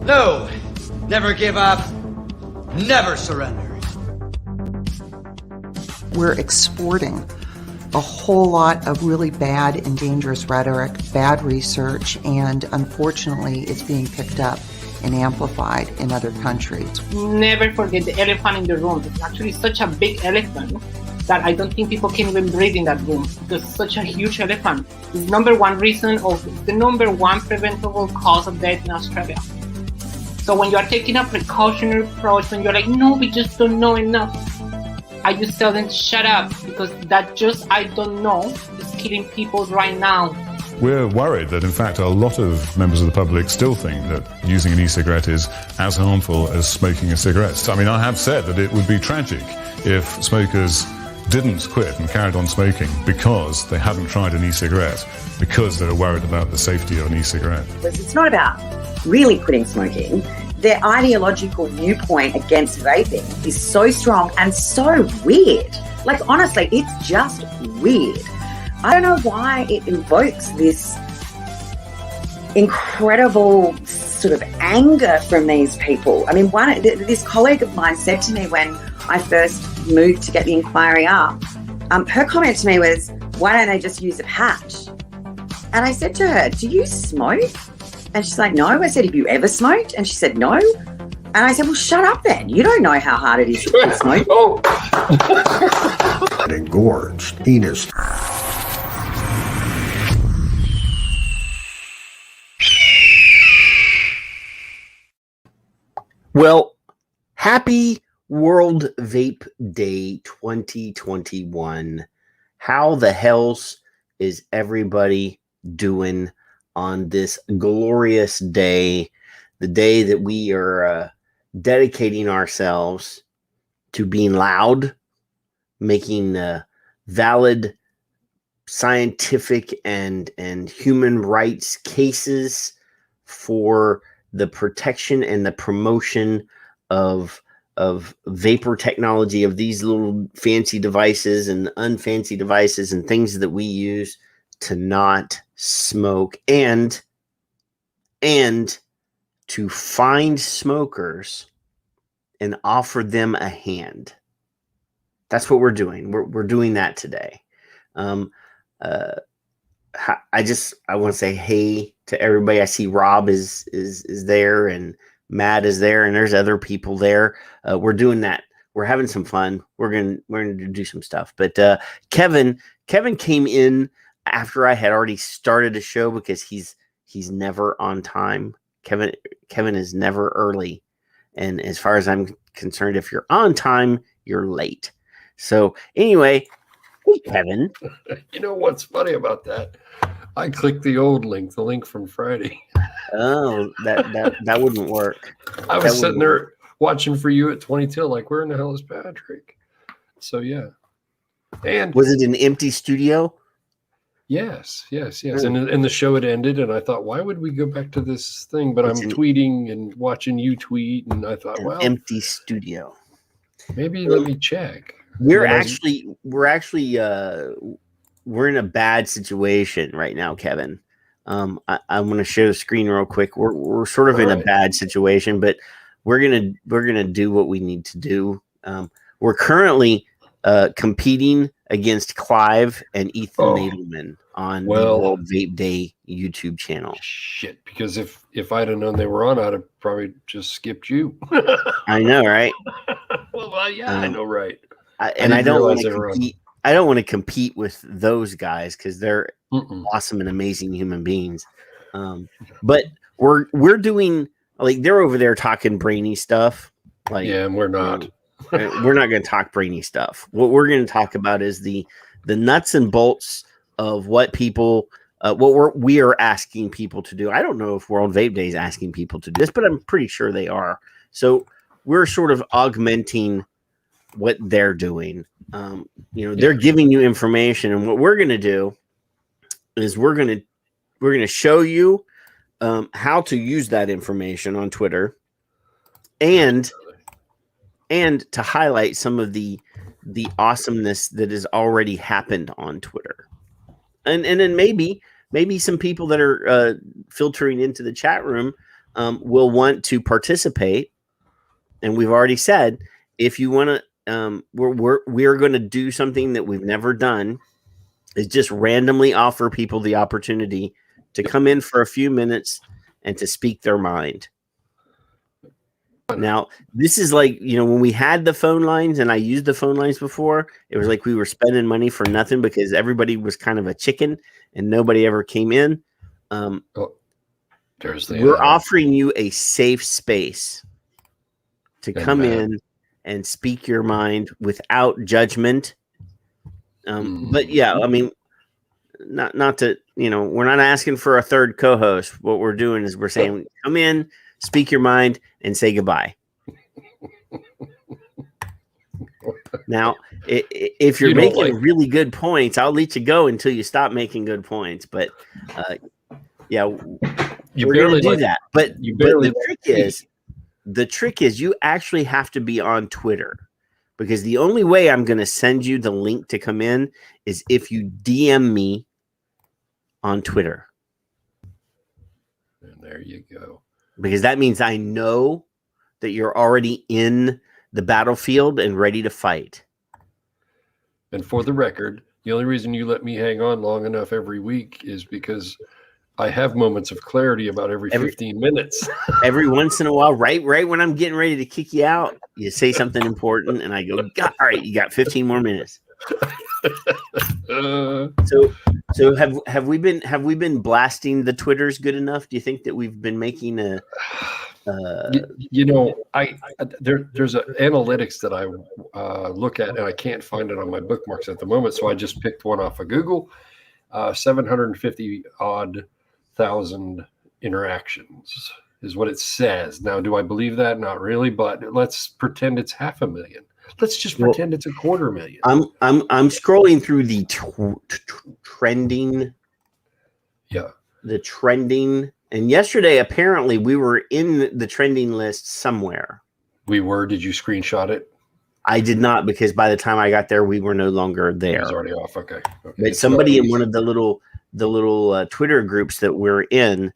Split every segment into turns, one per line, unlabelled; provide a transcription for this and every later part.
No, never give up, never surrender.
We're exporting a whole lot of really bad and dangerous rhetoric, bad research, and unfortunately it's being picked up and amplified in other countries.
Never forget the elephant in the room. It's actually such a big elephant that I don't think people can even breathe in that room because it's such a huge elephant. It's the number one preventable cause of death in Australia. So when you are taking a precautionary approach, when you're like, no, we just don't know enough, I just tell them to shut up because that just I don't know is killing people right now.
We're worried that, in fact, a lot of members of the public still think that using an e-cigarette is as harmful as smoking a cigarette. I mean, I have said that it would be tragic if smokers didn't quit and carried on smoking because they hadn't tried an e-cigarette, because they were worried about the safety of an e-cigarette.
It's not about really quitting smoking. Their ideological viewpoint against vaping is so strong and so weird. Like, honestly, it's just weird. I don't know why it invokes this incredible sort of anger from these people. I mean, this colleague of mine said to me when I first moved to get the inquiry up, her comment to me was, why don't they just use a patch? And I said to her, do you smoke? And she's like, no. I said, have you ever smoked? And she said, no. And I said, well, shut up then. You don't know how hard it is to smoke.
An engorged penis.
Well, happy World Vape Day 2021. How the hells is everybody doing on this glorious day, the day that we are dedicating ourselves to being loud, making valid scientific and human rights cases for the protection and the promotion of vapor technology, of these little fancy devices and unfancy devices and things that we use to not smoke, and to find smokers and offer them a hand. That's what we're doing. We're doing that today. I want to say hey to everybody. I see Rob is there, and Matt is there, and there's other people there. We're doing that. We're having some fun. We're gonna do some stuff. But Kevin came in after I had already started a show because he's never on time. Kevin is never early, and as far as I'm concerned, if you're on time, you're late. So anyway, hey Kevin.
You know what's funny about that? I clicked the old link, the link from Friday.
Oh, that wouldn't work.
I was sitting there watching for you at 22, like, where in the hell is Patrick? So yeah. And
was it an empty studio?
Yes. And the show had ended, and I thought, why would we go back to this thing? But I'm tweeting and watching you tweet, and I thought, well,
empty studio.
Maybe let me check.
We're in a bad situation right now, Kevin. I'm going to share the screen real quick. We're sort of in a bad situation, but we're gonna do what we need to do. We're currently competing against Clive and Ethan Nadelman on the World Vape Day YouTube channel.
Shit, because if I'd have known they were on, I'd have probably just skipped you.
I know, right?
Well, yeah, I know, right?
I don't want to compete. I don't want to compete with those guys because they're awesome and amazing human beings. But we're doing, like, they're over there talking brainy stuff. Like,
yeah, and we're not.
We're not going to talk brainy stuff. What we're going to talk about is the nuts and bolts of what people, we are asking people to do. I don't know if World Vape Day is asking people to do this, but I'm pretty sure they are. So we're sort of augmenting what they're doing. They're giving you information, and what we're going to do is we're going to show you how to use that information on Twitter, and to highlight some of the awesomeness that has already happened on Twitter. And then maybe some people that are filtering into the chat room will want to participate. And we've already said, if you want to, we're going to do something that we've never done, is just randomly offer people the opportunity to come in for a few minutes and to speak their mind. Now, this is like, when we had the phone lines and I used the phone lines before, it was like we were spending money for nothing because everybody was kind of a chicken and nobody ever came in. We're offering you a safe space to come in and speak your mind without judgment. But yeah, I mean, not to, we're not asking for a third co-host. What we're doing is we're saying, come in, speak your mind, and say goodbye. Now, if you're making really good points, I'll let you go until you stop making good points. But yeah,
you barely
do that. But the trick is you actually have to be on Twitter, because the only way I'm going to send you the link to come in is if you DM me on Twitter.
And there you go.
Because that means I know that you're already in the battlefield and ready to fight.
And for the record, the only reason you let me hang on long enough every week is because I have moments of clarity about every 15 minutes.
Every once in a while, right when I'm getting ready to kick you out, you say something important, and I go, all right, you got 15 more minutes. So have we been blasting the Twitters good enough? Do you think that we've been making a?
There's an analytics that I look at, and I can't find it on my bookmarks at the moment, so I just picked one off of Google. 750 odd thousand interactions is what it says. Now, do I believe that? Not really, but let's pretend it's 500,000. Let's just pretend it's 250,000.
I'm scrolling through the trending.
Yeah.
The trending. And yesterday, apparently, we were in the trending list somewhere.
We were. Did you screenshot it?
I did not, because by the time I got there, we were no longer there.
It was already off. Okay.
But somebody in one of the little Twitter groups that we're in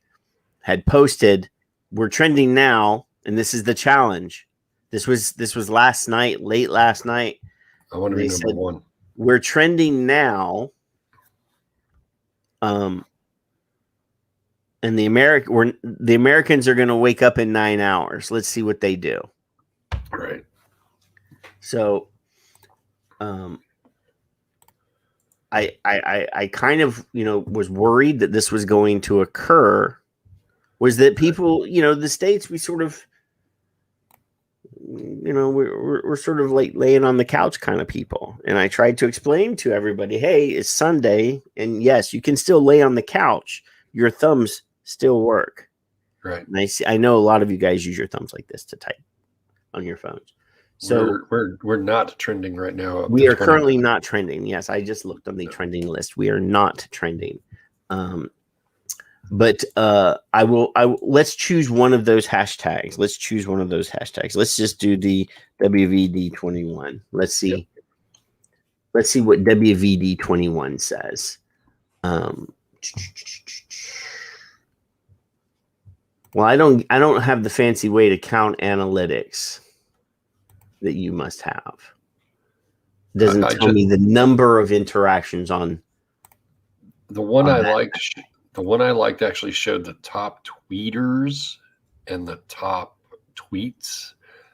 had posted, "We're trending now, and this is the challenge." This was last night, late last night.
I want to be number one.
We're trending now. And the Americans are going to wake up in 9 hours. Let's see what they do.
Right.
So, I kind of, was worried that this was going to occur. Was that people, the states, we sort of, we're sort of like laying on the couch kind of people. And I tried to explain to everybody, hey, it's Sunday, and yes, you can still lay on the couch. Your thumbs still work.
Right.
And I know a lot of you guys use your thumbs like this to type on your phones. So
we're not trending right now.
We are currently not trending. Yes, I just looked on the trending list. We are not trending. But let's choose one of those hashtags. Let's just do the WVD21. Let's see. Yep. Let's see what WVD21 says. Well, I don't have the fancy way to count analytics that you must have. It doesn't tell me the number of interactions on
the one I liked. The one I liked actually showed the top tweeters and the top tweets.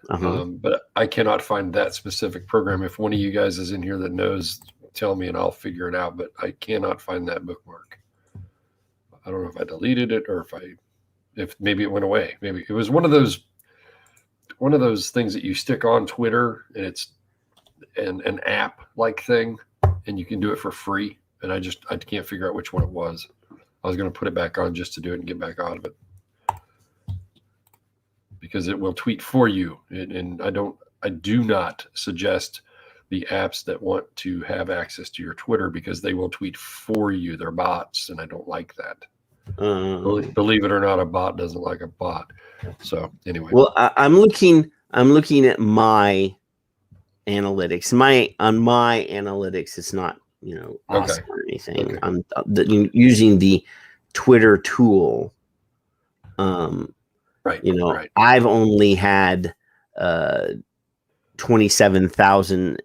But I cannot find that specific program. If one of you guys is in here that knows, tell me and I'll figure it out. But I cannot find that bookmark. I don't know if I deleted it or if maybe it went away. Maybe it was one of those things that you stick on Twitter, and it's an app like thing, and you can do it for free. And I can't figure out which one it was. I was going to put it back on just to do it and get back out of it, because it will tweet for you. And I do not suggest the apps that want to have access to your Twitter, because they will tweet for you. They're bots, and I don't like that. Believe it or not, a bot doesn't like a bot. So anyway,
well, I'm looking at my analytics. On my analytics, it's not awesome or anything. Okay. I'm using the Twitter tool.
Right.
You know,
right.
I've only had 27,000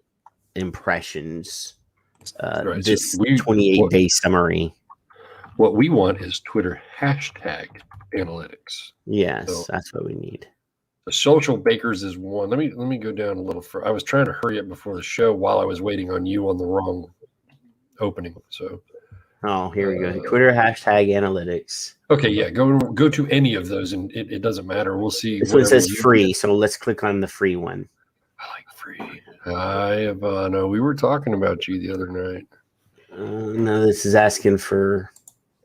impressions.
Right.
This
So
28-day summary.
What we want is Twitter hashtag analytics.
Yes,
So
that's what we need.
the social bakers is one. Let me go down a little further. I was trying to hurry up before the show while I was waiting on you on the wrong opening. So
Here we go. Twitter hashtag analytics.
Okay, yeah, go to any of those, and it doesn't matter. We'll see.
This one says free, so let's click on the free one.
I like free. Hi, Ivana. We were talking about you the other night.
No, this is asking for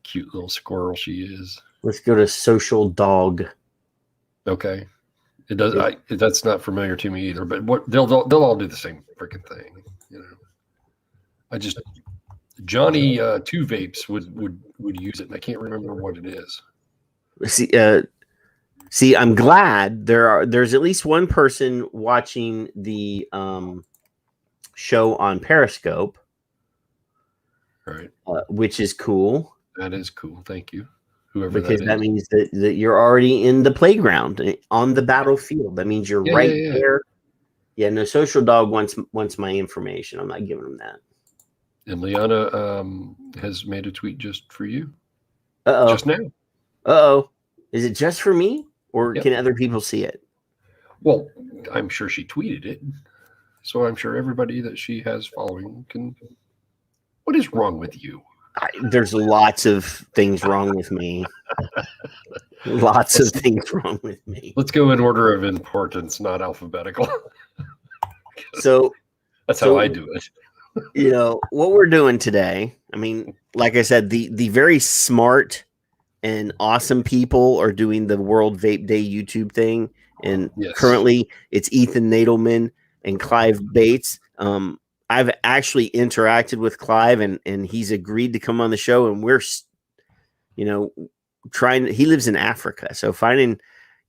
Cute little squirrel she is.
Let's go to social dog.
Okay, it does. That's not familiar to me either. But what they'll all do the same freaking thing. You know, Johnny Two Vapes would use it, and I can't remember what it is.
See, I'm glad there's at least one person watching the show on Periscope,
right?
Which is cool.
That is cool. Thank you, whoever
because
that
means that you're already in the playground on the battlefield. That means you're there. Yeah, no, social dog wants my information. I'm not giving him that.
And Liana has made a tweet just for you.
Uh-oh.
Just now.
Uh-oh. Is it just for me, or can other people see it?
Well, I'm sure she tweeted it. So I'm sure everybody that she has following can. What is wrong with you?
There's lots of things wrong with me. Lots of things wrong with me.
Let's go in order of importance, not alphabetical.
So
that's how I do it.
You know, what we're doing today, I mean, like I said, the very smart and awesome people are doing the World Vape Day YouTube thing. And currently it's Ethan Nadelman and Clive Bates. I've actually interacted with Clive and he's agreed to come on the show, and we're, he lives in Africa. So finding,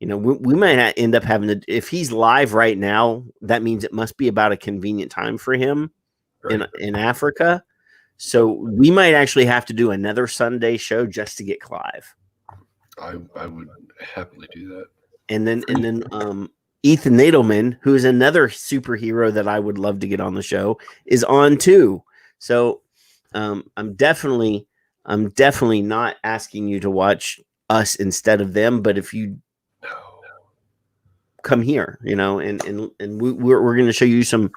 we might end up having to, if he's live right now, that means it must be about a convenient time for him in Africa. So we might actually have to do another Sunday show just to get Clive.
I would happily do that.
And then Ethan Nadelman, who is another superhero that I would love to get on the show, is on too. So I'm definitely not asking you to watch us instead of them, but if you come here, and we're going to show you some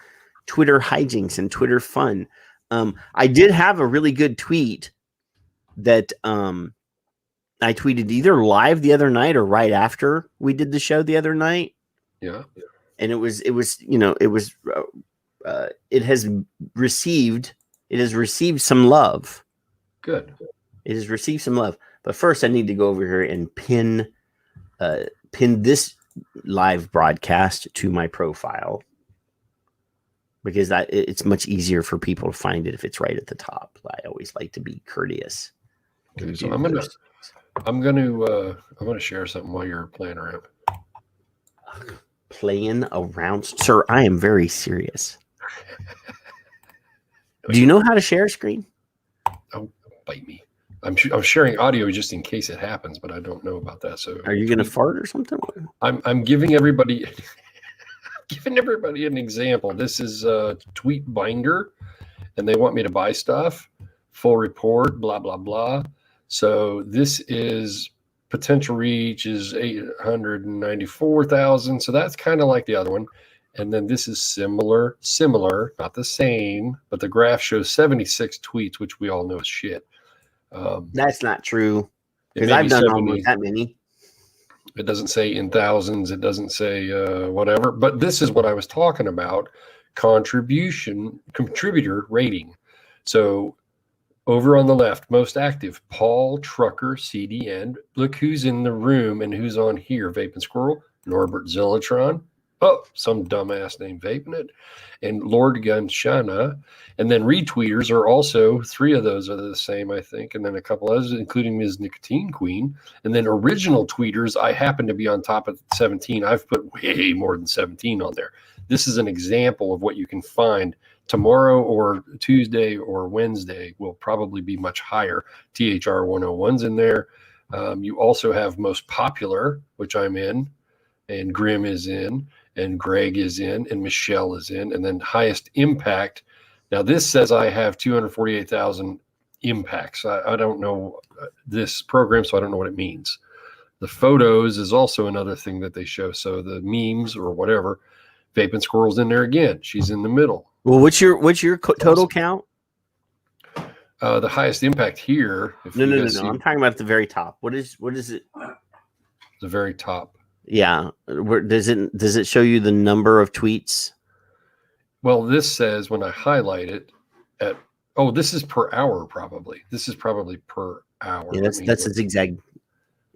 Twitter hijinks and Twitter fun. I did have a really good tweet that I tweeted either live the other night or right after we did the show the other night.
Yeah.
And it has received some love.
Good.
It has received some love. But first I need to go over here and pin this live broadcast to my profile, because it's much easier for people to find it if it's right at the top. I always like to be courteous.
Okay, so I'm gonna share something while you're playing around.
Playing around, sir. I am very serious. Do you know how to share a screen?
Oh, bite me. I'm sharing audio just in case it happens, but I don't know about that. So
are you gonna fart or something?
I'm giving everybody an example. This is a tweet binder, and they want me to buy stuff, full report, blah blah blah. So this is potential reach is 894,000. So that's kind of like the other one. And then this is similar, not the same, but the graph shows 76 tweets, which we all know is shit.
That's not true, because I've done almost that many.
It doesn't say in thousands. It doesn't say whatever. But this is what I was talking about: contributor rating. So over on the left, most active, Paul Trucker, CDN. Look who's in the room and who's on here. Vape and Squirrel, Norbert Zillatron. Oh, some dumbass named vaping it. And Lord Gunshana. And then retweeters are also, 3 of those are the same, I think. And then a couple others, including Ms. Nicotine Queen. And then original tweeters, I happen to be on top of 17. I've put way more than 17 on there. This is an example of what you can find. Tomorrow or Tuesday or Wednesday will probably be much higher. THR 101's in there. You also have most popular, which I'm in, and Grim is in, and Greg is in, and Michelle is in, and then highest impact. Now this says I have 248,000 impacts. I don't know this program, so I don't know what it means. The photos is also another thing that they show. So the memes or whatever, Vaping Squirrel's in there again. She's in the middle.
Well, what's your total count?
The highest impact here.
No. I'm talking about the very top. What is it?
The very top.
Yeah. Does it show you the number of tweets?
Well, this says when I highlight it this is per hour probably. This is probably per hour.
Yeah, that's a zigzag.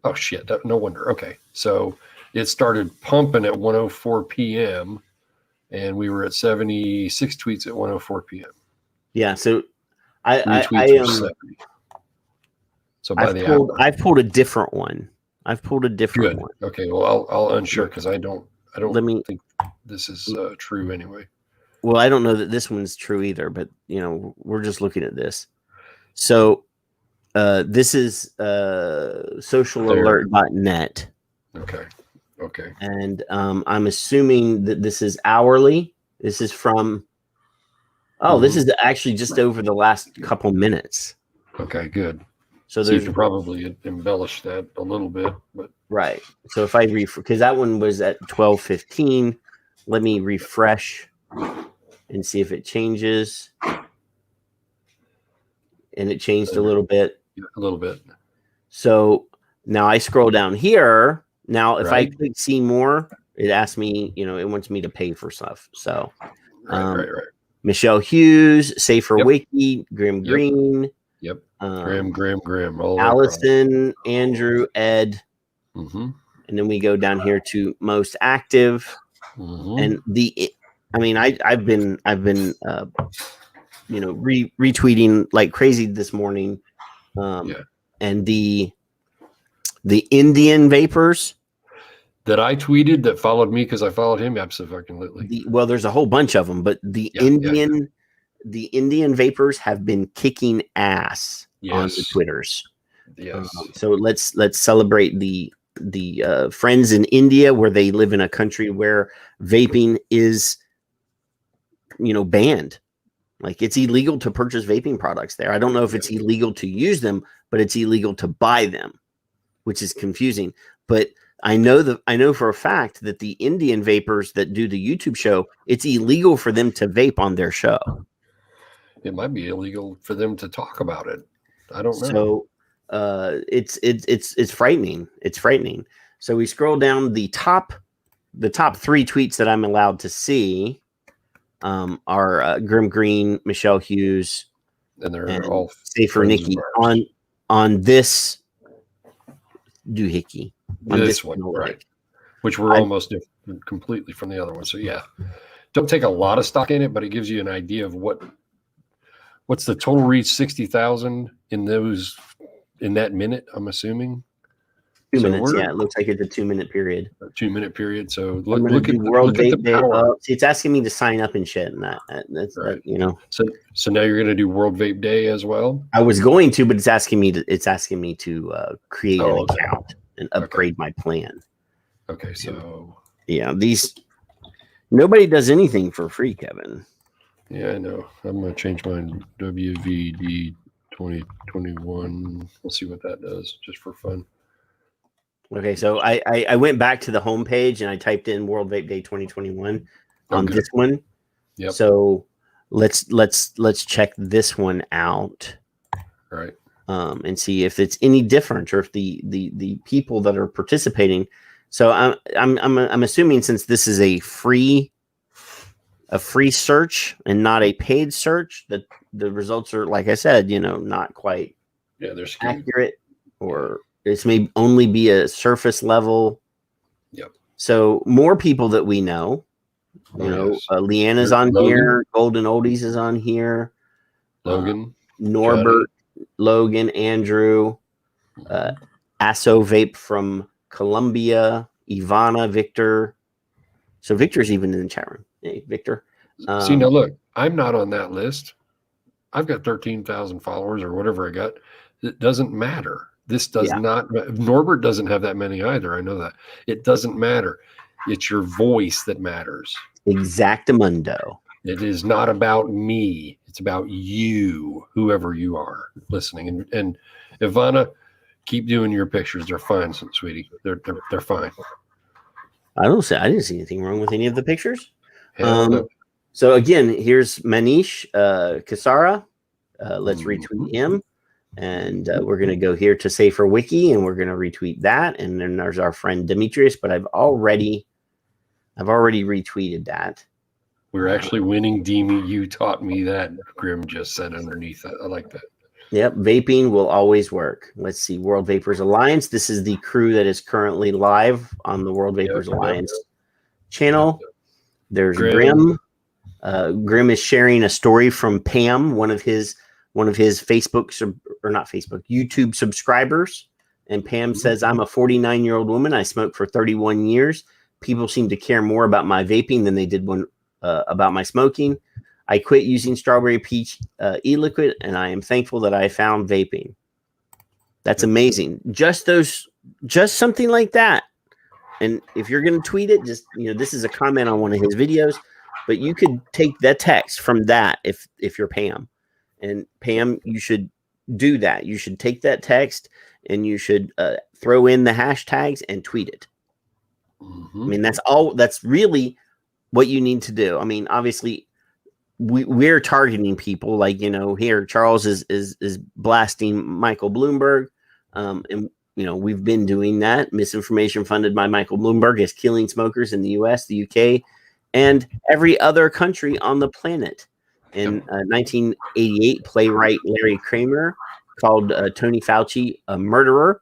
Oh shit! No wonder. Okay, so it started pumping at 1:04 p.m. and we were at 76 tweets at 1:04 p.m.
Yeah, so I
70. So by
I've pulled a different one.
Good.
One.
Okay, well I'll unsure because I don't think this is true anyway.
Well, I don't know that this one's true either, but we're just looking at this. So this is socialalert.net.
Okay.
And I'm assuming that this is hourly. This is from this is actually just over the last couple minutes.
Okay, good.
So
you can probably embellish that a little bit, but
right. So if I because that one was at 12:15, let me refresh and see if it changes. And it changed a little bit.
A little bit.
So now I scroll down here. Now, if I click see more, it asks me, it wants me to pay for stuff. So
right.
Michelle Hughes, Safer Wiki, Grim Green.
Yep. Grim.
Allison, Andrew, Ed.
Mm-hmm.
And then we go down here to most active.
Mm-hmm.
And I've been retweeting like crazy this morning. And the Indian vapors
that I tweeted that followed me because I followed him, absolutely.
Well, there's a whole bunch of them, but the Indian vapors have been kicking ass on the Twitters.
Yes.
So let's celebrate the friends in India, where they live in a country where vaping is banned. Like, it's illegal to purchase vaping products there. I don't know if it's illegal to use them, but it's illegal to buy them, which is confusing. But I know for a fact that the Indian vapors that do the YouTube show, it's illegal for them to vape on their show.
It might be illegal for them to talk about it. I don't know.
So it's frightening. It's frightening. So we scroll down the top 3 tweets that I'm allowed to see. Are Grim Green, Michelle Hughes,
and they're all
Safer Nikki on this doohickey.
This one, right? Which we're almost different completely from the other one. So don't take a lot of stock in it, but it gives you an idea of what's the total reach. 60,000 in that minute. I'm assuming
2 minutes. Yeah, it looks like it's a 2-minute period.
A 2-minute period. So
look at World Vape Day. See, it's asking me to sign up and shit, and that's
right.
So
now you're going to do World Vape Day as well.
I was going to, but it's asking me to create an account and upgrade my plan.
Okay, so
nobody does anything for free, Kevin.
Yeah, I know. I'm going to change mine WVD 2021. We'll see what that does, just for fun.
Okay, so I went back to the homepage and I typed in World Vape Day 2021 on this one.
Yep.
So let's check this one out.
All right.
And see if it's any different, or if the people that are participating. So I'm assuming, since this is a free search and not a paid search, that the results are, like I said, not quite
they're skewed.
accurate, or this may only be a surface level.
Yep.
So more people that we know, Leanna's on here, Golden Oldies is on here,
Logan,
Norbert, Logan, Andrew, Asso Vape from Colombia, Ivana, Victor. So Victor's even in the chat room. Hey, Victor.
See, now look, I'm not on that list. I've got 13,000 followers or whatever I got. It doesn't matter. This does not. Norbert doesn't have that many either. I know that. It doesn't matter. It's your voice that matters.
Exactamundo.
It is not about me. It's about you, whoever you are listening. And Ivana, keep doing your pictures. They're fine, sweetie. They're fine.
I didn't see anything wrong with any of the pictures.
No.
So again, here's Manish Kasara. Let's retweet him. And we're going to go here to Safer Wiki, and we're going to retweet that. And then there's our friend Demetrius, but I've already retweeted that.
We're actually winning, Demi. You taught me that. Grim just said underneath that. I like that.
Yep, vaping will always work. Let's see, World Vapors Alliance. This is the crew that is currently live on the World Vapors Alliance channel. There's Grim. Grim is sharing a story from Pam, one of his YouTube subscribers. And Pam says, I'm a 49-year-old woman. I smoked for 31 years. People seem to care more about my vaping than they did about my smoking. I quit using strawberry peach e-liquid, and I am thankful that I found vaping. That's amazing. Just something like that. And if you're going to tweet it, this is a comment on one of his videos, but you could take the text from that if you're Pam. And Pam, you should do that. You should take that text and you should throw in the hashtags and tweet it. Mm-hmm. I mean, that's really what you need to do. I mean, obviously we're targeting people like, here Charles is blasting Michael Bloomberg. And we've been doing that. Misinformation funded by Michael Bloomberg is killing smokers in the US, the UK, and every other country on the planet. In 1988, playwright Larry Kramer called Tony Fauci a murderer.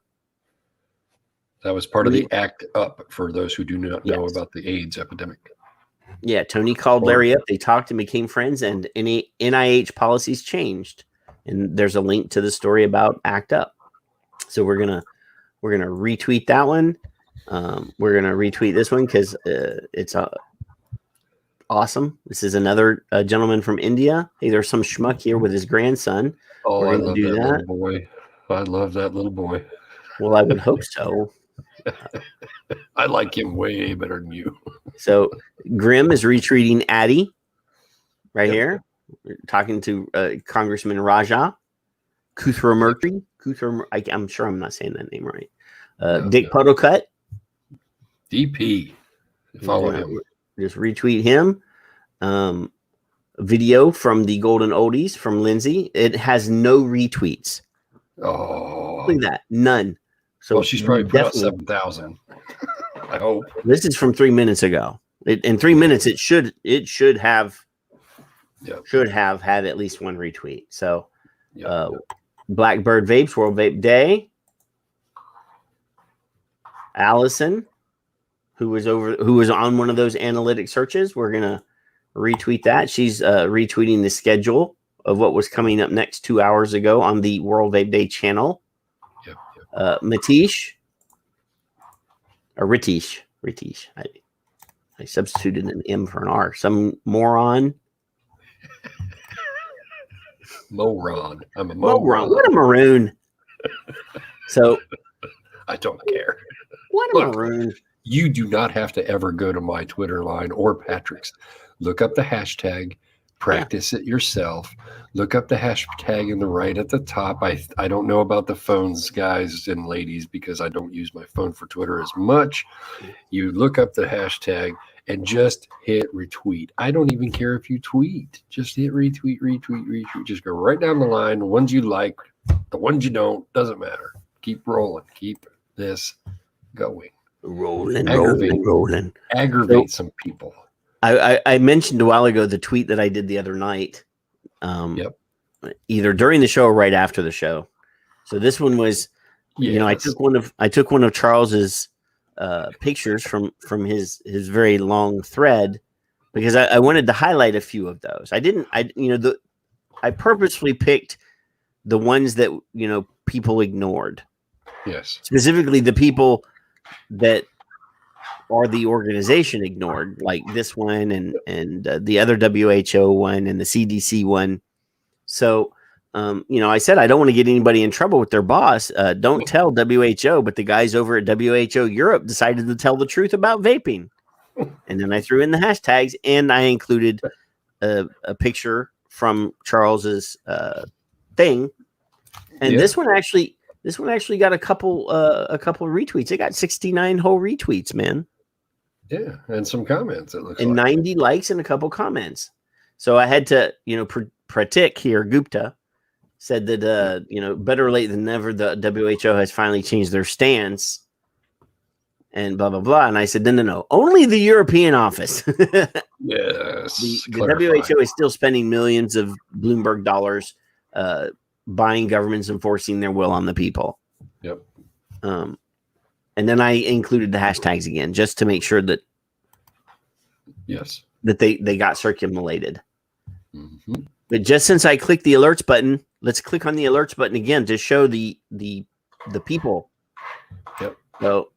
That was part of the ACT UP for those who do not know about the AIDS epidemic.
Yeah, Tony called Larry up. They talked and became friends, and NIH policies changed. And there's a link to the story about ACT UP. So we're gonna retweet that one. We're gonna retweet this one because it's awesome. This is another gentleman from India. Hey, there's some schmuck here with his grandson.
Oh, I love that little boy. I love that little boy.
Well, I would hope so.
I like him way better than you. So
Grim is retweeting Addie right here. We're talking to Congressman Raja Kuthramurthy. I'm sure I'm not saying that name right. Dick Puddlecut.
DP. Follow him.
Just retweet him. Video from the Golden Oldies from Lindsay. It has no retweets.
Oh,
look at that. None. So
she's probably put out 7,000. I hope.
This is from 3 minutes ago. In 3 minutes, it should have had at least one retweet. So, Blackbird Vapes, World Vape Day. Allison, who was on one of those analytic searches, we're gonna retweet that. She's retweeting the schedule of what was coming up next 2 hours ago on the World Vape Day channel. Ritish. I substituted an M for an R. Some moron.
Moron. I'm a
moron. What a maroon. So
I don't care.
What a maroon.
You do not have to ever go to my Twitter line or Patrick's. Look up the hashtag. Practice it yourself. Look up the hashtag in the right at the top. I don't know about the phones, guys and ladies, because I don't use my phone for Twitter as much. You look up the hashtag and just hit retweet. I don't even care if you tweet. Just hit retweet. Just go right down the line. The ones you like, the ones you don't, doesn't matter. Keep rolling. Keep this going.
Rolling.
Aggravate some people.
I mentioned a while ago the tweet that I did the other night, either during the show or right after the show. So this one was, I took one of Charles's pictures from his very long thread because I wanted to highlight a few of those. I purposefully picked the ones that people ignored.
Yes,
specifically the people that or the organization ignored, like this one and the other WHO one and the CDC one. So I said I don't want to get anybody in trouble with their boss. Don't tell WHO, but the guys over at WHO Europe decided to tell the truth about vaping. And then I threw in the hashtags, and I included a picture from Charles's thing. And this one actually got a couple retweets. It got 69 whole retweets, man.
Yeah, and some comments. It looks
and
like
90 likes and a couple comments. So I had to, Pratik here, Gupta, said that better late than never. The WHO has finally changed their stance, and blah blah blah. And I said, no, only the European office.
Yes,
the WHO is still spending millions of Bloomberg dollars, buying governments and forcing their will on the people.
Yep.
And then I included the hashtags again, just to make sure that that they got circulated.
Mm-hmm.
But just since I clicked the alerts button, let's click on the alerts button again to show the people.
Yep.
So,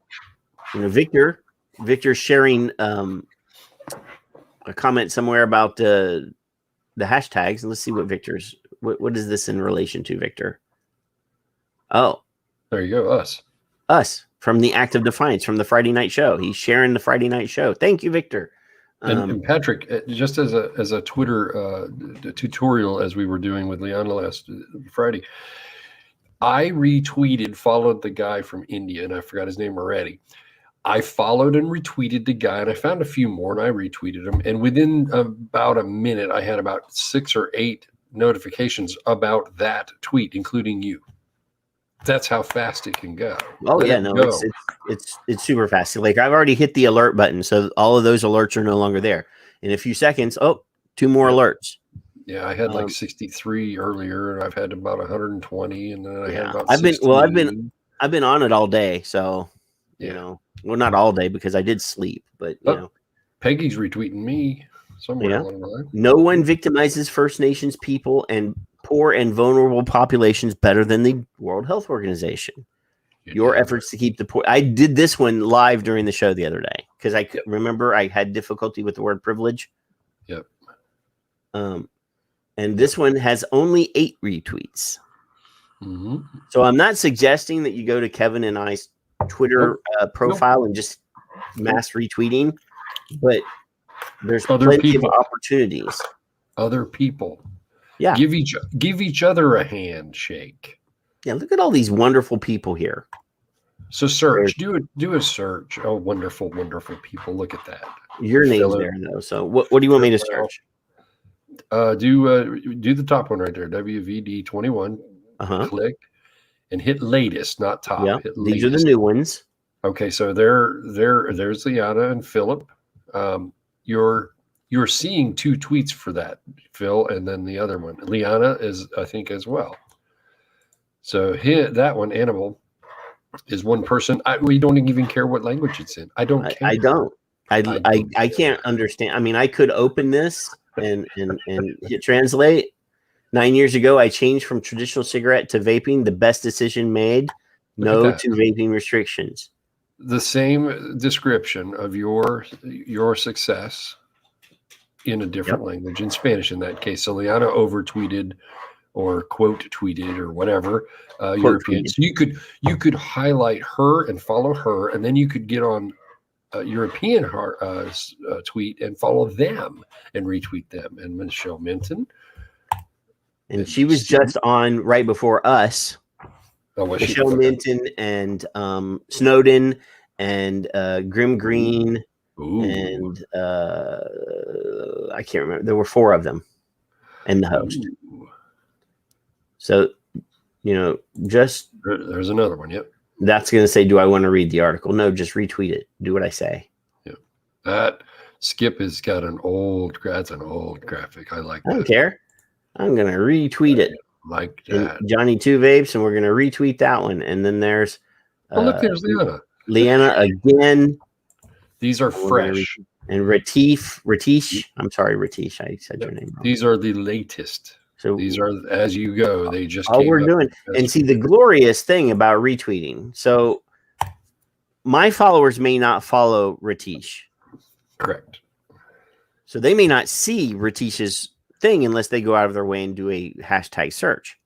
Victor's sharing a comment somewhere about the hashtags, and let's see what Victor's. What is this in relation to, Victor? Oh,
there you go.
Us from the Act of Defiance from the Friday night show. He's sharing the Friday night show. Thank you, Victor.
And Patrick, just as a Twitter tutorial, as we were doing with Liana last Friday, I followed the guy from India, and I forgot his name already. I followed and retweeted the guy, and I found a few more, and I retweeted them. And within about a minute, I had about 6 or 8 notifications about that tweet, including you. That's how fast it can go.
Oh, yeah, no, it's super fast. Like, I've already hit the alert button, so all of those alerts are no longer there. In a few seconds, 2 more alerts.
Yeah, I had like 63 earlier, and I've had about 120, and then I had about.
I've been on it all day, so not all day because I did sleep, but
Peggy's retweeting me somewhere along the line.
No one victimizes First Nations people and poor and vulnerable populations better than the World Health Organization. Your efforts to keep the poor. I did this one live during the show the other day because I remember I had difficulty with the word privilege.
Yep.
And this one has only 8 retweets.
Mm-hmm.
So I'm not suggesting that you go to Kevin and I's Twitter profile and just mass retweeting, but there's plenty of opportunities.
Other people.
Yeah.
Give each other a handshake.
Yeah, look at all these wonderful people here.
So search. Do a search. Oh, wonderful, wonderful people. Look at that.
Your name's there though. So what do you want me to search?
Do the top one right there. WVD21. Click and hit latest, not top.
Yeah,
hit
these are the new ones.
Okay, so there's Liana and Philip. You're seeing 2 tweets for that, Phil, and then the other one. Liana is, I think, as well. So that one, Animal, is one person. We don't even care what language it's in. I don't care.
I don't. I can't understand. I mean, I could open this and hit translate. 9 years ago, I changed from traditional cigarette to vaping. The best decision made. No to vaping restrictions.
The same description of your success in a different language, in Spanish in that case. So Liana over tweeted or quote tweeted or whatever European. So you could highlight her and follow her, and then you could get on a European tweet and follow them and retweet them. And Michelle Minton.
And she was just on right before us. Michelle Minton and Snowden and Grim Green.
Ooh.
And I can't remember. There were 4 of them and the host.
Ooh.
So, just
there's another one. Yep.
That's going to say, do I want to read the article? No, just retweet it. Do what I say.
Yeah. That Skip has got that's an old graphic. I like that.
I don't care. I'm going to retweet it.
Like that.
And Johnny 2 Vapes, and we're going to retweet that one. And then there's
look, there's Liana.
Liana again.
These are fresh.
And Ratish. I'm sorry, Ratish. I said your name wrong.
These are the latest. So these are as you go. They just
all we're doing. And see the glorious thing about retweeting. So my followers may not follow Ratish.
Correct.
So they may not see Ratish's thing unless they go out of their way and do a hashtag search.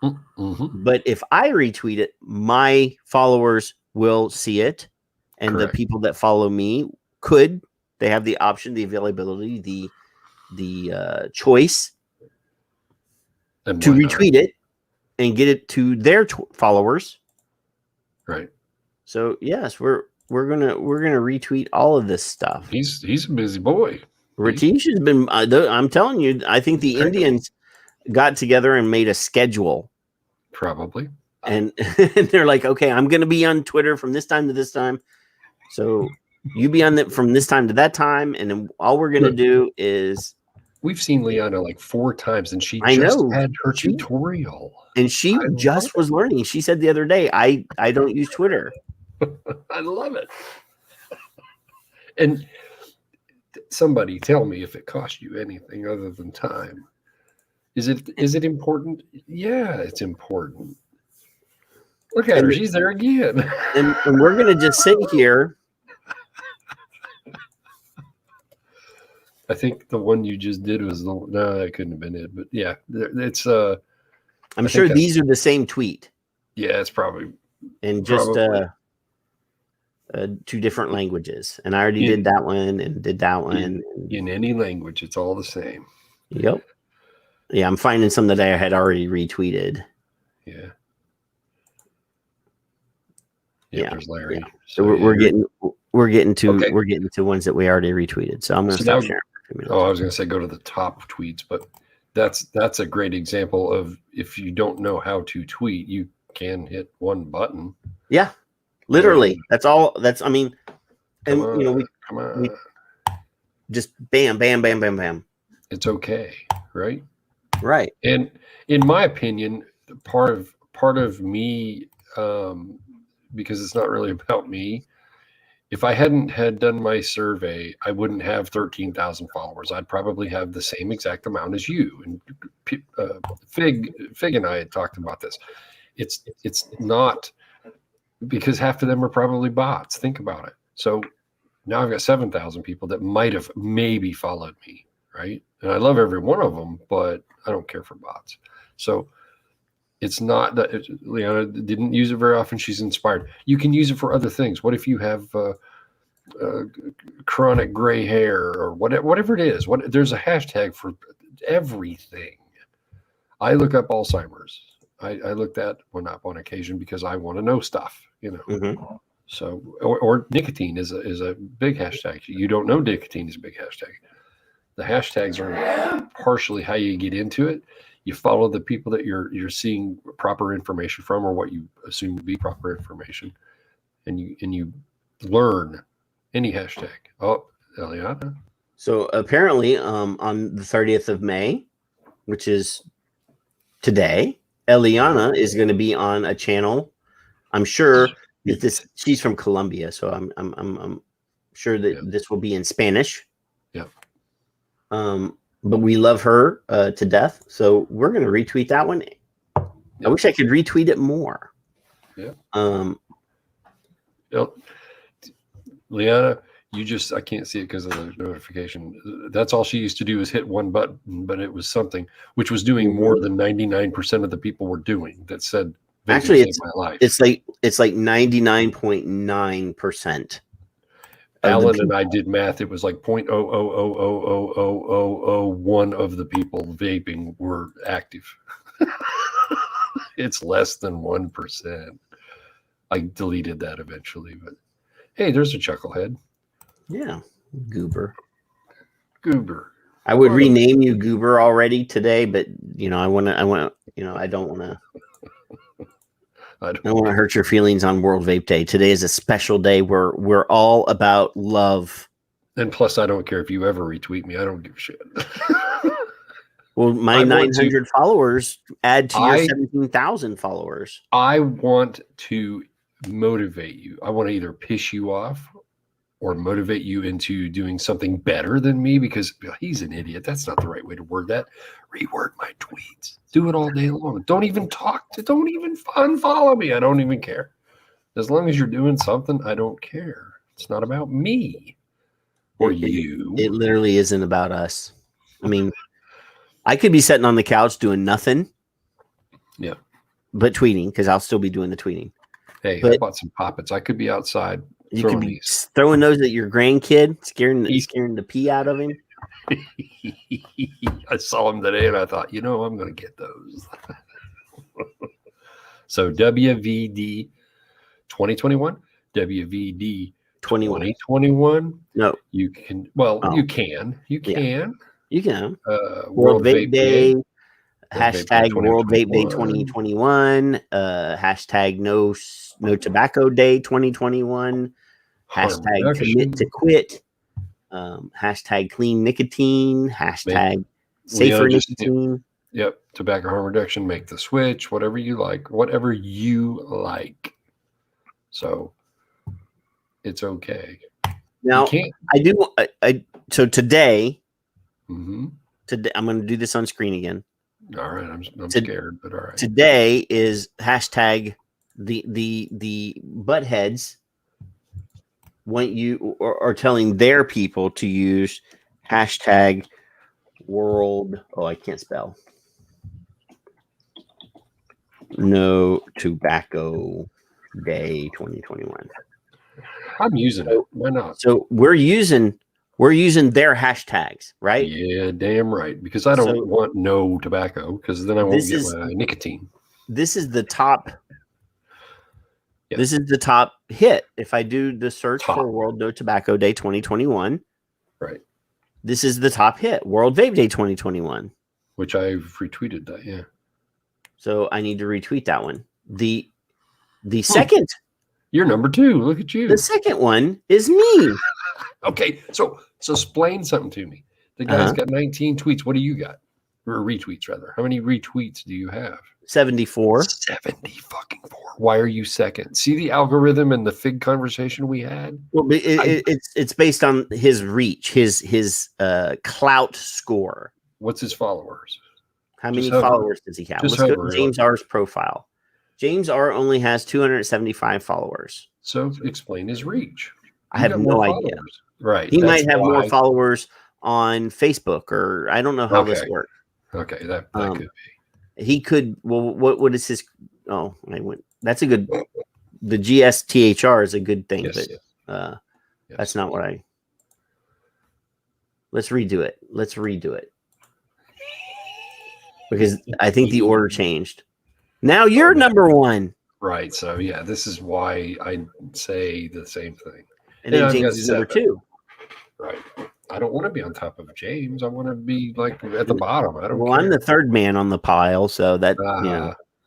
Mm-hmm.
But if I retweet it, my followers will see it, and
Correct.
the people that follow me they have the option, the availability, the choice
And
to
why not?
retweet it and get it to their followers.
Right.
So yes, we're gonna retweet all of this stuff.
He's a busy boy.
Ratish has been. I'm telling you, I think the Indians got together and made a schedule.
Probably.
And they're like, okay, I'm going to be on Twitter from this time to this time. So you be on from this time to that time. And then all we're going to do is.
We've seen Liana like 4 times, and she
I
just
know.
had her tutorial.
And she just was learning. She said the other day, I don't use Twitter.
I love it. And somebody tell me if it cost you anything other than time. Is it important? Yeah, it's important. Look at her. She's there again.
And we're going to just sit here.
I think the one you just did was no, that couldn't have been it. But yeah, it's
I'm sure these are the same tweet.
Yeah, it's probably.
And just 2 different languages. And I already did that one and did that one.
In any language, it's all the same.
Yep. Yeah, I'm finding some that I had already retweeted.
Yeah. Yeah, there's Larry.
Yeah. So we're getting to ones that we already retweeted. So I'm going to stop sharing.
I was going to say go to the top tweets, but that's a great example of if you don't know how to tweet, you can hit one button.
Yeah, literally. That's all. I mean, and
come on.
We just bam, bam, bam, bam, bam.
It's okay, right?
Right.
And in my opinion, part of me, because it's not really about me. If I hadn't had done my survey, I wouldn't have 13,000 followers. I'd probably have the same exact amount as you. And Fig and I had talked about this. It's not because half of them are probably bots. Think about it. So now I've got 7,000 people that might have maybe followed me, right? And I love every one of them, but I don't care for bots. So it's not that Liana didn't use it very often. She's inspired. You can use it for other things. What if you have chronic gray hair or whatever it is? There's a hashtag for everything. I look up Alzheimer's. I look that one up on occasion because I want to know stuff,
Mm-hmm.
So, or nicotine is a big hashtag. You don't know nicotine is a big hashtag. The hashtags are partially how you get into it. You follow the people that you're seeing proper information from, or what you assume to be proper information, and you learn any hashtag. Oh, Eliana.
So apparently, on the 30th of May, which is today, Eliana is going to be on a channel. I'm sure that she's from Colombia, so I'm sure that this will be in Spanish.
Yeah.
But we love her to death, so we're going to retweet that one. I wish I could retweet it more.
Yeah. Liana, I can't see it because of the notification. That's all she used to do is hit one button, but it was something which was doing more than 99% of the people were doing that said,
actually,
it's my life.
It's like 99.9%.
Alan and I did math. It was like 0.000000001 of the people vaping were active. It's less than 1%. I deleted that eventually, but hey, there's a chucklehead.
Yeah, Goober.
I
would rename you Goober already today, but I don't want to. I don't want to hurt your feelings on World Vape Day. Today is a special day where we're all about love.
And plus, I don't care if you ever retweet me. I don't give a shit.
Well, my 900 followers add to your 17,000 followers.
I want to motivate you. I want to either piss you off or motivate you into doing something better than me because he's an idiot. That's not the right way to word that. Reword my tweets. Do it all day long. Don't even unfollow me. I don't even care. As long as you're doing something, I don't care. It's not about me or you.
It literally isn't about us. I mean, I could be sitting on the couch doing nothing.
Yeah.
but tweeting, because I'll still be doing the tweeting.
Hey,
But
I bought some poppets. I could be outside
you
throwing
could be
these.
throwing those at your grandkid, scaring the pee out of him.
I saw them today and I thought, I'm going to get those. So WVD 2021, WVD 2021.
No,
you can. Well, you can. You can.
You can.
World Vape Day.
Hashtag World Vape Day 2021. Hashtag No Tobacco Day 2021. Hashtag Commit to Quit. Hashtag Clean Nicotine. Hashtag Safer Nicotine.
Yep. Tobacco harm reduction. Make the switch. Whatever you like. So it's okay.
Now so today.
Mm-hmm.
Today I'm going to do this on screen again.
All right, I'm scared, but all right.
Today is hashtag the buttheads want you or telling their people to use hashtag world. Oh, I can't spell. No Tobacco Day 2021.
I'm using it. Why not?
So we're using their hashtags, right?
Yeah, damn right. Because I don't want no tobacco, because then I won't get my nicotine.
This is the top. Yep. This is the top hit. If I do the search for World No Tobacco Day 2021,
right?
This is the top hit, World Vape Day 2021,
which I've retweeted that. Yeah. So
I need to retweet that one. The second.
You're number 2. Look at you.
The second one is me.
Okay, so explain something to me. The guy's got 19 tweets. What do you got? Or retweets, rather. How many retweets do you have?
74.
70 fucking 4. Why are you second? See the algorithm and the fig conversation we had?
Well, it's based on his reach, his clout score.
What's his followers?
How many followers does he have? Let's go to James R's profile. James R only has 275 followers.
So explain his reach.
I have no idea.
Right.
He might have more followers on Facebook, or I don't know how this works.
Okay, that could be.
He could. Well, what is his? Oh, I went. That's a good. The GSTHR is a good thing, but that's not what I. Let's redo it. Because I think the order changed. Now you're number 1.
Right. So yeah, this is why I say the same thing.
And then James is number 2.
Right. I don't want to be on top of James. I want to be like at the bottom. I don't care.
I'm the third man on the pile, so that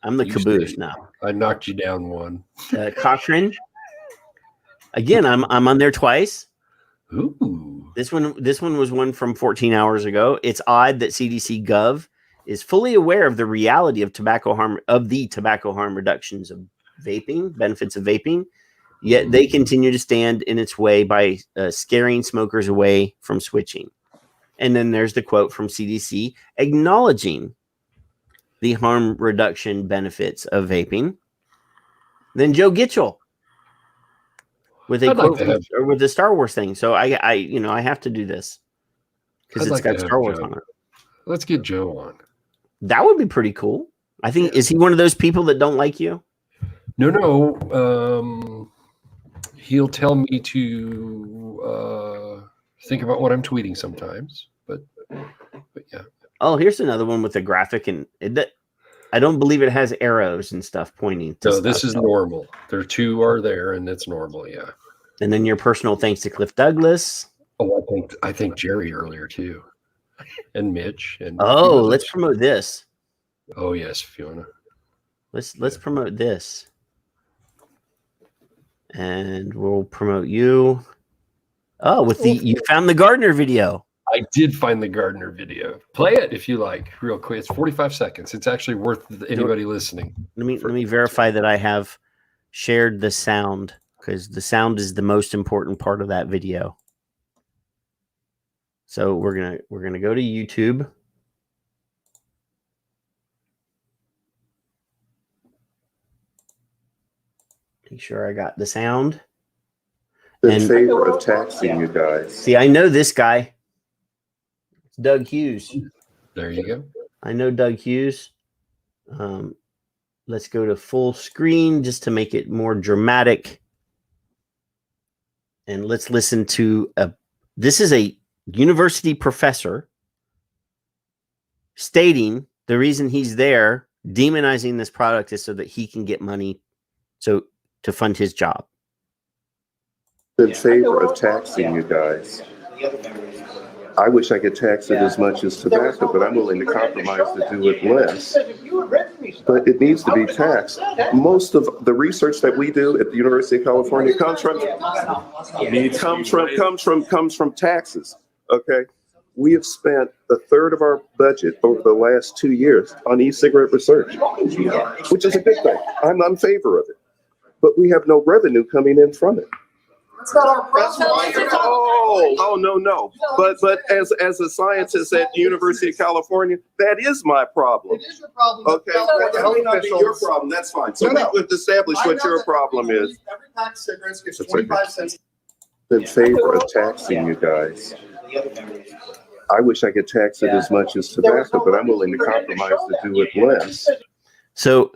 I'm the caboose now.
I knocked you down 1.
Cochrane. Again, I'm on there twice.
Ooh.
This one was one from 14 hours ago. It's odd that CDC Gov is fully aware of the reality of tobacco harm reductions of vaping, benefits of vaping, yet they continue to stand in its way by scaring smokers away from switching. And then there's the quote from CDC acknowledging the harm reduction benefits of vaping. Then Joe Gitchell with a quote with the Star Wars thing. So I have to do this because it's got Star Wars on it.
Let's get Joe on.
That would be pretty cool. I think, is he one of those people that don't like you?
No. He'll tell me to think about what I'm tweeting sometimes, but yeah.
Oh, here's another one with a graphic, and I don't believe it has arrows and stuff pointing to stuff.
This is normal. There 2 are there, and it's normal, yeah.
And then your personal thanks to Cliff Douglas.
Oh, I think Jerry earlier too. And Mitch and
let's promote this.
Oh yes, Fiona.
Let's promote this. And we'll promote you. Oh, you found the Gardner video.
I did find the Gardner video. Play it if you like, real quick. It's 45 seconds. It's actually worth anybody listening.
Let me verify that I have shared the sound, because the sound is the most important part of that video. So we're gonna go to YouTube. Make sure I got the sound.
In favor of taxing you guys.
See, I know this guy. It's Doug Hughes.
There you go.
I know Doug Hughes. let's go to full screen just to make it more dramatic. And let's listen to this is a university professor stating the reason he's there demonizing this product is so that he can get money to fund his job.
In favor of taxing you guys. I wish I could tax it as much as tobacco, but I'm willing to compromise to do it less. But it needs to be taxed. Most of the research that we do at the University of California comes from taxes. Okay, we have spent a third of our budget over the last 2 years on e-cigarette research, which is a good thing. I'm in favor of it, but we have no revenue coming in from it.
It's not our problem.
No. But as a scientist at the University of California, that is my problem.
It is your problem.
Okay, that may not be your problem. That's fine. So we've established what your problem is.
Every pack of cigarettes gets 25 cents.
In favor of taxing you guys. I wish I could tax it as much as tobacco, but I'm willing to compromise to do it less.
So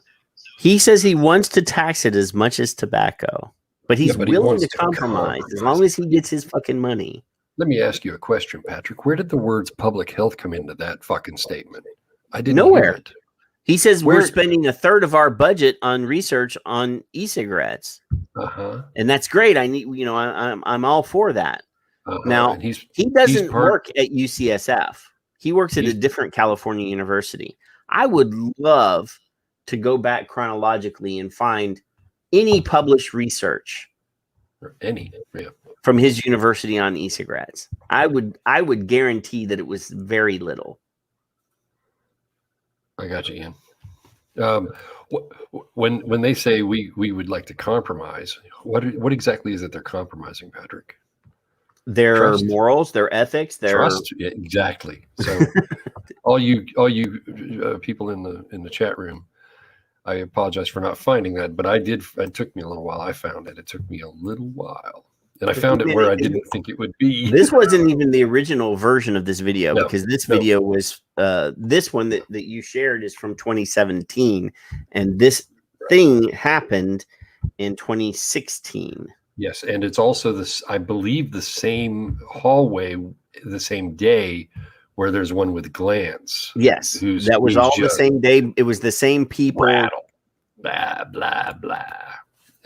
he says he wants to tax it as much as tobacco. But he's willing to compromise as long as he gets his fucking money.
Let me ask you a question, Patrick. Where did the words public health come into that fucking statement? I didn't
Nowhere.
hear it.
He says we're spending a third of our budget on research on e-cigarettes. And that's great. I'm all for that. Now, he doesn't work at UCSF. He works at a different California university. I would love to go back chronologically and find any published research from his university on e-cigarettes. I would guarantee that it was very little.
I got you, Ian. When they say we would like to compromise, what exactly is it they're compromising, Patrick?
Their trust. Morals, their ethics, their
trust. Yeah, exactly. So all you people in the chat room, I apologize for not finding that, but I did. It took me a little while. I found it. It took me a little while. And I found it where I didn't think it would be.
This wasn't even the original version of this video, because this video was this one that you shared is from 2017. And this thing happened in 2016.
Yes. And it's also this, I believe, the same hallway, the same day where there's one with Glance.
Yes, that was all the same day. It was the same people.
Rattle, blah, blah, blah.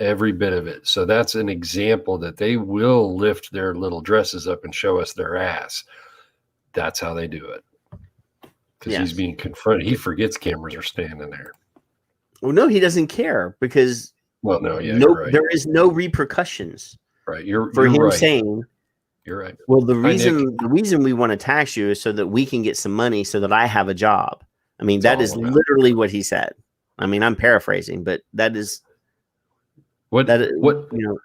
Every bit of it. So that's an example that they will lift their little dresses up and show us their ass. That's how they do it. Because he's being confronted. He forgets cameras are standing there.
Well, no, he doesn't care because there is no repercussions.
Right.
For him saying.
You're right.
Well, the reason we want to tax you is so that we can get some money so that I have a job. I mean, that is literally what he said. I mean, I'm paraphrasing, but that is
the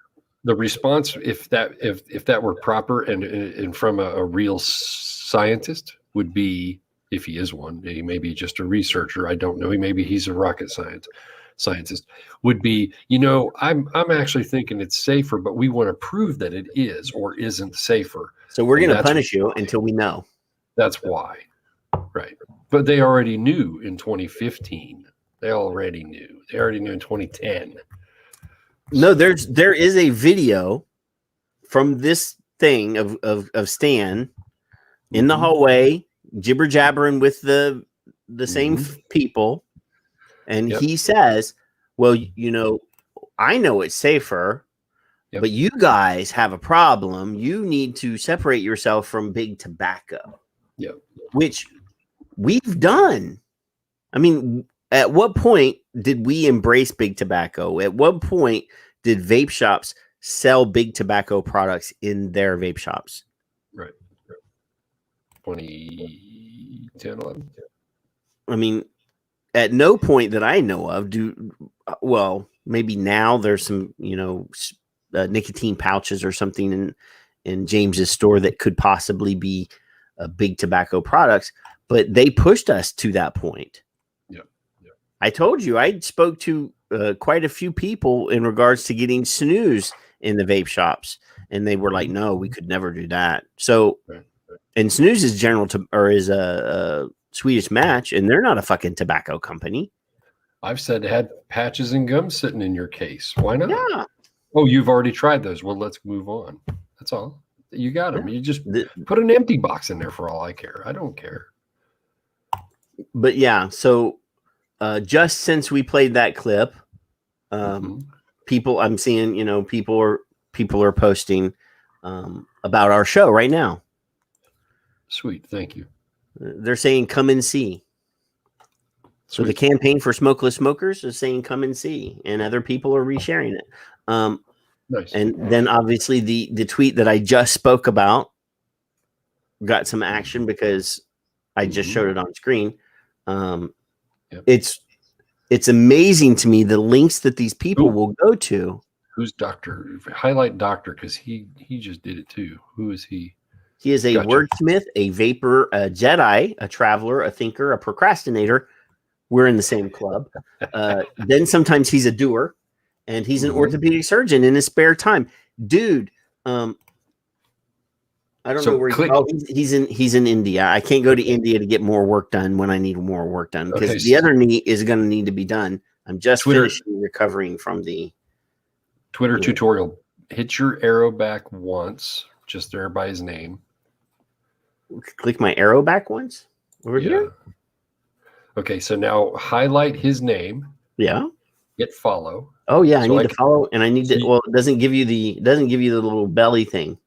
response, if that were proper and from a real scientist, would be, if he is one, he may be just a researcher. I don't know. Maybe he's a rocket scientist, would be, I'm actually thinking it's safer, but we want to prove that it is or isn't safer.
So we're going to punish you until we know.
That's why. Right. But they already knew in 2015. They already knew in 2010.
No, there is a video from this thing of Stan in the hallway, jibber jabbering with the same people. And he says, well, I know it's safer, but you guys have a problem. You need to separate yourself from big tobacco, which we've done. I mean, at what point did we embrace big tobacco? At what point did vape shops sell big tobacco products in their vape shops?
Right. 2010, 11.
I mean, at no point that I know of maybe now there's some, nicotine pouches or something in James's store that could possibly be big tobacco products, but they pushed us to that point. I told you, I spoke to quite a few people in regards to getting snooze in the vape shops, and they were like, no, we could never do that. So, and snooze is is a Swedish Match, and they're not a fucking tobacco company.
I've said it had patches and gum sitting in your case. Why not?
Yeah.
Oh, you've already tried those. Well, let's move on. That's all. You got them.
Yeah.
You just put an empty box in there for all I care. I don't care.
But yeah, so just since we played that clip, people I'm seeing, people are posting about our show right now.
Sweet, thank you.
They're saying come and see. So the campaign for smokeless smokers is saying come and see, and other people are resharing it.
Nice.
And then obviously the tweet that I just spoke about got some action because I just showed it on screen. It's amazing to me the links that these people will go to.
Who's Doctor? Highlight Doctor because he just did it too. Who is he?
He is a wordsmith, a vapor, a Jedi, a traveler, a thinker, a procrastinator. We're in the same club. Then sometimes he's a doer, and he's an orthopedic surgeon in his spare time. Dude, I don't know where he's in India. I can't go to India to get more work done when I need more work done because the other knee is going to need to be done. I'm just finishing recovering from the
Twitter tutorial. Hit your arrow back once, just there by his name.
Click my arrow back once over here.
Okay, so now highlight his name.
Yeah.
Hit follow.
Oh yeah, I need to follow, and I need to. Well, it doesn't give you the little belly thing.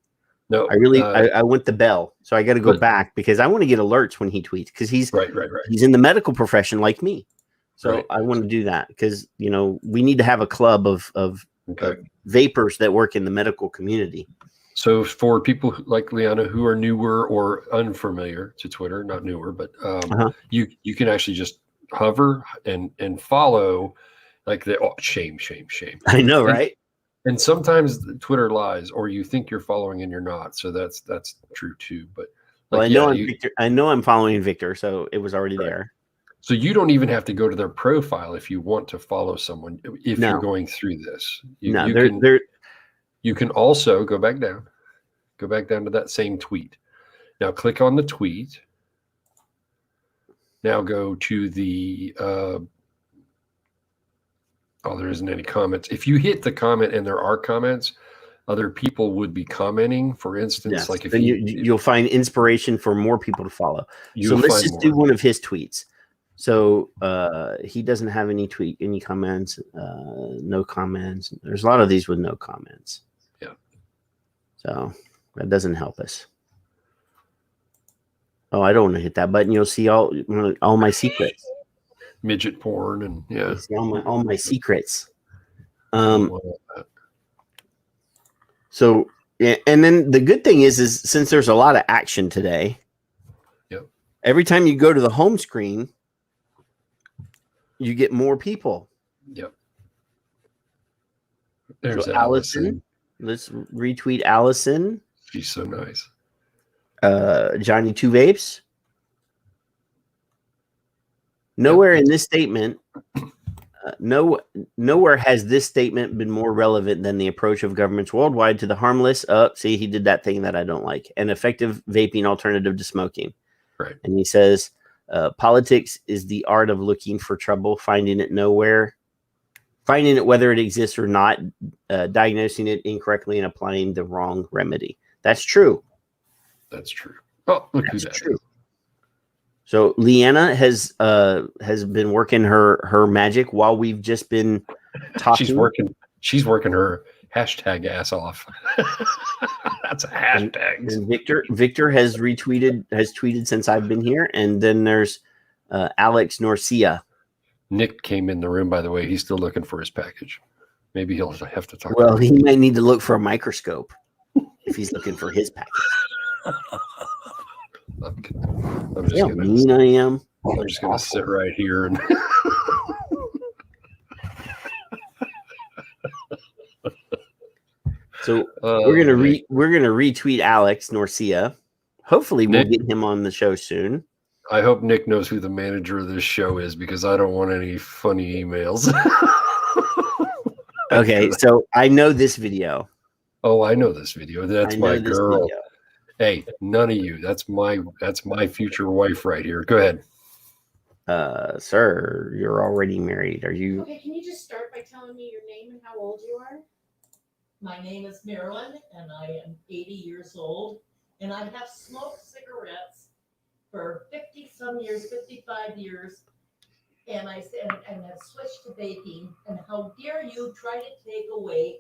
No,
I want the bell, so I got to go back because I want to get alerts when he tweets because he's he's in the medical profession like me, so I want to do that because we need to have a club of vapors that work in the medical community.
So for people like Liana who are newer or unfamiliar to Twitter, not newer, but you can actually just hover and follow like shame.
I know, right?
And sometimes Twitter lies, or you think you're following and you're not. So that's true too. But
I know I'm following Victor, so it was already there.
So you don't even have to go to their profile if you want to follow someone. If you're going through this, you can also go back down to that same tweet. Now click on the tweet. Now go to the, there isn't any comments. If you hit the comment and there are comments, other people would be commenting. For instance, like if
you'll find inspiration for more people to follow. So let's just do one of his tweets. So he doesn't have any comments, no comments. There's a lot of these with no comments.
Yeah.
So that doesn't help us. Oh, I don't want to hit that button. You'll see all my secrets.
Midget porn and
You'll see all my secrets. So and then the good thing is since there's a lot of action today.
Yep.
Every time you go to the home screen, you get more people.
Yep. There's
so Allison. Let's retweet Allison.
She's so nice.
Johnny Two Vapes. Nowhere in this statement, nowhere has this statement been more relevant than the approach of governments worldwide to the harmless. See, he did that thing that I don't like. An effective vaping alternative to smoking.
Right.
And he says, politics is the art of looking for trouble, finding it nowhere, finding it whether it exists or not, diagnosing it incorrectly and applying the wrong remedy. That's true.
That's true. Oh, look who that is.
So Leanna has been working her magic while we've just been talking.
She's working her hashtag ass off. That's a hashtag.
And Victor has tweeted since I've been here, and then there's Alex Norcia.
Nick came in the room, by the way. He's still looking for his package. Maybe he'll have to talk.
Well, he might need to look for a microscope if he's looking for his package.
I'm just gonna sit right here and
so we're gonna retweet Alex Norcia. Hopefully we'll get him on the show soon.
I hope Nick knows who the manager of this show is because I don't want any funny emails.
Okay, so I know this video.
Oh, I know this video. That's my girl. Hey, none of you. That's my future wife right here. Go ahead.
Sir, you're already married. Are you?
Okay, can you just start by telling me your name and how old you are?
My name is Marilyn, and I am 80 years old, and I have smoked cigarettes for 50 some years, 55 years, and I said, and have switched to vaping. And how dare you try to take away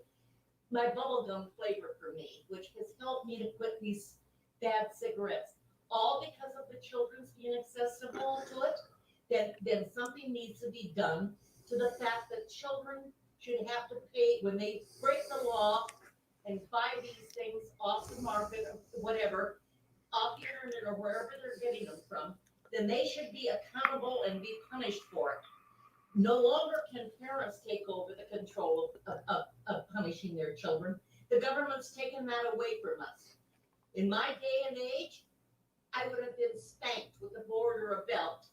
my bubblegum flavor for me, which has helped me to quit these bad cigarettes, all because of the children's being accessible to it. Then something needs to be done to the fact that children should have to pay when they break the law and buy these things off the market or whatever, off the internet or wherever they're getting them from, then they should be accountable and be punished for it. No longer can parents take over the control of punishing their children. The government's taken that away from us. In my day and age, I would have been spanked with a board or a belt,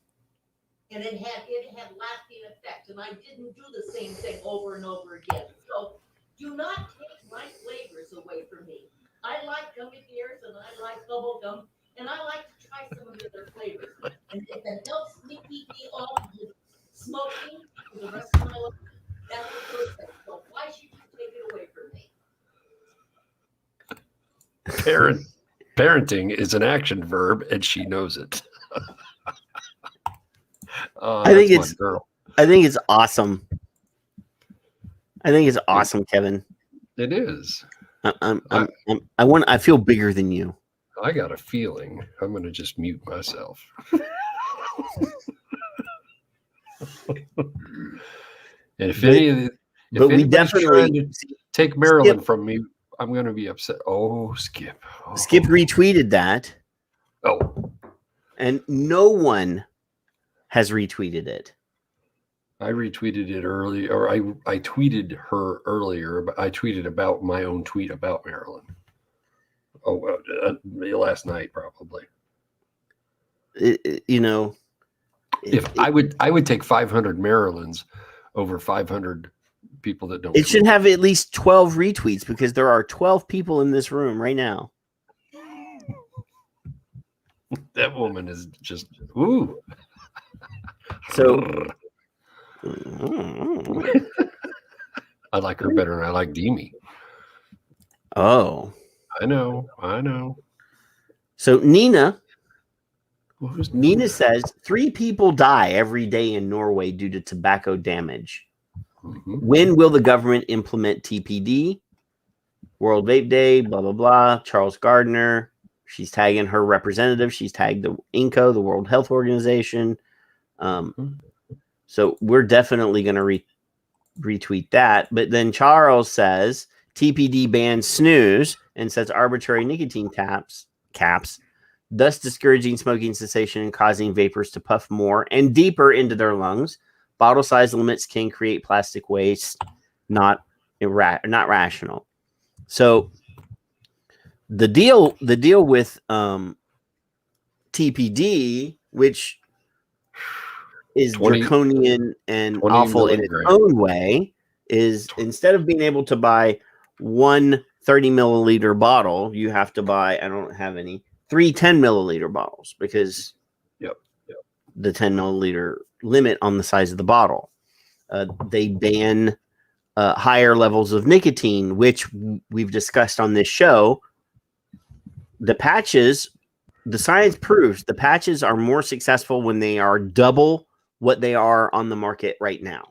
and it had lasting effect. And I didn't do the same thing over and over again. So do not take my flavors away from me. I like gummy bears and I like bubble gum, and I like to try some of the other flavors. And if it helps me keep me off of smoking for the rest of my life, that's a good thing. So why should you take it away from me?
Parenting is an action verb, and she knows it.
I think it's awesome. I think it's awesome, Kevin.
It is.
I feel bigger than you.
I got a feeling. I'm going to just mute myself. And if we definitely take Marilyn Skip, from me, I'm going to be upset. Oh, Skip. Oh.
Skip retweeted that.
Oh.
And no one has retweeted it.
I retweeted it earlier, or I tweeted her earlier, but I tweeted about my own tweet about Marilyn. Last night probably.
If
I would take 500 Marilyns over 500 people that don't.
It should have at least 12 retweets because there are 12 people in this room right now.
That woman is just ooh.
So
I like her better than I like Demi.
Oh,
I know.
So Nina says 3 people die every day in Norway due to tobacco damage.
Mm-hmm.
When will the government implement TPD? World Vape Day, blah, blah, blah. Charles Gardner. She's tagging her representative. She's tagged the INCO, the World Health Organization. So we're definitely going to retweet that. But then Charles says TPD bans snooze and sets arbitrary nicotine caps, thus discouraging smoking cessation and causing vapors to puff more and deeper into their lungs. Bottle size limits can create plastic waste, not rational. So the deal with TPD, which is draconian and awful in its own way, is instead of being able to buy one 30 milliliter bottle, you have to buy, I don't have any, 3 10 milliliter bottles because the 10 milliliter limit on the size of the bottle. They ban higher levels of nicotine, which we've discussed on this show. The patches, the science proves the patches are more successful when they are double what they are on the market right now.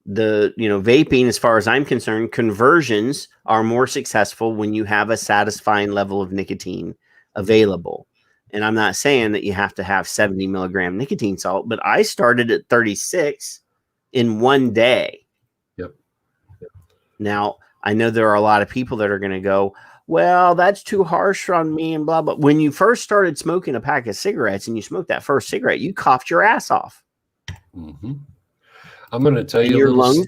Vaping, as far as I'm concerned, conversions are more successful when you have a satisfying level of nicotine available. And I'm not saying that you have to have 70 milligram nicotine salt, but I started at 36 in one day. Now, I know there are a lot of people that are going to go, well, that's too harsh on me and blah, blah. When you first started smoking a pack of cigarettes and you smoked that first cigarette, you coughed your ass off.
Mm-hmm. I'm going to tell you,
your lungs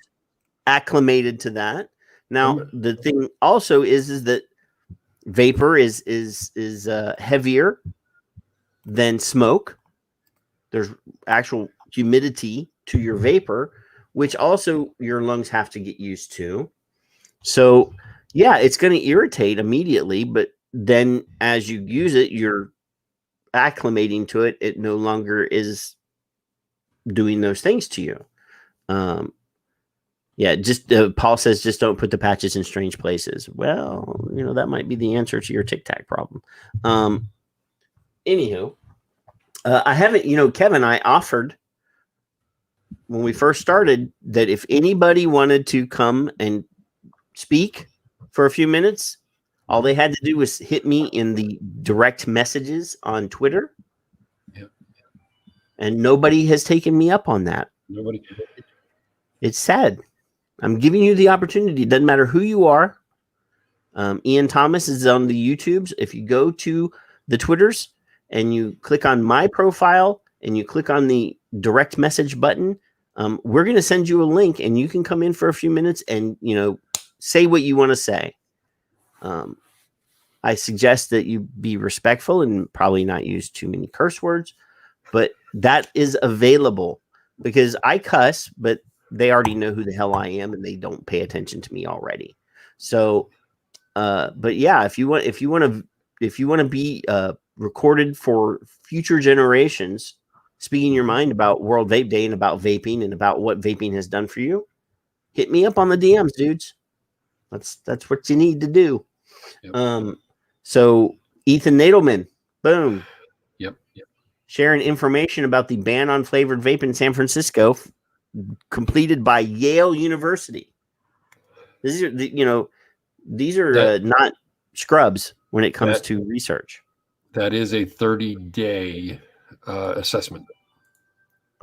acclimated to that. Now, the thing also is that vapor is heavier than smoke. There's actual humidity to your vapor, which also your lungs have to get used to. So, yeah, it's going to irritate immediately, but then as you use it, your acclimating to it, it no longer is doing those things to you. Yeah, just Paul says, just don't put the patches in strange places. Well, that might be the answer to your Tic Tac problem. Anywho, I haven't, Kevin, I offered when we first started that if anybody wanted to come and speak for a few minutes, all they had to do was hit me in the direct messages on Twitter.
Yep.
And nobody has taken me up on that.
Nobody.
It's sad. I'm giving you the opportunity. It doesn't matter who you are. Ian Thomas is on the YouTubes. If you go to the Twitters and you click on my profile and you click on the direct message button, we're going to send you a link and you can come in for a few minutes and, say what you want to say. I suggest that you be respectful and probably not use too many curse words, but that is available because I cuss, but they already know who the hell I am and they don't pay attention to me already. So, but yeah, if you want to be recorded for future generations, speaking your mind about World Vape Day and about vaping and about what vaping has done for you, hit me up on the DMs, dudes. That's what you need to do. Yep. So Ethan Nadelman, boom.
Yep.
Sharing information about the ban on flavored vape in San Francisco, completed by Yale University. These are not scrubs when it comes to research.
That is a 30-day assessment.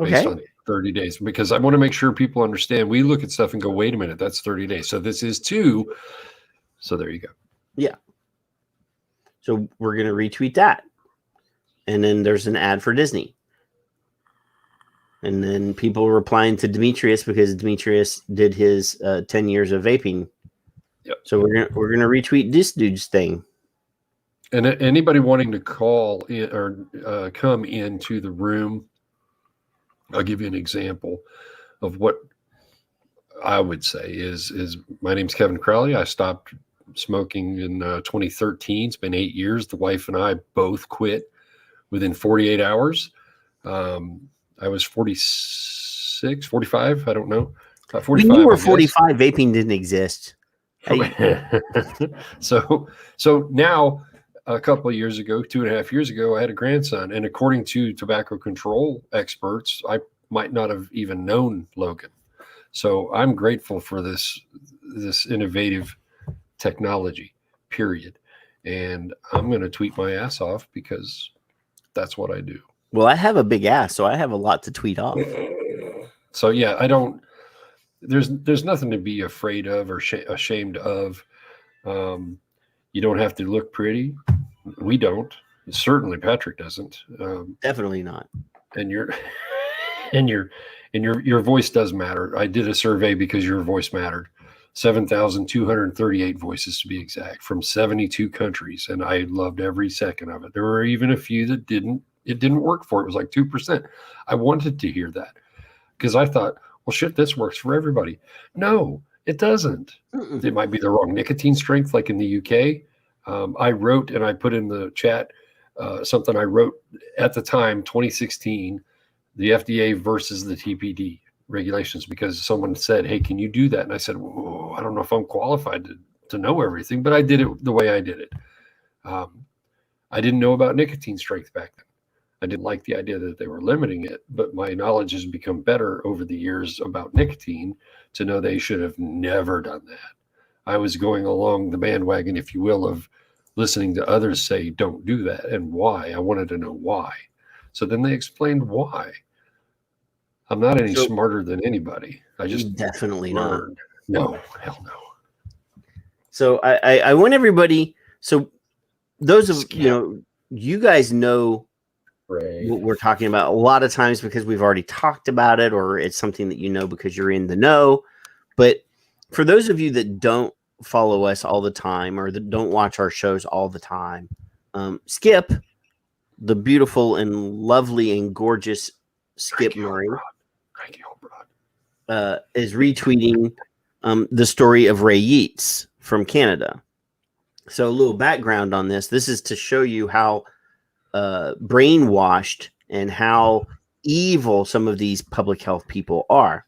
Okay.
Based on 30 days, because I want to make sure people understand. We look at stuff and go, wait a minute, that's 30 days. So this is 2. So there you go.
Yeah. So we're going to retweet that. And then there's an ad for Disney. And then people replying to Demetrius because Demetrius did his 10 years of vaping.
Yep.
So we're gonna retweet this dude's thing.
And anybody wanting to call in or come into the room, I'll give you an example of what I would say is my name's Kevin Crowley. I stopped smoking in 2013. It's been 8 years. The wife and I both quit within 48 hours. I was 46, 45. I don't know. 45,
when you were 45, vaping didn't exist.
So now, a couple of years ago, 2.5 years ago, I had a grandson, and according to tobacco control experts, I might not have even known Logan. So I'm grateful for this innovative technology, period. And I'm going to tweet my ass off because that's what I do.
Well, I have a big ass, so I have a lot to tweet off.
So yeah, I don't. There's nothing to be afraid of or ashamed of. You don't have to look pretty. We don't. Certainly, Patrick doesn't.
Definitely not.
And your voice does matter. I did a survey because your voice mattered. 7,238 voices to be exact, from 72 countries, and I loved every second of it. There were even a few that didn't. It didn't work for. It was like 2%. I wanted to hear that because I thought, well, shit, this works for everybody. No, it doesn't. Mm-mm. It might be the wrong nicotine strength, like in the UK. I wrote and I put in the chat something I wrote at the time, 2016, the FDA versus the TPD regulations, because someone said, hey, can you do that? And I said, whoa, I don't know if I'm qualified to know everything, but I did it the way I did it. I didn't know about nicotine strength back then. I didn't like the idea that they were limiting it, but my knowledge has become better over the years about nicotine to know they should have never done that. I was going along the bandwagon, if you will, of listening to others say, don't do that, and why. I wanted to know why. So then they explained why. I'm not any smarter than anybody. I just
definitely
learned. No, hell no.
So I want everybody. So those of you guys know what we're talking about a lot of times because we've already talked about it, or it's something that you know because you're in the know. But for those of you that don't follow us all the time or that don't watch our shows all the time, Skip, the beautiful and lovely and gorgeous Skip Murray, is retweeting the story of Ray Yeats from Canada. So a little background on this. This is to show you how brainwashed and how evil some of these public health people are.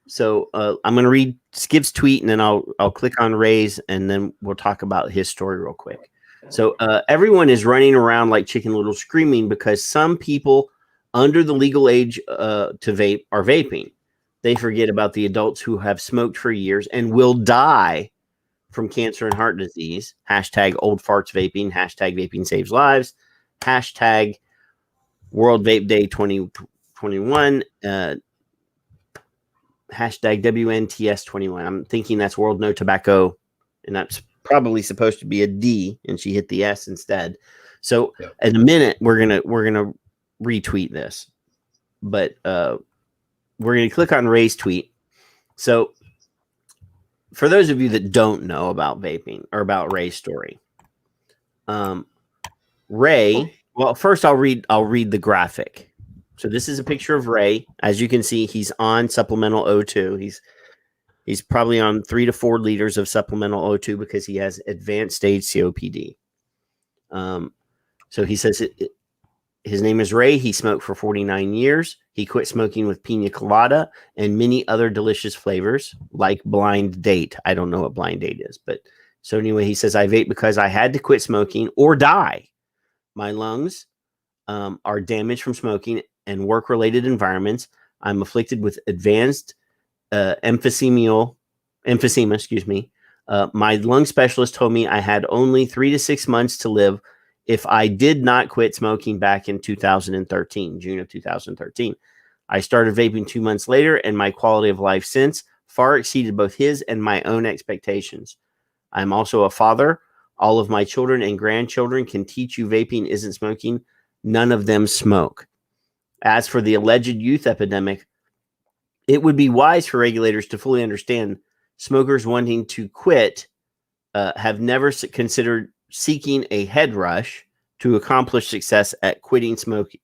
So I'm going to read Skip's tweet, and then I'll click on Ray's, and then we'll talk about his story real quick. So everyone is running around like Chicken Little screaming because some people under the legal age to vape are vaping. They forget about the adults who have smoked for years and will die from cancer and heart disease. Hashtag old farts vaping. Hashtag vaping saves lives. Hashtag World Vape Day 2021. Hashtag WNTS21. I'm thinking that's World No Tobacco, and that's probably supposed to be a D, and she hit the S instead. So in a minute, we're gonna retweet this, but we're gonna click on Ray's tweet. So for those of you that don't know about vaping or about Ray's story, Ray. Well, first I'll read the graphic. So this is a picture of Ray. As you can see, he's on supplemental O2. He's probably on 3 to 4 liters of supplemental O2 because he has advanced stage COPD. So he says his name is Ray. He smoked for 49 years. He quit smoking with pina colada and many other delicious flavors like Blind Date. I don't know what Blind Date is, but so anyway, he says, I vape because I had to quit smoking or die. My lungs are damaged from smoking and work-related environments. I'm afflicted with advanced emphysema. My lung specialist told me I had only 3 to 6 months to live if I did not quit smoking back in 2013, June of 2013. I started vaping 2 months later, and my quality of life since far exceeded both his and my own expectations. I'm also a father. All of my children and grandchildren can teach you vaping isn't smoking. None of them smoke. As for the alleged youth epidemic, it would be wise for regulators to fully understand smokers wanting to quit have never considered seeking a head rush to accomplish success at quitting smoking.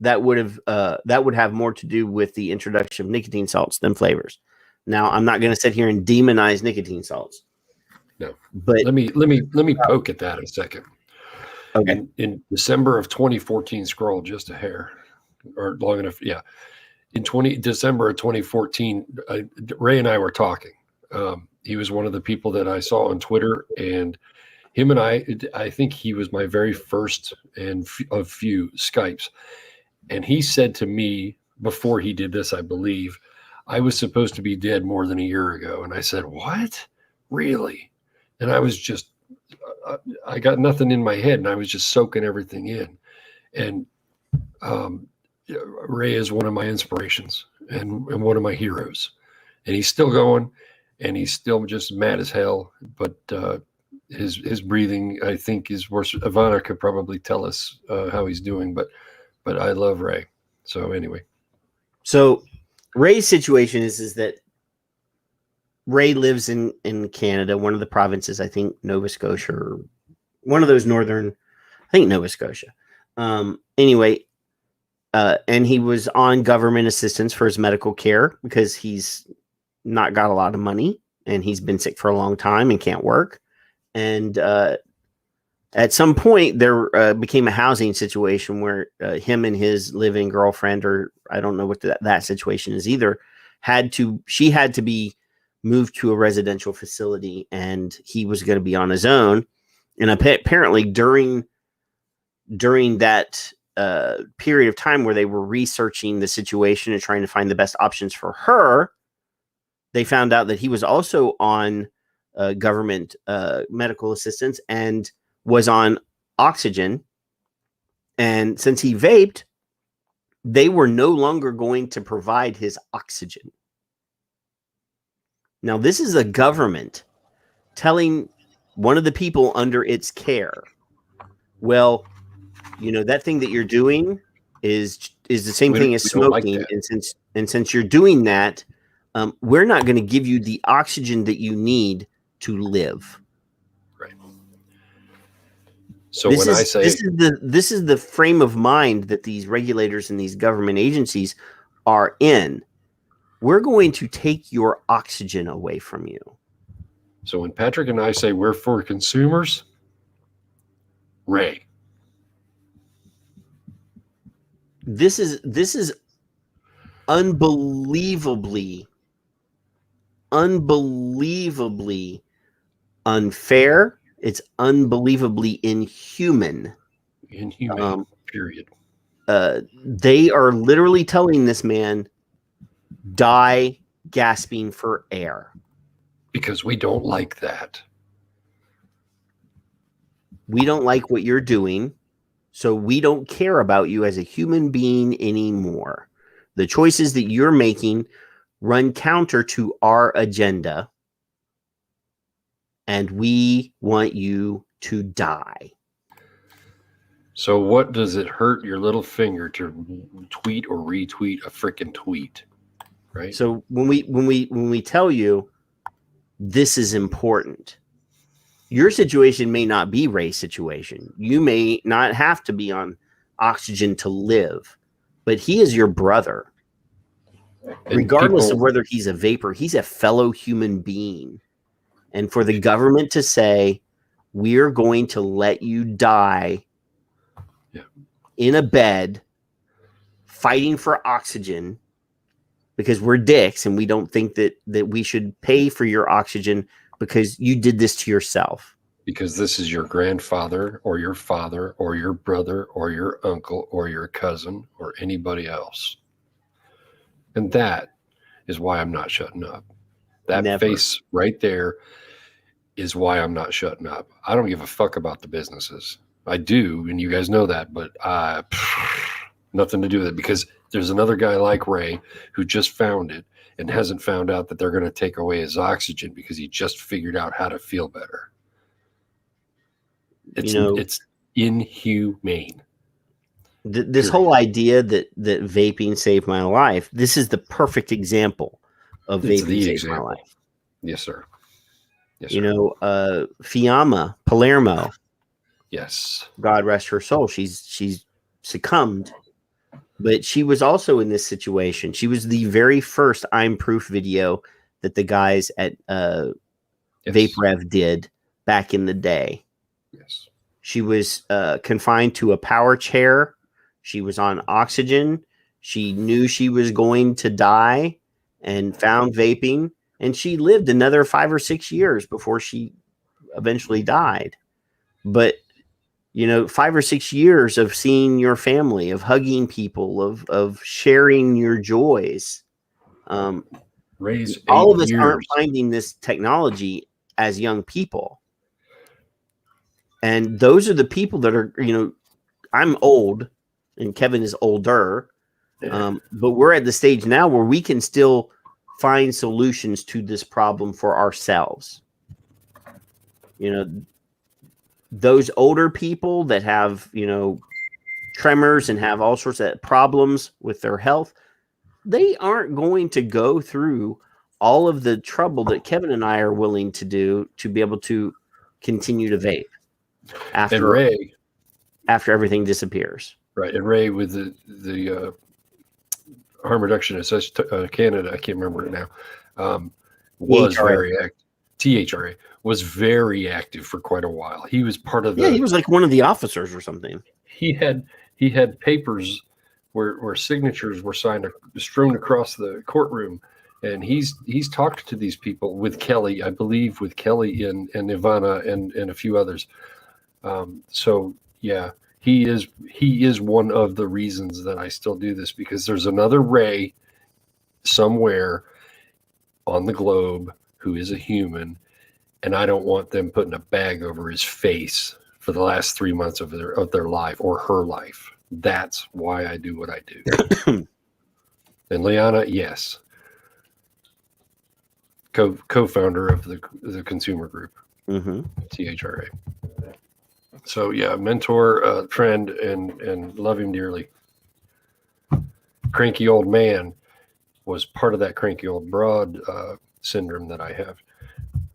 That would have more to do with the introduction of nicotine salts than flavors. Now, I'm not going to sit here and demonize nicotine salts.
No,
but
let me poke at that a second.
Okay.
In December of 2014, scroll just a hair or long enough. Yeah. In December of 2014, Ray and I were talking. He was one of the people that I saw on Twitter, and him and I think he was my very first and of few Skypes. And he said to me before he did this, I believe, I was supposed to be dead more than a year ago. And I said, what? Really? And I was just, I got nothing in my head, and I was just soaking everything in. And Ray is one of my inspirations and one of my heroes. And he's still going, and he's still just mad as hell. But his breathing, I think, is worse. Ivana could probably tell us how he's doing, but I love Ray. So anyway.
So Ray's situation is that Ray lives in Canada, one of the provinces, I think Nova Scotia, or one of those northern, I think Nova Scotia. Anyway, and he was on government assistance for his medical care because he's not got a lot of money and he's been sick for a long time and can't work. And at some point, there became a housing situation where him and his live-in girlfriend, or I don't know what that situation is either, she had to be moved to a residential facility, and he was going to be on his own. And apparently during that period of time where they were researching the situation and trying to find the best options for her, they found out that he was also on government medical assistance and was on oxygen. And since he vaped, they were no longer going to provide his oxygen. Now, this is a government telling one of the people under its care, well, you know, that thing that you're doing is the same thing as smoking. Like, and since you're doing that, we're not going to give you the oxygen that you need to live.
Right. So this
is the frame of mind that these regulators and these government agencies are in. We're going to take your oxygen away from you.
So when Patrick and I say we're for consumers, Ray.
This is unbelievably unfair. It's unbelievably inhuman.
Inhumane. Period.
They are literally telling this man, die gasping for air.
Because we don't like that.
We don't like what you're doing, so we don't care about you as a human being anymore. The choices that you're making run counter to our agenda, and we want you to die.
So what does it hurt your little finger to tweet or retweet a freaking tweet? Right?
So when we tell you this is important, your situation may not be Ray's situation. You may not have to be on oxygen to live, but he is your brother. And regardless of whether he's a vapor, he's a fellow human being. And for the government to say, we're going to let you die in a bed fighting for oxygen because we're dicks and we don't think that we should pay for your oxygen because you did this to yourself.
Because this is your grandfather or your father or your brother or your uncle or your cousin or anybody else. And that is why I'm not shutting up. That face right there is why I'm not shutting up. I don't give a fuck about the businesses. I do, and you guys know that, but nothing to do with it because there's another guy like Ray who just found it and hasn't found out that they're going to take away his oxygen because he just figured out how to feel better. It's inhumane.
This whole idea that vaping saved my life, this is the perfect example of vaping saved my life.
Yes, sir. Yes,
sir. Fiamma Palermo.
Yes.
God rest her soul. She's succumbed, but she was also in this situation. She was the very first I'm Proof video that the guys at VapeRev did back in the day.
Yes.
She was confined to a power chair. She was on oxygen. She knew she was going to die and found vaping. And she lived another 5 or 6 years before she eventually died. But, 5 or 6 years of seeing your family, of hugging people, of sharing your joys. All of us aren't finding this technology as young people. And those are the people that are, I'm old and Kevin is older, but we're at the stage now where we can still find solutions to this problem for ourselves. Those older people that have, tremors and have all sorts of problems with their health, they aren't going to go through all of the trouble that Kevin and I are willing to do to be able to continue to vape after everything disappears.
Right. And Ray with the harm reduction association Canada, I can't remember it now, was very active. THRA was very active for quite a while. He was part of
he was like one of the officers or something.
He had papers where signatures were signed, strewn across the courtroom. And he's talked to these people with Kelly, I believe, with Kelly and Ivana and a few others. So yeah, he is one of the reasons that I still do this, because there's another Ray somewhere on the globe who is a human, and I don't want them putting a bag over his face for the last 3 months of their life or her life. That's why I do what I do. And Liana, yes. Co-founder of the consumer group, THRA. So yeah, mentor, friend, and love him dearly. Cranky old man was part of that cranky old broad syndrome that I have.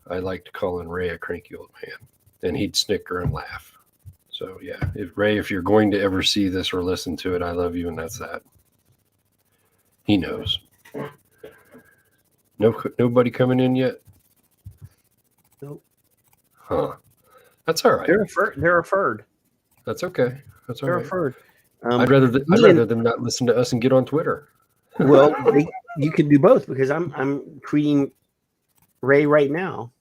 I like to call Ray a cranky old man, and he'd snicker and laugh. So yeah, if you're going to ever see this or listen to it, I love you, and that's that. He knows. Nobody coming in yet?
Nope.
Huh. That's all right.
They're referred.
That's okay. That's all
They're
right.
referred.
I'd rather them not listen to us and get on Twitter.
Well, you can do both because I'm tweeting Ray right now.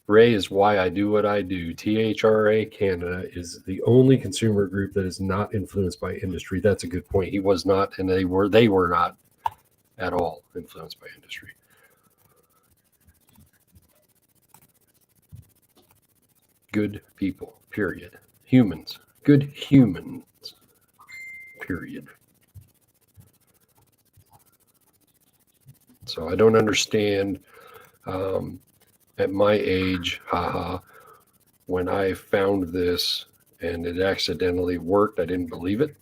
Ray is why I do what I do. THRA Canada is the only consumer group that is not influenced by industry. That's a good point. He was not, and they were not at all influenced by industry. Good people, period. Humans, good humans, period. So I don't understand at my age, when I found this and it accidentally worked, I didn't believe it.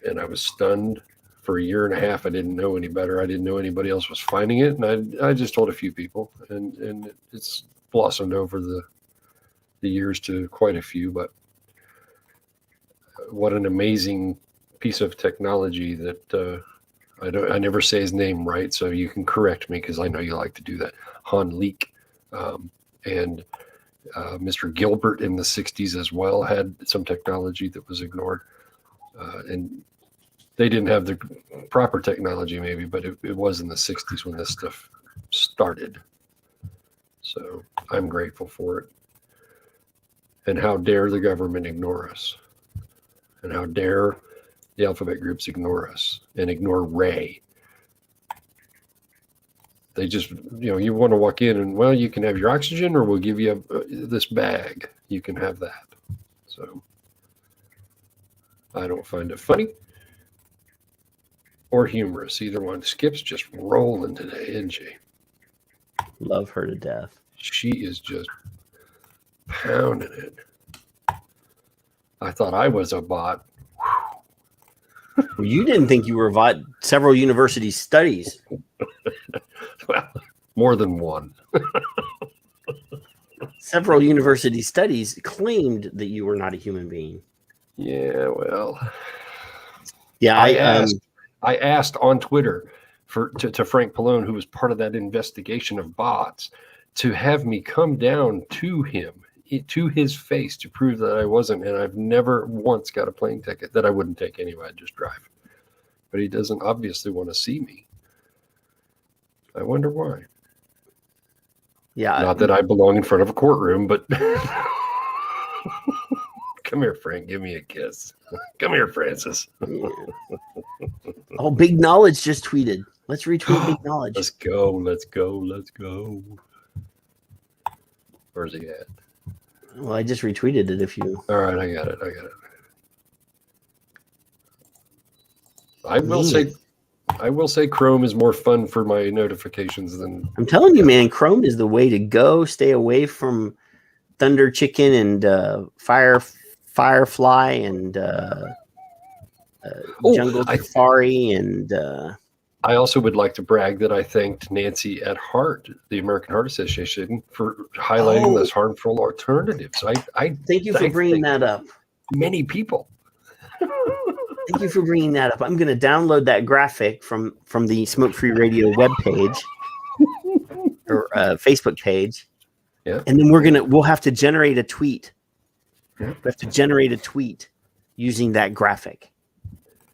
And I was stunned for a year and a half. I didn't know any better. I didn't know anybody else was finding it. And I just told a few people, and it's blossomed over the years to quite a few. But what an amazing piece of technology that I never say his name right, so you can correct me because I know you like to do that. Han Leek and Mr. Gilbert in the 60s as well had some technology that was ignored. And they didn't have the proper technology maybe, but it was in the 60s when this stuff started. So I'm grateful for it. And how dare the government ignore us? And how dare the alphabet groups ignore us and ignore Ray? They just, you want to walk in and, well, you can have your oxygen or we'll give you this bag. You can have that. So I don't find it funny or humorous. Either one. Skip's just rolling today, isn't she?
Love her to death.
She is just pounding it. I thought I was a bot.
Well, you didn't think you were a bot. Several university studies.
Well, more than one.
Several university studies claimed that you were not a human being.
Yeah, well.
Yeah,
I asked on Twitter to Frank Pallone, who was part of that investigation of bots, to have me come down to him, to his face, to prove that I wasn't. And I've never once got a plane ticket that I wouldn't take anyway. I'd just drive. But he doesn't obviously want to see me. I wonder why.
Yeah.
Not that I belong in front of a courtroom, but come here, Frank. Give me a kiss. Come here, Francis.
Yeah. Oh, Big Knowledge just tweeted. Let's retweet Big Knowledge.
Let's go. Let's go. Let's go. Where's he at?
Well, I just retweeted it. If you.
All right, I got it. I will say Chrome is more fun for my notifications than.
I'm telling you, man, Chrome is the way to go. Stay away from Thunder Chicken and Firefly and Jungle Safari. And
I also would like to brag that I thanked Nancy at Heart, the American Heart Association, for highlighting those harmful alternatives. I
thank you for bringing that up.
Many people.
Thank you for bringing that up. I'm going to download that graphic from the Smoke Free Radio webpage or Facebook page.
Yeah.
And then we'll have to generate a tweet. Yeah. We have to generate a tweet using that graphic.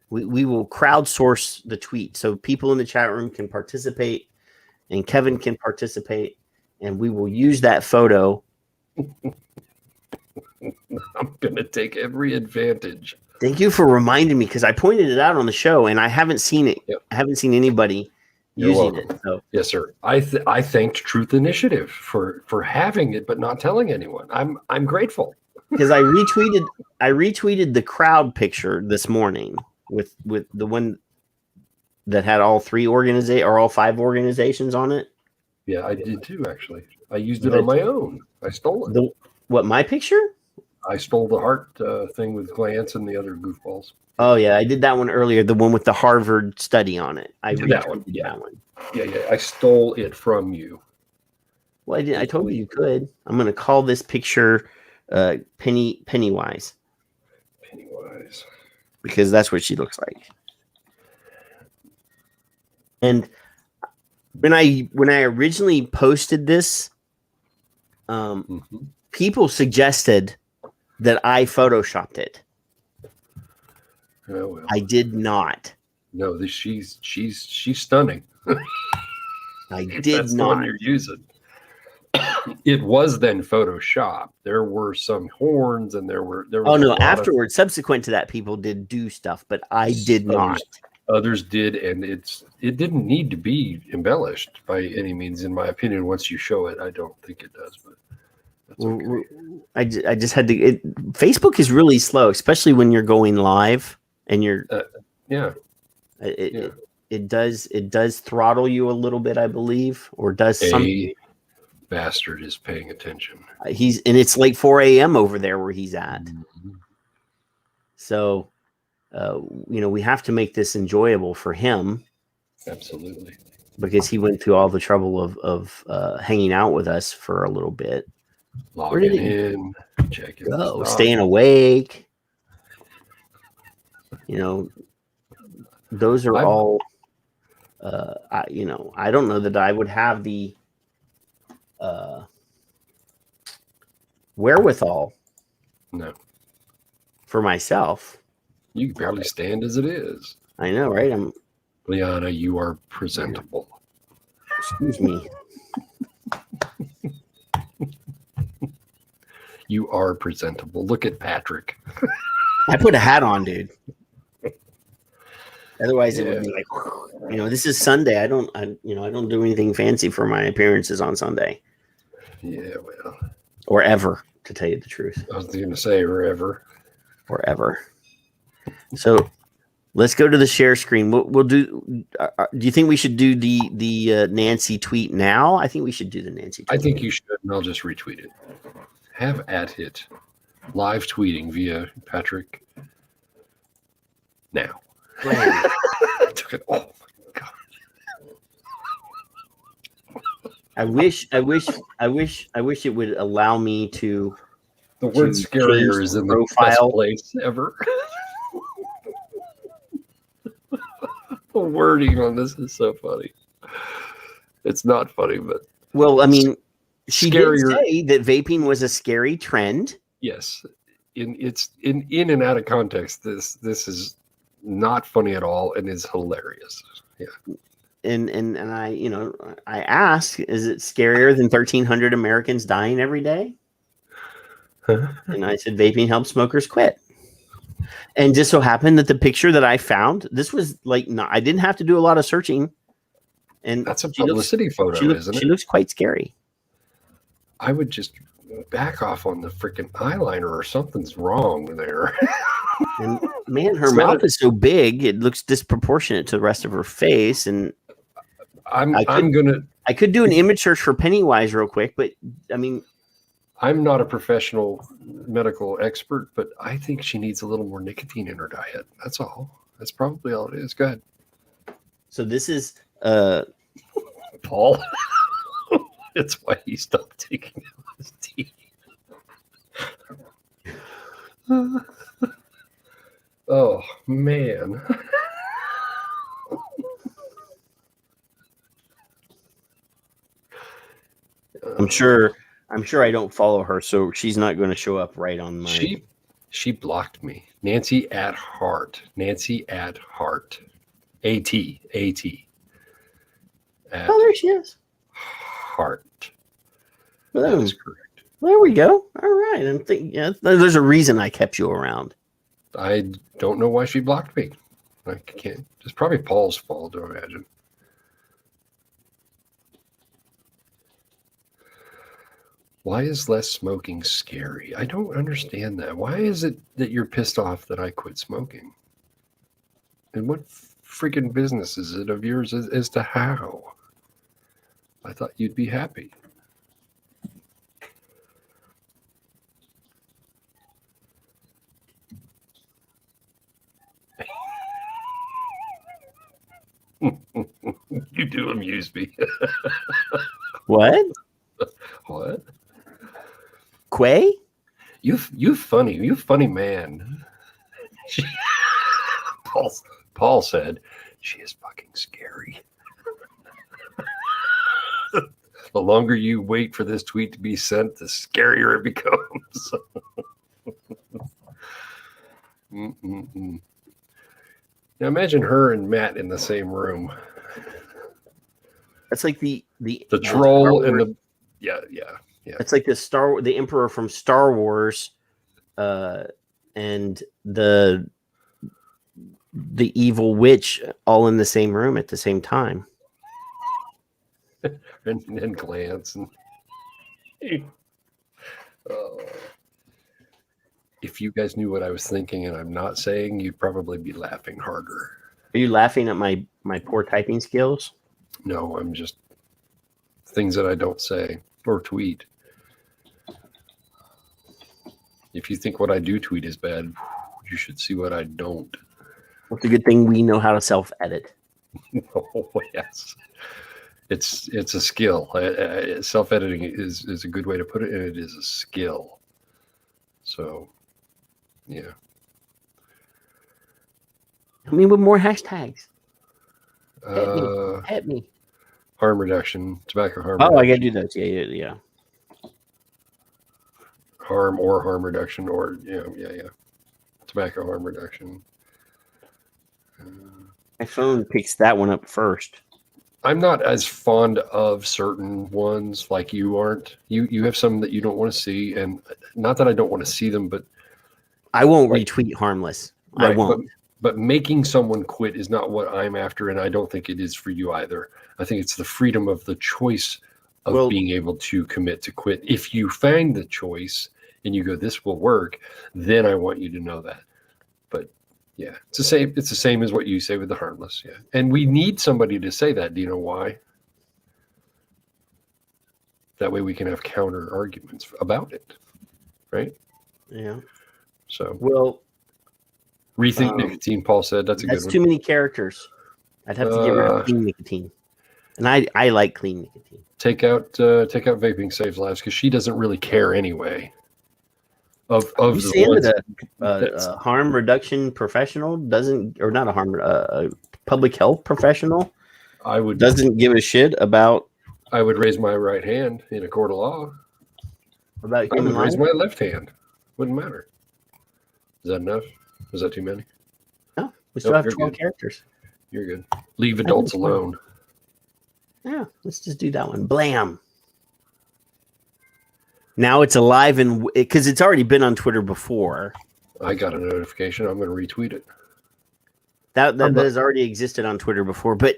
We will crowdsource the tweet so people in the chat room can participate and Kevin can participate, and we will use that photo.
I'm going to take every advantage.
Thank you for reminding me, because I pointed it out on the show and I haven't seen it. Yep. I haven't seen anybody using it. So.
Yes, sir. I thanked Truth Initiative for having it but not telling anyone. I'm grateful.
Because I retweeted the crowd picture this morning with the one that had all all 5 organizations on it.
Yeah, I did too, actually. I used it on my own. I stole it.
My picture?
I stole the heart thing with Glance and the other goofballs.
Oh, yeah. I did that one earlier, the one with the Harvard study on it. I
did that one. Yeah. That one. Yeah. I stole it from you.
Well, I told you could. I'm going to call this picture Pennywise.
Pennywise.
Because that's what she looks like. And when I originally posted this, people suggested that I photoshopped it.
Oh, well.
I did not.
No, she's stunning.
I
If
did
that's the one
not.
you're using. It was then Photoshop. There were some horns, and there was.
Oh
a
no!
lot
Afterwards, subsequent to that, people did do stuff, but I did not.
Others did, and it didn't need to be embellished by any means, in my opinion. Once you show it, I don't think it does, but that's okay.
I just had to. Facebook is really slow, especially when you're going live and you're. It does throttle you a little bit, I believe, or does something.
Bastard is paying attention.
And it's like 4 a.m. over there where he's at.
Mm-hmm.
So, we have to make this enjoyable for him.
Absolutely.
Because he went through all the trouble of hanging out with us for a little bit.
Logging in, checking stuff.
Staying awake. Those are all. I don't know that I would have the wherewithal.
No.
For myself.
You can barely stand as it is.
I know, right?
Liana, you are presentable.
Excuse me.
You are presentable. Look at Patrick.
I put a hat on, dude. Otherwise, it would be like, this is Sunday. I don't do anything fancy for my appearances on Sunday.
Yeah, well.
Or ever, to tell you the truth.
I was going to say or ever.
Or ever. So let's go to the share screen. We'll do. Do you think we should do the Nancy tweet now? I think we should do the Nancy tweet.
I think you should, and I'll just retweet it. Have at it. Live tweeting via Patrick now. Took it. Oh my god.
I wish it would allow me to.
The word scarier is in the best place ever. The wording on this is so funny. It's not funny, but
well, I mean, she did say that vaping was a scary trend.
Yes, in and out of context, this is not funny at all and is hilarious. Yeah.
And I ask, is it scarier than 1,300 Americans dying every day? And I said, vaping helps smokers quit. And just so happened that the picture that I found, this was I didn't have to do a lot of searching. And
that's a publicity photo, isn't it?
She looks quite scary.
I would just back off on the freaking eyeliner, or something's wrong there.
And man, her mouth is so big, it looks disproportionate to the rest of her face. And I could do an image search for Pennywise real quick, but I mean,
I'm not a professional medical expert, but I think she needs a little more nicotine in her diet. That's all. That's probably all it is. Go ahead.
So this is
Paul. It's why he stopped taking out his teeth. Oh man.
I'm sure I don't follow her, so she's not going to show up right on my.
She blocked me. Nancy at heart. Nancy at heart. A-T.
Oh, there she is.
Heart.
That is correct. There we go. All right. I'm thinking. Yeah, there's a reason I kept you around.
I don't know why she blocked me. I can't. It's probably Paul's fault, I imagine. Why is less smoking scary? I don't understand that. Why is it that you're pissed off that I quit smoking? And what freaking business is it of yours as to how? I thought you'd be happy. You do amuse me.
What?
What?
Quay?
You funny man. Paul said, she is fucking scary. The longer you wait for this tweet to be sent, the scarier it becomes. Mm-mm-mm. Now imagine her and Matt in the same room.
That's like the
troll and the yeah.
It's like the Emperor from Star Wars, and the evil witch all in the same room at the same time.
and glance and if you guys knew what I was thinking and I'm not saying, you'd probably be laughing harder.
Are you laughing at my poor typing skills?
No, I'm just things that I don't say or tweet. If you think what I do tweet is bad, you should see what I don't.
It's a good thing we know how to self-edit.
Oh, yes. It's a skill. Self-editing is a good way to put it, and it is a skill. So, yeah.
I mean, with more hashtags. Hit me.
Harm reduction, tobacco harm.
Oh,
reduction.
I gotta do those. Yeah.
Harm reduction, or yeah. Tobacco harm reduction.
My phone picks that one up first.
I'm not as fond of certain ones like you aren't. You have some that you don't want to see, and not that I don't want to see them, but
I won't retweet harmless.
Right,
I won't.
But making someone quit is not what I'm after, and I don't think it is for you either. I think it's the freedom of the choice of being able to commit to quit. If you find the choice and you go, this will work, then I want you to know that. But yeah, it's the same. It's the same as what you say with the harmless. Yeah, and we need somebody to say that. Do you know why? That way we can have counter arguments about it, right?
Yeah.
So
rethink
nicotine. Paul said that's a good one.
That's too many characters. I'd have to get rid of clean nicotine, and I like clean nicotine.
Take out vaping saves lives because she doesn't really care anyway. Of
you
the
saying
ones
that a harm reduction professional doesn't, or not a harm, a public health professional, doesn't give a shit about.
I would raise my right hand in a court of law.
About
I
human
would raise
life?
my left hand. Wouldn't matter. Is that enough? Was that too many?
No, we still have 12 characters.
You're good. Leave adults alone.
Yeah, let's just do that one. Blam. Now it's alive and because it's already been on Twitter before.
I got a notification. I'm going to retweet it.
That has already existed on Twitter before, but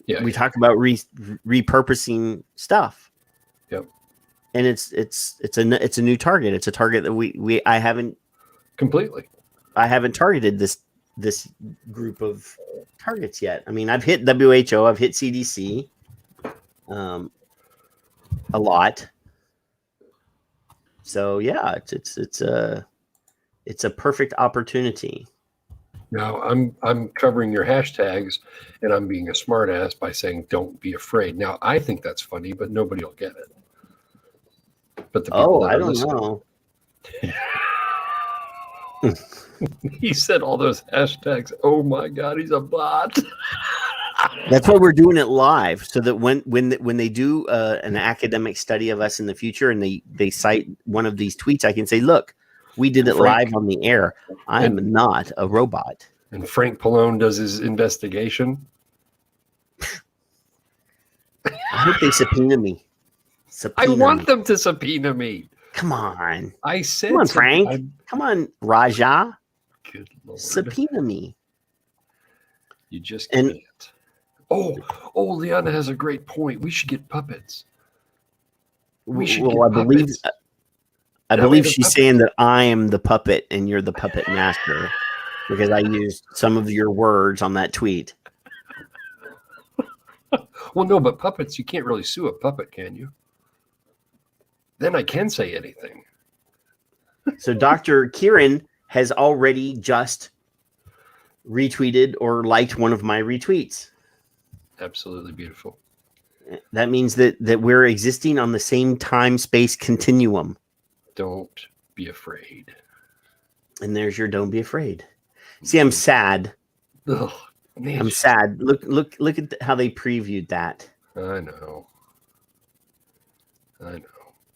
yeah,
we talk about repurposing stuff.
Yep.
And it's a new target. It's a target that I haven't targeted this group of targets yet. I mean, I've hit WHO, I've hit CDC, a lot. So yeah, it's a perfect opportunity.
Now I'm covering your hashtags, and I'm being a smartass by saying don't be afraid. Now I think that's funny, but nobody will get it. But the people that
I
are
don't
listening,
know.
He said all those hashtags. Oh my God, he's a bot.
That's why we're doing it live, so that when they do an academic study of us in the future, and they cite one of these tweets, I can say, "Look, we did it live on the air. I am not a robot."
And Frank Pallone does his investigation.
I hope they subpoena me.
I want them to subpoena me.
Come on.
I said,
come on, Frank. Come on, Raja.
Good Lord.
Subpoena me.
You just can't. Oh, Liana has a great point. We should get puppets.
I believe she's saying that I am the puppet and you're the puppet master because I used some of your words on that tweet.
Well, no, but puppets, you can't really sue a puppet, can you? Then I can say anything.
So Dr. Kieran has already just retweeted or liked one of my retweets.
Absolutely beautiful.
That means that we're existing on the same time-space continuum.
Don't be afraid.
And there's your don't be afraid. See, I'm sad.
Ugh, man.
I'm sad. Look at how they previewed that.
I know.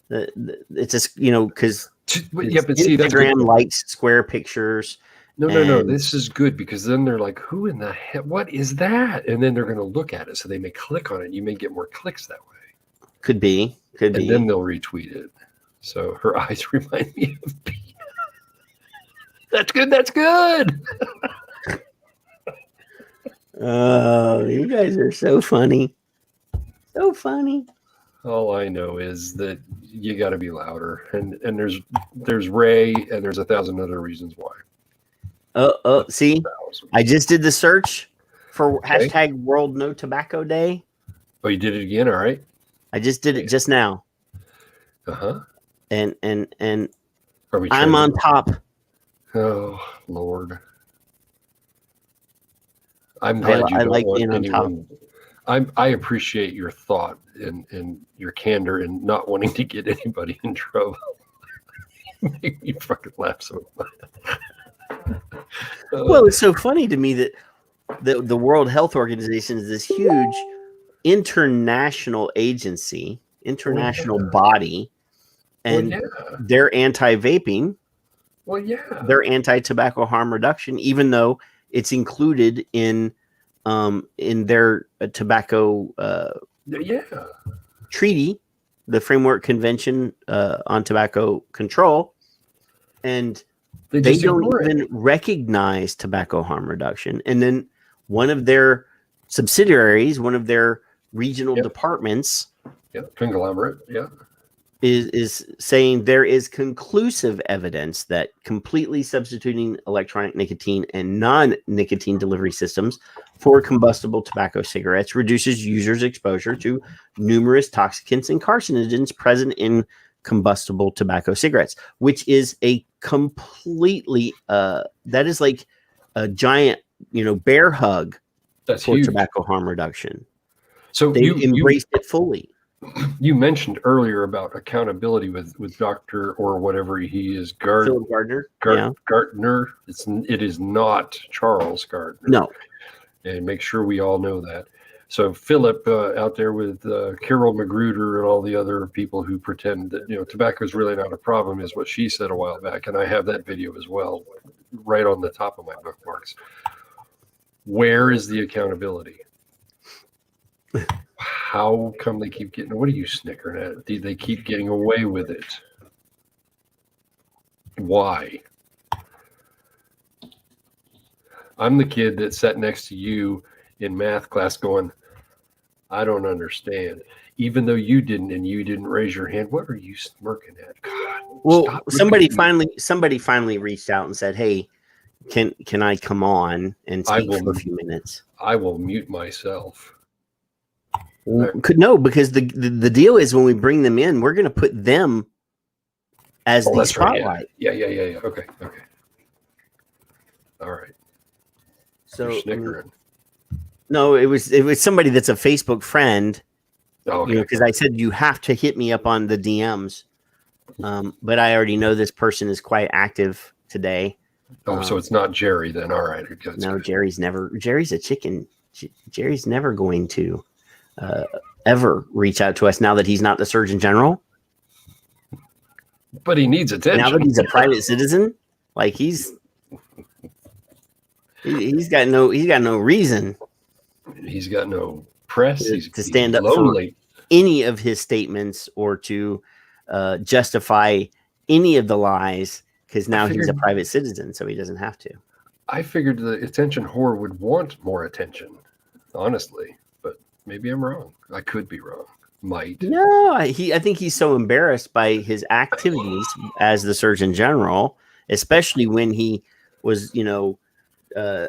It's just, because
yeah, but see,
Instagram likes square pictures
No. This is good because then they're like, who in the heck? What is that? And then they're going to look at it. So they may click on it. You may get more clicks that way.
Could be.
And then they'll retweet it. So her eyes remind me of Pete. That's good. That's good.
Oh, you guys are so funny. So funny.
All I know is that you got to be louder. And there's Ray and there's 1,000 other reasons why.
See, I just did the search for hashtag World No Tobacco Day.
Oh, you did it again? All right.
I just did it just now.
Uh-huh.
And
Are we
I'm on top.
Oh, Lord. I'm glad you don't
like
want
being on
anyone. I appreciate your thought and your candor and not wanting to get anybody in trouble. Make me fucking laugh so much.
Well, it's so funny to me that the World Health Organization is this huge international agency, international body, and they're anti-vaping.
Well, yeah.
They're anti-tobacco harm reduction, even though it's included in their tobacco treaty, the Framework Convention on Tobacco Control, and they don't even recognize tobacco harm reduction. And then one of their subsidiaries, one of their regional departments,
conglomerate,
is saying there is conclusive evidence that completely substituting electronic nicotine and non-nicotine delivery systems for combustible tobacco cigarettes reduces users' exposure to numerous toxicants and carcinogens present in combustible tobacco cigarettes, which is a completely that is like a giant, bear hug for
huge.
tobacco harm reduction.
So
they embraced it fully.
You mentioned earlier about accountability with Dr. or whatever he is,
Philip Gardner.
Gardner. It is not Charles Gardner.
No.
And make sure we all know that. So Philip out there with Carol Magruder and all the other people who pretend that tobacco is really not a problem is what she said a while back, and I have that video as well, right on the top of my bookmarks. Where is the accountability? How come they keep getting? What are you snickering at? They keep getting away with it. Why? I'm the kid that sat next to you in math class going, I don't understand. Even though you didn't, and you didn't raise your hand. What are you smirking at? God.
Well, somebody finally reached out and said, "Hey, can I come on and speak for a few minutes?"
I will mute myself.
No, because the deal is when we bring them in, we're going to put them as the spotlight.
Right, yeah. Okay. All right.
So no, it was somebody that's a Facebook friend.
Oh, okay.
Because I said you have to hit me up on the DMs, but I already know this person is quite active today.
Oh, so it's not Jerry then? All right.
No, Jerry's a chicken. Jerry's never going to ever reach out to us now that he's not the Surgeon General.
But he needs attention.
Now that he's a private citizen, like he's got no reason.
He's got no press
to stand up for any of his statements or to justify any of the lies, because now he's a private citizen, so he doesn't have to.
I figured the attention whore would want more attention, honestly, but maybe I'm wrong. I could be wrong. No,
I think he's so embarrassed by his activities as the Surgeon General, especially when he was,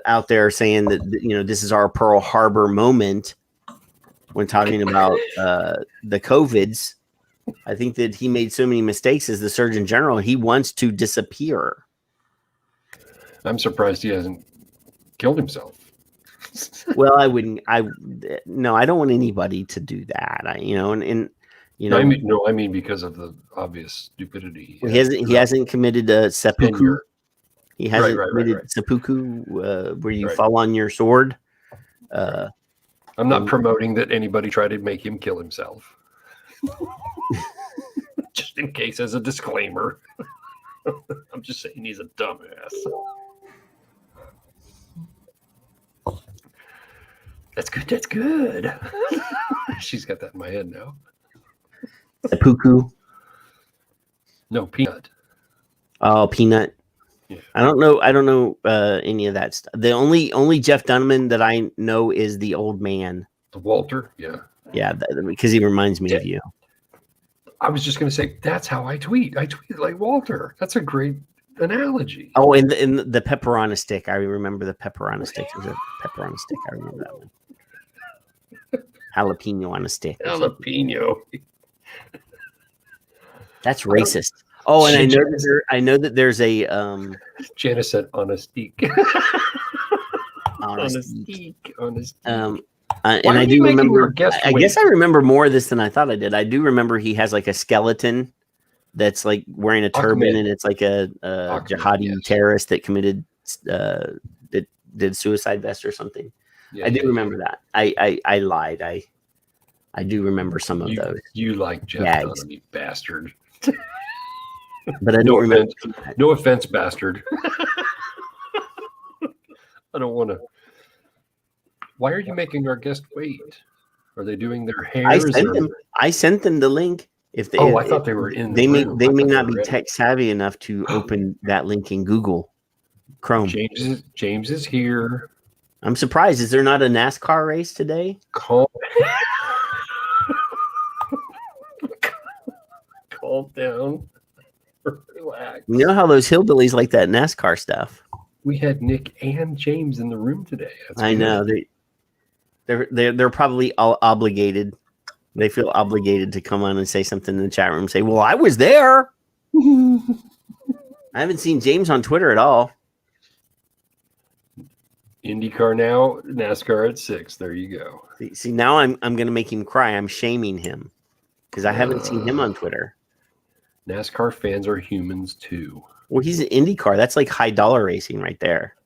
out there saying that, this is our Pearl Harbor moment when talking about the COVIDs. I think that he made so many mistakes as the Surgeon General. He wants to disappear.
I'm surprised he hasn't killed himself.
Well, I wouldn't. I don't want anybody to do that. I mean
because of the obvious stupidity.
He hasn't committed a seppuku. He hasn't committed seppuku, where you fall on your sword.
I'm not promoting that anybody tried to make him kill himself. Just in case, as a disclaimer. I'm just saying he's a dumbass. That's good. That's good. She's got that in my head now.
Seppuku.
No, peanut.
Oh, peanut.
Yeah.
I don't know any of that stuff. The only Jeff Dunman that I know is the old man.
The Walter. Yeah.
Yeah, because he reminds me of you.
I was just going to say that's how I tweet. I tweet like Walter. That's a great analogy.
Oh, and the pepperoni stick. I remember the pepperoni stick. It was a pepperoni stick. I remember that one. Jalapeno on a stick.
Jalapeno.
That's racist. Oh, and I know that there's a
Janice said on a stick.
On a
stick.
And I do remember. I guess I remember more of this than I thought I did. I do remember he has like a skeleton that's like wearing a turban, and it's like a jihadi terrorist that committed that did suicide vest or something. I do remember that. I lied. I do remember some of those.
You like Jeff Dunham, you bastard.
But I don't remember.
No offense, bastard. I don't want to. Why are you making our guest wait? Are they doing their hair?
I sent them the link. If they,
I thought they were in.
They may not be tech savvy enough to open that link in Google Chrome.
James is here.
I'm surprised. Is there not a NASCAR race today?
Calm down. Relax.
You know how those hillbillies like that NASCAR stuff.
We had Nick and James in the room today.
I know they're probably all obligated. They feel obligated to come on and say something in the chat room. Say, "Well, I was there." I haven't seen James on Twitter at all.
IndyCar now, NASCAR at 6. There you go.
See, now I'm going to make him cry. I'm shaming him because I haven't seen him on Twitter.
NASCAR fans are humans too.
Well, he's an IndyCar. That's like high dollar racing right there.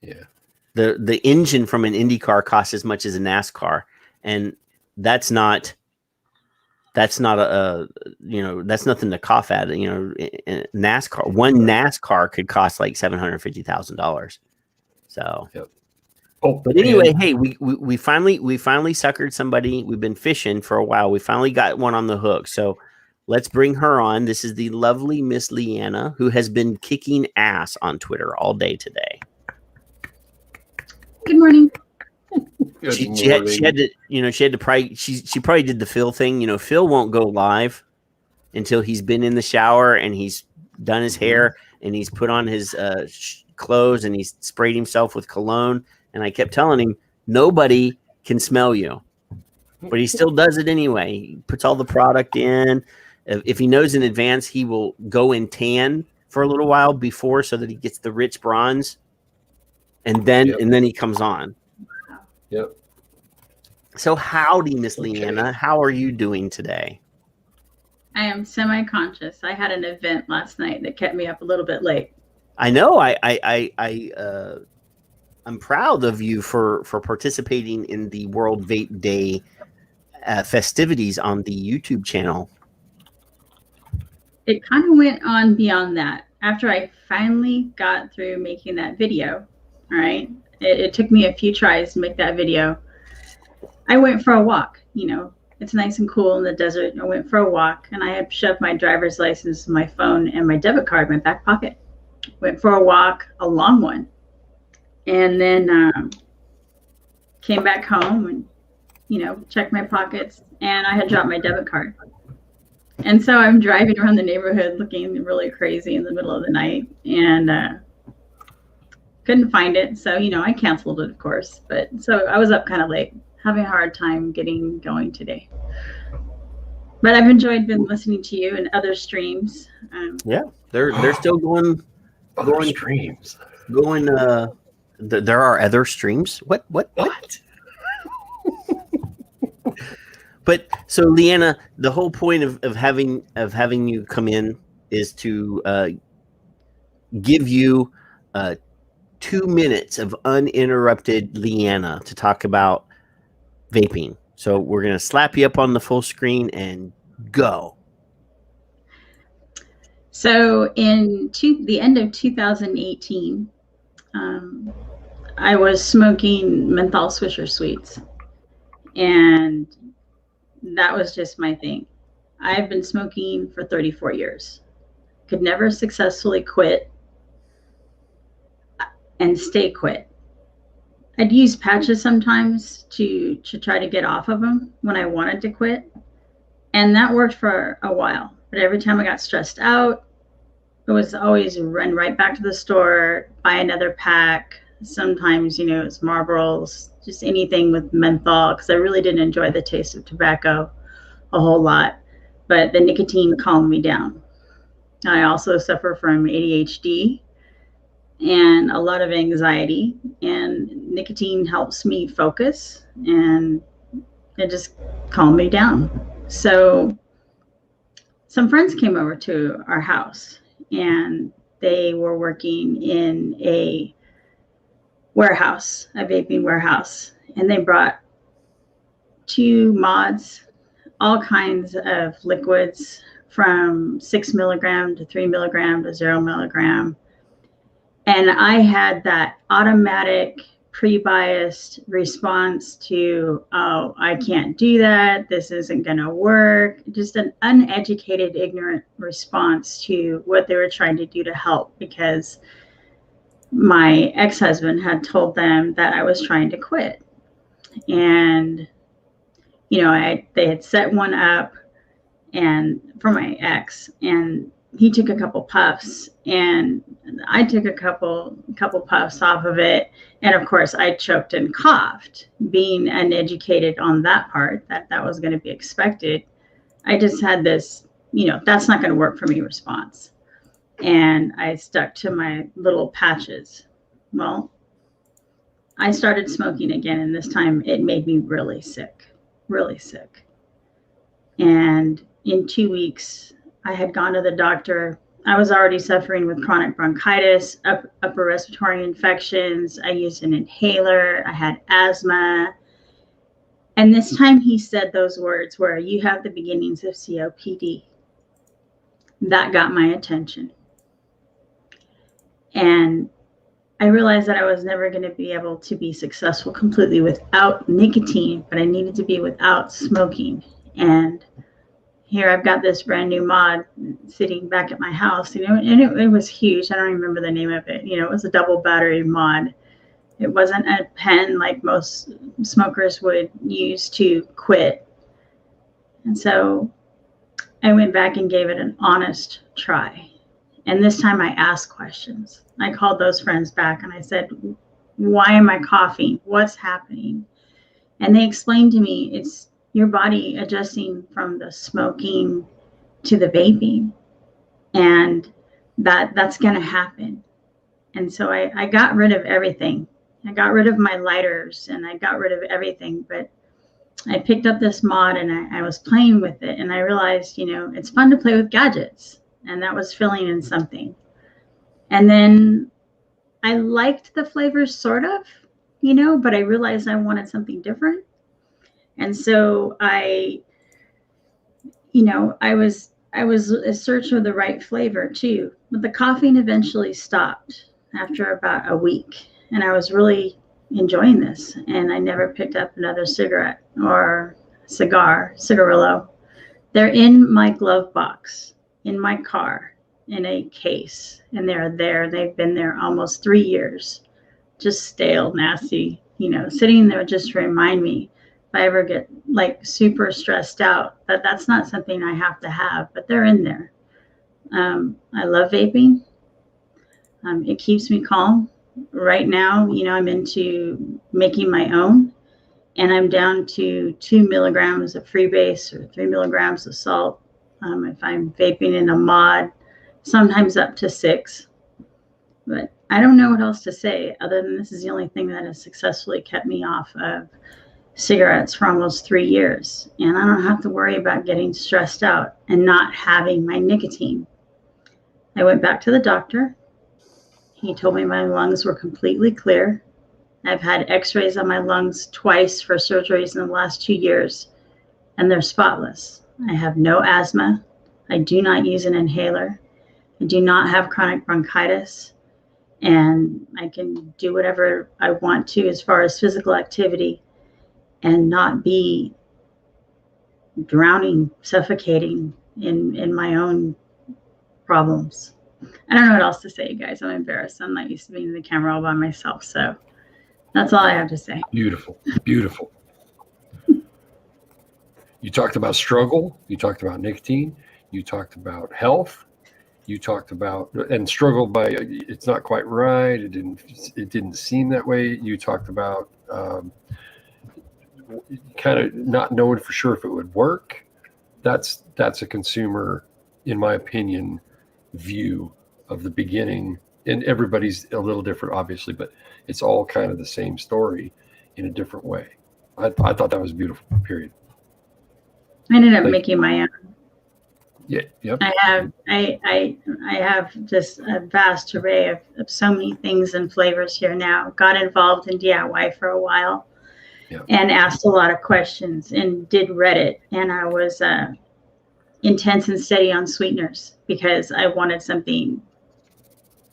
Yeah.
The engine from an IndyCar costs as much as a NASCAR, and that's not that's nothing to cough at. NASCAR, one NASCAR could cost like $750,000. So,
yep.
But anyway, hey, we finally suckered somebody. We've been fishing for a while. We finally got one on the hook. So let's bring her on. This is the lovely Miss Leanna, who has been kicking ass on Twitter all day today.
Good morning.
She had to probably she probably did the Phil thing. Phil won't go live until he's been in the shower and he's done his hair and he's put on his clothes and he's sprayed himself with cologne. And I kept telling him nobody can smell you, but he still does it anyway. He puts all the product in. If he knows in advance, he will go and tan for a little while before so that he gets the rich bronze, and then he comes on.
Yep.
So howdy, Miss Leanna. How are you doing today?
I am semi-conscious. I had an event last night that kept me up a little bit late.
I know. I'm proud of you for participating in the World Vape Day festivities on the YouTube channel.
It kind of went on beyond that. After I finally got through making that video, all right, it took me a few tries to make that video. I went for a walk. It's nice and cool in the desert. I went for a walk, and I had shoved my driver's license, my phone, and my debit card in my back pocket. Went for a walk, a long one, and then came back home and, checked my pockets, and I had dropped my debit card. And so I'm driving around the neighborhood looking really crazy in the middle of the night, and couldn't find it. So, I canceled it, of course. But so I was up kind of late, having a hard time getting going today. But I've enjoyed listening to you and other streams.
Yeah, they're still going.
Other streams.
Going. There are other streams. What? But so, Leanna, the whole point of having you come in is to give you 2 minutes of uninterrupted Leanna to talk about vaping. So we're gonna slap you up on the full screen and go. So
in the end of 2018, I was smoking menthol Swisher Sweets, and that was just my thing. I've been smoking for 34 years. Could never successfully quit and stay quit. I'd use patches sometimes to try to get off of them when I wanted to quit. And that worked for a while. But every time I got stressed out, it was always run right back to the store, buy another pack. Sometimes, it's Marlboros, just anything with menthol, because I really didn't enjoy the taste of tobacco a whole lot. But the nicotine calmed me down. I also suffer from ADHD and a lot of anxiety, and nicotine helps me focus, and it just calmed me down. So some friends came over to our house, and they were working in a warehouse, a vaping warehouse, and they brought 2 mods, all kinds of liquids from 6 milligram to 3 milligram to 0 milligram. And I had that automatic pre-biased response to, oh, I can't do that. This isn't going to work. Just an uneducated, ignorant response to what they were trying to do to help, because my ex-husband had told them that I was trying to quit. And, they had set one up and for my ex, and he took a couple puffs, and I took a couple puffs off of it. And of course I choked and coughed, being uneducated on that part, that was going to be expected. I just had this, that's not going to work for me response. And I stuck to my little patches. Well, I started smoking again, and this time it made me really sick. And in 2 weeks, I had gone to the doctor. I was already suffering with chronic bronchitis, upper respiratory infections. I used an inhaler. I had asthma. And this time he said those words where you have the beginnings of COPD. That got my attention. And I realized that I was never going to be able to be successful completely without nicotine, but I needed to be without smoking. And here I've got this brand new mod sitting back at my house, and it was huge. I don't remember the name of it. It was a double battery mod. It wasn't a pen like most smokers would use to quit. And so I went back and gave it an honest try. And this time I asked questions. I called those friends back and I said, why am I coughing? What's happening? And they explained to me, it's your body adjusting from the smoking to the vaping. And that's going to happen. And so I got rid of everything. I got rid of my lighters and I got rid of everything. But I picked up this mod and I was playing with it. And I realized, it's fun to play with gadgets. And that was filling in something. And then I liked the flavors sort of, but I realized I wanted something different. And so I was a search for the right flavor too. But the coughing eventually stopped after about a week. And I was really enjoying this. And I never picked up another cigarette or cigarillo. They're in my glove box, in my car, in a case, and they're there. They've been there almost 3 years, just stale, nasty, sitting there just to remind me if I ever get like super stressed out, that's not something I have to have, but they're in there. I love vaping. It keeps me calm. Right now, I'm into making my own, and I'm down to 2 milligrams of freebase or 3 milligrams of salt. If I'm vaping in a mod, sometimes up to 6. But I don't know what else to say other than this is the only thing that has successfully kept me off of cigarettes for almost 3 years. And I don't have to worry about getting stressed out and not having my nicotine. I went back to the doctor. He told me my lungs were completely clear. I've had x-rays on my lungs twice for surgeries in the last 2 years, and they're spotless. I have no asthma. I do not use an inhaler. I do not have chronic bronchitis. and I can do whatever I want to as far as physical activity and not be drowning, suffocating in my own problems. I don't know what else to say, you guys. I'm embarrassed. I'm not used to being in the camera all by myself. So that's all I have to say.
Beautiful. Beautiful. You talked about struggle. You talked about nicotine. You talked about health. You talked about and struggle by it's not quite right. It didn't seem that way. You talked about kind of not knowing for sure if it would work. That's a consumer, in my opinion, view of the beginning. And everybody's a little different, obviously, but it's all kind of the same story in a different way. I thought that was beautiful. Period.
I ended up making my own.
Yeah. Yep.
I have just a vast array of so many things and flavors here now. Got involved in DIY for a while, and asked a lot of questions and did Reddit. And I was intense and steady on sweeteners because I wanted something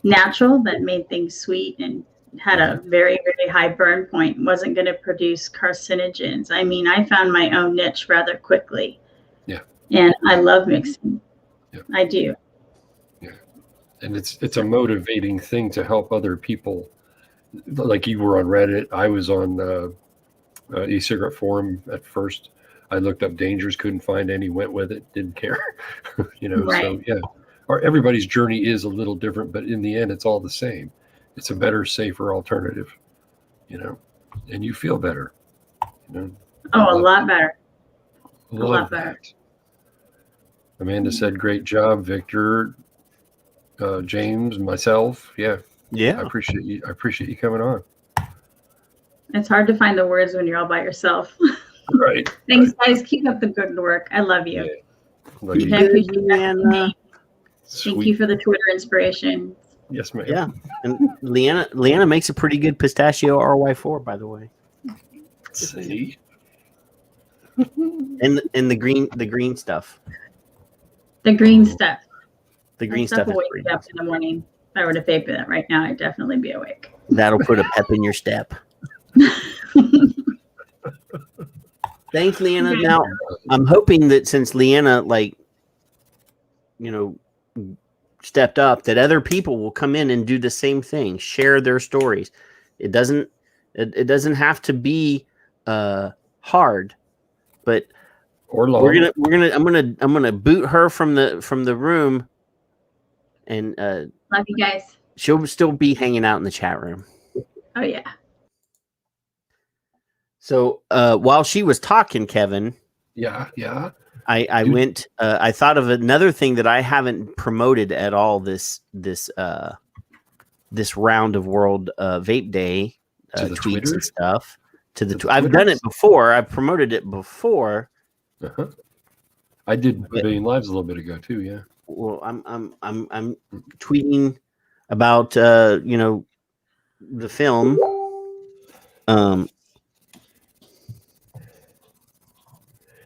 natural that made things sweet and had a very, very high burn point, wasn't going to produce carcinogens. I mean, I found my own niche rather quickly.
Yeah.
And I love mixing. Yeah. I do.
Yeah. And it's a motivating thing to help other people. Like you were on Reddit. I was on e-cigarette forum at first. I looked up dangers, couldn't find any, went with it, didn't care. Right. So yeah. Or everybody's journey is a little different, but in the end, it's all the same. It's a better, safer alternative, and you feel better,
Oh, a lot better. A lot better.
Amanda said, great job, Victor, James, myself. Yeah. I appreciate you coming on.
It's hard to find the words when you're all by yourself.
Right.
Thanks, guys. Keep up the good work. I love you.
Yeah. Love you.
Thank you for the Twitter inspiration.
Yes, ma'am.
Yeah, and Leanna makes a pretty good pistachio RY4, by the way.
See,
and the green stuff.
The green stuff.
The green stuff
will wake me up in the morning. If I were to vape that right now, I'd definitely be awake.
That'll put a pep in your step. Thanks, Leanna. Now, I'm hoping that since Leanna, stepped up, that other people will come in and do the same thing, share their stories. It doesn't have to be hard, but
or long.
I'm gonna boot her from the room, and
love you guys.
She'll still be hanging out in the chat room.
Oh yeah.
So while she was talking, Kevin.
Yeah.
I went. I thought of another thing that I haven't promoted at all this round of World Vape Day tweets
Twitter?
and stuff. I've done it before. I've promoted it before.
Uh-huh. I did a billion lives a little bit ago too. Yeah.
Well, I'm tweeting about the film.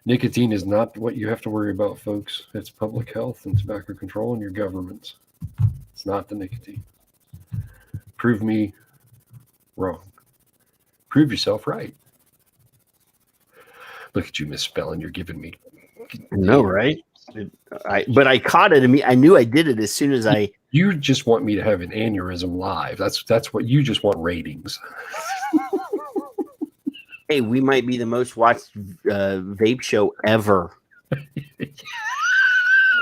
Nicotine is not what you have to worry about, folks. It's public health and tobacco control and your governments. It's not the nicotine. Prove me wrong. Prove yourself right. Look at you misspelling. You're giving me.
No, right? But I caught it. I knew I did it as soon as I.
You just want me to have an aneurysm live. That's what you just want, ratings.
Hey, we might be the most watched vape show ever.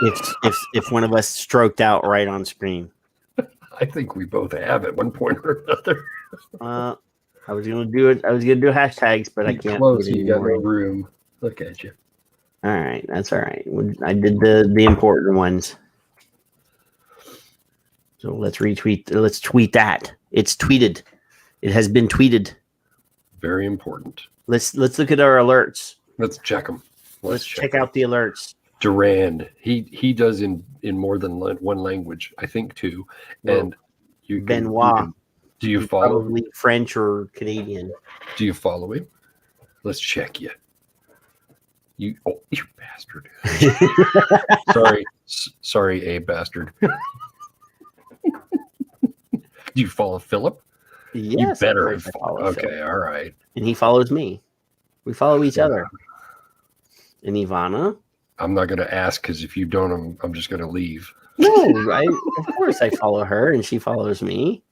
if one of us stroked out right on screen.
I think we both have at one point or another.
I was gonna do it. I was gonna do hashtags, but I can't.
Close. You got no room. Look at you.
All right, that's all right. I did the important ones. So let's retweet. Let's tweet that. It's tweeted. It has been tweeted.
Very important.
Let's look at our alerts.
Let's check them.
Let's check out the alerts.
Durand, he does in more than one language, I think two. And you
Benoit.
Do you follow?
Probably French or Canadian.
Do you follow him? Let's check you. You bastard. Sorry, a bastard. Do you follow Philip?
Yes,
You better
of
have.
course I follow
Okay,
Philip.
all right.
And he follows me. We follow each other. And Ivana?
I'm not going to ask because if you don't, I'm just going to leave.
No, of course I follow her and she follows me.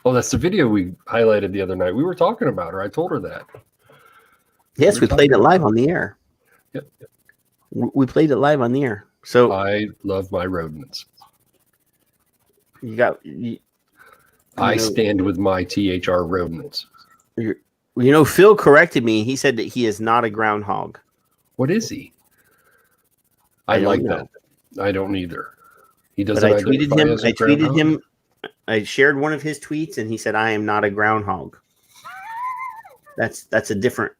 Oh, that's the video we highlighted the other night. We were talking about her. I told her that.
Yes, we played it live on the air.
Yep.
We played it live on the air. So
I love my rodents. I stand with my THR rodents.
Phil corrected me. He said that he is not a groundhog.
What is he? I like that. I don't either. He doesn't.
But I tweeted him.
I
tweeted him. I shared one of his tweets, and he said, "I am not a groundhog." That's a different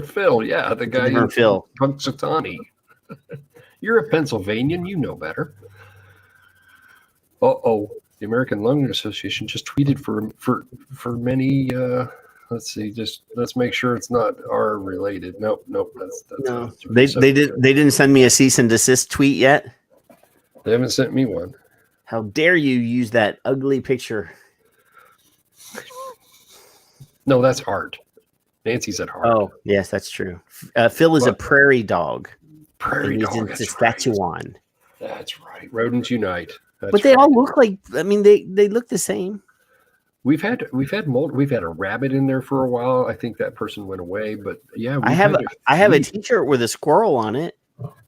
Phil. Yeah, the guy
different Phil.
Punxsutawney. You're a Pennsylvanian. You know better. The American Lung Association just tweeted for many. Let's see. Let's make sure it's not R related. Nope. That's
no. They didn't send me a cease and desist tweet yet.
They haven't sent me one.
How dare you use that ugly picture?
No, that's Hart. Nancy said Hart.
Oh, yes, that's true. Phil is a prairie dog.
Prairie dog.
He's in Saskatchewan.
Right. That's right. Rodents unite.
But they all look like. I mean, they look the same.
We've had a rabbit in there for a while. I think that person went away, but yeah,
I have a T-shirt with a squirrel on it,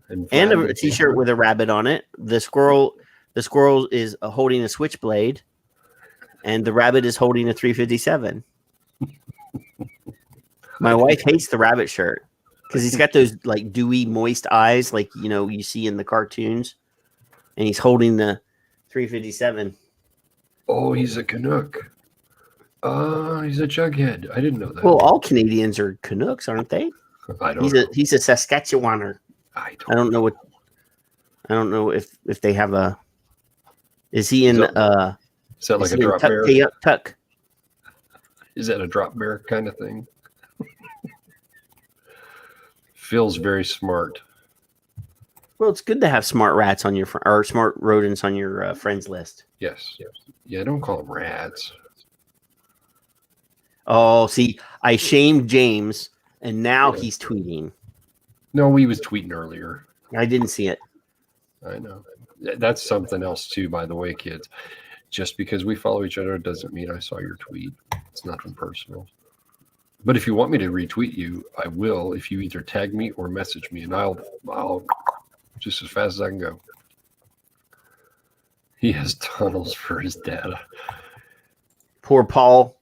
and a T-shirt with a rabbit on it. The squirrel is holding a switchblade, and the rabbit is holding a 357. My wife hates the rabbit shirt because he's got those like dewy, moist eyes, like you see in the cartoons, and he's holding the 357.
Oh, he's a Canuck. He's a jughead. I didn't know that.
Well, all Canadians are Canucks, aren't they?
I don't know.
He's a Saskatchewaner. I don't know if they have a. Is he in?
Is that like a drop bear?
Tuck.
Is that a drop bear kind of thing? Phil's very smart.
Well, it's good to have smart rats on or smart rodents on your friends list.
Yes. Yeah, don't call them rats.
Oh, see, I shamed James, and now he's tweeting.
No, he was tweeting earlier.
I didn't see it.
I know. That's something else, too, by the way, kids. Just because we follow each other doesn't mean I saw your tweet. It's nothing personal. But if you want me to retweet you, I will if you either tag me or message me, and I'll just as fast as I can go. He has tunnels for his data.
Poor Paul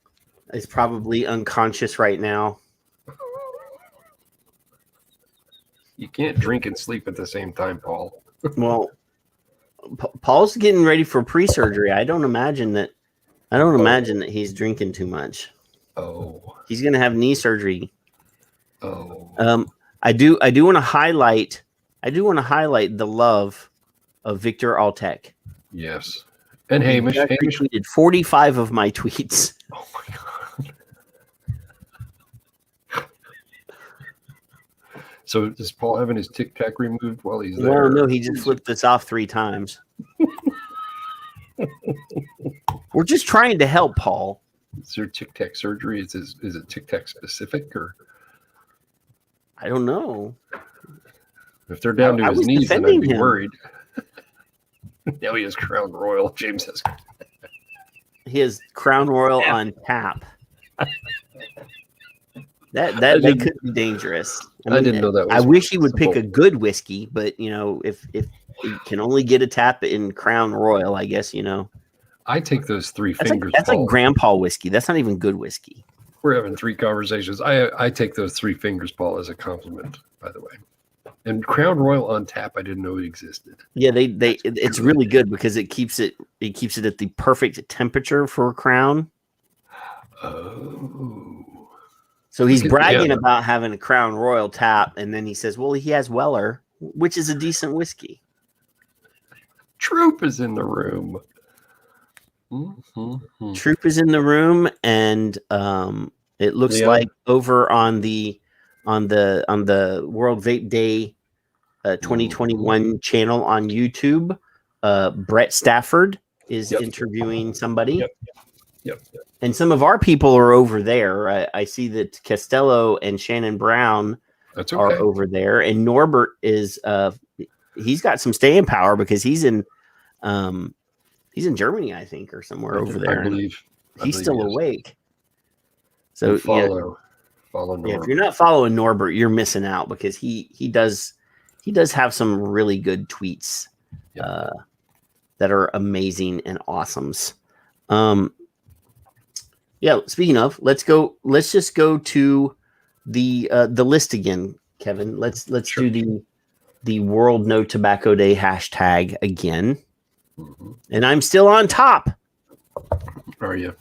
is probably unconscious right now.
You can't drink and sleep at the same time, Paul.
Well, Paul's getting ready for pre-surgery. I don't imagine that he's drinking too much.
Oh.
He's going to have knee surgery.
Oh.
I do want to highlight the love of Victor Altek.
Yes. And Hamish
tweeted 45 of my tweets.
Oh my God. So is Paul having his Tic Tac removed while he's there?
Well, no, he just flipped this off 3 times. We're just trying to help Paul.
Is there Tic Tac surgery? Is it Tic Tac specific or?
I don't know.
If they're down to his knees, then I'd be worried. Now he has Crown Royal. James has.
He has Crown Royal on tap. That could be dangerous.
I didn't know that.
I wish he would pick a good whiskey, but if he can only get a tap in Crown Royal, I guess
I take those 3 fingers.
That's like grandpa whiskey. That's not even good whiskey.
We're having 3 conversations. I take those 3 fingers, Paul, as a compliment, by the way. And Crown Royal on tap, I didn't know it existed.
Yeah, it's really good because it keeps it at the perfect temperature for Crown.
Oh.
So he's bragging about having a Crown Royal tap, and then he says, well, he has Weller, which is a decent whiskey.
Troop is in the room.
Mm-hmm. Troop is in the room, and it looks like over on the World Vape Day 2021 channel on YouTube, Brett Stafford is interviewing somebody.
Yep.
And some of our people are over there. I see that Costello and Shannon Brown are over there, and Norbert is he's got some staying power because he's in Germany, I think, or somewhere over there.
I believe
he's still awake. So
and follow Norbert.
If you're not following Norbert, you're missing out because he does have some really good tweets that are amazing and awesomes. Speaking of, let's just go to the list again, Kevin. Let's do the World No Tobacco Day hashtag again. Mm-hmm. And I'm still on top.
Are you?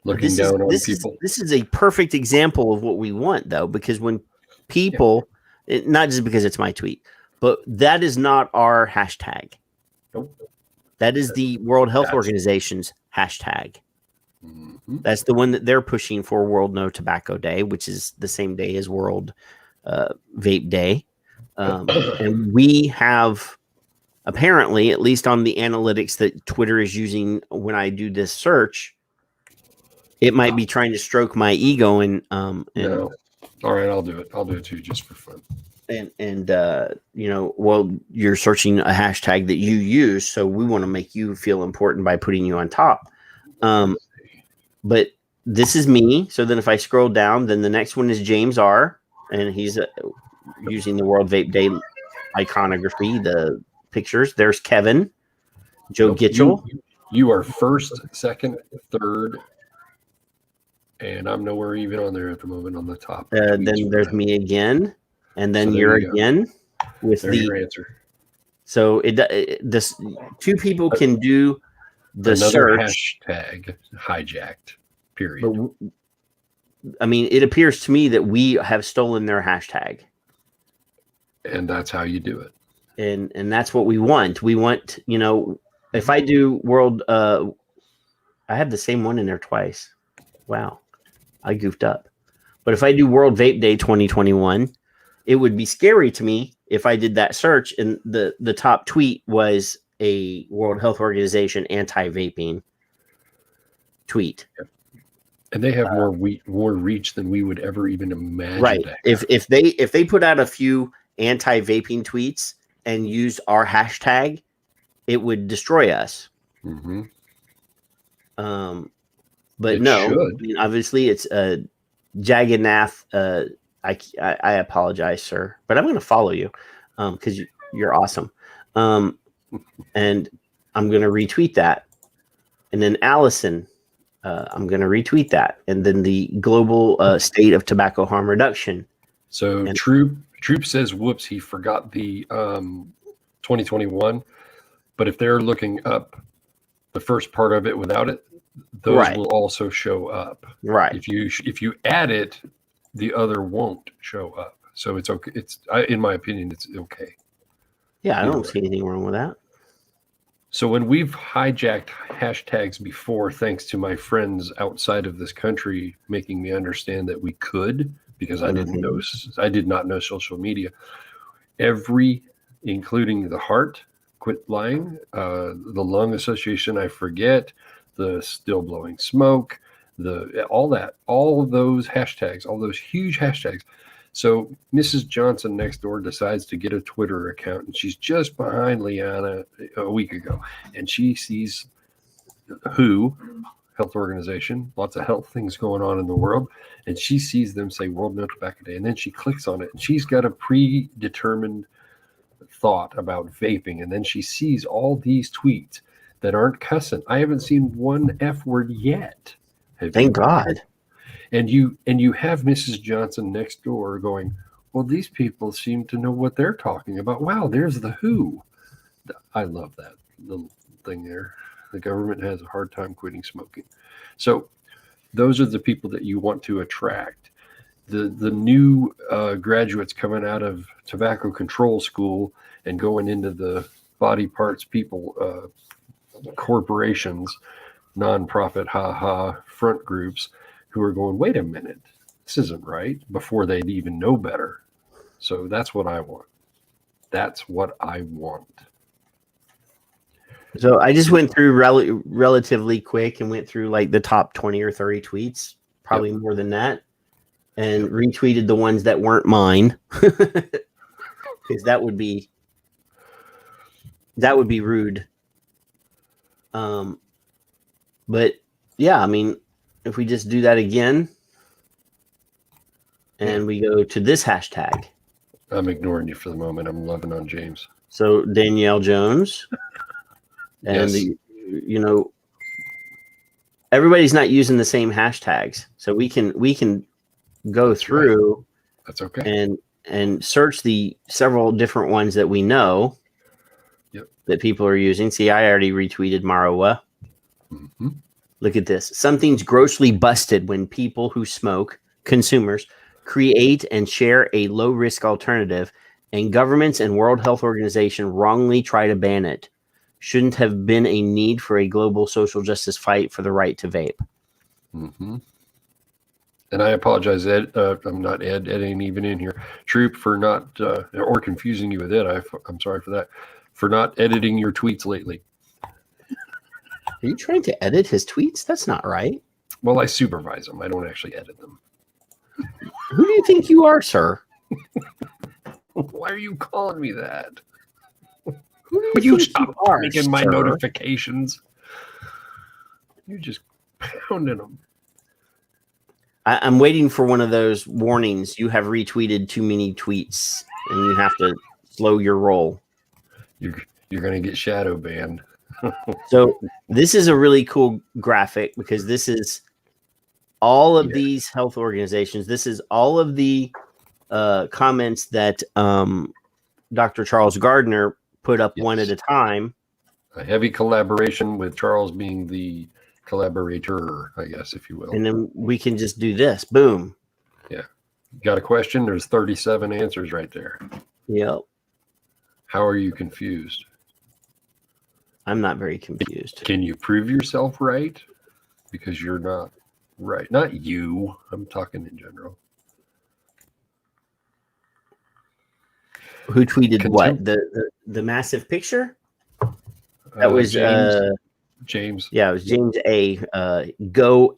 Looking down on people.
This is a perfect example of what we want, though, because when people, not just because it's my tweet, but that is not our hashtag.
Nope.
That is the World Health Organization's hashtag. Mm-hmm. That's the one that they're pushing for World No Tobacco Day, which is the same day as World Vape Day. And we have, apparently, at least on the analytics that Twitter is using when I do this search, it might be trying to stroke my ego and
no. All right, I'll do it. I'll do it too, just for fun.
And you're searching a hashtag that you use, so we want to make you feel important by putting you on top. But this is me. So then if I scroll down, then the next one is James R. And he's using the World Vape Day iconography, the pictures. There's Kevin, Joe Gitchell.
You are first, second, third, and I'm nowhere even on there at the moment on the top.
Then there's me again, and then you're again with
your answer.
So this two people can do the
another
search.
Hashtag hijacked. Period.
But, I mean, it appears to me that we have stolen their hashtag,
and that's how you do it.
And that's what we want. We want, if I do World, I have the same one in there twice. Wow, I goofed up. But if I do World Vape Day 2021, it would be scary to me if I did that search and the top tweet was a World Health Organization anti-vaping tweet.
And they have more reach than we would ever even imagine.
Right. If they put out a few anti-vaping tweets and used our hashtag, it would destroy us.
Mm-hmm.
But no, I mean, obviously it's Jagannath. I apologize, sir, but I'm going to follow you because you're awesome. And I'm going to retweet that. And then Allison, I'm going to retweet that. And then the global state of tobacco harm reduction.
So Troop says, whoops, he forgot the 2021. But if they're looking up the first part of it without it, those will also show up.
Right.
If you add it, the other won't show up. So it's okay. In my opinion, it's okay.
Yeah, I don't see anything wrong with that.
So when we've hijacked hashtags before, thanks to my friends outside of this country making me understand that we could, because I did not know social media. Including the Heart, Quit Lying, the Lung Association, I forget, the Still Blowing Smoke, all of those hashtags, all those huge hashtags. So Mrs. Johnson next door decides to get a Twitter account, and she's just behind Liana a week ago, and she sees WHO, Health Organization, lots of health things going on in the world, and she sees them say World No Tobacco Day, and then she clicks on it, and she's got a predetermined thought about vaping, and then she sees all these tweets that aren't cussing. I haven't seen one F word yet.
Thank God.
And you have Mrs. Johnson next door going, well, these people seem to know what they're talking about. Wow, there's the WHO. I love that little thing there. The government has a hard time quitting smoking. So those are the people that you want to attract. The new graduates coming out of tobacco control school and going into the body parts people, corporations, nonprofit, front groups, who are going, wait a minute, this isn't right, before they even know better. So that's what I want. That's what I want.
So I just went through relatively quick and went through like the top 20 or 30 tweets, probably more than that, and retweeted the ones that weren't mine, because that would be rude. But yeah, I mean, if we just do that again and we go to this hashtag.
I'm ignoring you for the moment. I'm loving on James.
So Danielle Jones. And, everybody's not using the same hashtags. So we can go through.
That's okay.
And search the several different ones that we know that people are using. See, I already retweeted Marawa.
Mm-hmm.
Look at this. Something's grossly busted when people who smoke, consumers, create and share a low-risk alternative, and governments and World Health Organization wrongly try to ban it. Shouldn't have been a need for a global social justice fight for the right to vape.
Mm-hmm. And I apologize, Ed. I'm not Ed. Ed ain't even in here. Troop, for not or confusing you with Ed. I'm sorry for that. For not editing your tweets lately.
Are you trying to edit his tweets? That's not right.
Well, I supervise them. I don't actually edit them.
Who do you think you are, sir?
Why are you calling me that?
Who do
Would
you
you
think
stop
you are,
making my
sir?
notifications? You're just pounding them.
I'm waiting for one of those warnings. You have retweeted too many tweets, and you have to slow your roll.
You're going to get shadow banned.
So this is a really cool graphic because this is all of these health organizations. This is all of the comments that Dr. Charles Gardner put up one at a time.
A heavy collaboration with Charles being the collaborator, I guess, if you will.
And then we can just do this. Boom.
Yeah. Got a question? There's 37 answers right there.
Yep.
How are you confused?
I'm not very confused.
Can you prove yourself right? Because you're not right. Not you. I'm talking in general.
Who tweeted what? The massive picture? That was
James.
Yeah, it was James A. Go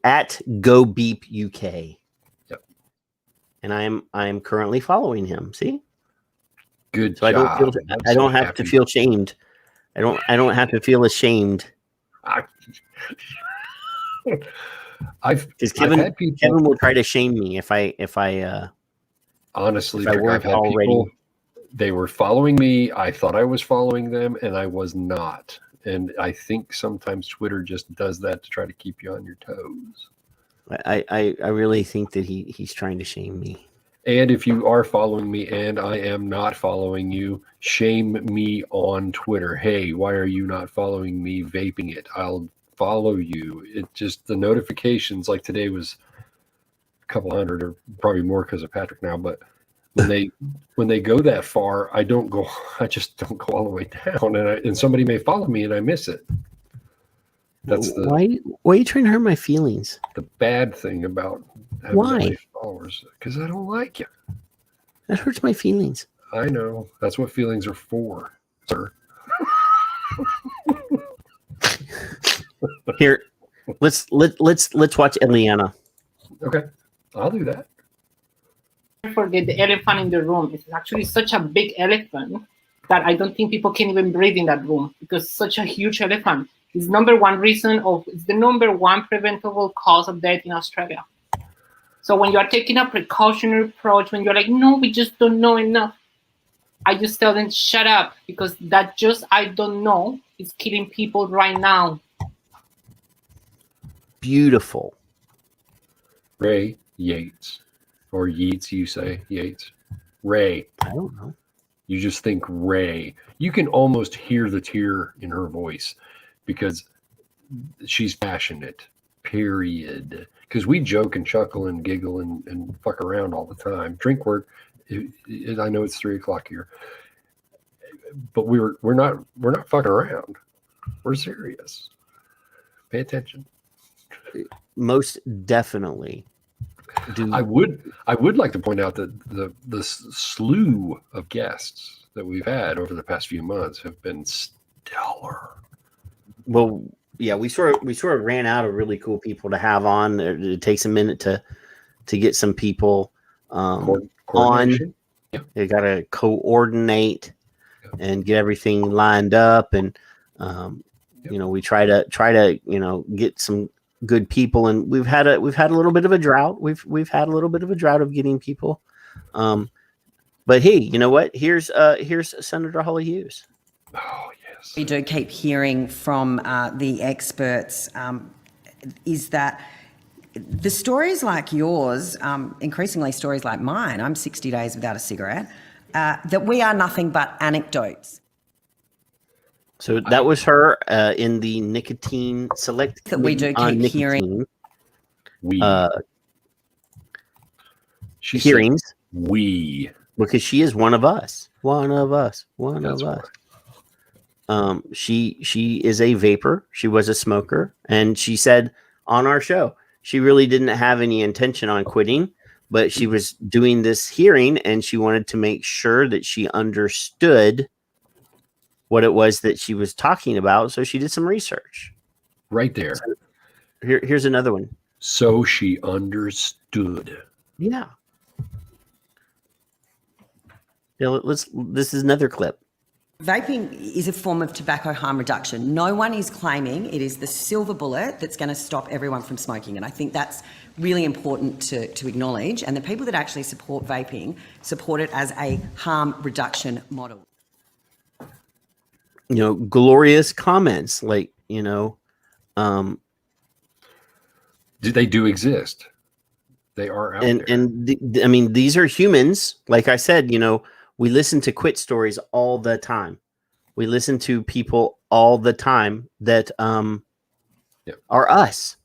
Beep UK.
Yep.
And I am currently following him. See?
Good
so
job.
I don't have to feel shamed. I don't have to feel ashamed. Because Kevin will try to shame me if I
honestly,
if I
I've had
already.
people, they were following me. I thought I was following them, and I was not. And I think sometimes Twitter just does that to try to keep you on your toes.
I really think that he's trying to shame me.
And if you are following me and I am not following you, shame me on Twitter. Hey, why are you not following me vaping it? I'll follow you. It just, the notifications, like today was a couple hundred or probably more because of Patrick now, but when they go that far, I just don't go all the way down, and somebody may follow me and I miss it. That's
why are you trying to hurt my feelings?
The bad thing about having that many followers, because I don't like you.
That hurts my feelings.
I know. That's what feelings are for, sir.
Here, let's watch Eliana.
Okay, I'll do that.
Forget the elephant in the room. It's actually such a big elephant that I don't think people can even breathe in that room because such a huge elephant. It's it's the number one preventable cause of death in Australia. So when you are taking a precautionary approach, when you're like, no, we just don't know enough, I just tell them, shut up, because that just I don't know is killing people right now.
Beautiful.
Ray Yates. Or Yeats, you say, Yates. Ray.
I don't know.
You just think Ray. You can almost hear the tear in her voice because she's passionate, period. Because we joke and chuckle and giggle and fuck around all the time. Drink word. I know it's 3:00 here, but we're not fucking around. We're serious. Pay attention.
Most definitely.
I would like to point out that the slew of guests that we've had over the past few months have been stellar.
Well, yeah, we sort of ran out of really cool people to have on. It takes a minute to get some people on.
Yeah.
They got to coordinate and get everything lined up, and we try to get some good people. And we've had a little bit of a drought. We've had a little bit of a drought of getting people. But hey, you know what? Here's Senator Holly Hughes.
Oh yes.
We do keep hearing from the experts is that the stories like yours, increasingly stories like mine, I'm 60 days without a cigarette, that we are nothing but anecdotes.
So that was her in the nicotine select
that we do keep hearing.
Hearings.
We.
Because she is one of us. One of us. She is a vapor. She was a smoker, and she said on our show she really didn't have any intention on quitting, but she was doing this hearing and she wanted to make sure that she understood what it was that she was talking about. So she did some research.
Right there.
So here's another one.
So she understood.
Yeah. This is another clip.
Vaping is a form of tobacco harm reduction. No one is claiming it is the silver bullet that's going to stop everyone from smoking. And I think that's really important to acknowledge. And the people that actually support vaping support it as a harm reduction model.
Glorious comments like,
they do exist. They are out there.
And these are humans. Like I said, we listen to quit stories all the time. We listen to people all the time that are us.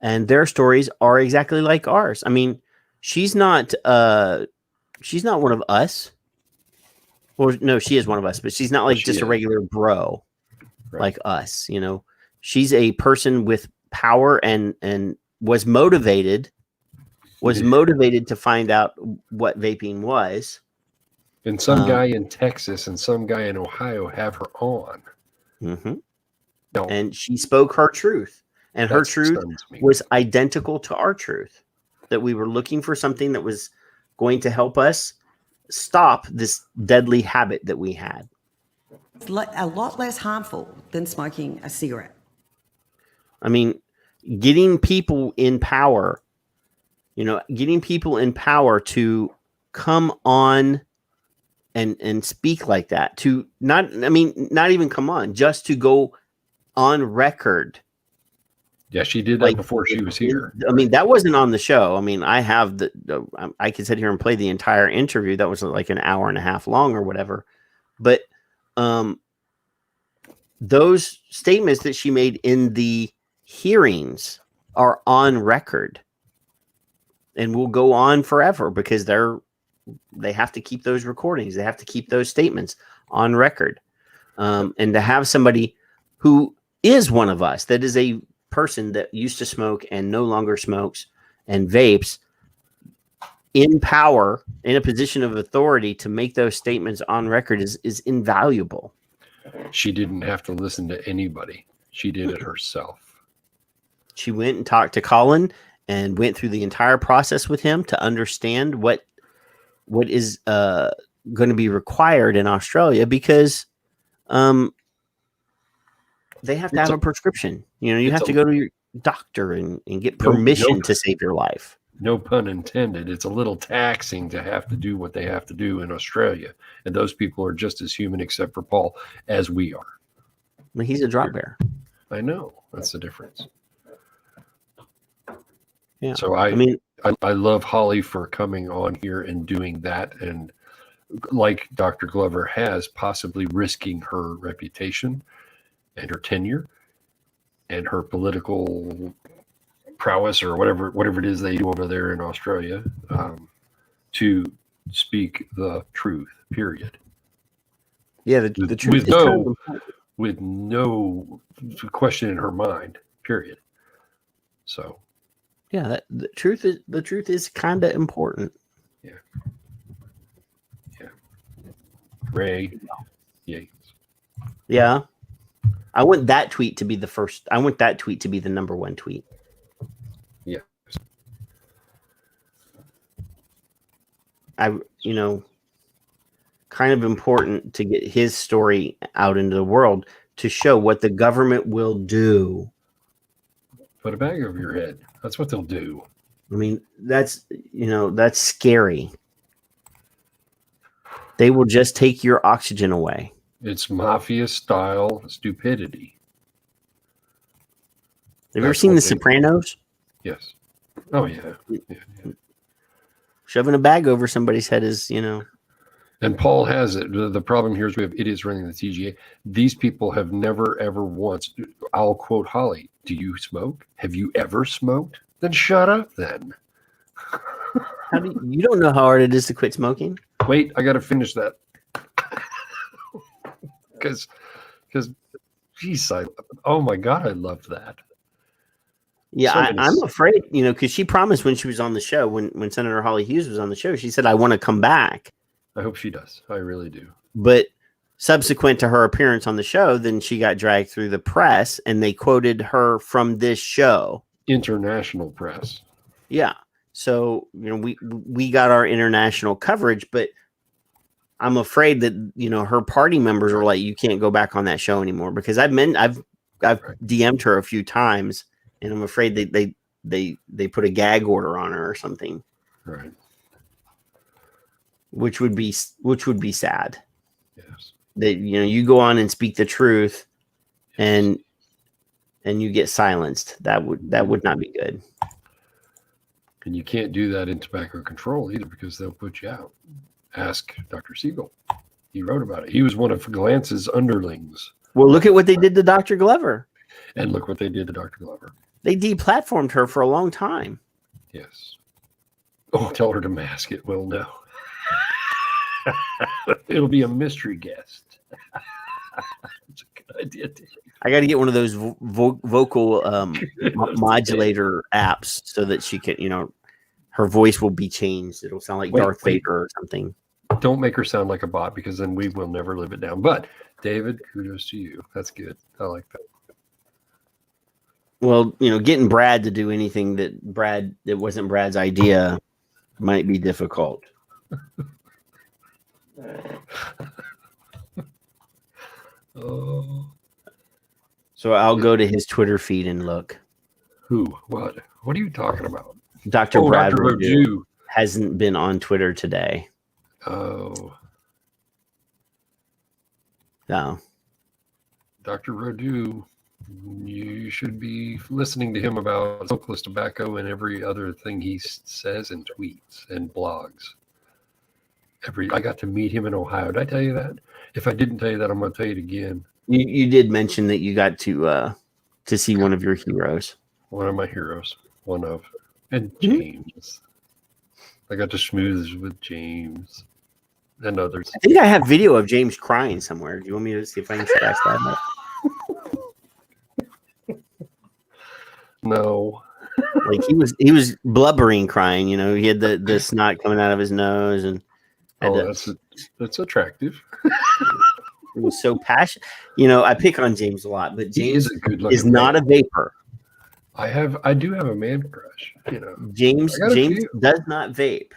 And their stories are exactly like ours. I mean, she's not one of us. Well, no, she is one of us, but she's not like just a regular bro like us, She's a person with power and was motivated to find out what vaping was.
And some guy in Texas and some guy in Ohio have her on.
Mm-hmm. No. And she spoke her truth. And her truth was identical to our truth. That we were looking for something that was going to help us stop this deadly habit that we had.
It's a lot less harmful than smoking a cigarette.
I mean, getting people in power to come on and speak like that, to not even come on, just to go on record.
Yeah, she did that before she was here.
I mean, that wasn't on the show. I mean, I could sit here and play the entire interview. That was like an hour and a half long or whatever. But those statements that she made in the hearings are on record and will go on forever because they have to keep those recordings. They have to keep those statements on record. And to have somebody who is one of us, that is a person that used to smoke and no longer smokes and vapes, in power, in a position of authority, to make those statements on record is invaluable.
She didn't have to listen to anybody. She did it herself.
She went and talked to Colin and went through the entire process with him to understand what is going to be required in Australia, because they have to have a prescription. You have to go to your doctor and get permission to save your life.
No pun intended. It's a little taxing to have to do what they have to do in Australia. And those people are just as human, except for Paul, as we are.
Well, he's a drop bear.
I know. That's the difference.
Yeah.
So I love Holly for coming on here and doing that. And like Dr. Glover has, possibly risking her reputation and her tenure and her political prowess, or whatever it is they do over there in Australia, to speak the truth, period.
Yeah, the truth
with no question in her mind, period. So
yeah, the truth is kind of important.
Yeah. Ray Yates.
Yeah. I want that tweet to be the first. I want that tweet to be the number one tweet.
Yeah.
Kind of important to get his story out into the world to show what the government will do.
Put a bag over your head. That's what they'll do.
I mean, that's scary. They will just take your oxygen away.
It's mafia style stupidity.
Have you ever seen The Sopranos?
Yes. Oh yeah.
Shoving a bag over somebody's head is,
And Paul has it. The problem here is we have idiots running the TGA. These people have never, ever once. I'll quote Holly. Do you smoke? Have you ever smoked? Then shut up then.
You don't know how hard it is to quit smoking?
Wait, I got to finish that. Because, geez, oh my God, I love that.
Yeah, I'm afraid, because she promised when she was on the show, when Senator Holly Hughes was on the show, she said, I want to come back.
I hope she does. I really do.
But subsequent to her appearance on the show, then she got dragged through the press and they quoted her from this show.
International press.
Yeah. So, we got our international coverage, but I'm afraid that, her party members are like, you can't go back on that show anymore, because I've DM'd her a few times and I'm afraid they put a gag order on her or something.
Right.
Which would be sad.
Yes.
That you go on and speak the truth, and you get silenced. That would not be good.
And you can't do that in tobacco control either, because they'll put you out. Ask Dr. Siegel. He wrote about it. He was one of Glance's underlings.
Well, look at what they did to Dr. Glover.
And look what they did to Dr. Glover.
They deplatformed her for a long time.
Yes. Oh, tell her to mask it. Well, no. It'll be a mystery guest. It's a good idea.
I got to get one of those vocal modulator apps so that she can, her voice will be changed. It'll sound like Darth Vader or something.
Don't make her sound like a bot, because then we will never live it down. But David, kudos to you. That's good. I like that.
Well, getting Brad to do anything that wasn't Brad's idea might be difficult.
Oh.
So I'll go to his Twitter feed and look.
Who? What? What are you talking about?
Dr. Brad
Dr. Rodew
hasn't been on Twitter today.
Oh.
No.
Dr. Rodew, you should be listening to him about smokeless tobacco and every other thing he says and tweets and blogs. I got to meet him in Ohio. Did I tell you that? If I didn't tell you that, I'm going to tell you it again.
You did mention that you got to see one of your heroes.
One of my heroes. One of. And James. I got to schmooze with James and others.
I think I have video of James crying somewhere. Do you want me to see if I can scratch that up?
No.
Like he was blubbering crying, he had the snot coming out of his nose, and
that's attractive.
It was so passionate. I pick on James a lot, but James is not a vapor.
I do have a man crush.
James does not vape.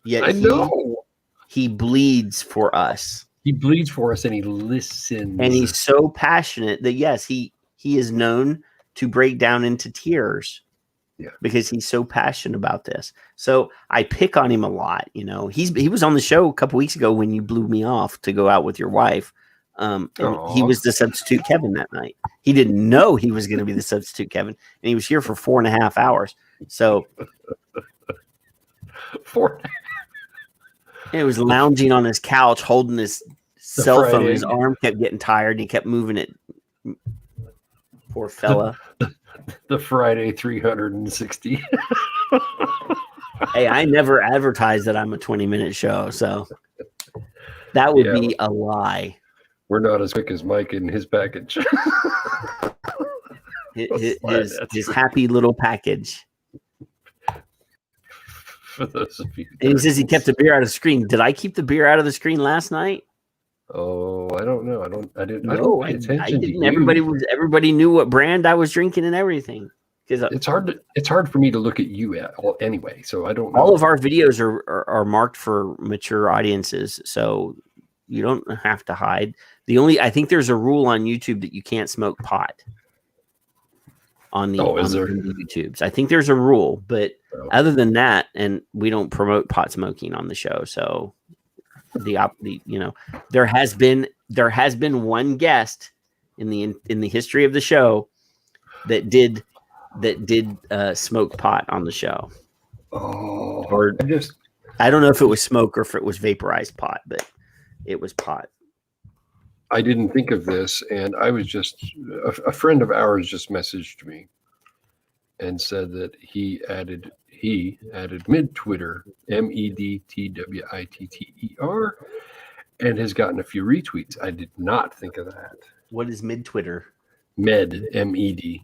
Yet
I know
he bleeds for us.
He bleeds for us, and he listens.
And he's so passionate that yes, he is known to break down into tears.
Yeah.
Because he's so passionate about this. So I pick on him a lot. He was on the show a couple weeks ago when you blew me off to go out with your wife. And he was the substitute Kevin that night. He didn't know he was going to be the substitute Kevin, and he was here for 4.5 hours. So it was lounging on his couch, holding his cell phone. His arm kept getting tired, and he kept moving it. Poor fella.
The Friday 360.
Hey, I never advertised that I'm a 20-minute show, so that would be a lie.
We're not as quick as Mike in his package.
his happy little package.
For those of you,
and he says he kept the beer out of the screen. Did I keep the beer out of the screen last night?
Oh, I don't know. I don't
No,
pay
I
attention to
didn't.
you.
Everybody knew what brand I was drinking and everything. Because
It's hard for me to look at you anyway. So I don't know.
all of our videos are marked for mature audiences, so you don't have to hide. I think there's a rule on YouTube that you can't smoke pot on the YouTubes. I think there's a rule, but other than that, and we don't promote pot smoking on the show. So there has been one guest in the history of the show that did smoke pot on the show.
Oh,
or I don't know if it was smoke or if it was vaporized pot, but it was pot.
I didn't think of this, and I was just a friend of ours just messaged me and said that he added mid Twitter, MEDTWITTER, and has gotten a few retweets. I did not think of that.
What is mid Twitter?
Med, MED.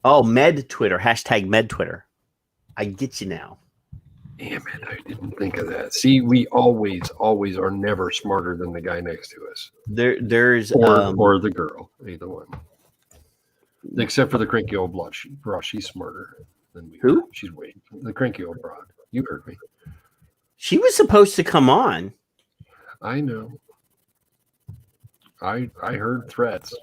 Oh, med Twitter, hashtag med Twitter. I get you now.
Damn it, I didn't think of that. See, we always are never smarter than the guy next to us.
There's
or the girl, either one. Except for the cranky old broad. She's smarter than we.
Who?
She's way the cranky old broad. You heard me.
She was supposed to come on.
I know. I heard threats.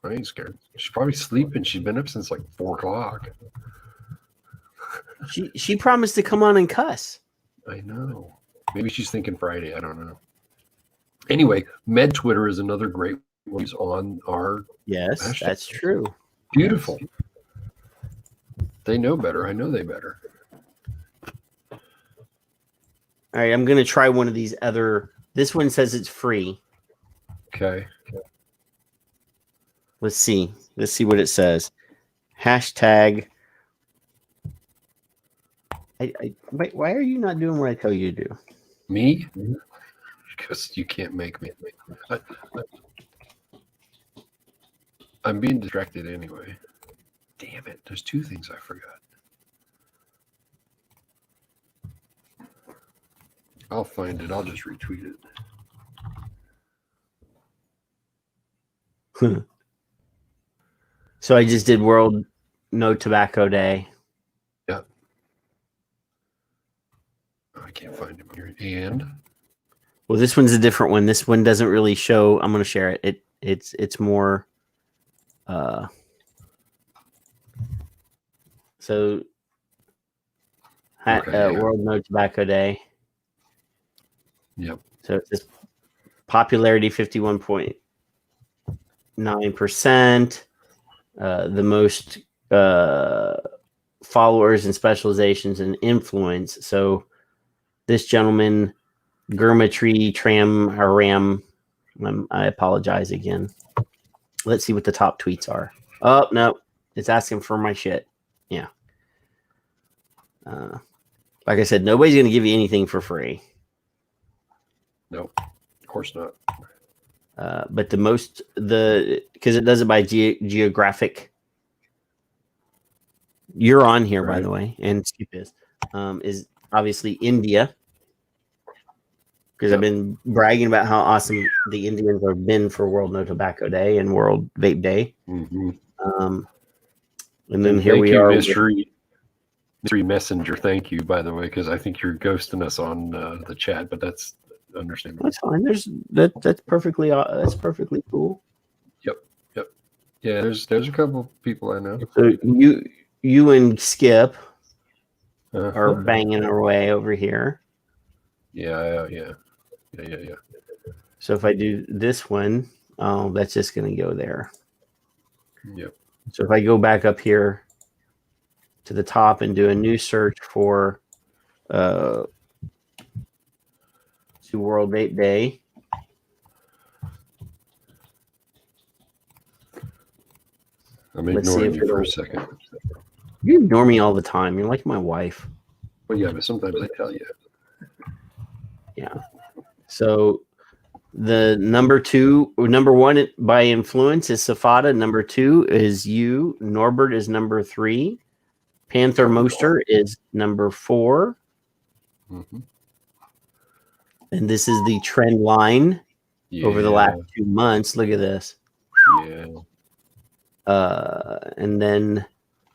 I ain't scared. She's probably sleeping. She's been up since like 4 o'clock.
She promised to come on and cuss.
I know. Maybe she's thinking Friday. I don't know. Anyway, Med Twitter is another great one. He's on our
hashtag. That's true.
Beautiful. They know better. I know they better.
All right, I'm gonna try one of these other. This one says it's free.
Okay.
Let's see. Let's see what it says. Hashtag. Wait, why are you not doing what I tell you to do?
Me? Because you can't make me. I'm being distracted anyway. Damn it. There's 2 things I forgot. I'll find it. I'll just retweet it.
So I just did World No Tobacco Day.
Yeah. I can't find him here. And
well, this one's a different one. This one doesn't really show. I'm going to share it. It's more. So World No Tobacco Day.
Yep.
So it's this popularity 51.9%. The most followers and specializations and influence. So this gentleman, Gurmatri Tram Ram, I apologize again. Let's see what the top tweets are. Oh, no. It's asking for my shit. Yeah. Like I said, nobody's going to give you anything for free.
No, of course not.
But because it does it by geographic. You're on here, by the way, and Skip is obviously India. Because I've been bragging about how awesome the Indians have been for World No Tobacco Day and World Vape Day.
Mm-hmm.
And then here we are.
Mystery Messenger, thank you, by the way, because I think you're ghosting us on the chat, but that's understandable.
That's fine. That's perfectly cool.
Yep. Yeah, there's a couple people I know.
So you and Skip are banging our way over here.
Yeah.
So if I do this one, that's just going to go there.
Yep.
So if I go back up here to the top and do a new search for to World Vape Day.
I'm ignoring you for a second.
You ignore me all the time. You're like my wife.
Well, yeah, but sometimes I tell you.
Yeah. So the number one by influence is Safada. Number 2 is you. Norbert is number 3. Panther Moster is number 4.
Mm-hmm.
And this is the trend line. over the last 2 months. Look at this.
Yeah.
And then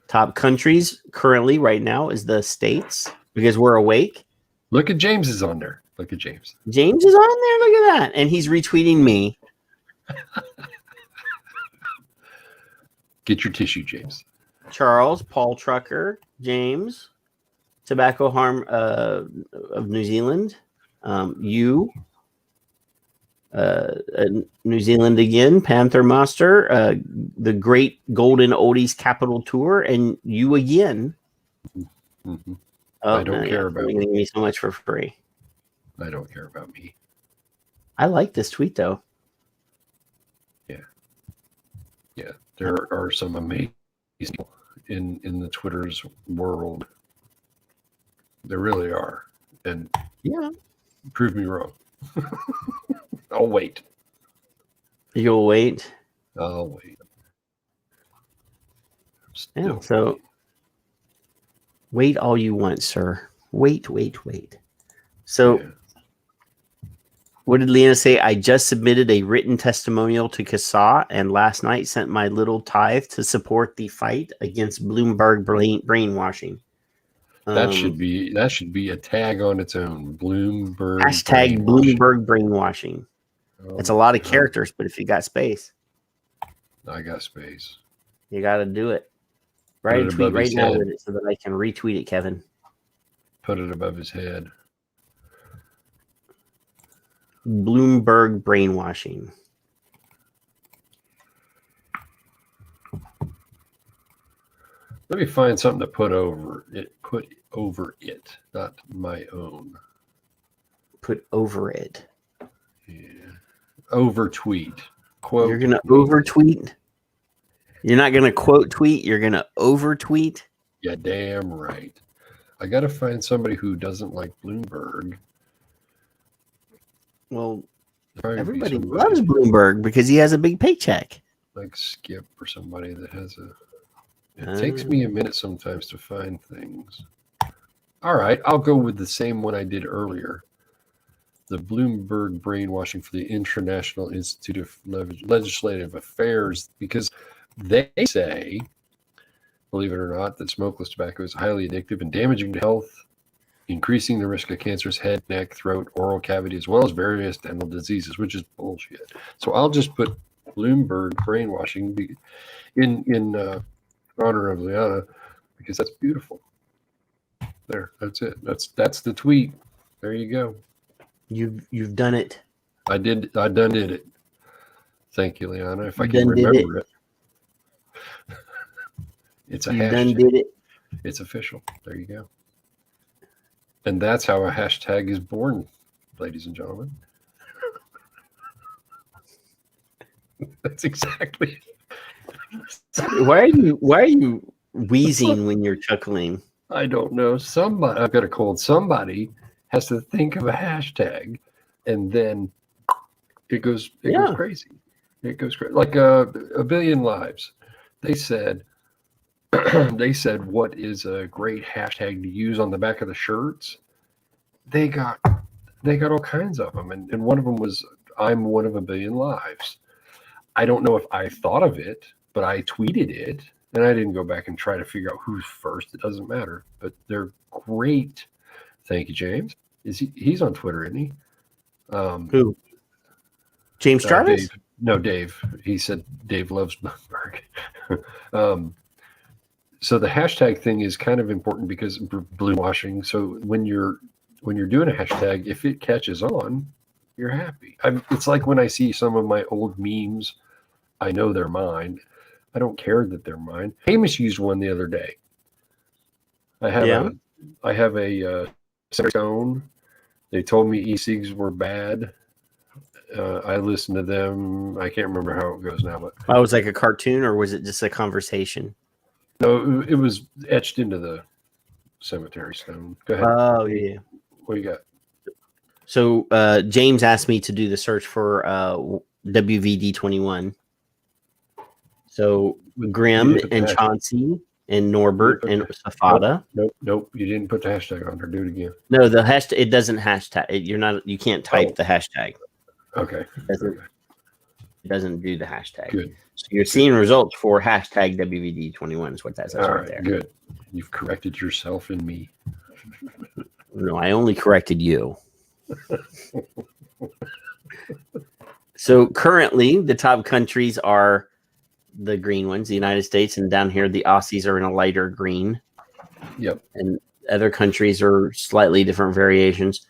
top countries currently right now is the States because we're awake.
Look at James is on there. Look at James.
James is on there. Look at that. And he's retweeting me.
Get your tissue, James.
Charles, Paul Trucker, James, Tobacco Harm of New Zealand, you, New Zealand again, Panther Master, the Great Golden Oldies Capital Tour, and you again.
Mm-hmm.
Oh,
I don't care about
me. Giving me so much for free.
I don't care about me.
I like this tweet though.
Yeah, there are some amazing people in the Twitter's world. There really are, and
yeah,
prove me wrong. I'll wait.
You'll wait.
I'll wait.
Yeah. So wait all you want, sir. Wait. So. Yeah. What did Leanna say? I just submitted a written testimonial to CASA and last night sent my little tithe to support the fight against Bloomberg brainwashing.
That should be a tag on its own. Bloomberg.
Hashtag Bloomberg brainwashing. It's a lot of characters, but if you got space.
I got space.
You got to do it. Write a tweet right now with it so that I can retweet it, Kevin.
Put it above his head.
Bloomberg brainwashing.
Let me find something to put over it. Put over it, not my own.
Put over it.
Yeah. Over tweet. Quote.
You're gonna over tweet. You're not gonna quote tweet. You're gonna over tweet.
Yeah, damn right. I got to find somebody who doesn't like Bloomberg.
Well, everybody loves Bloomberg because he has a big paycheck.
Like Skip or somebody that has a... It takes me a minute sometimes to find things. All right, I'll go with the same one I did earlier. The Bloomberg brainwashing for the International Institute of Legislative Affairs, because they say, believe it or not, that smokeless tobacco is highly addictive and damaging to health, increasing the risk of cancers, head, neck, throat, oral cavity, as well as various dental diseases, which is bullshit. So I'll just put Bloomberg brainwashing in honor of Liana, because that's beautiful. There, that's it. That's the tweet. There you go.
You've done it.
I done did it. Thank you, Liana. If I can remember it. It's a hashtag.
Done did it.
It's official. There you go. And that's how a hashtag is born, ladies and gentlemen. That's exactly.
Why are you wheezing when you're chuckling?
I don't know. Somebody, I've got a cold. Somebody has to think of a hashtag, and then it goes crazy. It goes crazy. Like a billion lives. They said, what is a great hashtag to use on the back of the shirts? They got all kinds of them, and one of them was "I'm one of a billion lives." I don't know if I thought of it, but I tweeted it, and I didn't go back and try to figure out who's first. It doesn't matter, but they're great. Thank you, James. He's on Twitter, isn't he?
Who? James Jarvis?
Dave. No, Dave. He said Dave loves Bloomberg. So the hashtag thing is kind of important because blue washing. So when you're doing a hashtag, if it catches on, you're happy. It's like when I see some of my old memes, I know they're mine. I don't care that they're mine. Hamish used one the other day. I have a stone. They told me e-cigs were bad. I listened to them. I can't remember how it goes now, but
oh, was it like a cartoon or was it just a conversation?
No, it was etched into the cemetery stone. Go ahead.
Oh yeah.
What you got?
So James asked me to do the search for WVD21. So Grim and Chauncey and Norbert and Safada.
Nope. You didn't put the hashtag on there. Do it again.
No, the hashtag. It doesn't hashtag. You can't type the hashtag.
Okay.
It doesn't do the hashtag.
Good.
So you're seeing results for hashtag WVD21 is what that says
All
right
right,
there.
good. You've corrected yourself and me.
No, I only corrected you. So currently, the top countries are the green ones, the United States, and down here, the Aussies are in a lighter green.
Yep.
And other countries are slightly different variations.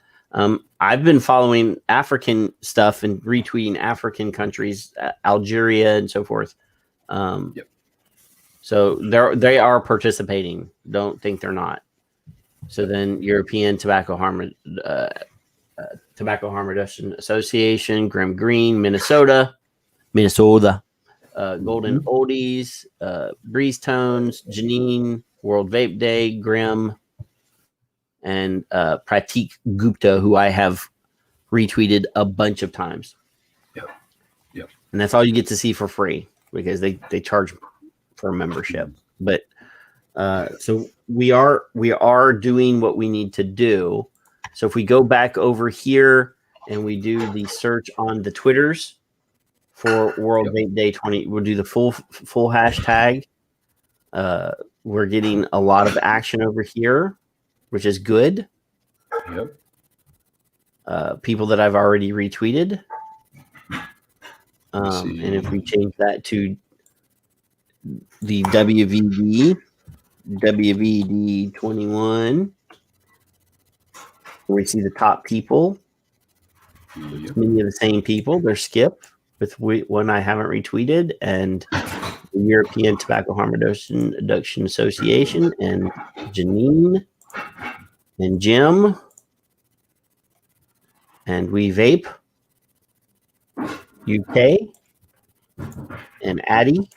I've been following African stuff and retweeting African countries, Algeria and so forth.
Yep.
So they are participating. Don't think they're not. So then European Tobacco Harm Reduction Association, Grim Green, Minnesota, Golden Oldies, Breeze Tones, Janine, World Vape Day, Grim, and Pratik Gupta, who I have retweeted a bunch of times.
Yep. Yep.
And that's all you get to see for free because they charge for a membership. But so we are doing what we need to do. So if we go back over here and we do the search on the Twitters for World Vape Day 20, we'll do the full hashtag. We're getting a lot of action over here, which is good.
Yep.
People that I've already retweeted. And if we change that to the WVD 21, we see the top people.
Yep.
Many of the same people. They're Skip with one I haven't retweeted, and the European Tobacco Harm Reduction Association, and Janine, and Jim, and We Vape UK, and Addie,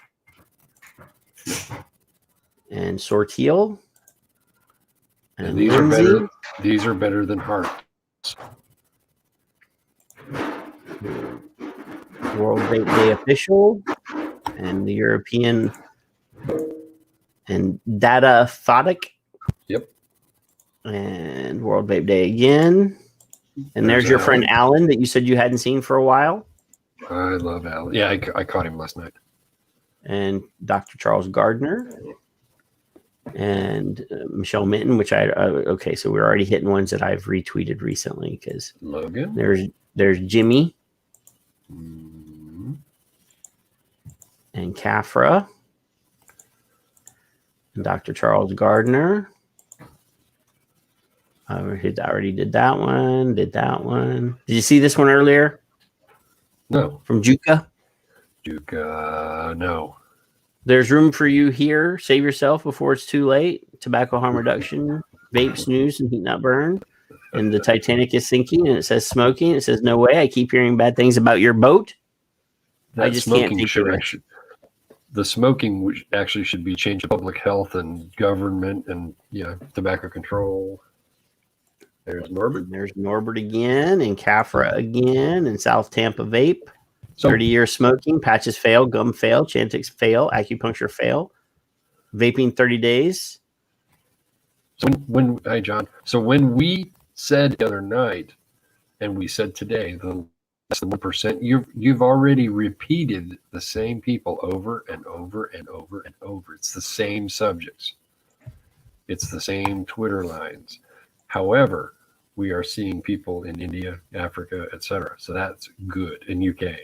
and Sortiel, and
these
Lindsay.
These are better than Heart.
World Vape Day official, and the European and Data Thodic.
Yep.
And World Vape Day again. And there's your friend Alan that you said you hadn't seen for a while.
I love Alan. Yeah, I caught him last night.
And Dr. Charles Gardner. And Michelle Minton, which okay, so we're already hitting ones that I've retweeted recently because
Logan.
There's Jimmy. And Kafra. And Dr. Charles Gardner. I already did that one. Did you see this one earlier?
No.
From Juka?
Juka, no.
There's room for you here. Save yourself before it's too late. Tobacco harm reduction, vape snooze, and heat not burn. And the Titanic is sinking, and it says smoking. It says, no way. I keep hearing bad things about your boat.
That
I just can't think of it.
The smoking actually should be changed to public health and government and tobacco control. There's Norbert.
There's Norbert again, and Kafra again, and South Tampa Vape. 30 years smoking, patches fail, gum fail, Chantix fail, acupuncture fail, vaping 30 days.
So hi John. So when we said the other night, and we said today, the less than 1%, you've already repeated the same people over and over and over and over. It's the same subjects. It's the same Twitter lines. However, we are seeing people in India, Africa, etc. So that's good in UK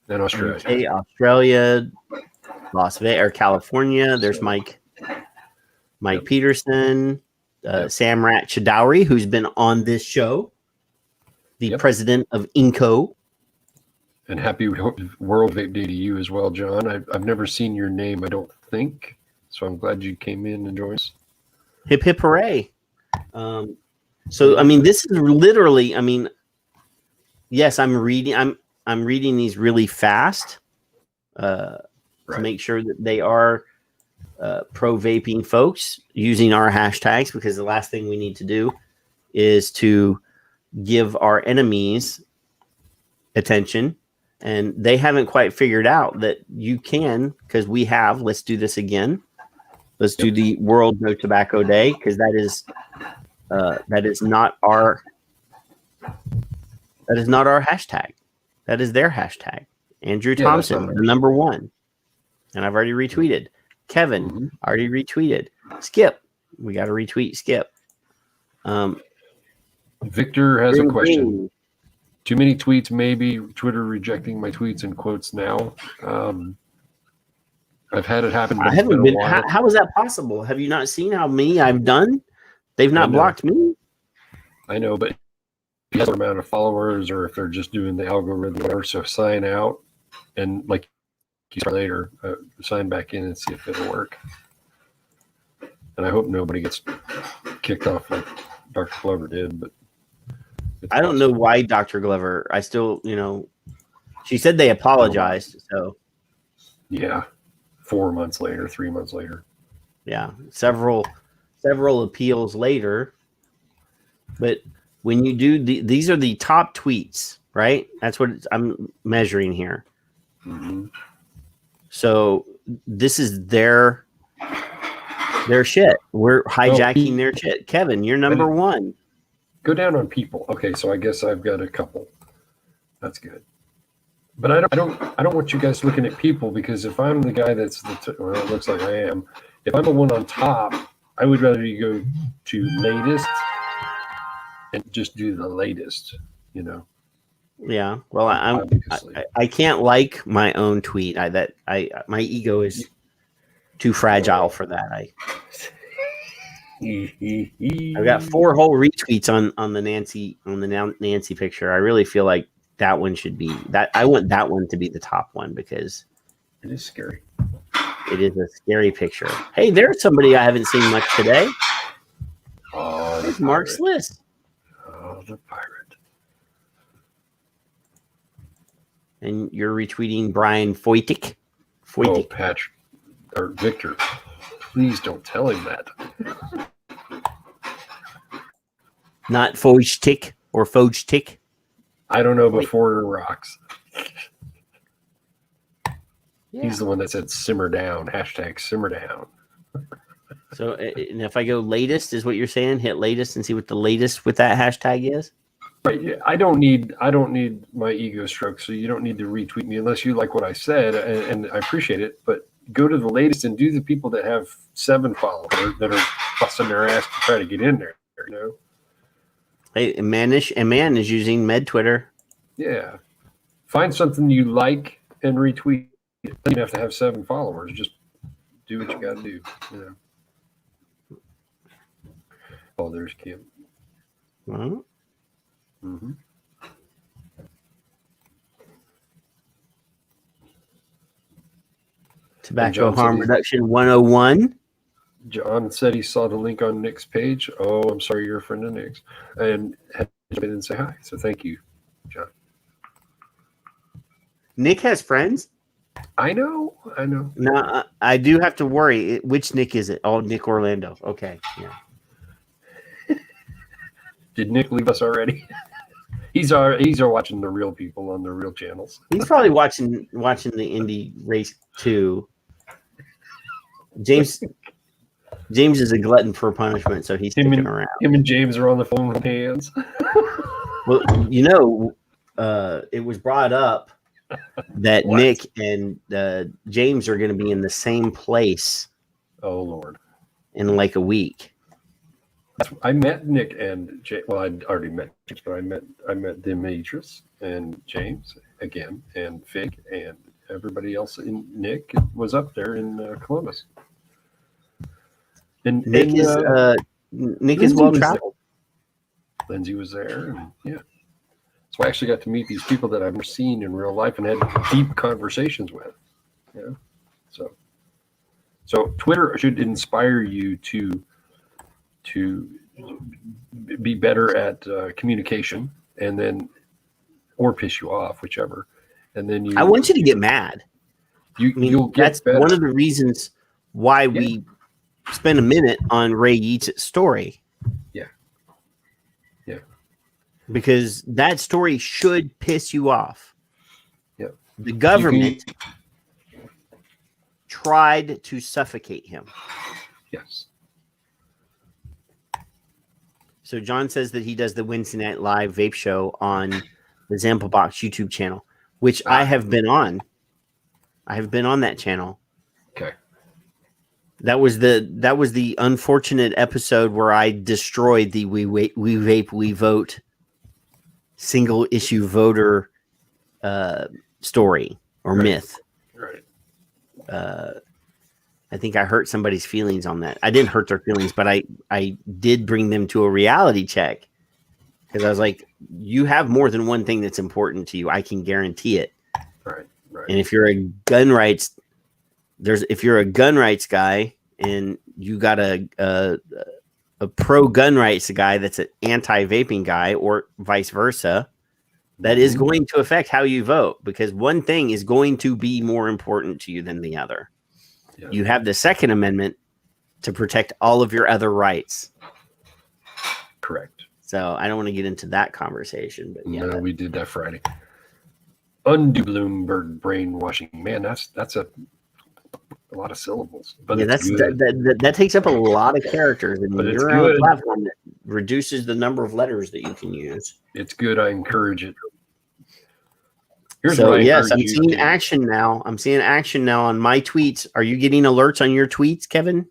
and Australia.
UK, Australia, Las Vegas, or California. There's Mike Peterson, Samrat Chowdhury, who's been on this show, the president of INCO.
And happy World Vape Day to you as well, John. I've never seen your name, I don't think. So I'm glad you came in and joined us.
Hip hip hooray. So I mean, this is literally, I mean, yes, I'm reading these really fast to make sure that they are pro vaping folks using our hashtags, because the last thing we need to do is to give our enemies attention, and they haven't quite figured out that you can, because we have. Let's do this again. Let's do the World No Tobacco Day, because that is not our That is not our hashtag. That is their hashtag. Andrew
Yeah, that's
Thompson,
not
the number one. And I've already retweeted. Kevin, already retweeted. Skip, we got to retweet Skip.
Victor has a
Green
question.
Green.
Too many tweets, maybe Twitter rejecting my tweets in quotes now. I've had it happen, but
I
it's
haven't
been a
been.
while.
How is that possible? Have you not seen how many I've done? They've
I
not
know.
blocked me.
I know, but the other amount of followers, or if they're just doing the algorithm, whatever. So sign out, and like you said later, sign back in and see if it'll work. And I hope nobody gets kicked off like Dr. Glover did. But
I don't know why Dr. Glover. I still, she said they apologized. So
yeah, 4 months later, 3 months later.
Yeah, several appeals later. But when you do these are the top tweets, right? That's what I'm measuring here.
Mm-hmm.
So this is their shit. We're hijacking their shit. Kevin, you're number one.
Go down on people. Okay, so I guess I've got a couple. That's good. But I don't want you guys looking at people, because if I'm the guy that's well, it looks like I am. If I'm the one on top, I would rather you go to latest and just do the latest.
Yeah. Well, I can't like my own tweet. My ego is too fragile for that. I've got 4 whole retweets on the Nancy picture. I really feel like that one should be that. I want that one to be the top one because
it is scary.
It is a scary picture. Hey, there's somebody I haven't seen much today.
Oh,
there's Mark Sliss.
Oh, the pirate.
And you're retweeting Brian Foytik.
Oh, Patrick or Victor. Please don't tell him that.
Not Foytik or Fojtik.
I don't know before it rocks.
Yeah.
He's the one that said simmer down, hashtag simmer down.
So, and if I go latest, is what you're saying? Hit latest and see what the latest with that hashtag is?
Right. Yeah, I don't need my ego stroke, so you don't need to retweet me unless you like what I said, and I appreciate it. But go to the latest and do the people that have 7 followers that are busting their ass to try to get in there.
Hey, man is using Med Twitter.
Yeah. Find something you like and retweet. You don't have to have 7 followers. Just do what you got to do. Oh, there's Kim.
Well.
Mm-hmm.
Tobacco harm reduction 101.
John said he saw the link on Nick's page. Oh, I'm sorry, you're a friend of Nick's, and had to come in and say hi. So thank you, John.
Nick has friends.
I know.
Now I do have to worry. Which Nick is it? Oh, Nick Orlando. Okay. Yeah.
Did Nick leave us already? He's watching the real people on the real channels.
He's probably watching the Indy race too. James is a glutton for punishment, so he's sticking around.
Him and James are on the phone with hands.
Well, it was brought up that Nick and James are going to be in the same place.
Oh Lord!
In like a week.
I met Nick and well, I'd already met James, but I met Demetrius and James again, and Fig and everybody else. In Nick was up there in Columbus. And
Nick is well traveled.
Lindsay was there, and yeah. So I actually got to meet these people that I've never seen in real life and had deep conversations with. Yeah. So Twitter should inspire you to be better at communication, and then, or piss you off, whichever. And then
I want you to get mad.
You'll get
that's
better.
One of the reasons why we spend a minute on Ray Yeats' story.
Yeah.
Because that story should piss you off.
Yeah.
The government tried to suffocate him.
Yes.
So John says that he does the Wednesday Night Live vape show on the Example Box YouTube channel, which I have been on. I have been on that channel.
Okay.
That was the unfortunate episode where I destroyed the We Vape, We Vote single issue voter story or myth.
Right.
I think I hurt somebody's feelings on that. I didn't hurt their feelings, but I did bring them to a reality check because I was like, you have more than one thing that's important to you. I can guarantee it.
Right.
And if you're a gun rights guy and you got a pro gun rights guy that's an anti-vaping guy or vice versa, that is going to affect how you vote because one thing is going to be more important to you than the other. Yeah. You have the Second Amendment to protect all of your other rights.
Correct.
So I don't want to get into that conversation, but yeah.
No, we did that Friday. Undo Bloomberg brainwashing. Man, that's a lot of syllables. But
yeah, that takes up a lot of characters, and
but
you're on a platform that reduces the number of letters that you can use.
It's good. I encourage it.
I'm seeing action now. I'm seeing action now on my tweets. Are you getting alerts on your tweets, Kevin?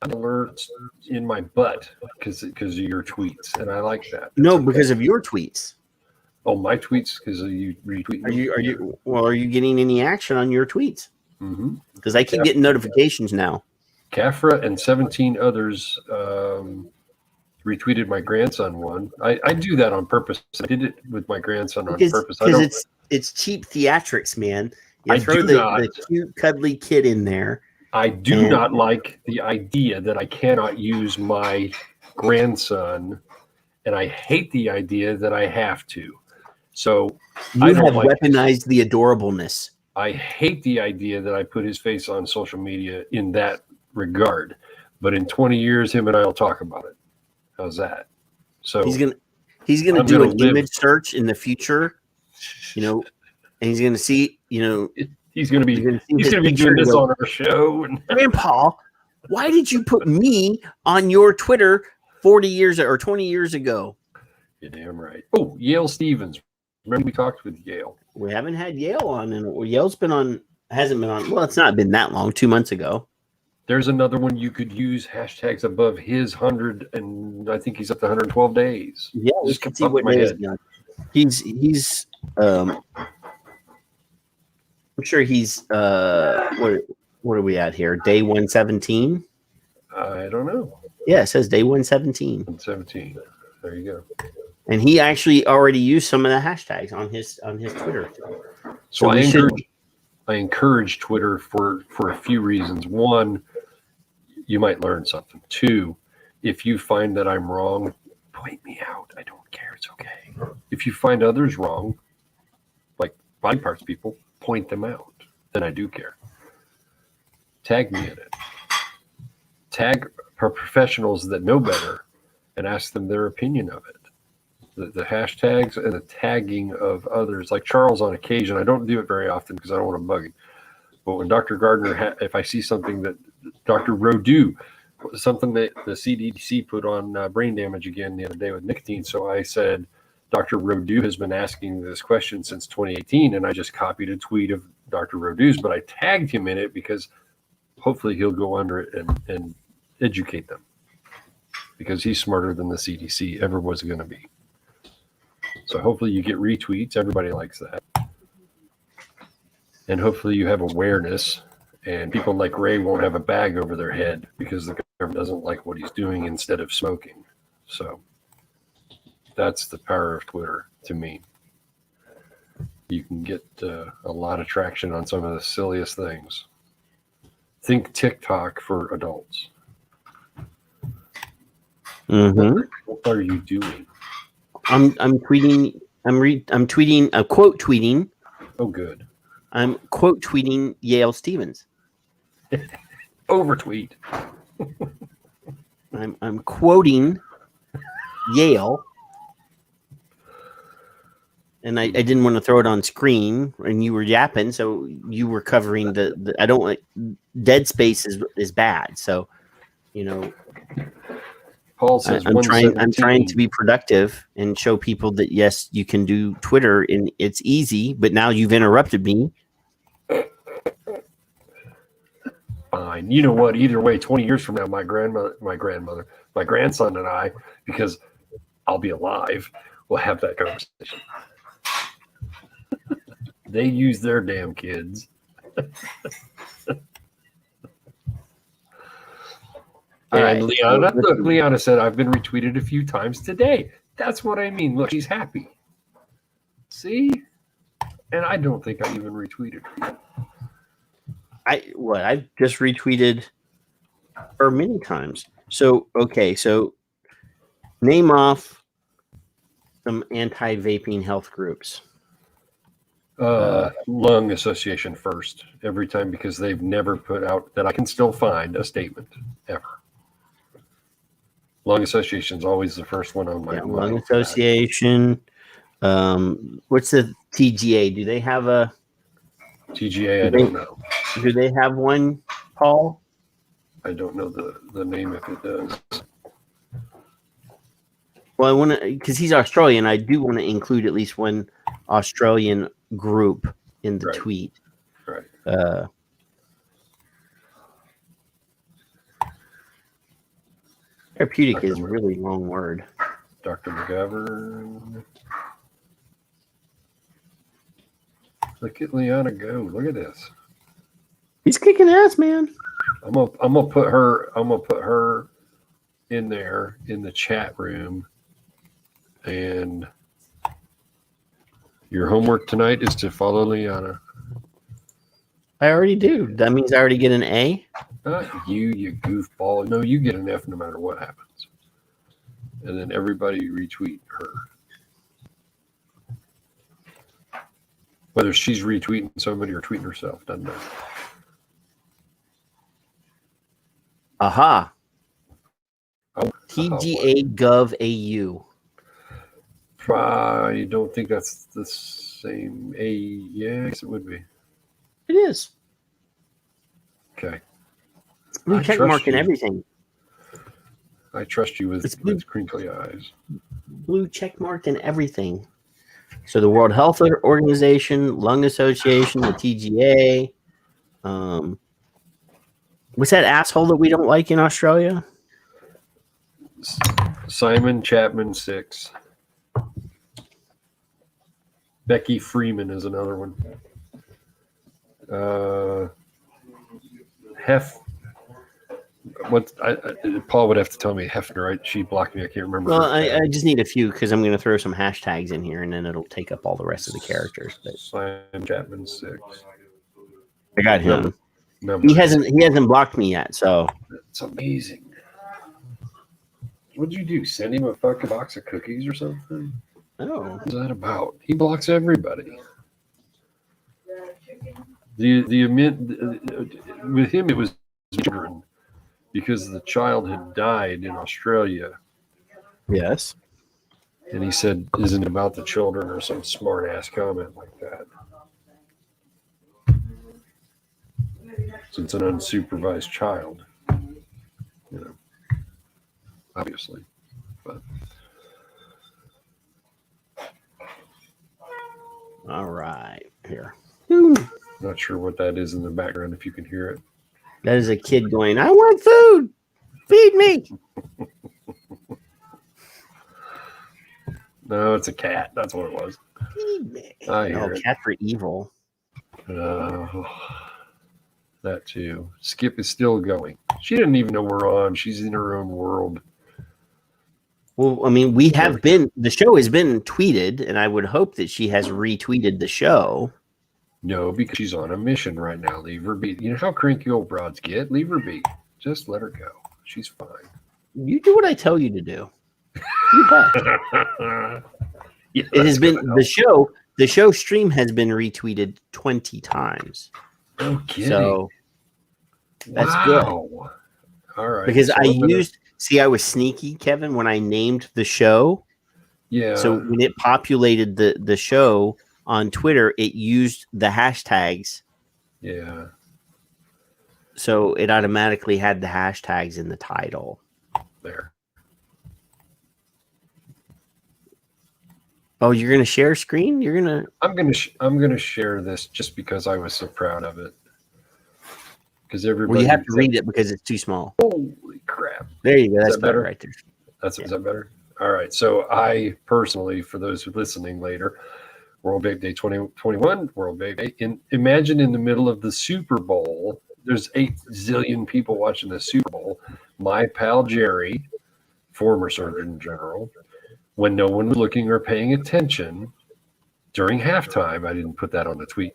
Alerts in my butt because of your tweets, and I like that.
No, because of your tweets.
Oh, my tweets because you retweet.
Are you getting any action on your tweets? Because I keep getting notifications now.
Cafra and 17 others retweeted my grandson one. I do that on purpose. I did it with my grandson on purpose.
Because it's cheap theatrics, man. You throw the cute, cuddly kid in there.
I do not like the idea that I cannot use my grandson, and I hate the idea that I have to. So
you have weaponized the adorableness.
I hate the idea that I put his face on social media in that regard. But in 20 years, him and I will talk about it. How's that? So
he's gonna do an image search in the future, and he's gonna see,
he's gonna be doing this on our show.
Grandpa, why did you put me on your Twitter 40 years or 20 years ago?
You're damn right. Oh, Yale Stevens. Remember we talked with Yale.
We haven't had Yale on, and Yale's hasn't been on. Well, it's not been that long. 2 months ago.
There's another one you could use hashtags above his 100, and I think he's up to 112 days.
Yeah, we can see what days he's. I'm sure he's. What are we at here? Day 117.
I don't know.
Yeah, it says day 117.
117. There you go.
And he actually already used some of the hashtags on his Twitter.
So I encourage Twitter for a few reasons. One, you might learn something. Two, if you find that I'm wrong, point me out. I don't care. It's okay. If you find others wrong, like body parts people, point them out. Then I do care. Tag me in it. Tag professionals that know better and ask them their opinion of it. The hashtags and the tagging of others, like Charles on occasion. I don't do it very often because I don't want to bug him. But when Dr. Gardner, if I see something that Dr. Rodew, something that the CDC put on brain damage again the other day with nicotine. So I said, Dr. Rodew has been asking this question since 2018, and I just copied a tweet of Dr. Rodew's, but I tagged him in it because hopefully he'll go under it and educate them because he's smarter than the CDC ever was going to be. So hopefully you get retweets. Everybody likes that. And hopefully you have awareness and people like Ray won't have a bag over their head because the government doesn't like what he's doing instead of smoking. So that's the power of Twitter to me. You can get a lot of traction on some of the silliest things. Think TikTok for adults. What are you doing?
I'm tweeting. I'm quote tweeting.
Oh, good.
I'm quote tweeting Yale Stevens.
Overtweet.
I'm quoting Yale, and I didn't want to throw it on screen, and you were yapping, so you were covering the I don't like dead space is bad, so
Paul says
I'm trying to
117.
be productive and show people that yes, you can do Twitter and it's easy. But now you've interrupted me.
Fine. You know what? Either way, 20 years from now, my grandson and I, because I'll be alive, will have that conversation. They use their damn kids. And Liana said, I've been retweeted a few times today. That's what I mean. Look, she's happy. See? And I don't think I even retweeted her.
I've just retweeted her many times. So, okay. So name off some anti-vaping health groups.
Lung Association first, every time, because they've never put out, that I can still find, a statement ever. Lung Association's always the first one on my mind.
Lung Association. What's the TGA? Do they have a
TGA? I don't know.
Do they have one, Paul?
I don't know the name if it does.
Well, I want to, because he's Australian. I do want to include at least one Australian group in the tweet.
Right.
Therapeutic is a really long word.
Dr. McGovern. Look at Liana go. Look at this.
He's kicking ass, man.
I'm gonna put her in there in the chat room. And your homework tonight is to follow Liana.
I already do. That means I already get an A?
Not you goofball. No, you get an F no matter what happens. And then everybody retweet her. Whether she's retweeting somebody or tweeting herself, doesn't matter.
Aha. TGA Gov AU.
I don't think that's the same. Yeah, I guess it would be.
It is.
Okay.
It's blue check mark and everything.
I trust you with crinkly eyes.
Blue check mark and everything. So the World Health Organization, Lung Association, the TGA. What's that asshole that we don't like in Australia?
Simon Chapman 6. Becky Freeman is another one. Paul would have to tell me Hefner, right? She blocked me. I can't remember.
Well, I just need a few because I'm going to throw some hashtags in here and then it'll take up all the rest of the characters. But
Simon Chapman 6.
I got him. He hasn't blocked me yet, so
it's amazing. What'd you do? Send him a fucking box of cookies or something?
Oh,
what's that about? He blocks everybody. With him, it was children because the child had died in Australia.
Yes.
And he said, "Isn't it about the children?" or some smart ass comment like that. So it's an unsupervised child, obviously. But
all right, here.
Not sure what that is in the background. If you can hear it,
that is a kid going, "I want food, feed me."
No, it's a cat. That's what it was.
Feed me.
I hear
Cat for evil.
That too. Skip is still going. She didn't even know we're on. She's in her own world.
Well, I mean, the show has been tweeted, and I would hope that she has retweeted the show.
No, because she's on a mission right now. Leave her be. You know how cranky old broads get? Leave her be. Just let her go. She's fine.
You do what I tell you to do. You bet. It has been the show stream has been retweeted 20 times.
No kidding.
So that's good. All
right.
Because so I was sneaky, Kevin, when I named the show.
Yeah.
So when it populated the show on Twitter, it used the hashtags.
Yeah.
So it automatically had the hashtags in the title.
There.
Oh, you're gonna share screen?
I'm gonna share this just because I was so proud of it. Because everybody.
Well, you have to read it because it's too small.
Holy crap!
There you go. That's
that better
right there.
Is that better? All right. So I personally, for those who are listening later, World Vape Day 2021, World Vape Day. Imagine in the middle of the Super Bowl, there's 8 zillion people watching the Super Bowl. My pal Jerry, former Surgeon General, when no one was looking or paying attention during halftime, I didn't put that on the tweet,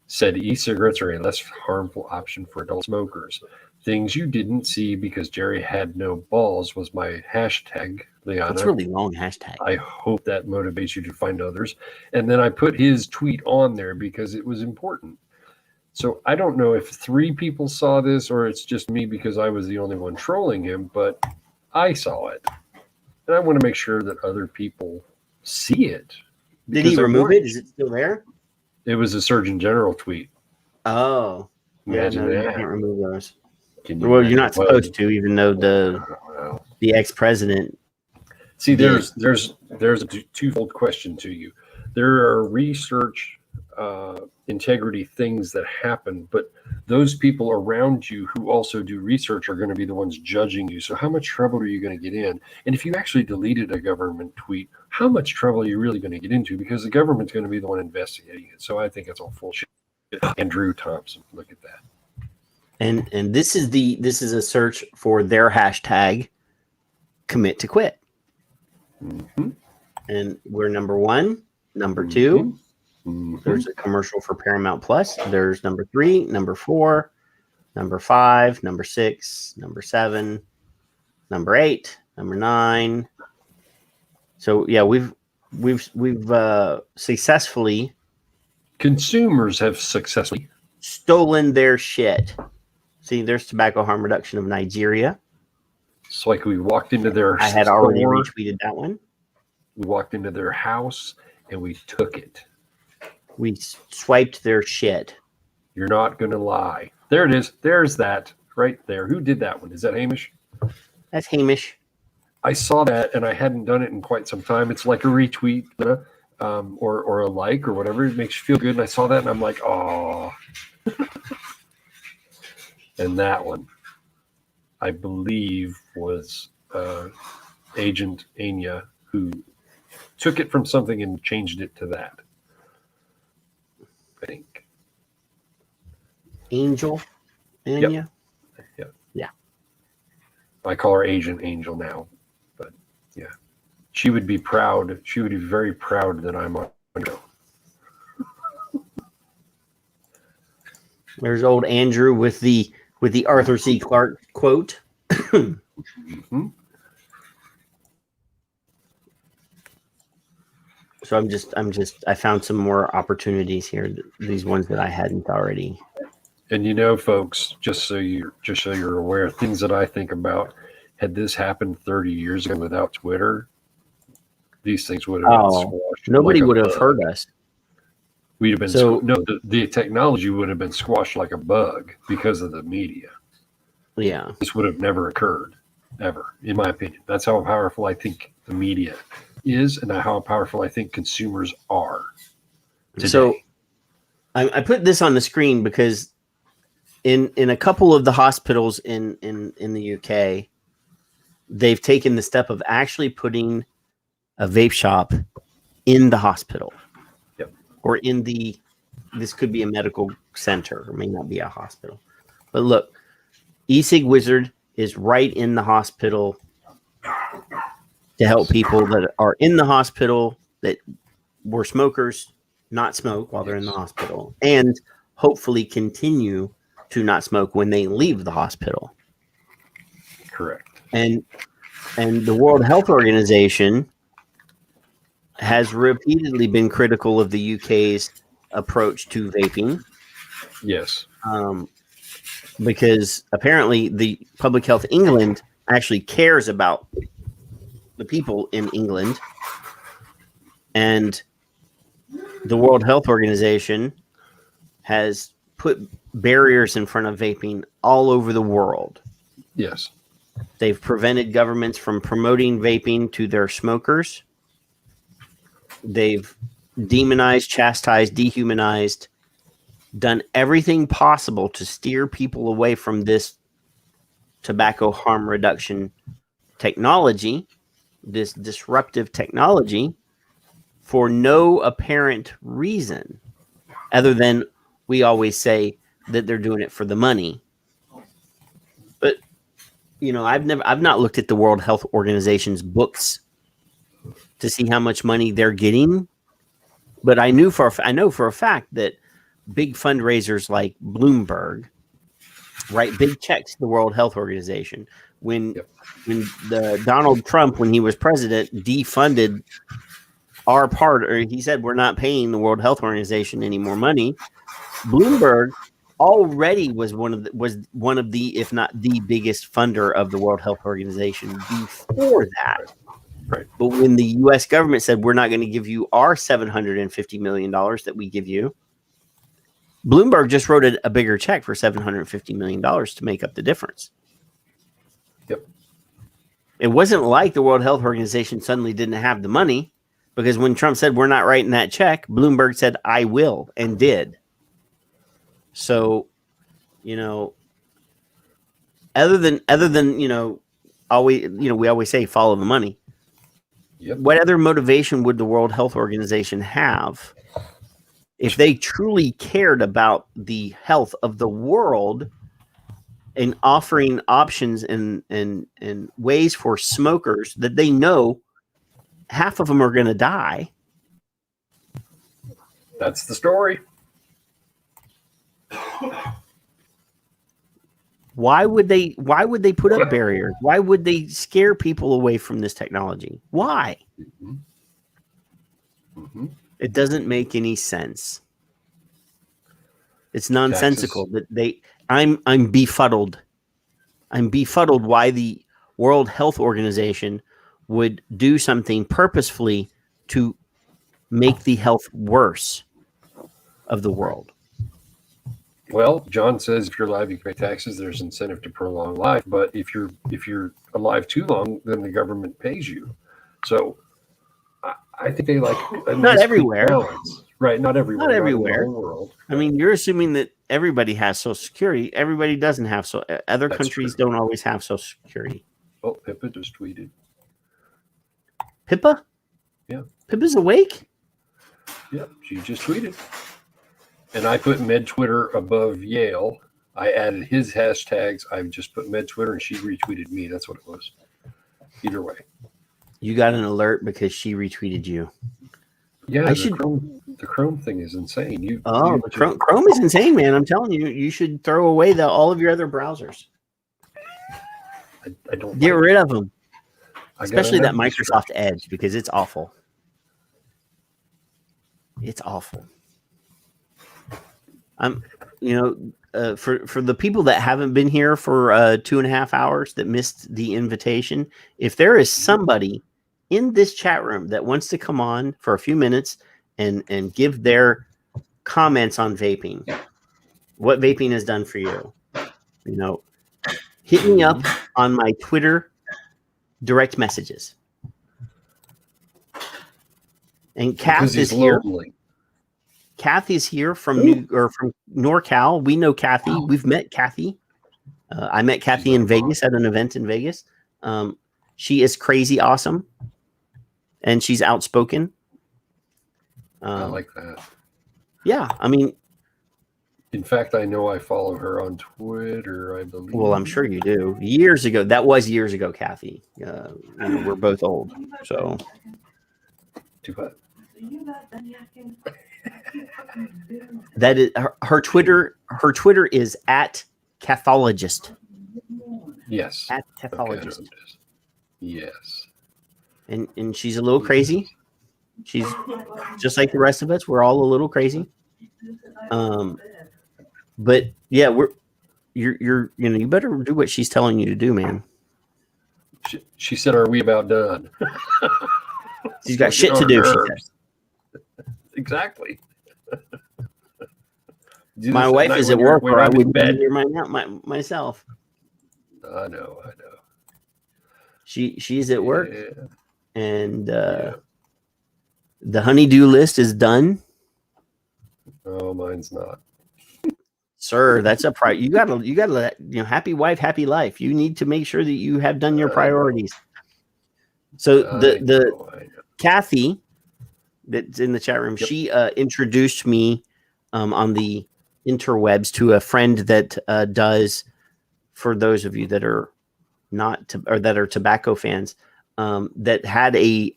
said e-cigarettes are a less harmful option for adult smokers. Things you didn't see because Jerry had no balls was my hashtag, Liana.
It's a really long hashtag.
I hope that motivates you to find others. And then I put his tweet on there because it was important. So I don't know if 3 people saw this or it's just me because I was the only one trolling him, but I saw it. And I want to make sure that other people see it.
Did he remove it? Is it still there?
It was a Surgeon General tweet.
Oh.
Imagine that.
You can't remove those.
You're
not supposed to, even though the ex-president.
See, there's a twofold question to you. There are research integrity things that happen, but those people around you who also do research are going to be the ones judging you. So how much trouble are you going to get in? And if you actually deleted a government tweet, how much trouble are you really going to get into? Because the government's going to be the one investigating it. So I think it's all full shit. Andrew Thompson, look at that.
And this is a search for their hashtag commit to quit.
Mm-hmm.
And we're number 1, number 2. Mm-hmm. There's a commercial for Paramount Plus. There's number 3, number 4, number 5, number 6, number 7, number 8, number 9. So yeah, we've successfully,
consumers have successfully
stolen their shit. See, there's tobacco harm reduction of Nigeria.
It's like we walked into their
I had already retweeted that one.
We walked into their house and we took it.
We swiped their shit.
You're not going to lie. There it is. There's that right there. Who did that one? Is that Hamish?
That's Hamish.
I saw that and I hadn't done it in quite some time. It's like a retweet or a like or whatever. It makes you feel good. And I saw that and I'm like, oh. And that one, I believe, was Agent Anya, who took it from something and changed it to that. I think.
Angel Anya?
Yep.
Yeah.
I call her Agent Angel now. But yeah. She would be proud. She would be very proud that I'm on her.
There's old Andrew with the Arthur C. Clarke quote.
Mm-hmm.
So I found some more opportunities here. These ones that I hadn't already.
And you know, folks, just so you're aware, things that I think about, had this happened 30 years ago without Twitter, these things would have been squashed.
Nobody
like
would have heard us.
We'd have been the technology would have been squashed like a bug because of the media.
Yeah.
This would have never occurred, ever, in my opinion. That's how powerful I think the media is and how powerful I think consumers are today.
So I put this on the screen because in a couple of the hospitals in the UK, they've taken the step of actually putting a vape shop in the hospital.
Yep.
Or this could be a medical center, or may not be a hospital. But look, eSig Wizard is right in the hospital to help people that are in the hospital that were smokers not smoke while they're in the hospital, and hopefully continue to not smoke when they leave the hospital.
Correct.
And the World Health Organization has repeatedly been critical of the UK's approach to vaping.
Yes.
Because apparently the Public Health England actually cares about the people in England, and the World Health Organization has put barriers in front of vaping all over the world.
Yes.
They've prevented governments from promoting vaping to their smokers. They've demonized, chastised, dehumanized, done everything possible to steer people away from this tobacco harm reduction technology, this disruptive technology, for no apparent reason other than we always say that they're doing it for the money. But I've not looked at the World Health Organization's books to see how much money they're getting, but I know for a fact that big fundraisers like Bloomberg write big checks to the World Health Organization. When the Donald Trump, when he was president, defunded our part, or he said we're not paying the World Health Organization any more money, Bloomberg already was one of the, if not the biggest funder of the World Health Organization before that.
Right.
But when the U.S. government said we're not going to give you our $750 million that we give you, Bloomberg just wrote a bigger check for $750 million to make up the difference.
Yep.
It wasn't like the World Health Organization suddenly didn't have the money, because when Trump said we're not writing that check, Bloomberg said I will, and did. So, other than always, we always say follow the money.
Yep.
What other motivation would the World Health Organization have if they truly cared about the health of the world and offering options and ways for smokers that they know half of them are going to die?
That's the story.
Why would they put up barriers? Why would they scare people away from this technology? Why?
Mm-hmm. Mm-hmm.
It doesn't make any sense. It's nonsensical that I'm befuddled. I'm befuddled why the World Health Organization would do something purposefully to make the health worse of the world.
Well, John says if you're alive, you can pay taxes. There's incentive to prolong life, but if you're alive too long, then the government pays you. So I think they
not everywhere,
right? Not everywhere.
Not everywhere.
Not in the whole world.
I mean, you're assuming that everybody has Social Security. Everybody doesn't have other
That's
countries
true.
don't always have Social Security.
Oh, Pippa just tweeted.
Pippa?
Yeah.
Pippa's awake?
Yep, she just tweeted. And I put Med Twitter above Yale. I added his hashtags. I just put Med Twitter and she retweeted me. That's what it was. Either way.
You got an alert because she retweeted you.
Yeah, the Chrome thing is insane.
Chrome is insane, man. I'm telling you, you should throw away all of your other browsers.
I don't
get rid of them.
Especially
that Microsoft Edge, because it's awful. It's awful. For the people that haven't been here for 2.5 hours that missed the invitation, if there is somebody in this chat room that wants to come on for a few minutes and give their comments on vaping, what vaping has done for you, hit me up on my Twitter direct messages. And Cass is here.
Lonely.
Kathy is here from NorCal. We know Kathy. We've met Kathy. I met Kathy in Vegas at an event in Vegas. She is crazy awesome, and she's outspoken.
I like that.
Yeah, I mean,
in fact, I know I follow her on Twitter, I believe.
Well, I'm sure you do. Years ago, that was years ago, Kathy. We're both old, so.
Too bad.
That is her Twitter. Her Twitter is at Cathologist.
Yes.
At Cathologist.
Okay, yes.
And she's a little crazy. She's just like the rest of us. We're all a little crazy. But yeah, you better do what she's telling you to do, man.
She said, "Are we about done?"
She's got shit to do. She says.
Exactly.
My wife is at work, or I would be here myself.
I know.
She's at work, and The honeydew list is done.
Oh, mine's not.
Sir, that's a you gotta let happy wife, happy life. You need to make sure that you have done your priorities. So the Kathy that's in the chat room, she introduced me on the interwebs to a friend that does, for those of you that are not or that are tobacco fans, that had a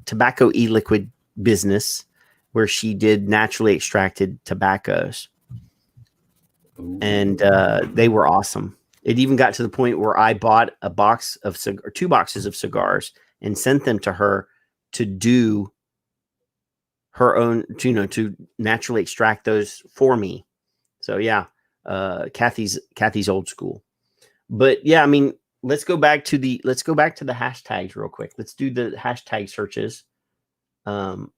tobacco e-liquid business where she did naturally extracted tobaccos. And they were awesome. It even got to the point where I bought a box of or 2 boxes of cigars and sent them to her to do her own, to naturally extract those for me. So yeah, Kathy's old school. But yeah, I mean, let's go back to the hashtags real quick. Let's do the hashtag searches, so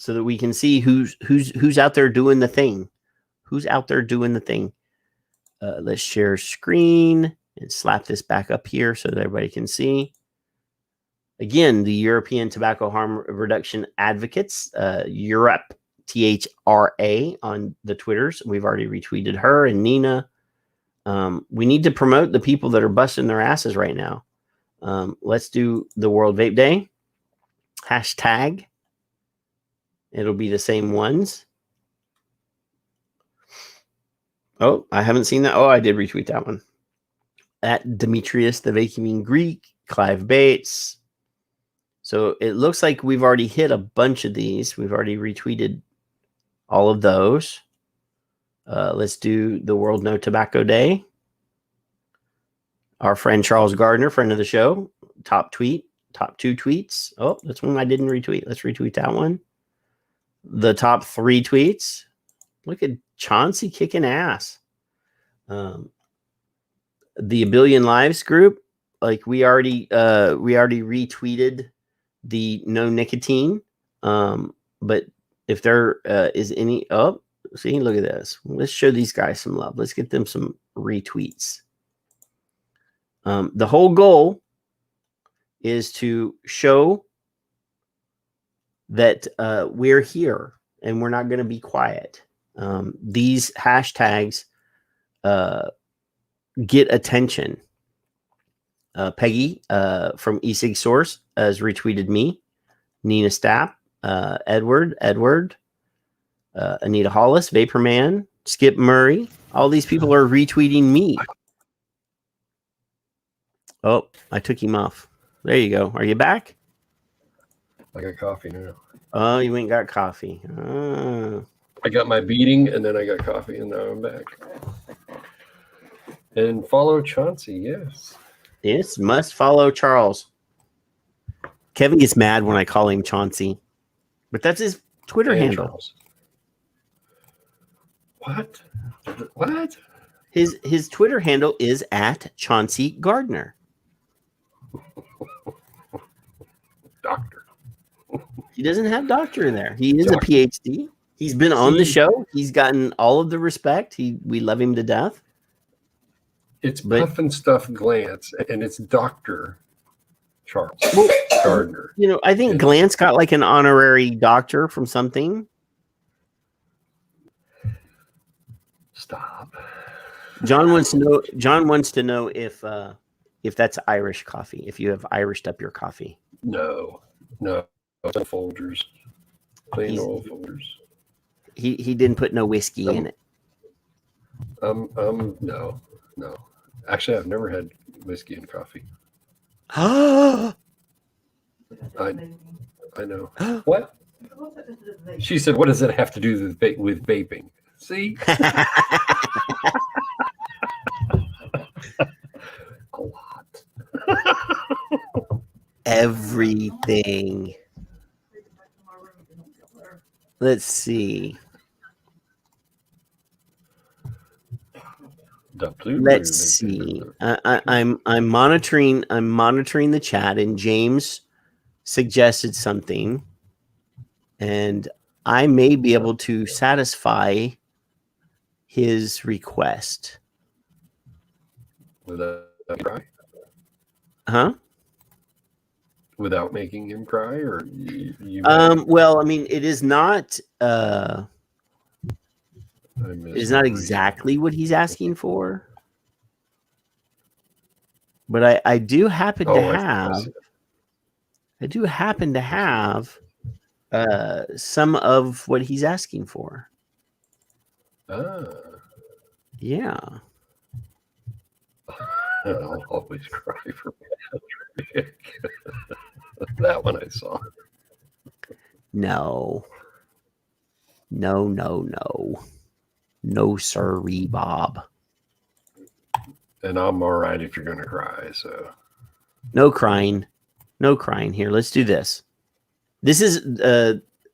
that we can see who's out there doing the thing. Who's out there doing the thing? Let's share screen and slap this back up here so that everybody can see. Again, the European Tobacco Harm Reduction Advocates, Europe, THRA on the Twitters. We've already retweeted her and Nina. We need to promote the people that are busting their asses right now. Let's do the World Vape Day. Hashtag. It'll be the same ones. Oh, I haven't seen that. Oh, I did retweet that one. At Demetrius the Vacuuming Greek, Clive Bates. So it looks like we've already hit a bunch of these. We've already retweeted all of those. Let's do the World No Tobacco Day. Our friend Charles Gardner, friend of the show, top 2 tweets. Oh, that's one I didn't retweet. Let's retweet that one. The top 3 tweets. Look at Chauncey kicking ass. The A Billion Lives group, like we already retweeted the no nicotine. But if there is any, see, look at this. Let's show these guys some love. Let's get them some retweets. The whole goal is to show that we're here and we're not going to be quiet. These hashtags get attention. Peggy from eSig Source has retweeted me. Nina Stapp, Edward, Anita Hollis, Vaporman, Skip Murray. All these people are retweeting me. Oh, I took him off. There you go. Are you back?
I got coffee now.
Oh, you ain't got coffee.
I got my beating, and then I got coffee, and now I'm back. And follow Chauncey, yes.
Yes, must follow Charles. Kevin gets mad when I call him Chauncey, but that's his Twitter handle.
Charles. What?
His Twitter handle is at Chauncey Gardner.
Doctor.
He doesn't have doctor in there. He is a PhD. He's been on the show. He's gotten all of the respect. We love him to death.
It's Puff and Stuff Glance, and it's Dr. Charles Gardner.
I think Glance got like an honorary doctor from something.
Stop.
John wants to know if that's Irish coffee. If you have Irished up your coffee.
No. It's Folgers. Plain old Folgers.
He didn't put no whiskey in it.
No. Actually, I've never had whiskey and coffee.
I
know. What? She said, what does it have to do with vaping? See? A lot.
Everything. Let's see. Let's see. I'm monitoring the chat, and James suggested something, and I may be able to satisfy his request.
With a try?
Huh?
without making him cry, or
well, I mean, it is not exactly what he's asking for, but I do happen to have some of what he's asking for. Yeah.
I'll always cry for that one I saw.
No, sirree, Bob.
And I'm all right if you're going to cry. So
no crying here. Let's do this. This is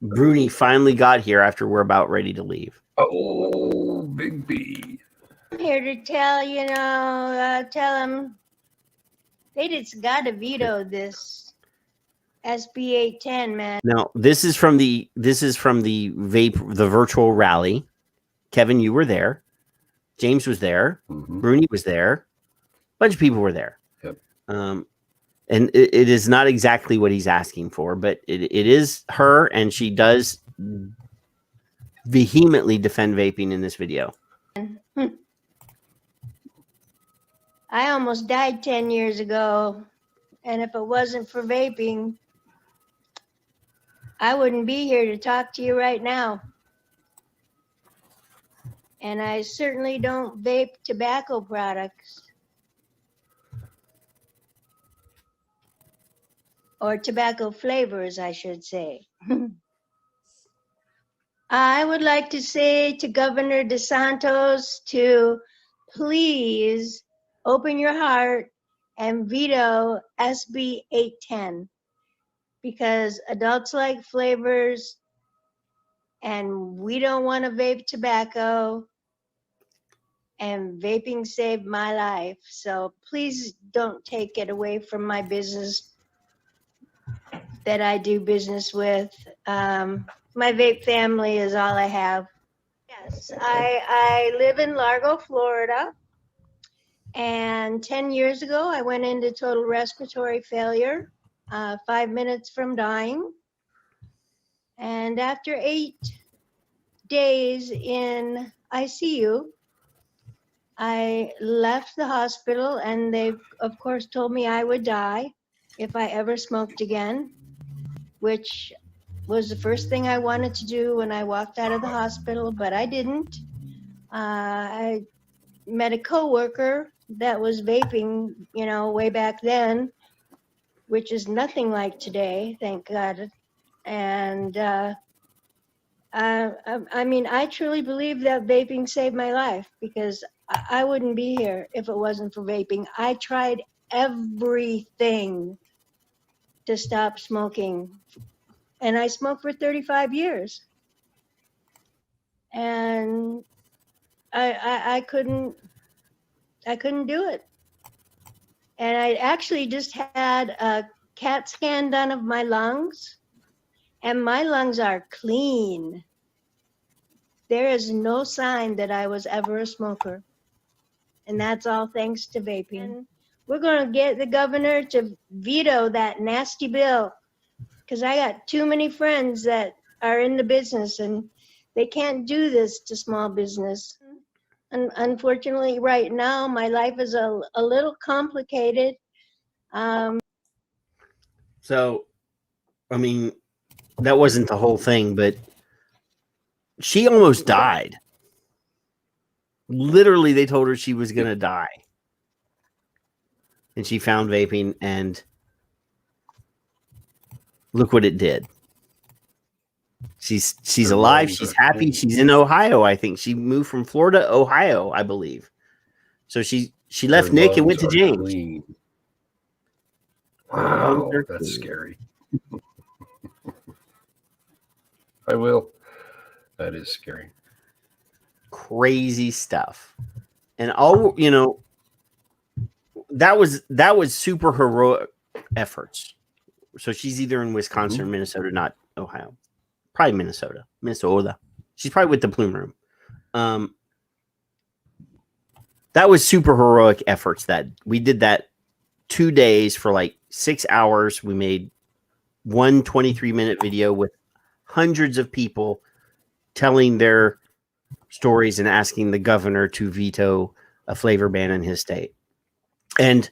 Bruni finally got here after we're about ready to leave.
Oh, Big B.
I'm here to tell tell them they just got to veto this SB 810, man.
Now, this is from the the virtual rally. Kevin, you were there. James was there. Bruni was there. A bunch of people were there.
Yep.
And it is not exactly what he's asking for, but it is her, and she does vehemently defend vaping in this video.
I almost died 10 years ago, and if it wasn't for vaping, I wouldn't be here to talk to you right now. And I certainly don't vape tobacco products. Or tobacco flavors, I should say. I would like to say to Governor DeSantis to please open your heart and veto SB 810, because adults like flavors and we don't want to vape tobacco, and vaping saved my life. So please don't take it away from my business that I do business with. My vape family is all I have. Yes, I live in Largo, Florida. And 10 years ago, I went into total respiratory failure, 5 minutes from dying. And after 8 days in ICU, I left the hospital, and they, of course, told me I would die if I ever smoked again, which was the first thing I wanted to do when I walked out of the hospital, but I didn't. I met a coworker that was vaping, way back then, which is nothing like today, thank God. And I mean, I truly believe that vaping saved my life, because I wouldn't be here if it wasn't for vaping. I tried everything to stop smoking, and I smoked for 35 years. And I couldn't do it. And I actually just had a CAT scan done of my lungs, and my lungs are clean. There is no sign that I was ever a smoker. And that's all thanks to vaping. And we're going to get the governor to veto that nasty bill, because I got too many friends that are in the business, and they can't do this to small business. And unfortunately, right now, my life is a little complicated.
So, I mean, that wasn't the whole thing, but she almost died. Literally, they told her she was going to die. And she found vaping, and look what it did. She's alive. She's happy. She's in Ohio, I think. She moved from Florida to Ohio, I believe. So she left Nick and went to James.
Clean. Wow, that's scary. I will. That is scary.
Crazy stuff. And that was super heroic efforts. So she's either in Wisconsin or Minnesota, not Ohio. Probably Minnesota. She's probably with the Plume Room. That was super heroic efforts. That we did that 2 days for like 6 hours. We made one 23-minute video with hundreds of people telling their stories and asking the governor to veto a flavor ban in his state. And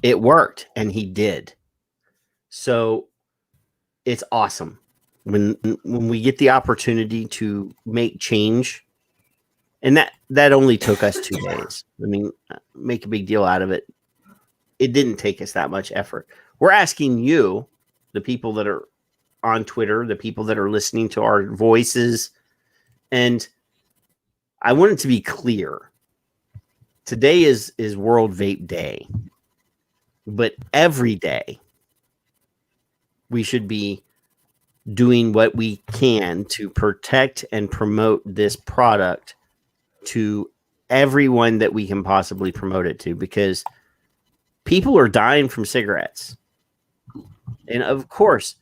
it worked, and he did. So it's awesome when we get the opportunity to make change. And that only took us 2 days. I mean, make a big deal out of it. It didn't take us that much effort. We're asking you, the people that are on Twitter, the people that are listening to our voices, and I want it to be clear. Today is World Vape Day, but every day we should be doing what we can to protect and promote this product to everyone that we can possibly promote it to, because people are dying from cigarettes. And of course,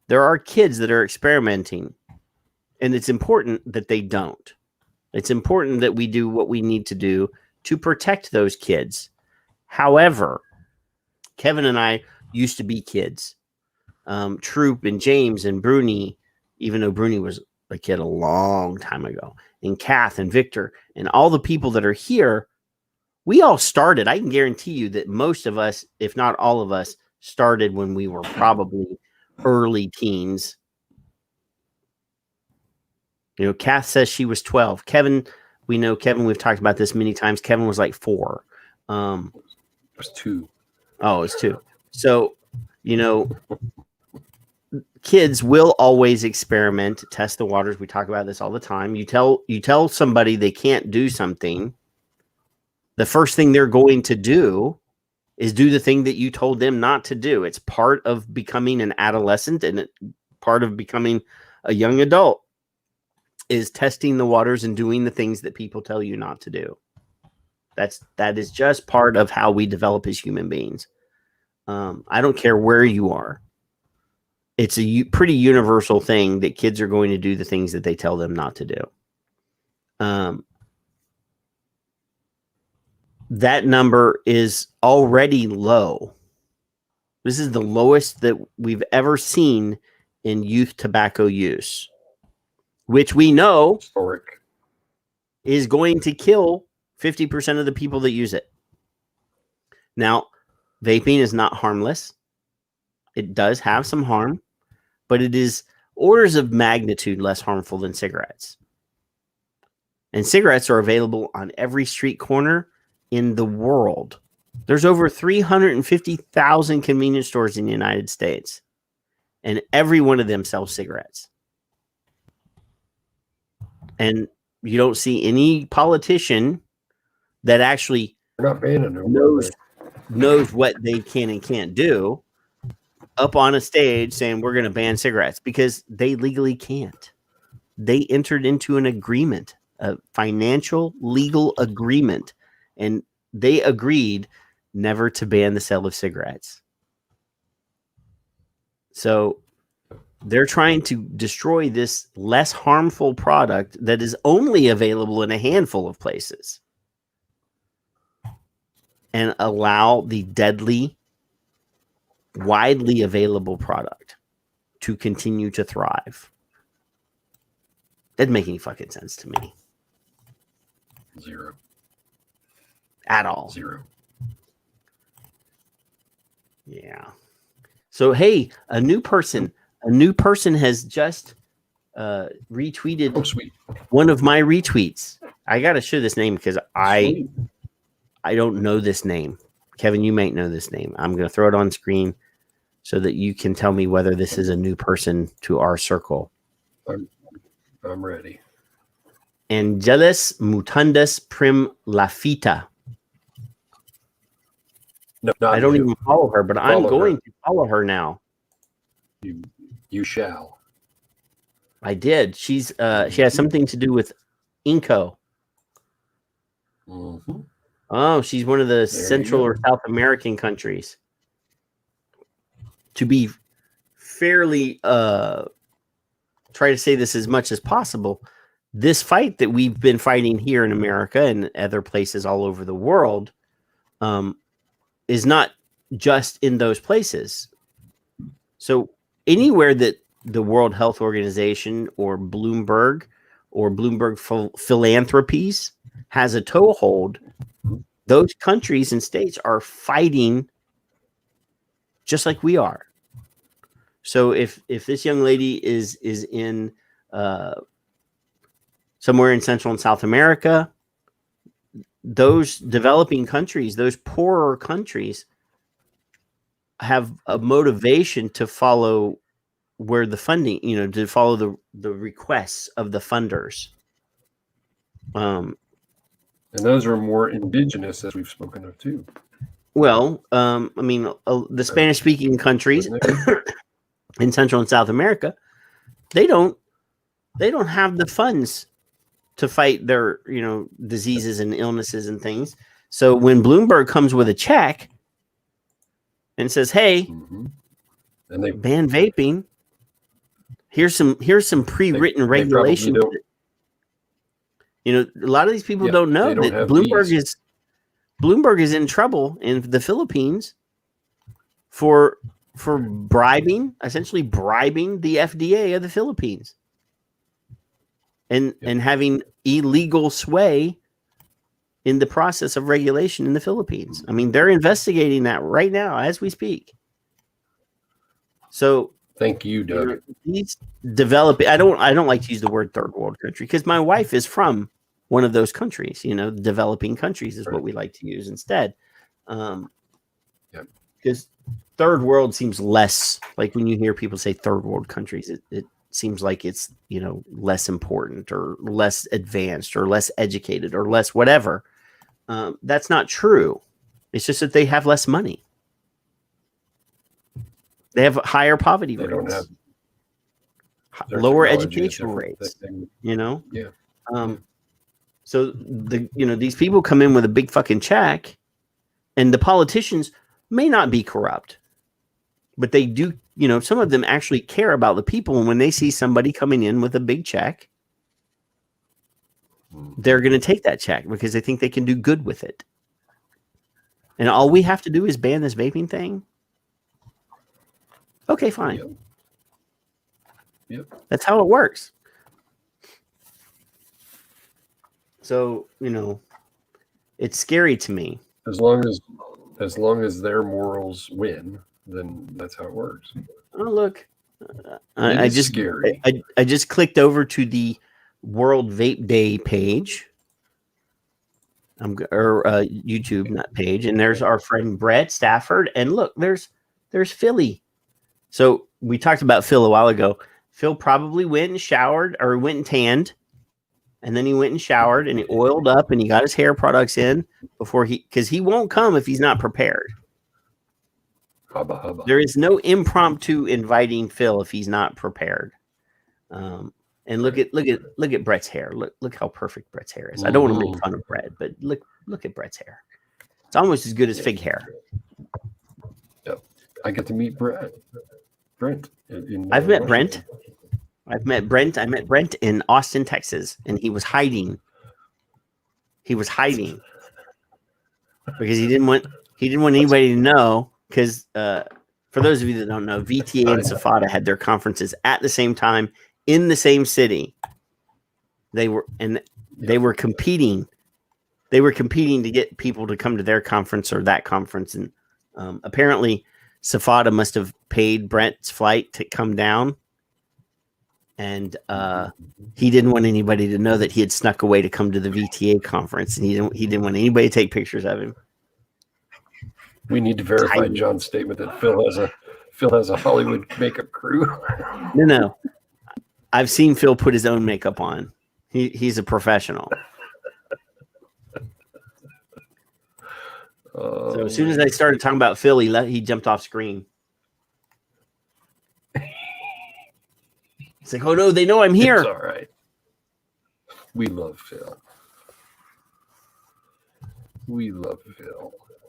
there are kids that are experimenting, and it's important that they don't. It's important that we do what we need to do to protect those kids. However, Kevin and I used to be kids. Troop and James and Bruni, even though Bruni was a kid a long time ago, and Kath and Victor and all the people that are here, we all started. I can guarantee you that most of us, if not all of us, started when we were probably early teens. You know, Kath says she was 12. Kevin, we know Kevin, we've talked about this many times. Kevin was like 4.
It was 2.
Oh, it's 2. So, you know, kids will always experiment, test the waters. We talk about this all the time. You tell somebody they can't do something, the first thing they're going to do is do the thing that you told them not to do. It's part of becoming an adolescent, and part of becoming a young adult is testing the waters and doing the things that people tell you not to do. That is just part of how we develop as human beings. I don't care where you are. It's a pretty universal thing that kids are going to do the things that they tell them not to do. That number is already low. This is the lowest that we've ever seen in youth tobacco use, which we know is going to kill 50% of the people that use it. Now, vaping is not harmless. It does have some harm, but it is orders of magnitude less harmful than cigarettes. And cigarettes are available on every street corner in the world. There's over 350,000 convenience stores in the United States, and every one of them sells cigarettes. And you don't see any politician that actually knows what they can and can't do up on a stage saying we're going to ban cigarettes, because they legally can't. They entered into an agreement, a financial legal agreement, and they agreed never to ban the sale of cigarettes. So they're trying to destroy this less harmful product that is only available in a handful of places and allow the deadly, widely available product to continue to thrive. Doesn't make any fucking sense to me.
Zero.
At all.
Zero.
Yeah. So, hey, a new person has just retweeted one of my retweets. I got to show this name because I don't know this name. Kevin, you might know this name. I'm going to throw it on screen so that you can tell me whether this is a new person to our circle.
I'm ready.
Angelis Mutundus Prim Lafita.
No,
I don't even follow her, but I'm going to follow her now.
You shall.
I did. She has something to do with Inco.
Mm-hmm.
Oh, she's one of the Central or South American countries. To be fairly, try to say this as much as possible, this fight that we've been fighting here in America and other places all over the world is not just in those places. So anywhere that the World Health Organization or Bloomberg Philanthropies has a toehold, those countries and states are fighting just like we are. So if this young lady is in somewhere in Central and South America, those developing countries, those poorer countries, have a motivation to follow where the funding, to follow the requests of the funders.
And those are more indigenous, as we've spoken of too.
Well, the Spanish-speaking countries in Central and South America, they don't have the funds to fight their, diseases and illnesses and things. So when Bloomberg comes with a check and says, "Hey,
and they
ban vaping. Here's some pre-written regulations." A lot of these people don't know that Bloomberg is in trouble in the Philippines for essentially bribing the FDA of the Philippines and having illegal sway in the process of regulation in the Philippines. I mean, they're investigating that right now as we speak. So
thank you, Doug.
These developing, I don't like to use the word third world country because my wife is from one of those countries. Developing countries is what we like to use instead. Because third world seems less, like when you hear people say third world countries, it seems like it's less important or less advanced or less educated or less whatever. That's not true. It's just that they have less money. They have higher poverty rates, lower educational rates.
Yeah.
So these people come in with a big fucking check, and the politicians may not be corrupt, but they do. Some of them actually care about the people, and when they see somebody coming in with a big check, they're going to take that check because they think they can do good with it. And all we have to do is ban this vaping thing. Okay, fine.
Yep.
That's how it works. So, it's scary to me.
As long as their morals win, then that's how it works.
Oh, look. I just clicked over to the World Vape Day page. YouTube, not page, and there's our friend Brett Stafford, and look, there's Philly. So we talked about Phil a while ago. Phil probably went and showered or went and tanned, and then he went and showered and he oiled up and he got his hair products in because he won't come if he's not prepared.
Hubba, hubba.
There is no impromptu inviting Phil if he's not prepared. And look at Brett's hair. Look how perfect Brett's hair is. I don't want to make fun of Brett, but look at Brett's hair. It's almost as good as fig hair.
Yep. I get to meet Brent.
I've met Brent. I met Brent in Austin, Texas, and he was hiding. Because he didn't want anybody to know. Because for those of you that don't know, VTA and Safada had their conferences at the same time in the same city. They were competing. They were competing to get people to come to their conference or that conference, and apparently Safada must have paid Brent's flight to come down, and he didn't want anybody to know that he had snuck away to come to the VTA conference, and he didn't want anybody to take pictures of him.
We need to verify John's statement that Phil has a Hollywood makeup crew.
No. I've seen Phil put his own makeup on. He's a professional. So as soon as I started talking about Phil, he jumped off screen. It's like, oh no, they know I'm here.
It's all right. We love Phil.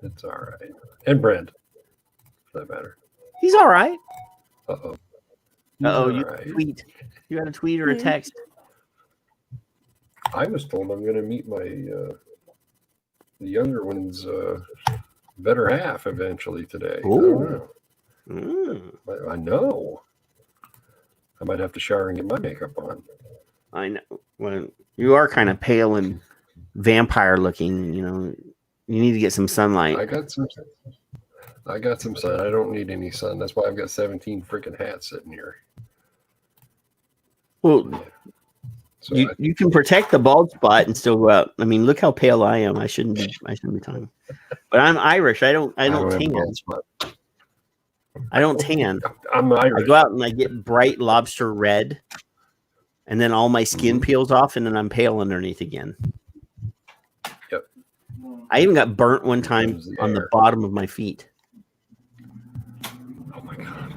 It's all right. And Brent, for that matter.
He's all right.
Uh-oh.
You tweet. You got a tweet or a text?
I was told I'm going to meet my the younger one's better half eventually today.
Ooh.
I know. I might have to shower and get my makeup on.
I know. Well, you are kind of pale and vampire looking. You know, you need to get some sunlight.
I got some sun. I don't need any sun. That's why I've got 17 freaking hats sitting here.
Well,
so
you can protect the bald spot and still go out. I mean, look how pale I am. I shouldn't be talking. But I'm Irish. I don't tan. I don't tan.
I'm Irish.
I go out and I get bright lobster red, and then all my skin peels off, and then I'm pale underneath again.
Yep.
I even got burnt one time on the bottom of my feet.
Oh my God.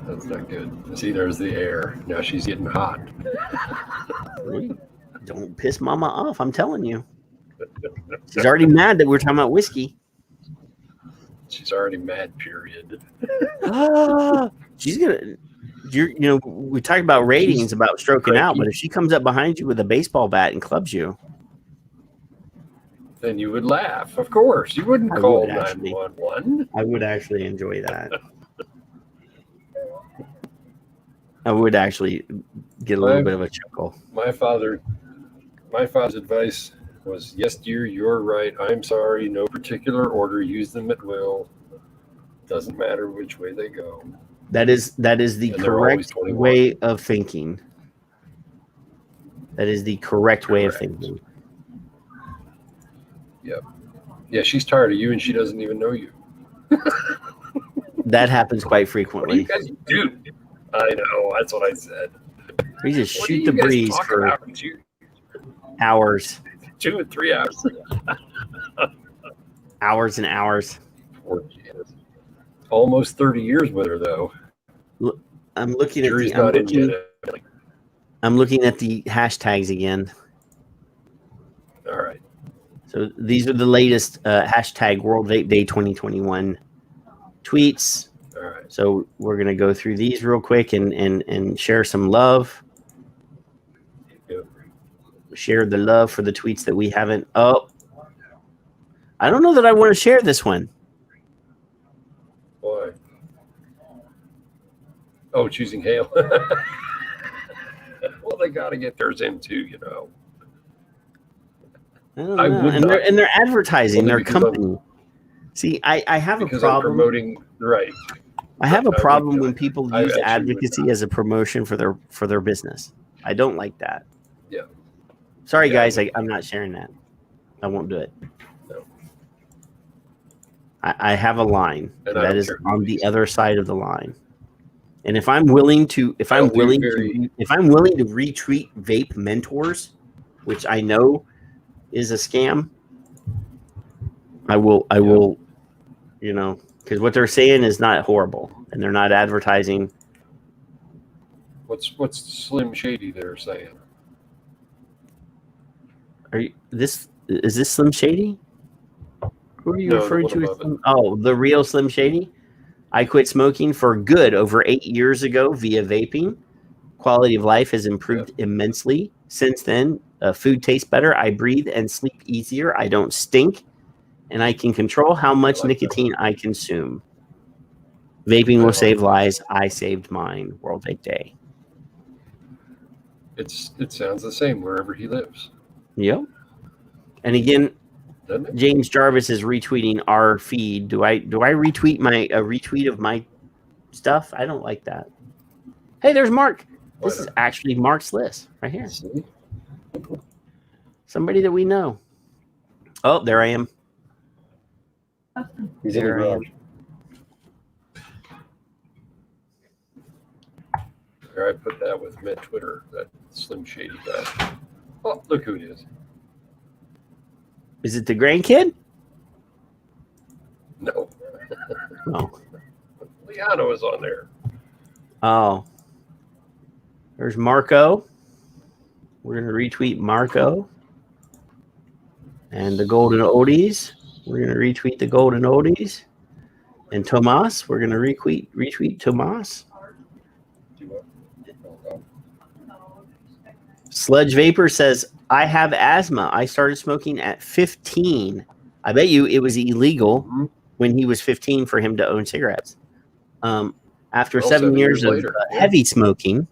That's not good. See, there's the air. Now she's getting hot.
Don't piss Mama off. I'm telling you. She's already mad that we're talking about whiskey.
She's already mad, period.
She's gonna. You know, we talked about ratings about stroking out, but if she comes up behind you with a baseball bat and clubs you,
then you would laugh. Of course, you wouldn't call 911.
I would actually enjoy that. I would actually get a little bit of a chuckle.
My father's advice was, yes, dear, you're right. I'm sorry. No particular order. Use them at will. Doesn't matter which way they go.
That is the correct way of thinking. That is the correct way of thinking.
Yep. Yeah, she's tired of you and she doesn't even know you.
That happens quite frequently.
What do you guys do? I know. That's what I said.
We just shoot the breeze for hours.
2 and 3 hours.
Hours and hours.
Almost 30 years with her, though.
I'm looking at the hashtags again.
All right.
So these are the latest hashtag World Vape Day 2021 tweets.
All right.
So we're gonna go through these real quick and share some love.
Yep.
Share the love for the tweets that we haven't. Oh, I don't know that I want to share this one.
Why? Oh, choosing Hale. Well, they got to get theirs in too, you know.
I would and they're advertising their company. See, I have a problem.
I'm promoting, right.
I have a problem when people use advocacy as a promotion for their business. I don't like that.
Yeah.
Sorry, guys. I'm not sharing that. I won't do it.
No.
I have a line that is on the other side of the line. And if I'm willing to retweet vape mentors, which I know is a scam, I will, you know, because what they're saying is not horrible, and they're not advertising.
What's Slim Shady they're saying?
Is this Slim Shady? Who are you referring to? Oh, the real Slim Shady? I quit smoking for good over 8 years ago via vaping. Quality of life has improved immensely. Since then, food tastes better. I breathe and sleep easier. I don't stink. And I can control how much nicotine I consume. Vaping will save lives. I saved mine. World Vape Day.
It sounds the same wherever he lives.
Yep. And again, James Jarvis is retweeting our feed. Do I retweet a retweet of my stuff? I don't like that. Hey, there's Mark. This is actually Mark's list right here. Somebody that we know. Oh, there I am.
He's in the garage. There, I put that with Met Twitter, that Slim Shady guy. Oh, look who it is.
Is it the grandkid?
No.
Oh.
Liano is on there.
Oh. There's Marco. We're going to retweet Marco. And the Golden Oldies. We're going to retweet the Golden Oldies. And Tomas. We're going to retweet Tomas. Sludge Vapor says, I have asthma. I started smoking at 15. I bet you it was illegal when he was 15 for him to own cigarettes. After
Well,
7 years of
later.
heavy smoking,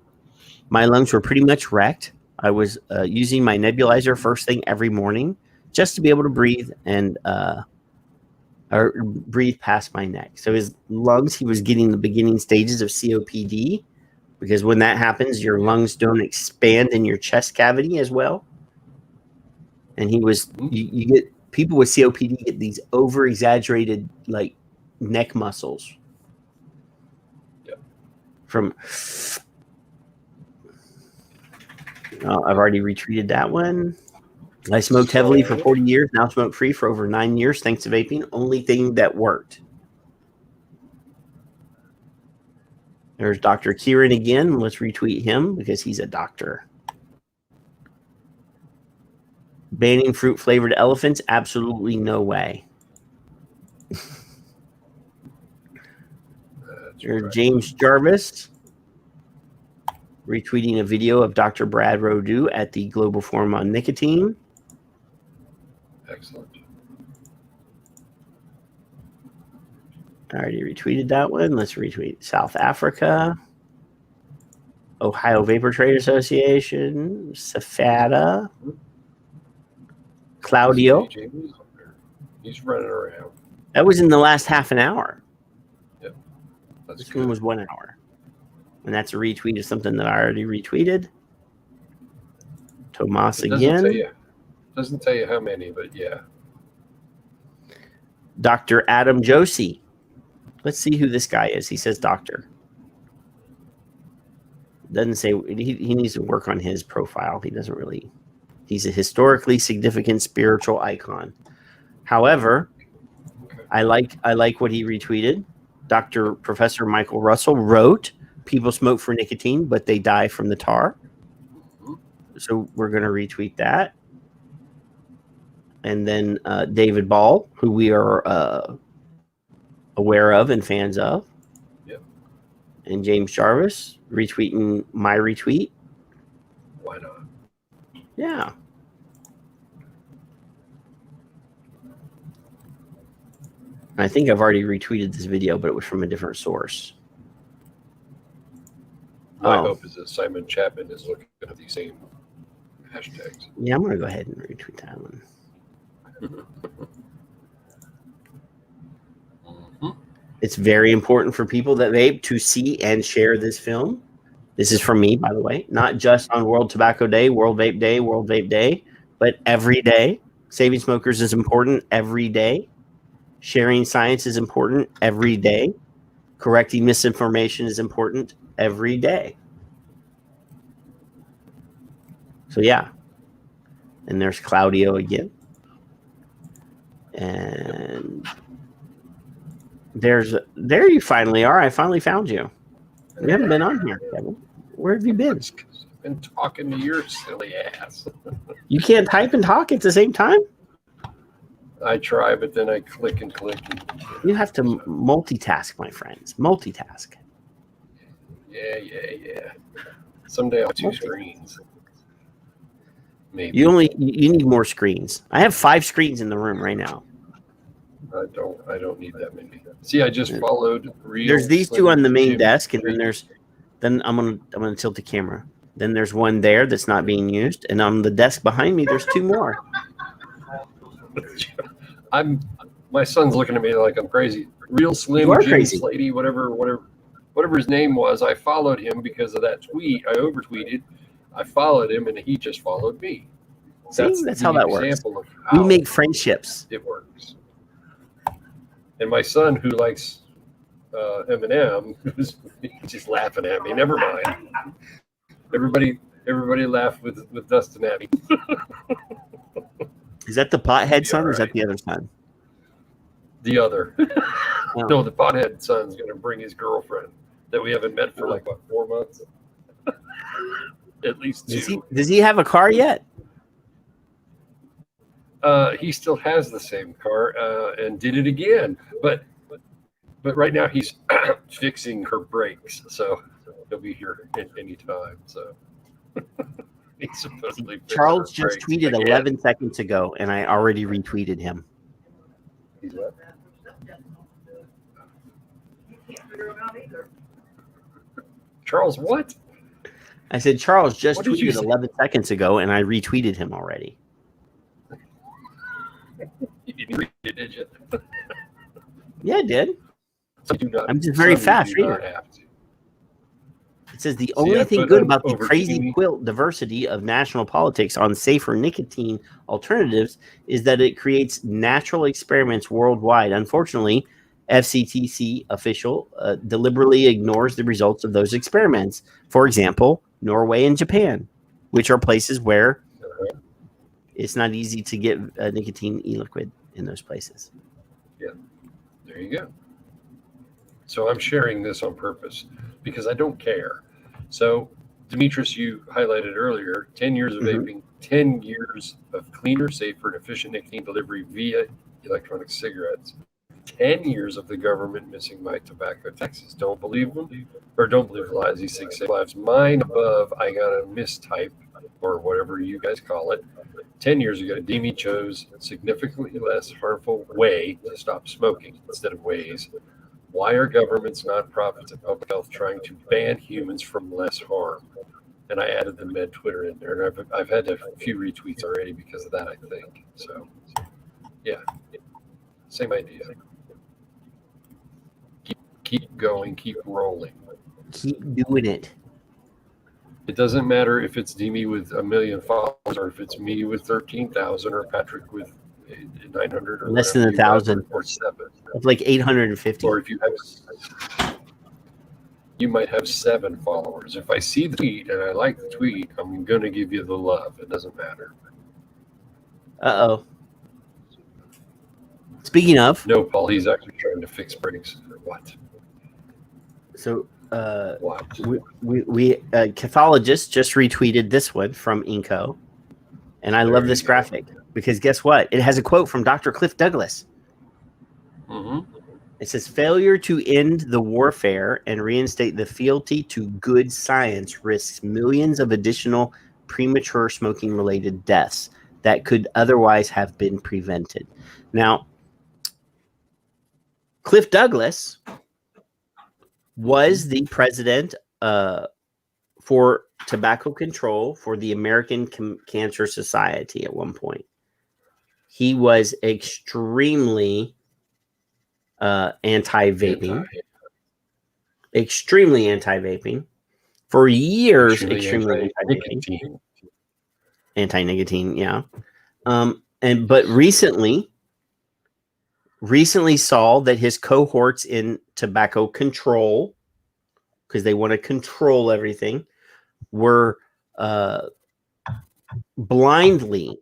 my lungs were pretty much wrecked. I was using my nebulizer first thing every morning just to be able to breathe and or breathe past my neck. So his lungs, he was getting the beginning stages of COPD, because when that happens, your lungs don't expand in your chest cavity as well. And he was, you get people with COPD get these over exaggerated like neck muscles. From I've already retweeted that one. I smoked heavily for 40 years, now smoke free for over 9 years thanks to vaping. Only thing that worked. There's Dr. Kieran again. Let's retweet him because he's a doctor. Banning fruit-flavored elephants? Absolutely no way. There's James Jarvis retweeting a video of Dr. Brad Rodu at the Global Forum on Nicotine.
Excellent.
I already retweeted that one. Let's retweet South Africa. Ohio Vapor Trade Association. Safada. Claudio.
He's running around.
That was in the last half an hour.
Yep.
This one was 1 hour. And that's a retweet of something that I already retweeted. Tomas again.
Doesn't tell you how many, but yeah.
Dr. Adam Josie. Let's see who this guy is. He says doctor. Doesn't say, he needs to work on his profile. He doesn't really. He's a historically significant spiritual icon. However, I like what he retweeted. Dr. Professor Michael Russell wrote, people smoke for nicotine, but they die from the tar. So we're going to retweet that. And then David Ball, who we are aware of and fans of.
Yep.
And James Jarvis retweeting my retweet.
Why not?
Yeah. I think I've already retweeted this video, but it was from a different source.
My hope is that Simon Chapman is looking at these same hashtags.
Yeah, I'm going to go ahead and retweet that one. It's very important for people that vape to see and share this film. This is from me, by the way, not just on World Tobacco Day, World Vape Day, but every day. Saving smokers is important every day. Sharing science is important every day. Correcting misinformation is important every day. So yeah. And there's Claudio again. And there you finally are. I finally found you. You haven't been on here, Kevin. Where have you been?
I've been talking to your silly ass.
You can't type and talk at the same time?
I try, but then I click and click.
You have to multitask, my friends. Multitask.
Yeah. Someday I'll have 2 screens. Maybe.
You need more screens. I have 5 screens in the room right now.
I don't need that many. See, I just followed
There's these 2 on the main desk, and then I'm gonna tilt the camera. Then there's one there that's not being used, and on the desk behind me there's 2 more.
My son's looking at me like I'm crazy. Real Slim Jim Slady, whatever his name was. I followed him because of that tweet. I overtweeted. I followed him, and he just followed me.
That's how that works.
We
make friendships.
It works. And my son, who likes Eminem, who's just laughing at me. Never mind. Everybody laughed with Dustin at me.
Is that the pothead son or is that the other son?
The other. No, the pothead son's going to bring his girlfriend that we haven't met for 4 months? At least 2.
Does he have a car yet?
He still has the same car and did it again. But right now he's fixing her brakes. So he'll be here at any time. So he's supposedly
Charles just tweeted 11 seconds ago, and I already retweeted him.
He's what? Charles, what?
I said, Charles just
What did you
tweeted
say?
11 seconds ago, and I retweeted him already.
You didn't read it, did you?
Yeah, I did.
Some do not,
I'm just very
some
fast
do not
reader.
have to.
It says the
See,
only
I
thing
put
good about the
over
crazy
Jamie.
quilt diversity of national politics on safer nicotine alternatives is that it creates natural experiments worldwide. Unfortunately, FCTC official deliberately ignores the results of those experiments. For example, Norway and Japan, which are places where it's not easy to get nicotine e-liquid in those places.
Yeah, there you go. So I'm sharing this on purpose because I don't care. So, Demetrius, you highlighted earlier 10 years of vaping, 10 years of cleaner, safer, and efficient nicotine delivery via electronic cigarettes, 10 years of the government missing my tobacco taxes. Don't believe them, or don't believe the lies. These things save lives. Mine above, I got a mistype, or whatever you guys call it. 10 years ago, DME chose a significantly less harmful way to stop smoking instead of ways. Why are governments, nonprofits, and public health trying to ban humans from less harm? And I added the med Twitter in there, and I've had a few retweets already because of that, I think. So, yeah, same idea. Keep going, keep rolling.
Keep doing it.
It doesn't matter if it's Demi with 1 million followers, or if it's me with 13,000, or Patrick with 900, or
Less than 1,000,
or 7.
Of like 850.
Or if you have, you might have 7 followers. If I see the tweet and I like the tweet, I'm going to give you the love. It doesn't matter.
Uh-oh. Speaking of.
No, Paul, he's actually trying to fix brakes. What?
So, we Cathologist just retweeted this one from Inco. And I love this graphic because guess what? It has a quote from Dr. Cliff Douglas. It says, failure to end the warfare and reinstate the fealty to good science risks millions of additional premature smoking-related deaths that could otherwise have been prevented. Now, Cliff Douglas was the president for tobacco control for the American Cancer Society at one point. He was extremely anti-vaping. Extremely anti-vaping. For years, extremely anti-vaping. Anti-nicotine, yeah. But recently saw that his cohorts in tobacco control, because they want to control everything, were blindly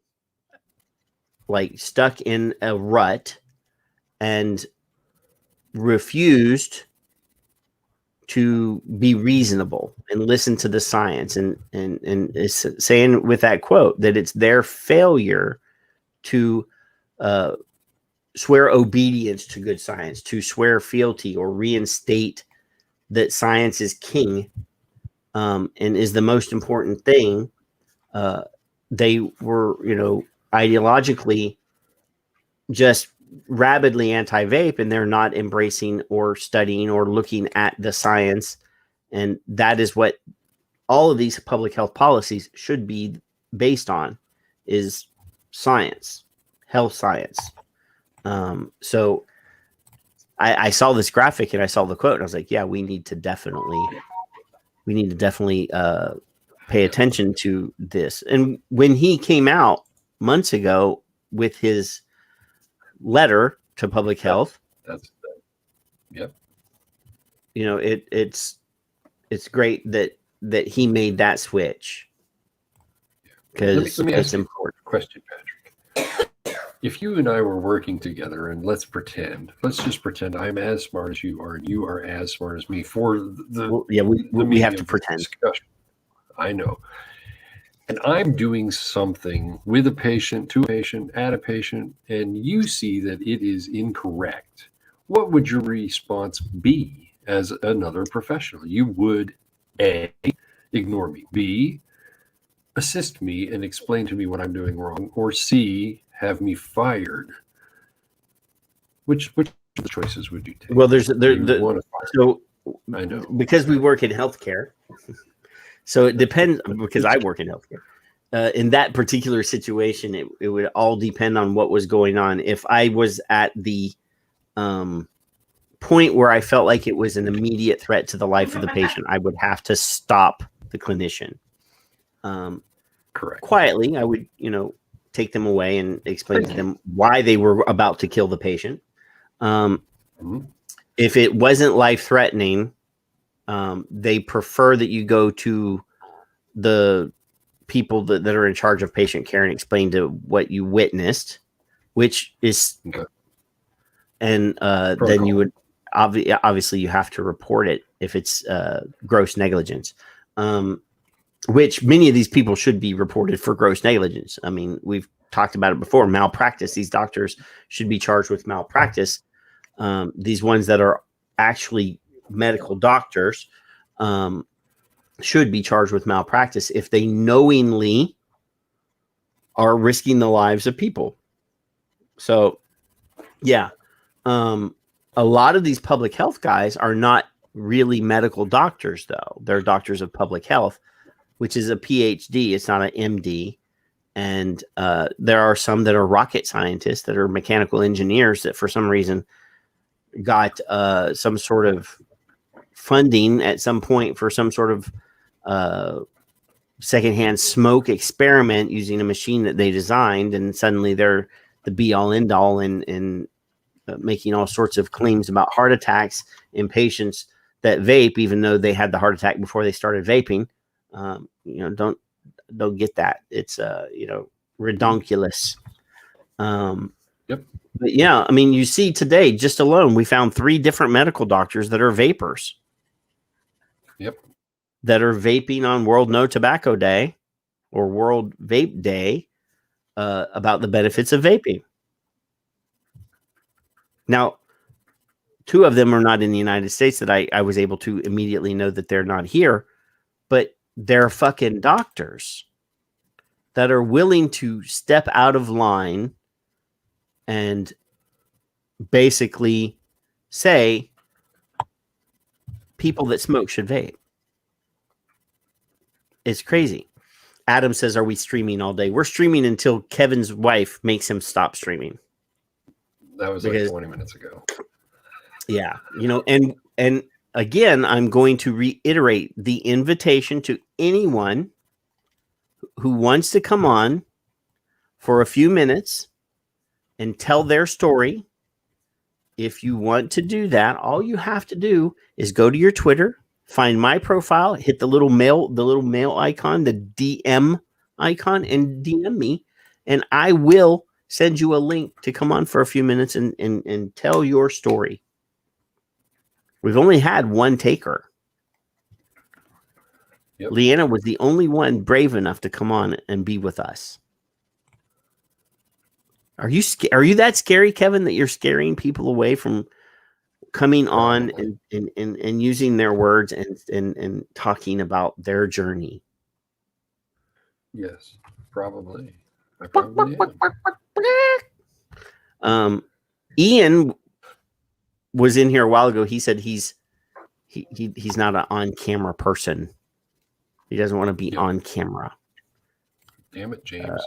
like stuck in a rut and refused to be reasonable and listen to the science, and is saying with that quote that it's their failure to swear obedience to good science, to swear fealty or reinstate that science is king and is the most important thing. They were, ideologically just rabidly anti-vape, and they're not embracing or studying or looking at the science. And that is what all of these public health policies should be based on, is science, health science. So I saw this graphic and I saw the quote and I was like, yeah, we need to definitely pay attention to this. And when he came out months ago with his letter to public health,
yep.
It's great that he made that switch, because
let me
it's
ask you
important.
A question, Patrick. If you and I were working together, and let's just pretend I'm as smart as you are, and you are as smart as me for
we have to pretend.
Discussion. I know. And I'm doing something with a patient, to a patient, at a patient, and you see that it is incorrect. What would your response be as another professional? You would A, ignore me, B, assist me and explain to me what I'm doing wrong, or C, have me fired. Which of the choices would you take?
Well, so
I know.
Because we work in healthcare. So it depends, because I work in healthcare. In that particular situation, it would all depend on what was going on. If I was at the point where I felt like it was an immediate threat to the life of the patient, I would have to stop the clinician.
Correct.
Quietly, I would, take them away and explain to them why they were about to kill the patient. If it wasn't life-threatening, they prefer that you go to the people that are in charge of patient care and explain to what you witnessed, which is, and then you would obviously you have to report it if it's gross negligence, which many of these people should be reported for gross negligence. I mean, we've talked about it before. Malpractice. These doctors should be charged with malpractice. These ones that are actually medical doctors should be charged with malpractice if they knowingly are risking the lives of people. So, yeah, a lot of these public health guys are not really medical doctors, though. They're doctors of public health, which is a PhD. It's not an MD. And there are some that are rocket scientists, that are mechanical engineers, that for some reason got some sort of funding at some point for some sort of secondhand smoke experiment using a machine that they designed, and suddenly they're the be all end all in making all sorts of claims about heart attacks in patients that vape, even though they had the heart attack before they started vaping. Don't get that. It's redonkulous.
Yep.
But yeah, I mean, you see today, just alone, we found 3 different medical doctors that are vapors.
Yep.
That are vaping on World No Tobacco Day or World Vape Day about the benefits of vaping. Now, 2 of them are not in the United States that I was able to immediately know that they're not here, but they're fucking doctors that are willing to step out of line and basically say people that smoke should vape. It's crazy. Adam says, are we streaming all day? We're streaming until Kevin's wife makes him stop streaming.
That was like 20 minutes ago.
Yeah. And again, I'm going to reiterate the invitation to anyone who wants to come on for a few minutes and tell their story. If you want to do that, all you have to do is go to your Twitter, find my profile, hit the little mail icon, the DM icon, and DM me, and I will send you a link to come on for a few minutes and tell your story. We've only had one taker.
Yep.
Leanna was the only one brave enough to come on and be with us. Are you that scary, Kevin, that you're scaring people away from coming on and using their words and talking about their journey?
Yes, probably. I probably
am. Ian was in here a while ago. He said he's not an on-camera person. He doesn't want to be on camera.
Damn it, James.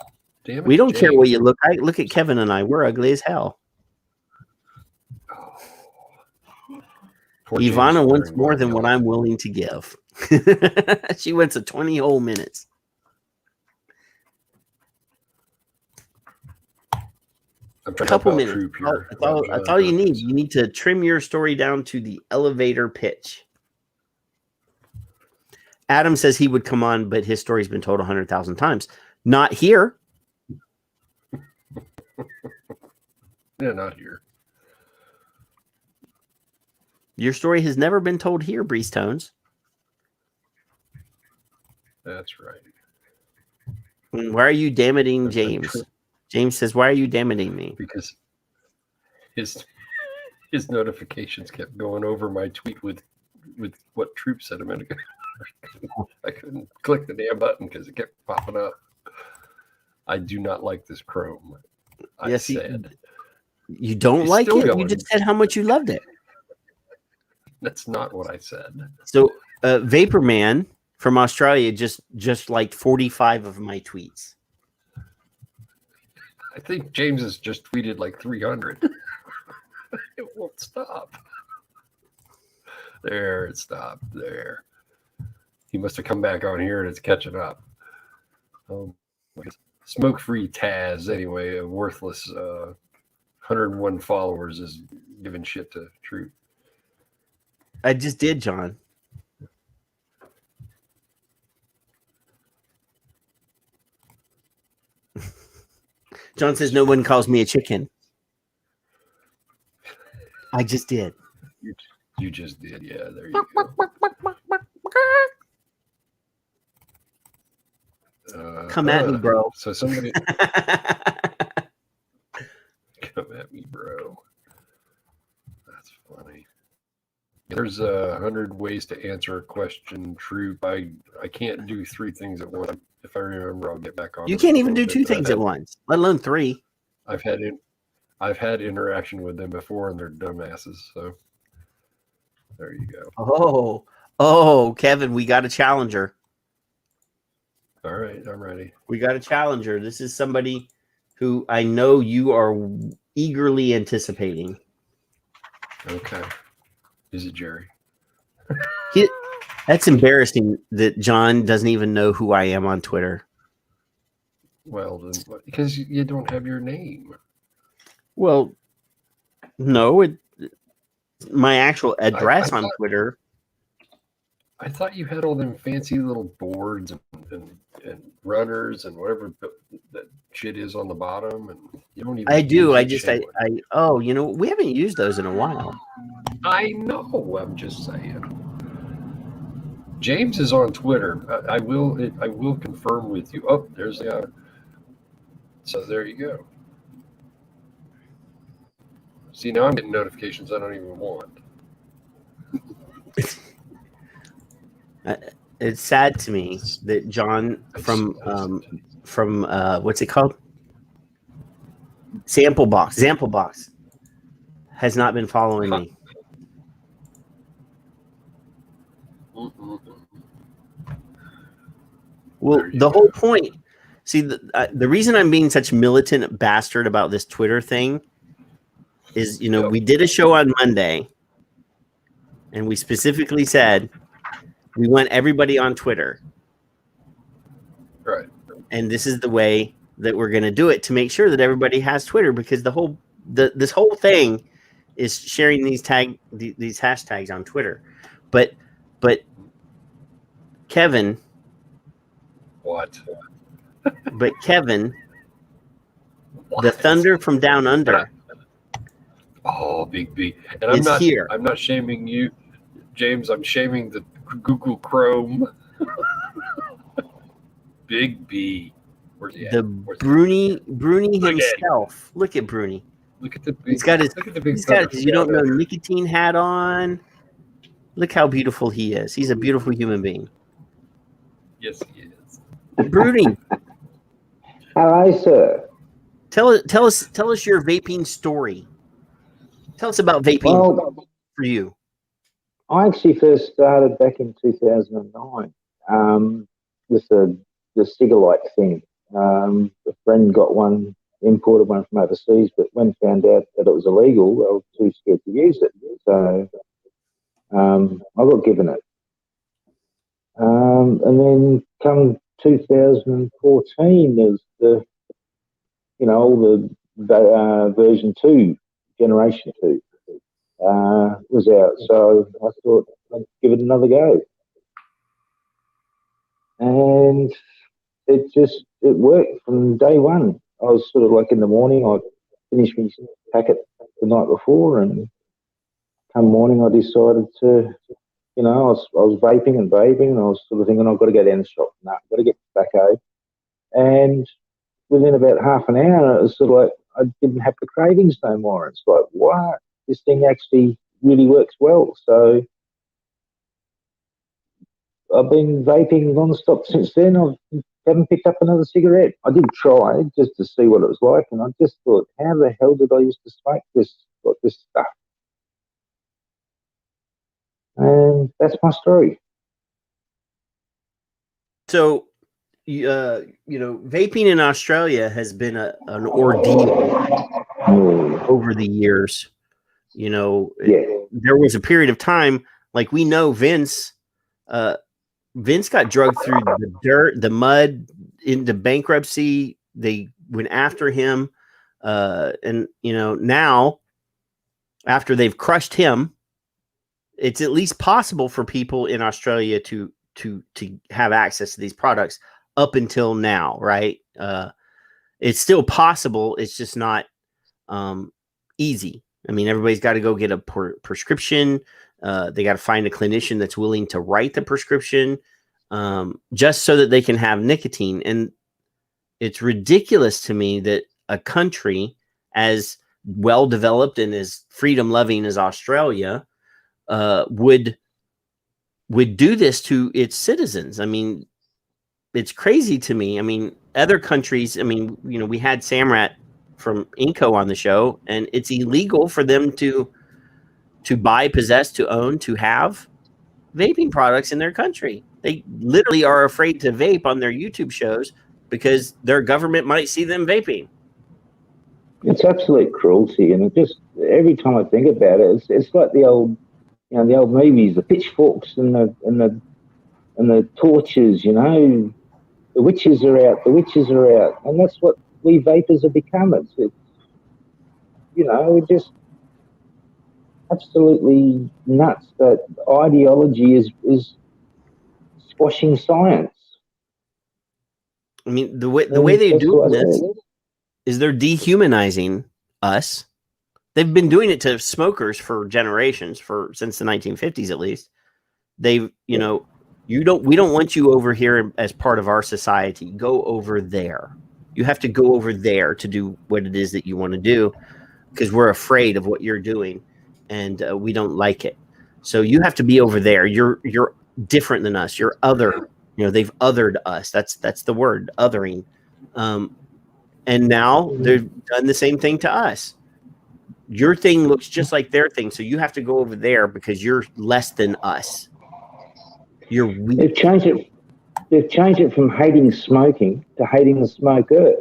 Damn it,
we don't
James.
care what you look like. Look at Kevin and I. We're ugly as hell. Ivana wants more than what I'm willing to give. She wants a 20 whole minutes.
A
couple minutes. That's all you need. You need to trim your story down to the elevator pitch. Adam says he would come on, but his story's been told 100,000 times. Not here.
Yeah, not here.
Your story has never been told here, Breeze Tones.
That's right.
Why are you damaging James? James says, why are you damaging me?
Because his notifications kept going over my tweet with what Troop said a minute ago. I couldn't click the damn button because it kept popping up. I do not like this Chrome. I said.
You don't like it? You just said how much you loved it.
That's not what I said.
So, Vapor Man from Australia just liked 45 of my tweets.
I think James has just tweeted like 300. It won't stop. There, it stopped. There. He must have come back on here and it's catching up. Smoke-free Taz, anyway, a worthless 101 followers is giving shit to Troop.
I just did, John. John says no one calls me a chicken. I just did.
You just did, yeah. There you go.
Come at me, bro.
So somebody come at me, bro. That's funny. There's 100 ways to answer a question, Troop. I can't do 3 things at once. If I remember, I'll get back on.
You can't even do 2 things at once, let alone 3.
I've had interaction with them before, and they're dumbasses. So there you go.
Oh, Kevin, we got a challenger.
All right, I'm ready.
We got a challenger. This is somebody who I know you are eagerly anticipating.
Okay. Is it Jerry?
That's embarrassing that John doesn't even know who I am on Twitter.
Well, then, because you don't have your name.
Well, no, my actual address on
thought,
Twitter.
I thought you had all them fancy little boards and runners and whatever that shit is on the bottom, and you don't even.
I do. I we haven't used those in a while.
I know. I'm just saying. James is on Twitter. I will confirm with you. Oh, there's the. So there you go. See, now I'm getting notifications I don't even want.
It's sad to me that John from what's it called? Sample Box has not been following me. Well, the whole point. See, the reason I'm being such militant bastard about this Twitter thing is, we did a show on Monday, and we specifically said we want everybody on Twitter.
Right.
And this is the way that we're going to do it to make sure that everybody has Twitter, because this whole thing is sharing these hashtags on Twitter. But Kevin.
What?
But Kevin, the Thunder from Down Under.
Oh, Big B. And I'm not shaming you, James. I'm shaming the Google Chrome. Big B. Where's he at?
Bruni himself. Look at Bruni.
Look at the big.
He's got his you don't know nicotine hat on. Look how beautiful he is. He's a beautiful human being.
Yes, he is.
Bruni.
Hello, sir.
Tell us your vaping story. Tell us about vaping for you.
I actually first started back in 2009 with the Cigalite thing. A friend got one, imported one from overseas, but when found out that it was illegal, they were too scared to use it. So I got given it. And then come 2014, there's the version 2, generation 2 was out. So I thought I'd give it another go. And it worked from day one. I was sort of like in the morning, I finished my packet the night before, and come morning I decided to, I was vaping, and I was sort of thinking, I've got to go down the shop. No, I've got to get tobacco. And within about half an hour, it was sort of like I didn't have the cravings no more. It's like, wow, this thing actually really works well. So I've been vaping non-stop since then. I haven't picked up another cigarette. I did try just to see what it was like, and I just thought, how the hell did I used to smoke this stuff? And that's my story.
So, vaping in Australia has been an ordeal over the years. There was a period of time, like we know Vince got drugged through the dirt, the mud, into bankruptcy. They went after him. And now after they've crushed him, it's at least possible for people in Australia to have access to these products up until now, right? It's still possible. It's just not easy. I mean, everybody's got to go get a prescription. They got to find a clinician that's willing to write the prescription just so that they can have nicotine. And it's ridiculous to me that a country as well developed and as freedom loving as Australia would do this to its citizens. I mean, it's crazy to me. I mean, other countries, we had Samrat from Inco on the show, and it's illegal for them to buy, possess, to own, to have vaping products in their country. They literally are afraid to vape on their YouTube shows because their government might see them vaping.
It's absolute cruelty, and it just every time I think about it, it's like the old movies, the pitchforks and the torches. The witches are out. The witches are out, and that's what we vapors have become. It's we're just absolutely nuts. That ideology is squashing science.
I mean, the way they do this is they're dehumanizing us. They've been doing it to smokers for generations, since the 1950s at least. We don't want you over here as part of our society. Go over there. You have to go over there to do what it is that you want to do because we're afraid of what you're doing and we don't like it. So you have to be over there. You're different than us. You're other. They've othered us. That's the word, othering. And now they've done the same thing to us. Your thing looks just like their thing, so you have to go over there because you're less than us. You're weak.
They've changed it from hating smoking to hating the smoker.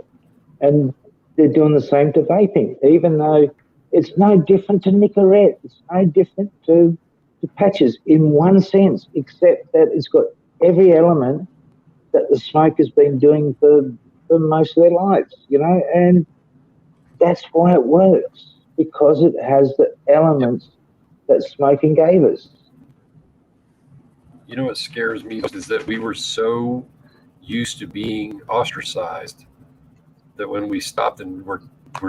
And they're doing the same to vaping, even though it's no different to Nicorette. It's no different to patches in one sense, except that it's got every element that the smoker's been doing for most of their lives, and that's why it works, because it has the elements that smoking gave us.
What scares me is that we were so used to being ostracized that when we stopped and we're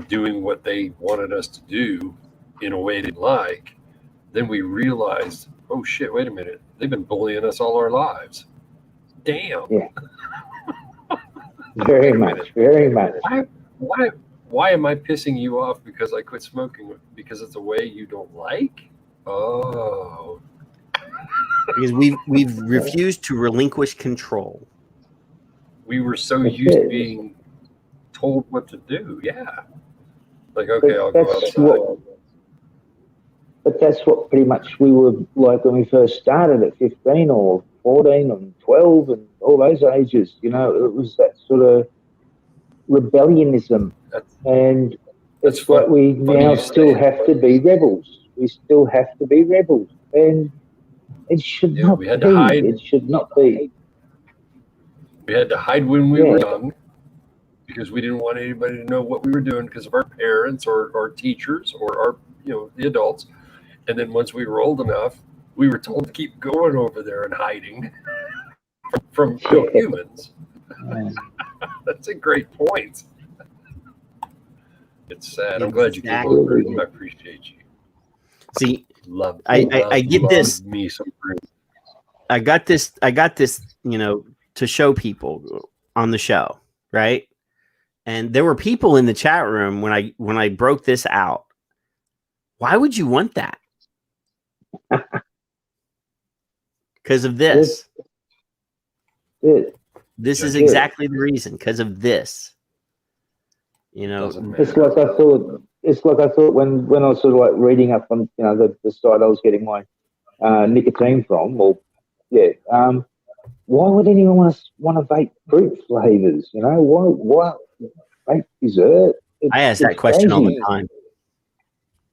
doing what they wanted us to do in a way they didn't like, then we realized, oh shit, wait a minute, they've been bullying us all our lives. Damn.
Yeah. Very much.
Why am I pissing you off because I quit smoking? Because it's a way you don't like? Oh.
Because we've refused to relinquish control.
We were so used to being told what to do. Yeah. Like, okay, I'll go outside.
But that's what pretty much we were like when we first started at 15 or 14 and 12 and all those ages. It was that sort of rebellionism. And it's like we now still have to be rebels. We still have to be rebels. And it should not be. It should not be.
We had to hide when we were young because we didn't want anybody to know what we were doing because of our parents or our teachers or our, the adults. And then once we were old enough, we were told to keep going over there and hiding from humans. That's a great point. It's sad. I'm glad you came over. I appreciate you.
See, I get this.
Me some fruit.
I got this, to show people on the show, right? And there were people in the chat room when I broke this out. Why would you want that? Because of this. This is exactly the reason. Because of this.
It's like I thought. It's like I thought when I was sort of like reading up on the site I was getting my nicotine from. Well, yeah. Why would anyone want to vape fruit flavors? You know, why vape dessert?
I ask that
It's
question all the
crazy.
time.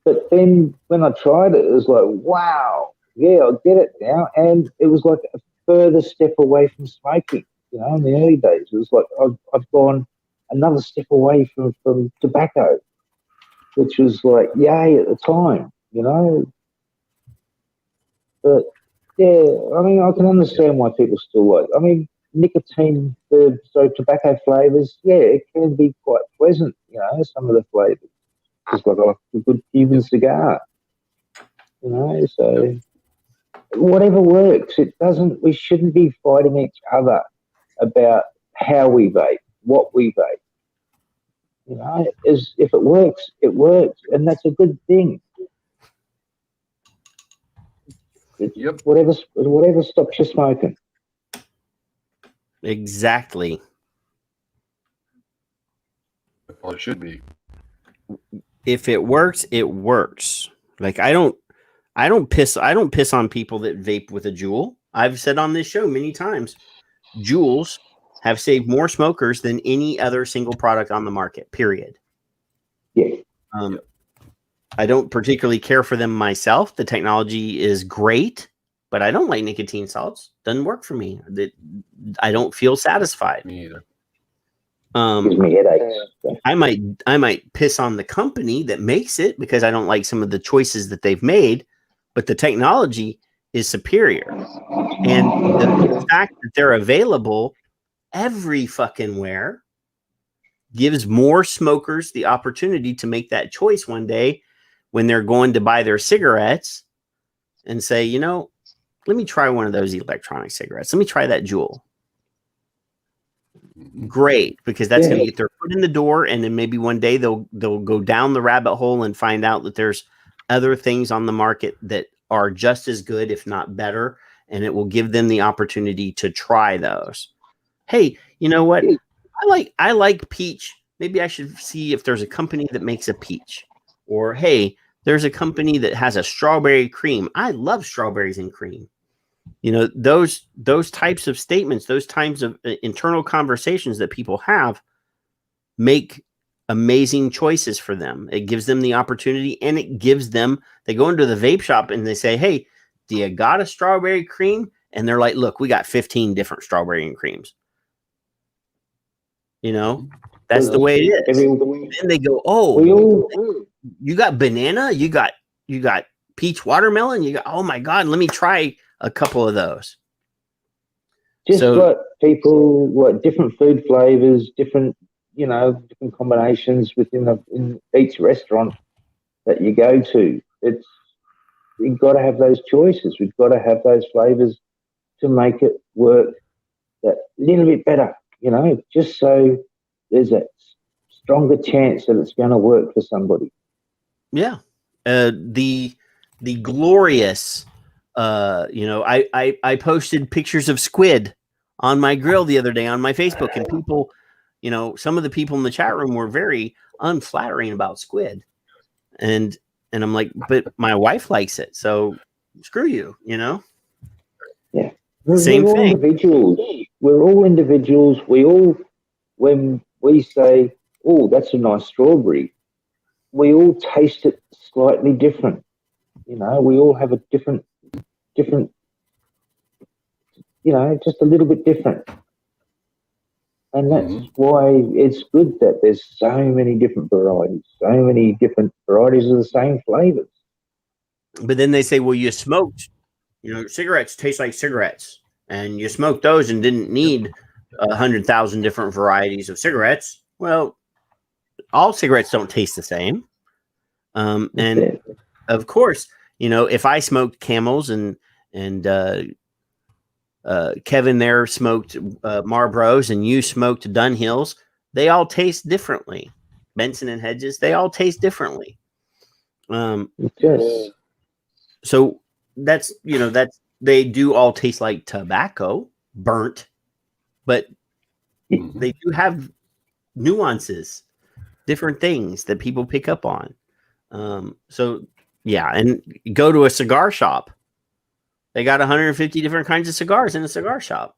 But then when I tried it, it was like, wow, yeah, I get it now. And it was like a further step away from smoking. You know, in the early days, it was like I've gone another step away from tobacco, which was like, yay at the time, you know. But yeah, I mean, I can understand why people still like. I mean, nicotine, so tobacco flavors, yeah, it can be quite pleasant. You know, some of the flavors, just like a good Cuban cigar. You know, so whatever works. It doesn't. We shouldn't be fighting each other about how we vape, what we vape. You know, if it works, it works, and that's a good thing.
Yep.
Whatever stops you smoking.
Exactly.
Well, it should be.
If it works, it works. Like I don't piss on people that vape with a Juul. I've said on this show many times, Juuls have saved more smokers than any other single product on the market. Period.
Yeah.
I don't particularly care for them myself. The technology is great, but I don't like nicotine salts. Doesn't work for me. I don't feel satisfied.
Me either.
Gives me headaches.
I might piss on the company that makes it because I don't like some of the choices that they've made, but the technology is superior. And the fact that they're available every fucking where gives more smokers the opportunity to make that choice one day when they're going to buy their cigarettes and say, you know, let me try one of those electronic cigarettes. Let me try that Juul. Great, because that's going to get their foot in the door, and then maybe one day they'll go down the rabbit hole and find out that there's other things on the market that are just as good, if not better, and it will give them the opportunity to try those. Hey, you know what? I like peach. Maybe I should see if there's a company that makes a peach. Or hey, there's a company that has a strawberry cream. I love strawberries and cream. You know, those types of statements, those types of internal conversations that people have make amazing choices for them. It gives them the opportunity, and it gives them, they go into the vape shop and they say, hey, do you got a strawberry cream? And they're like, look, we got 15 different strawberry and creams. You know, that's the way it is. Then they go, oh, you got banana, you got peach watermelon, you got, oh my God, let me try a couple of those.
Just what people, different food flavors, different, you know, different combinations in each restaurant that you go to. We've got to have those choices. We've got to have those flavors to make it work that little bit better, you know, just so there's a stronger chance that it's going to work for somebody.
Yeah. The glorious, you know, I posted pictures of squid on my grill the other day on my Facebook, and people, you know, some of the people in the chat room were very unflattering about squid. And I'm like, but my wife likes it, so screw you, you know?
Yeah.
Same
we're all
thing.
Individuals. We're all individuals. We all, when we say, oh, that's a nice strawberry, we all taste it slightly different. You know, we all have a different, you know, just a little bit different. And that's why it's good that there's so many different varieties of the same flavors.
But then they say, well, you smoked, you know, cigarettes taste like cigarettes, and you smoked those and didn't need 100,000 different varieties of cigarettes. Well, all cigarettes don't taste the same. And of course, you know, if I smoked Camels and Kevin there smoked Marlboros and you smoked Dunhills, they all taste differently. Benson and Hedges, they all taste differently. So that's, you know, they do all taste like tobacco, burnt, but they do have nuances, different things that people pick up on. So yeah, and go to a cigar shop. They got 150 different kinds of cigars in a cigar shop.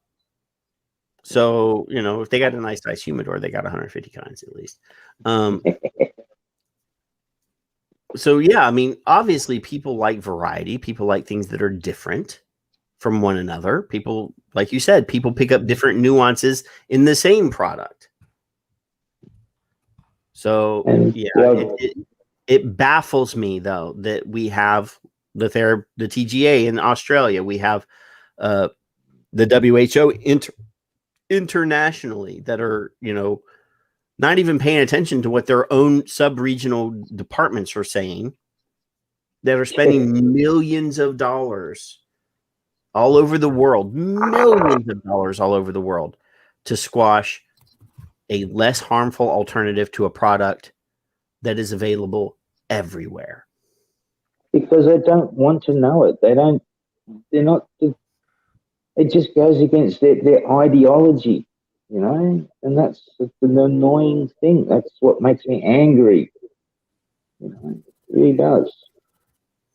So, if they got a nice size humidor, they got 150 kinds at least. So, yeah, I mean, obviously people like variety. People like things that are different from one another. People, like you said, people pick up different nuances in the same product. So, it baffles me, though, that we have the TGA in Australia. We have the WHO internationally that are, not even paying attention to what their own sub-regional departments are saying, that are spending millions of dollars all over the world, millions of dollars all over the world to squash a less harmful alternative to a product that is available everywhere.
Because they don't want to know it. It just goes against their ideology, and that's the annoying thing. That's what makes me angry. It really does.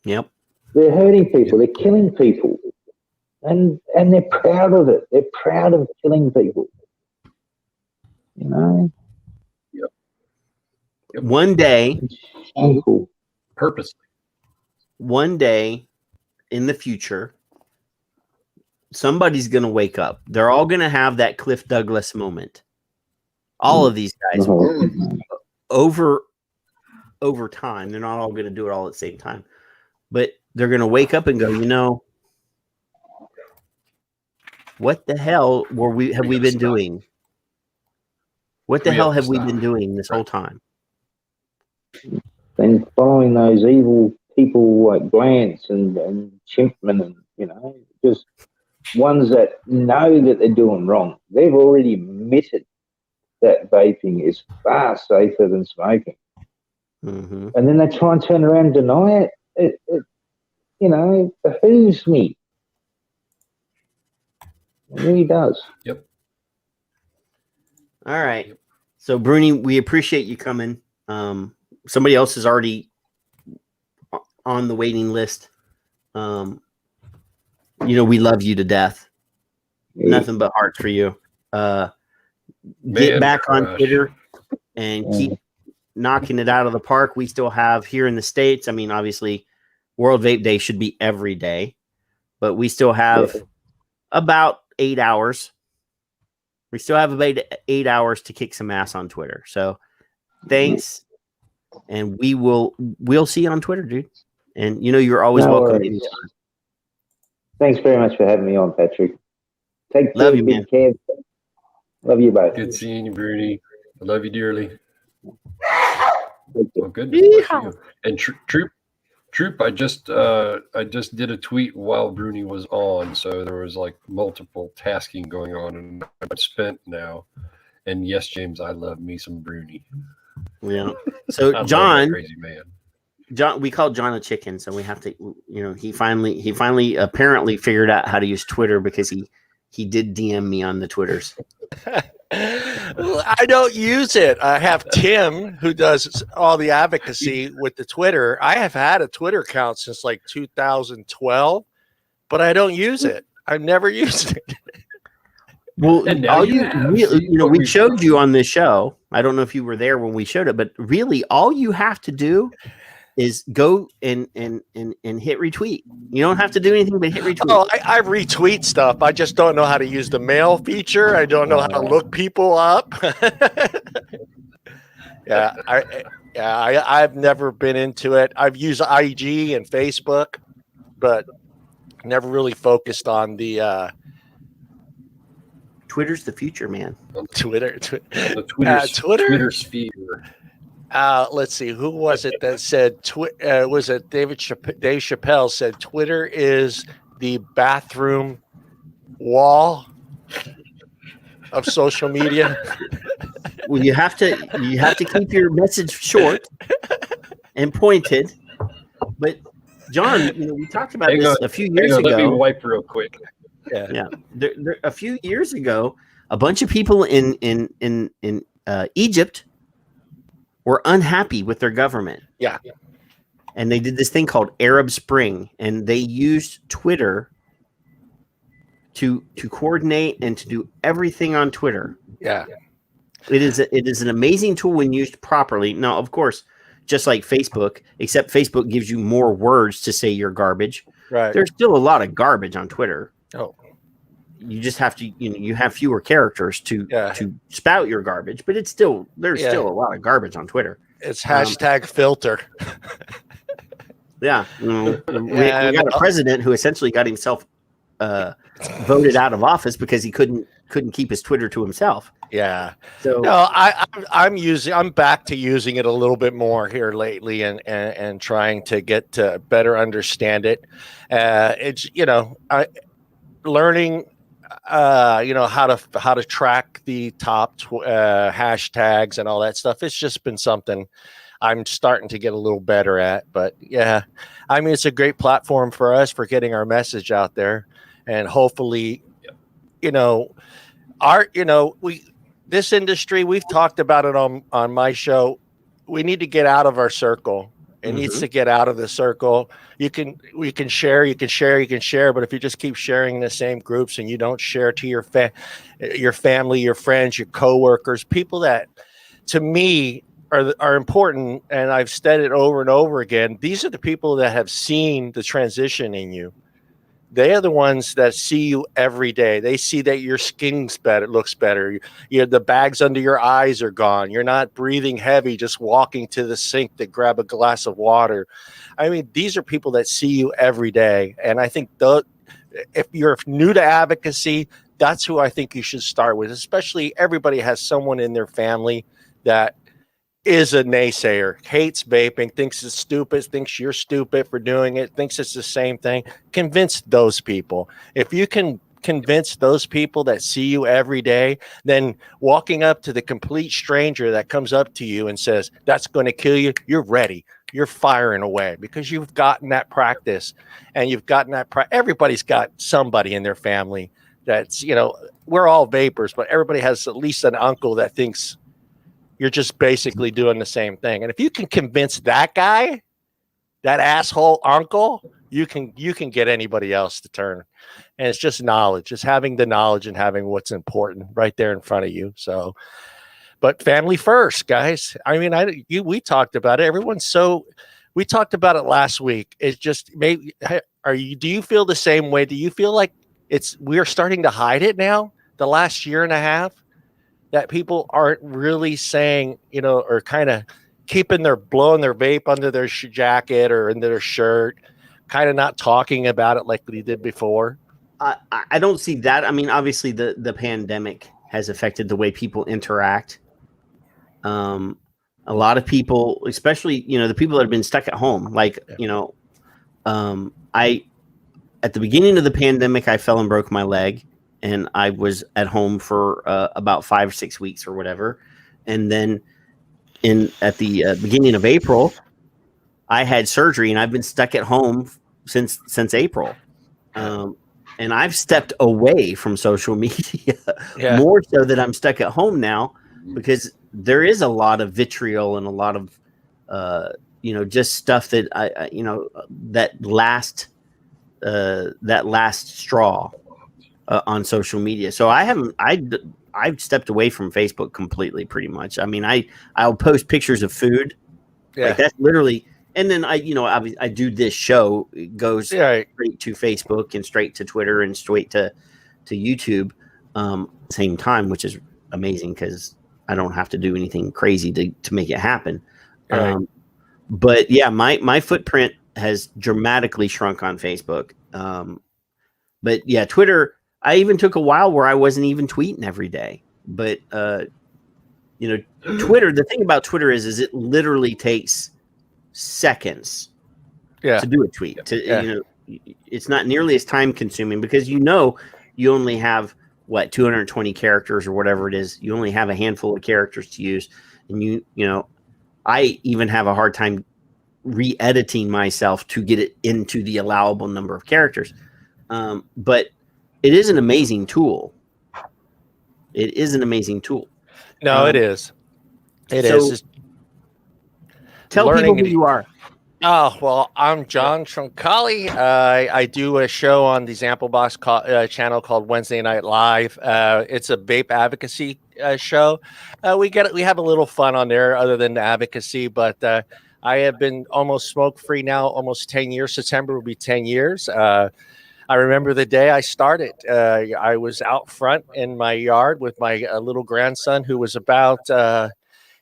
Yep.
They're hurting people. They're killing people. And they're proud of it. They're proud of killing people.
Yep.
One day,
purposely.
One day in the future, somebody's going to wake up. They're all going to have that Cliff Douglas moment. All of these guys over time. They're not all going to do it all at the same time, but they're going to wake up and go, what the hell have we been doing? What the hell have we been doing this whole time?
And following those evil people like Glantz and Chimpman and, just ones that know that they're doing wrong. They've already admitted that vaping is far safer than smoking.
Mm-hmm.
And then they try and turn around and deny it. It behooves me. It really does.
Yep.
All right. So, Bruni, we appreciate you coming. Somebody else is already on the waiting list. We love you to death. Nothing but hearts for you. Get back on Twitter and keep knocking it out of the park. We still have here in the States. I mean, obviously, World Vape Day should be every day, but we still have about 8 hours. We still have about 8 hours to kick some ass on Twitter. So thanks. And we'll see you on Twitter, dude. And you're always welcome anytime.
Thanks very much for having me on, Patrick. Take
Love you, man.
Care. Love you both.
Good seeing you, Bruni. I love you dearly. Well, good. And Troop, I just did a tweet while Bruni was on, so there was like multiple tasking going on, and I'm spent now. And yes, James, I love me some Bruni.
Yeah. So John,
crazy man.
John, we call John a chicken, so we have to. He finally apparently figured out how to use Twitter because he did DM me on the Twitters.
I don't use it. I have Tim who does all the advocacy with the Twitter. I have had a Twitter account since like 2012, but I don't use it. I've never used it.
Well, we showed you on this show. I don't know if you were there when we showed it, but really all you have to do is go and hit retweet. You don't have to do anything but hit retweet.
Oh, I retweet stuff. I just don't know how to use the mail feature. I don't know how to look people up. I've never been into it. I've used IG and Facebook, but never really focused on the
Twitter's the future, man.
Twitter sphere.
Let's see, who was it that said was it Dave Chappelle said Twitter is the bathroom wall of social media?
Well, you have to keep your message short and pointed. But John, we talked about this a few years ago.
Let me wipe real quick.
Yeah. A few years ago, a bunch of people in Egypt were unhappy with their government.
Yeah.
And they did this thing called Arab Spring, and they used Twitter to coordinate and to do everything on Twitter.
Yeah.
It is an amazing tool when used properly. Now, of course, just like Facebook, except Facebook gives you more words to say your garbage.
Right.
There's still a lot of garbage on Twitter.
Oh.
You just have to, you have fewer characters to spout your garbage, but there's still a lot of garbage on Twitter.
It's hashtag filter.
Yeah. We got a president who essentially got himself voted out of office because he couldn't keep his Twitter to himself.
Yeah.
So
no, I'm back to using it a little bit more here lately and trying to get to better understand it. It's, learning how to track the top hashtags and all that stuff. It's just been something I'm starting to get a little better at. But yeah, I mean, it's a great platform for us for getting our message out there, and hopefully, this industry, we've talked about it on my show. We need to get out of our circle. It needs to get out of the circle. We can share, but if you just keep sharing in the same groups and you don't share to your family, your friends, your coworkers, people that to me are important, and I've said it over and over again, these are the people that have seen the transition in you. They are the ones that see you every day. They see that your skin's better, looks better. The bags under your eyes are gone. You're not breathing heavy, just walking to the sink to grab a glass of water. I mean, these are people that see you every day. And I think if you're new to advocacy, that's who I think you should start with. Especially everybody has someone in their family that is a naysayer, hates vaping, thinks it's stupid, thinks you're stupid for doing it, thinks it's the same thing. Convince those people. If you can convince those people that see you every day, then walking up to the complete stranger that comes up to you and says, that's going to kill you, you're ready. You're firing away because you've gotten that practice, and you've gotten that. Everybody's got somebody in their family that's, we're all vapors, but everybody has at least an uncle that thinks you're just basically doing the same thing. And if you can convince that guy, that asshole uncle, you can get anybody else to turn. And it's just knowledge, just having the knowledge and having what's important right there in front of you. So, but family first, guys. I mean, we talked about it. We talked about it last week. It's just maybe, do you feel the same way? Do you feel like we're starting to hide it now? The last year and a half? That people aren't really saying, or kind of blowing their vape under their jacket or under their shirt, kind of not talking about it like we did before.
I don't see that. I mean, obviously the pandemic has affected the way people interact. A lot of people, especially, the people that have been stuck at home, like, at the beginning of the pandemic, I fell and broke my leg. And I was at home for about 5 or 6 weeks or whatever. And then at the beginning of April, I had surgery, and I've been stuck at home since April. And I've stepped away from social media more so that I'm stuck at home now, because there is a lot of vitriol and a lot of, just stuff that that last straw. On social media. So I've stepped away from Facebook completely, pretty much. I mean, I'll post pictures of food. Yeah. Like that's literally, and then I do this show. It goes straight to Facebook and straight to Twitter and straight to YouTube, same time, which is amazing because I don't have to do anything crazy to make it happen. Right. But yeah, my footprint has dramatically shrunk on Facebook. But yeah, Twitter, I even took a while where I wasn't even tweeting every day. But Twitter, the thing about Twitter is it literally takes seconds to do a tweet. It's not nearly as time consuming because you only have 220 characters or whatever it is. You only have a handful of characters to use, and I even have a hard time re-editing myself to get it into the allowable number of characters. But it is an amazing tool. It is an amazing tool.
No, it is. It is.
Tell people who you are.
Oh, well, I'm John Troncali. I do a show on the Zamplebox channel called Wednesday Night Live. It's a vape advocacy show. We have a little fun on there other than the advocacy, but I have been almost smoke free now, almost 10 years. September will be 10 years. I remember the day I started. I was out front in my yard with my little grandson who was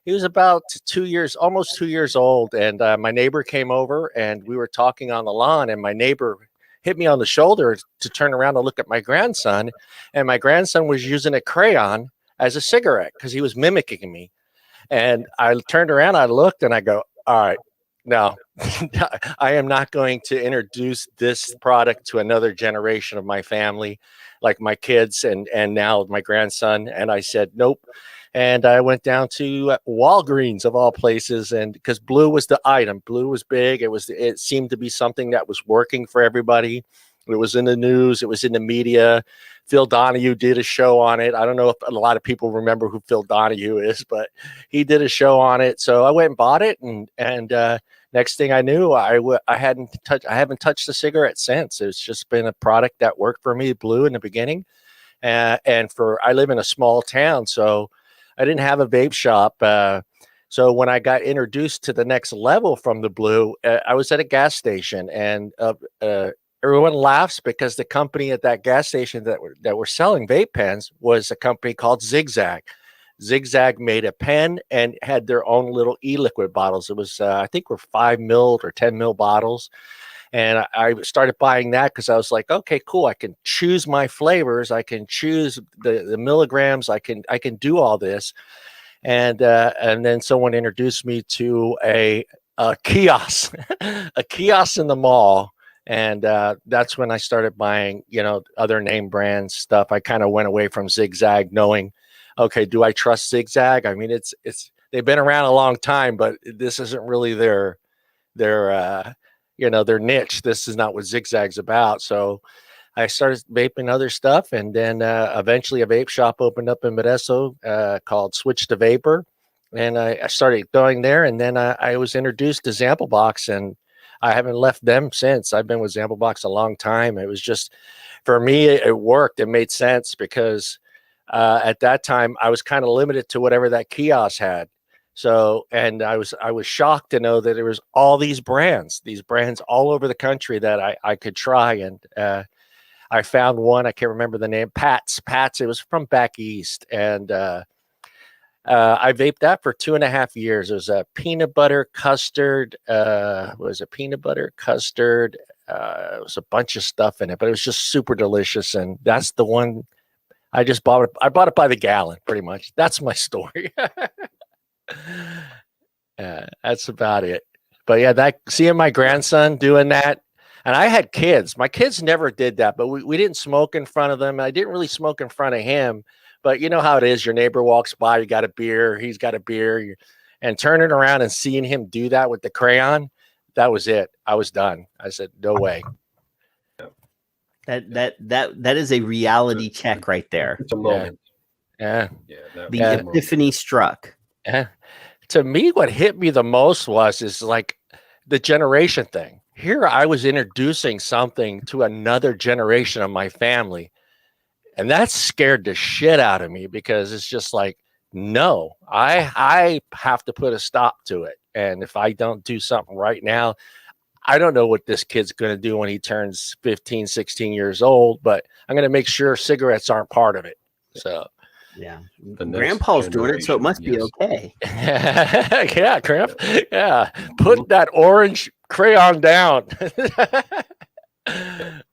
he was about 2 years, almost 2 years old. And my neighbor came over and we were talking on the lawn, and my neighbor hit me on the shoulder to turn around to look at my grandson. And my grandson was using a crayon as a cigarette because he was mimicking me. And I turned around, I looked, and I go, all right, no, I am not going to introduce this product to another generation of my family, like my kids and now my grandson. And I said, nope. And I went down to Walgreens of all places, and because blue was the item, blue was big. It seemed to be something that was working for everybody. It was in the news. It was in the media. Phil Donahue did a show on it. I don't know if a lot of people remember who Phil Donahue is, but he did a show on it. So I went and bought it, and next thing I knew, I haven't touched a cigarette since. It's just been a product that worked for me, blue, in the beginning, and I live in a small town, so I didn't have a vape shop. So when I got introduced to the next level from the blue, I was at a gas station, and everyone laughs because the company at that gas station that were selling vape pens was a company called Zigzag. Zigzag made a pen and had their own little e-liquid bottles. It was, I think, were 5 mil or 10 mil bottles. And I started buying that because I was like, okay, cool. I can choose my flavors. I can choose the milligrams. I can do all this. And then someone introduced me to a kiosk, a kiosk in the mall. And that's when I started buying, other name brand stuff. I kind of went away from Zigzag knowing, okay, do I trust Zigzag? I mean, they've been around a long time, but this isn't really their niche. This is not what Zigzag's about. So I started vaping other stuff, and then eventually a vape shop opened up in Modesto called Switch to Vapor, and I started going there. And then I was introduced to Zamplebox, and I haven't left them since. I've been with Zamplebox a long time. It was just, for me, it worked. It made sense because at that time I was kind of limited to whatever that kiosk had. So, and I was shocked to know that there was all these brands all over the country that I could try. And I found one, I can't remember the name, Pat's. It was from back east. And I vaped that for 2.5 years. It was a peanut butter custard. It was a bunch of stuff in it, but it was just super delicious. And that's the one I just bought it. I bought it by the gallon, pretty much. That's my story. That's about it. But yeah, seeing my grandson doing that, and I had kids. My kids never did that, but we didn't smoke in front of them. I didn't really smoke in front of him. But you know how it is. Your neighbor walks by, you got a beer, he's got a beer, and turning around and seeing him do that with the crayon, that was it. I was done. I said, no way.
That is a reality check right there.
It's a moment.
Yeah.
The epiphany struck.
Yeah. To me, what hit me the most is like the generation thing. Here I was introducing something to another generation of my family. And that scared the shit out of me because it's just like, no, I have to put a stop to it. And if I don't do something right now, I don't know what this kid's going to do when he turns 15, 16 years old, but I'm going to make sure cigarettes aren't part of it. So,
yeah. Grandpa's doing it, so it must be okay.
Yeah, Grandpa. Yeah. Put that orange crayon down.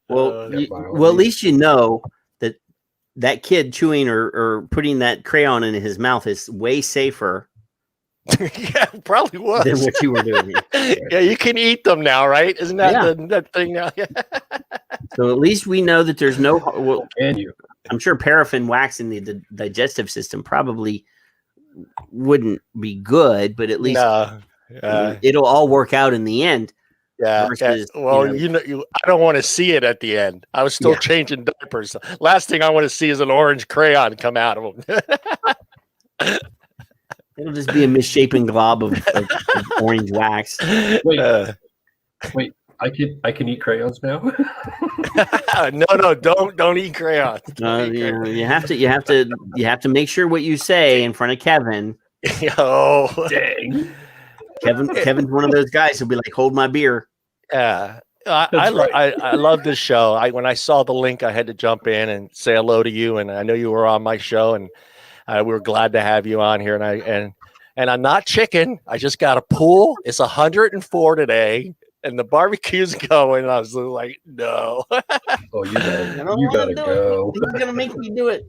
Well, at least you know that kid chewing or putting that crayon in his mouth is way safer.
Yeah, probably was
than what you were doing.
Yeah, you can eat them now, right? Isn't that that thing now?
So at least we know that there's no. Well, I'm sure paraffin wax in the digestive system probably wouldn't be good, but at least it'll all work out in the end.
Yeah.
Versus,
well, I don't want to see it at the end. I was still changing diapers. Last thing I want to see is an orange crayon come out of them.
It'll just be a misshapen glob of orange wax.
Wait, Wait, I can eat crayons now?
No, don't eat crayons.
You have to make sure what you say in front of Kevin.
Oh,
dang!
Kevin's one of those guys who'll be like, "Hold my beer."
Yeah. I love this show. When I saw the link, I had to jump in and say hello to you. And I know you were on my show, and we were glad to have you on here. And I'm not chicken. I just got a pool. It's 104 today, and the barbecue's going. And I was like, no.
Oh, you gotta go.
He's gonna make me do it.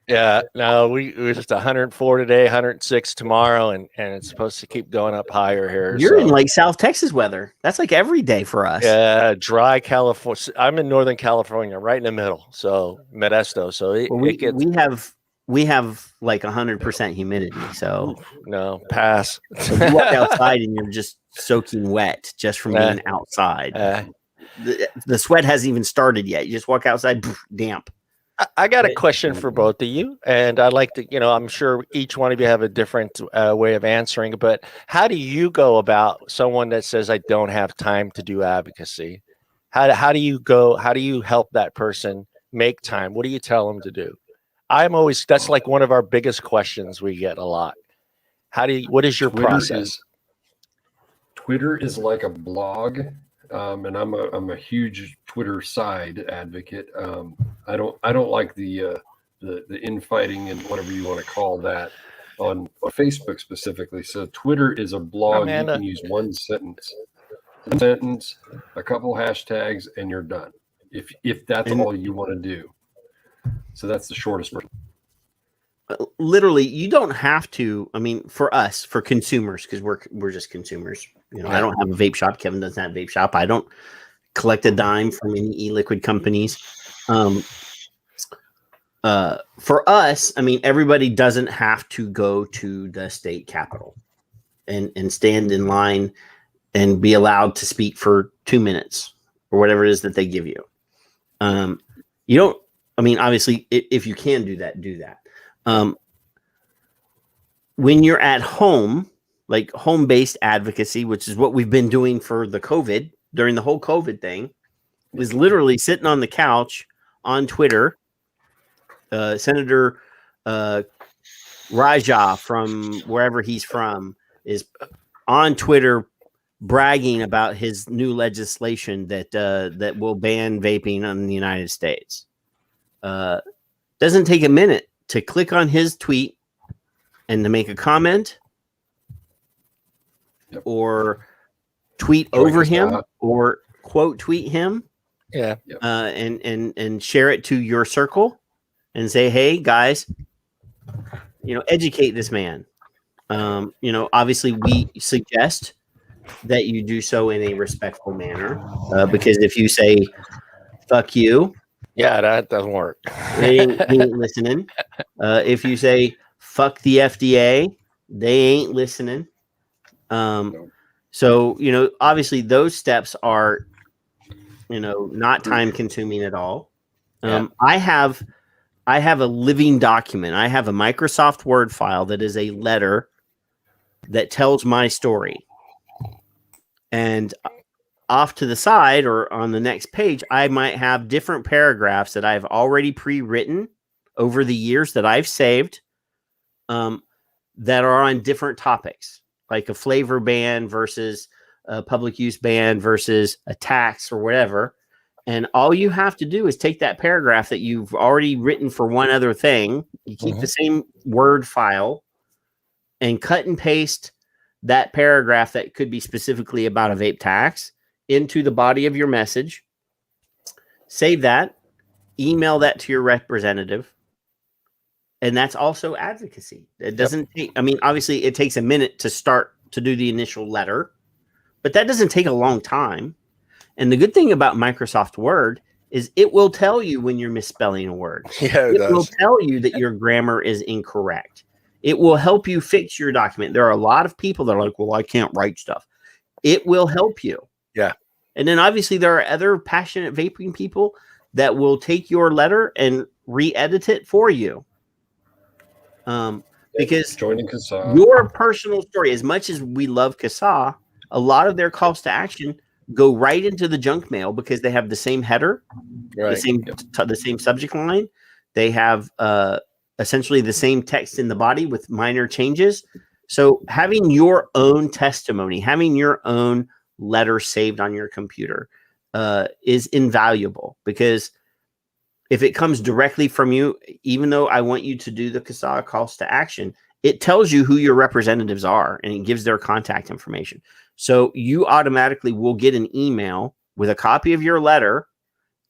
Yeah, no, we're just 104 today, 106 tomorrow, and it's supposed to keep going up higher here.
You're in like South Texas weather. That's like every day for us.
Yeah, dry California. I'm in Northern California, right in the middle. So Modesto. So
we have like 100% humidity. So
no, pass.
So you walk outside and you're just soaking wet just from being outside. The sweat hasn't even started yet. You just walk outside, damp.
I got a question for both of you, and I'd like to, I'm sure each one of you have a different way of answering, but how do you go about someone that says, I don't have time to do advocacy? How do you help that person make time? What do you tell them to do? That's like one of our biggest questions we get a lot. What is your process?
Twitter is like a blog. And I'm a huge Twitter side advocate. I don't like the infighting and whatever you want to call that on Facebook specifically. So Twitter is a blog.
Amanda.
You can use one sentence, a couple hashtags, and you're done. If that's all you want to do. So that's the shortest version.
Literally, you don't have to. I mean, for us, for consumers, because we're just consumers. I don't have a vape shop. Kevin doesn't have a vape shop. I don't collect a dime from any e-liquid companies. For us, I mean, everybody doesn't have to go to the state capitol and stand in line and be allowed to speak for 2 minutes or whatever it is that they give you. You don't. I mean, obviously, if you can do that, do that. When you're at home, like home-based advocacy, which is what we've been doing for during the whole COVID thing, is literally sitting on the couch on Twitter. Senator Raja from wherever he's from is on Twitter bragging about his new legislation that will ban vaping in the United States. Doesn't take a minute to click on his tweet and to make a comment or tweet over him or quote tweet him.
Yeah.
And share it to your circle and say, hey guys, educate this man. Obviously we suggest that you do so in a respectful manner, because if you say fuck you,
yeah, that doesn't work.
They ain't listening. If you say fuck the FDA, they ain't listening. So, obviously those steps are, not time consuming at all. I have a living document. I have a Microsoft Word file that is a letter that tells my story. And off to the side or on the next page, I might have different paragraphs that I've already pre-written over the years that I've saved, that are on different topics, like a flavor ban versus a public use ban versus a tax or whatever. And all you have to do is take that paragraph that you've already written for one other thing. You keep the same Word file and cut and paste that paragraph that could be specifically about a vape tax into the body of your message. Save that, email that to your representative. And that's also advocacy. It doesn't take, I mean, obviously it takes a minute to start to do the initial letter, but that doesn't take a long time. And the good thing about Microsoft Word is it will tell you when you're misspelling a word.
Yeah,
it will tell you that your grammar is incorrect. It will help you fix your document. There are a lot of people that are like, well, I can't write stuff. It will help you.
Yeah.
And then obviously there are other passionate vaping people that will take your letter and re-edit it for you. Because
joining CASA,
your personal story, as much as we love CASA, a lot of their calls to action go right into the junk mail because they have the same header,
Right.
the same subject line. They have essentially the same text in the body with minor changes. So having your own testimony, having your own letter saved on your computer is invaluable, because if it comes directly from you, even though I want you to do the CASA calls to action, it tells you who your representatives are and it gives their contact information. So you automatically will get an email with a copy of your letter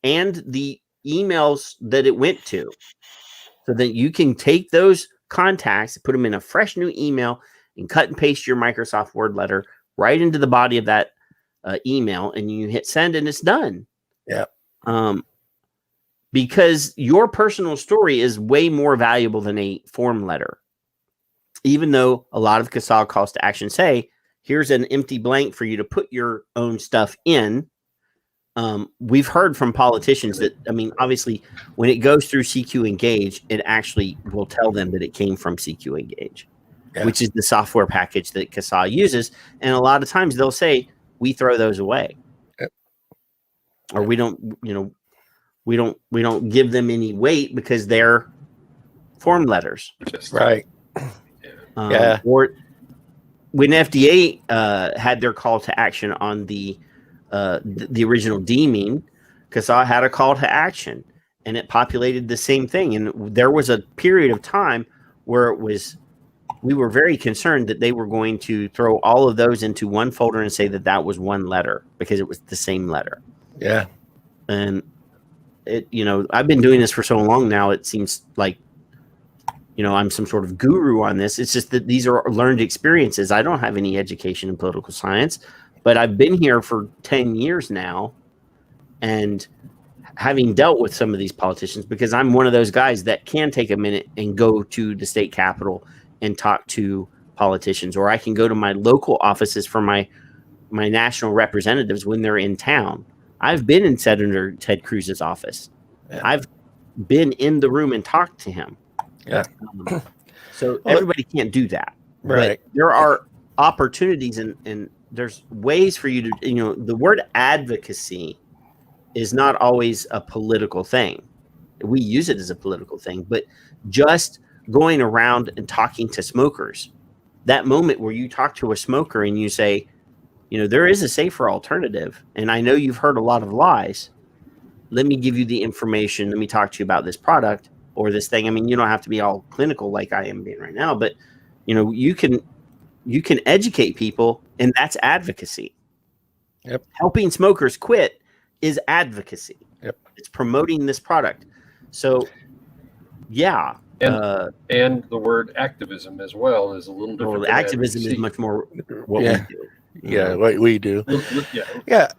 and the emails that it went to, so that you can take those contacts, put them in a fresh new email, and cut and paste your Microsoft Word letter right into the body of that email, and you hit send and it's done.
Yeah.
Because your personal story is way more valuable than a form letter. Even though a lot of CASA calls to action say, here's an empty blank for you to put your own stuff in. We've heard from politicians that, I mean, obviously, when it goes through CQ Engage, it actually will tell them that it came from CQ Engage, which is the software package that CASA uses. And a lot of times they'll say, we throw those away. Or we don't, we don't give them any weight because they're form letters.
Right.
Or when FDA had their call to action on the original deeming, CASA had a call to action and it populated the same thing. And there was a period of time where we were very concerned that they were going to throw all of those into one folder and say that was one letter because it was the same letter.
Yeah.
And I've been doing this for so long now, it seems like, I'm some sort of guru on this. It's just that these are learned experiences. I don't have any education in political science, but I've been here for 10 years now, and having dealt with some of these politicians, because I'm one of those guys that can take a minute and go to the state capitol and talk to politicians, or I can go to my local offices for my national representatives when they're in town. I've been in Senator Ted Cruz's office. Yeah. I've been in the room and talked to him.
Yeah.
So everybody can't do that.
Right.
But there are opportunities and there's ways for you to, the word advocacy is not always a political thing. We use it as a political thing, but just going around and talking to smokers, that moment where you talk to a smoker and you say, there is a safer alternative, and I know you've heard a lot of lies. Let me give you the information. Let me talk to you about this product or this thing. I mean, you don't have to be all clinical like I am being right now, but you can educate people, and that's advocacy.
Yep.
Helping smokers quit is advocacy.
Yep.
It's promoting this product. So, yeah.
And the word activism as well is a little different.
Well, activism is much more what we do.
Yeah, what we do.
Yeah.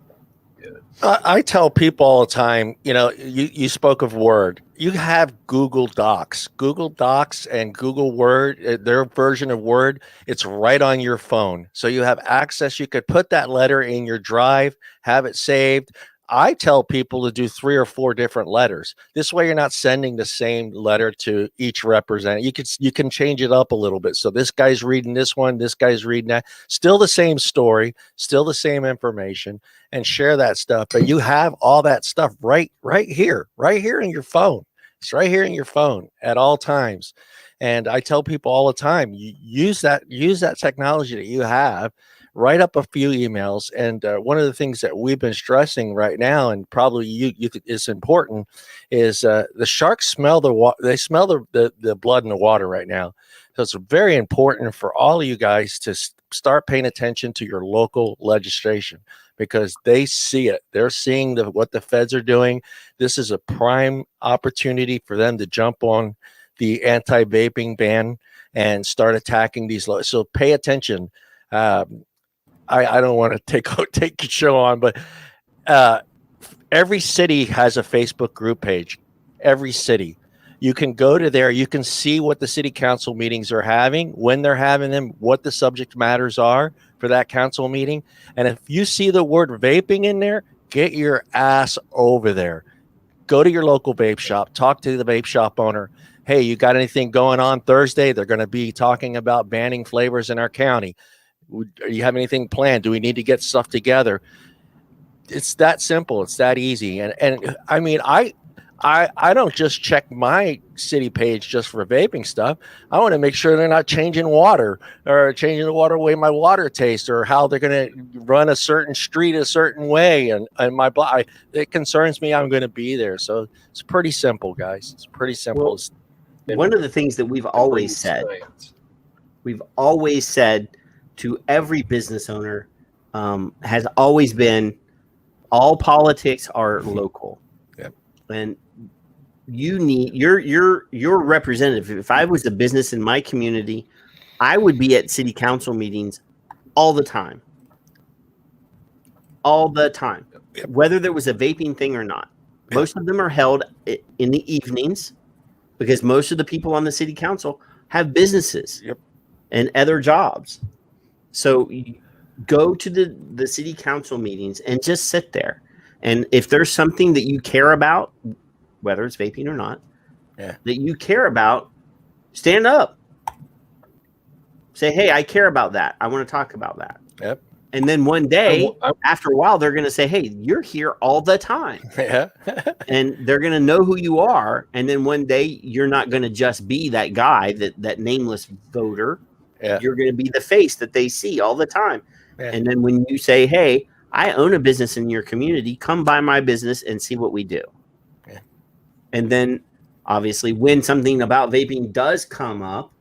I tell people all the time, you spoke of Word. You have Google Docs. Google Docs and Google Word, their version of Word, it's right on your phone. So you have access. You could put that letter in your drive, have it saved. I tell people to do 3 or 4 different letters. This way you're not sending the same letter to each representative. You can change it up a little bit. So this guy's reading this one, this guy's reading that. Still the same story, still the same information, and share that stuff. But you have all that stuff right here in your phone. It's right here in your phone at all times. And I tell people all the time, you use that technology that you have. Write up a few emails, and one of the things that we've been stressing right now, and probably you is important, is the sharks smell the water. They smell the blood in the water right now. So it's very important for all of you guys to start paying attention to your local legislation, because they see it. They're seeing what the feds are doing. This is a prime opportunity for them to jump on the anti-vaping ban and start attacking these. So pay attention. I don't want to take the show on, but every city has a Facebook group page. Every city. You can go to there. You can see what the city council meetings are having, when they're having them, what the subject matters are for that council meeting. And if you see the word vaping in there, get your ass over there. Go to your local vape shop. Talk to the vape shop owner. Hey, you got anything going on Thursday? They're going to be talking about banning flavors in our county. Do you have anything planned? Do we need to get stuff together? it's that simple. It's that easy. And I mean, I don't just check my city page just for vaping stuff. I want to make sure they're not changing water or changing the water way my water tastes or how they're going to run a certain street a certain way. And my block, it concerns me. I'm going to be there. So it's pretty simple, guys. It's pretty simple.
Well, one of the things that we've always said to every business owner has always been all politics are local.
Yep.
And you need your representative. If I was a business in my community, I would be at city council meetings all the time. All the time.
Yep.
Whether there was a vaping thing or not. Yep. Most of them are held in the evenings because most of the people on the city council have businesses and other jobs. So go to the city council meetings and just sit there. And if there's something that you care about, whether it's vaping or not, that you care about, stand up. Say, hey, I care about that. I want to talk about that.
Yep.
And then one day, after a while, they're going to say, hey, you're here all the time.
Yeah.
And they're going to know who you are. And then one day, you're not going to just be that guy, that nameless voter.
Yeah.
You're going to be the face that they see all the time.
Yeah.
And then when you say, hey, I own a business in your community, come by my business and see what we do.
Yeah.
And then obviously when something about vaping does come up,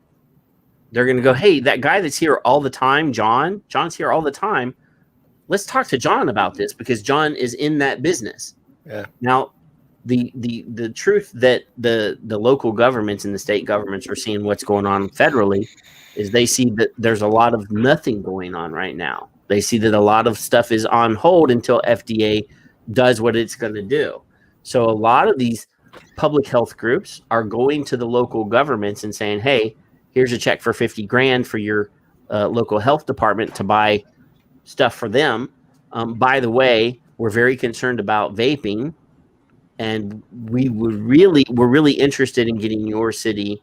they're going to go, hey, that guy that's here all the time, John's here all the time. Let's talk to John about this because John is in that business.
Yeah.
Now, the truth that the local governments and the state governments are seeing what's going on federally is they see that there's a lot of nothing going on right now. They see that a lot of stuff is on hold until FDA does what it's going to do. So a lot of these public health groups are going to the local governments and saying, hey, here's a check for $50,000 for your local health department to buy stuff for them. By the way, we're very concerned about vaping, and we're really interested in getting your city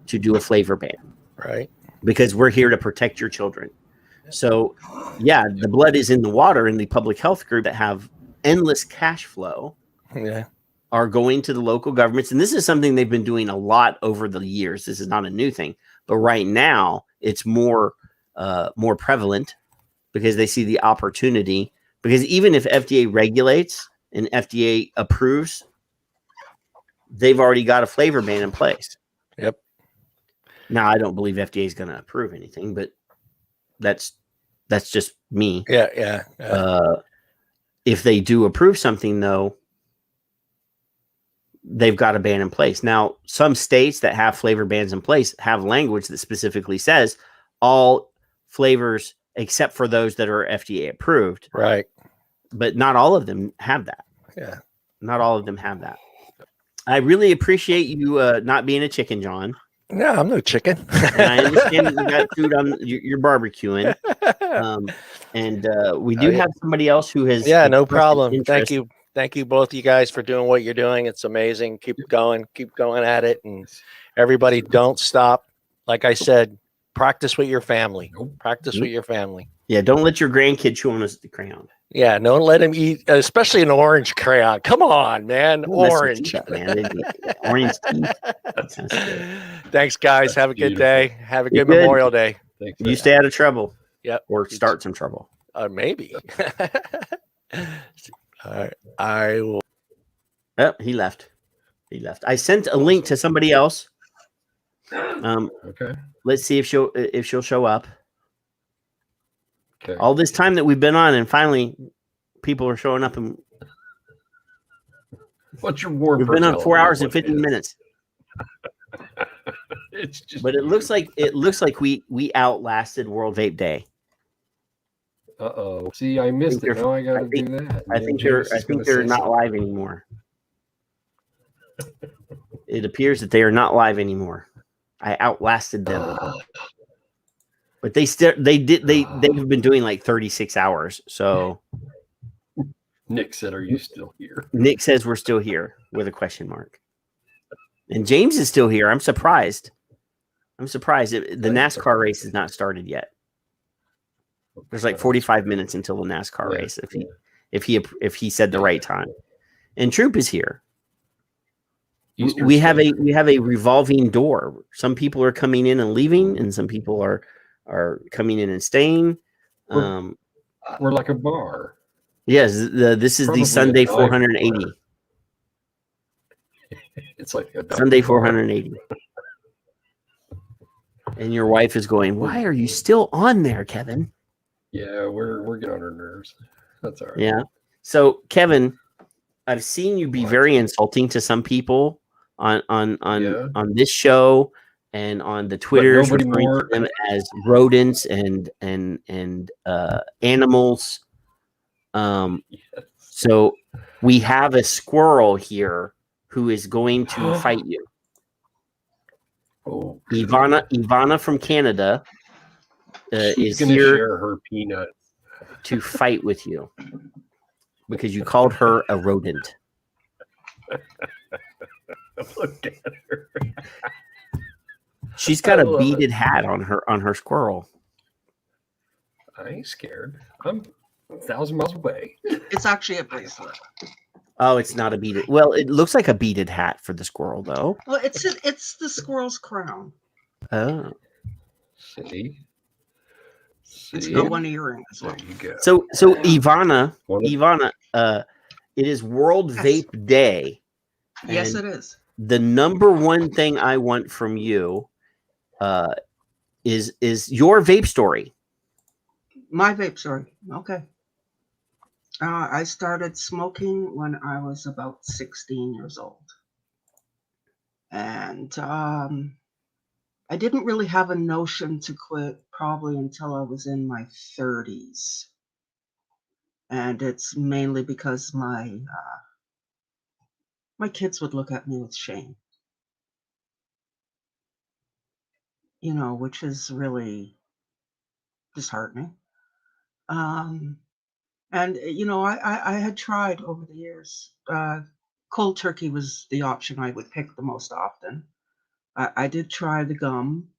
to do a flavor ban.
Right.
Because we're here to protect your children. So, yeah, the blood is in the water, and the public health group that have endless cash flow are going to the local governments. And this is something they've been doing a lot over the years. This is not a new thing. But right now, it's more prevalent because they see the opportunity. Because even if FDA regulates and FDA approves, they've already got a flavor ban in place.
Yep.
Now, I don't believe FDA is going to approve anything, but that's just me.
Yeah.
If they do approve something, though, they've got a ban in place. Now, some states that have flavor bans in place have language that specifically says all flavors except for those that are FDA approved.
Right.
But not all of them have that.
Yeah.
Not all of them have that. I really appreciate you not being a chicken, John.
No, I'm no chicken.
And I understand that you got food on you're barbecuing. And we do have somebody else who has.
Yeah, no problem.
Interest.
Thank you both of you guys for doing what you're doing. It's amazing. Keep going at it. And everybody don't stop. Like I said, practice with your family. Practice with your family.
Yeah, don't let your grandkid chew on a crayon.
Yeah, don't let him eat, especially an orange crayon. Come on, man.
Don't mess with
Orange.
teeth, man. Orange teeth.
Thanks, guys. Have a good day. Have a good
Good.
Memorial Day.
You stay out of trouble.
Yep.
Or start some trouble.
Maybe. I will.
Oh, he left. I sent a link to somebody else.
Okay.
Let's see if she'll show up.
Okay.
All this time that we've been on, and finally, people are showing up. And
what's your war?
We've been on 4 hours and 50 minutes.
It's just.
But it looks like we outlasted World Vape Day.
See, I missed it. Now I got to do that.
I think they're not live anymore. It appears that they are not live anymore. I outlasted them. But they've been doing like 36 hours. So
Nick said, "Are you still here?"
Nick says we're still here with a question mark. And James is still here. I'm surprised. The NASCAR race has not started yet. There's like 45 minutes until the NASCAR race. if he said the right time. And Troop is here.
Eastern
We have
Standard.
a revolving door. Some people are coming in and leaving, and some people are coming in and staying.
We're like a bar.
Yes, this is
Probably
the Sunday
a dive
480.
It's like a
Sunday
bar.
480. And your wife is going, why are you still on there, Kevin?
Yeah, we're getting on her nerves. That's all right.
Yeah. So, Kevin, I've seen you be very insulting to some people on this show and on the Twitters,
nobody
referring
more.
to them as rodents and animals. So we have a squirrel here who is going to fight you.
Oh,
Ivana from Canada
she's
is
going to
here
share her peanuts
to fight with you because you called her a rodent.
Look at her.
She's got a beaded hat on her squirrel.
I ain't scared. I'm 1,000 miles away.
It's actually a bracelet.
Oh, it's not a beaded. Well, it looks like a beaded hat for the squirrel, though.
Well, it's the squirrel's crown.
Oh,
See,
It's got one earring as well.
There you go.
So Ivana, it is World Vape Day.
Yes,
and
it is.
The number one thing I want from you is your vape story.
My vape story. Okay. I started smoking when I was about 16 years old. And I didn't really have a notion to quit probably until I was in my 30s. And it's mainly because my kids would look at me with shame. Which is really disheartening. And I had tried over the years. Cold turkey was the option I would pick the most often. I did try the gum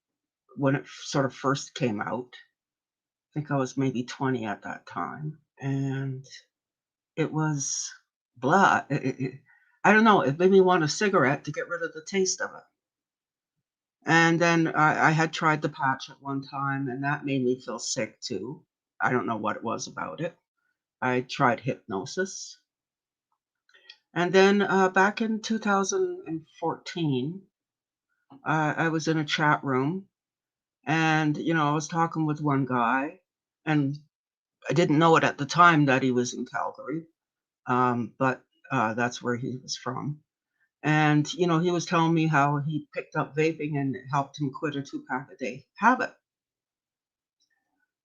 when it sort of first came out. I think I was maybe 20 at that time, and it was blah. I don't know. It made me want a cigarette to get rid of the taste of it. And then I had tried the patch at one time, and that made me feel sick too. I don't know what it was about it. I tried hypnosis. And then back in 2014, I was in a chat room, and I was talking with one guy, and I didn't know it at the time that he was in Calgary, but that's where he was from. And he was telling me how he picked up vaping and it helped him quit a 2-pack a day habit.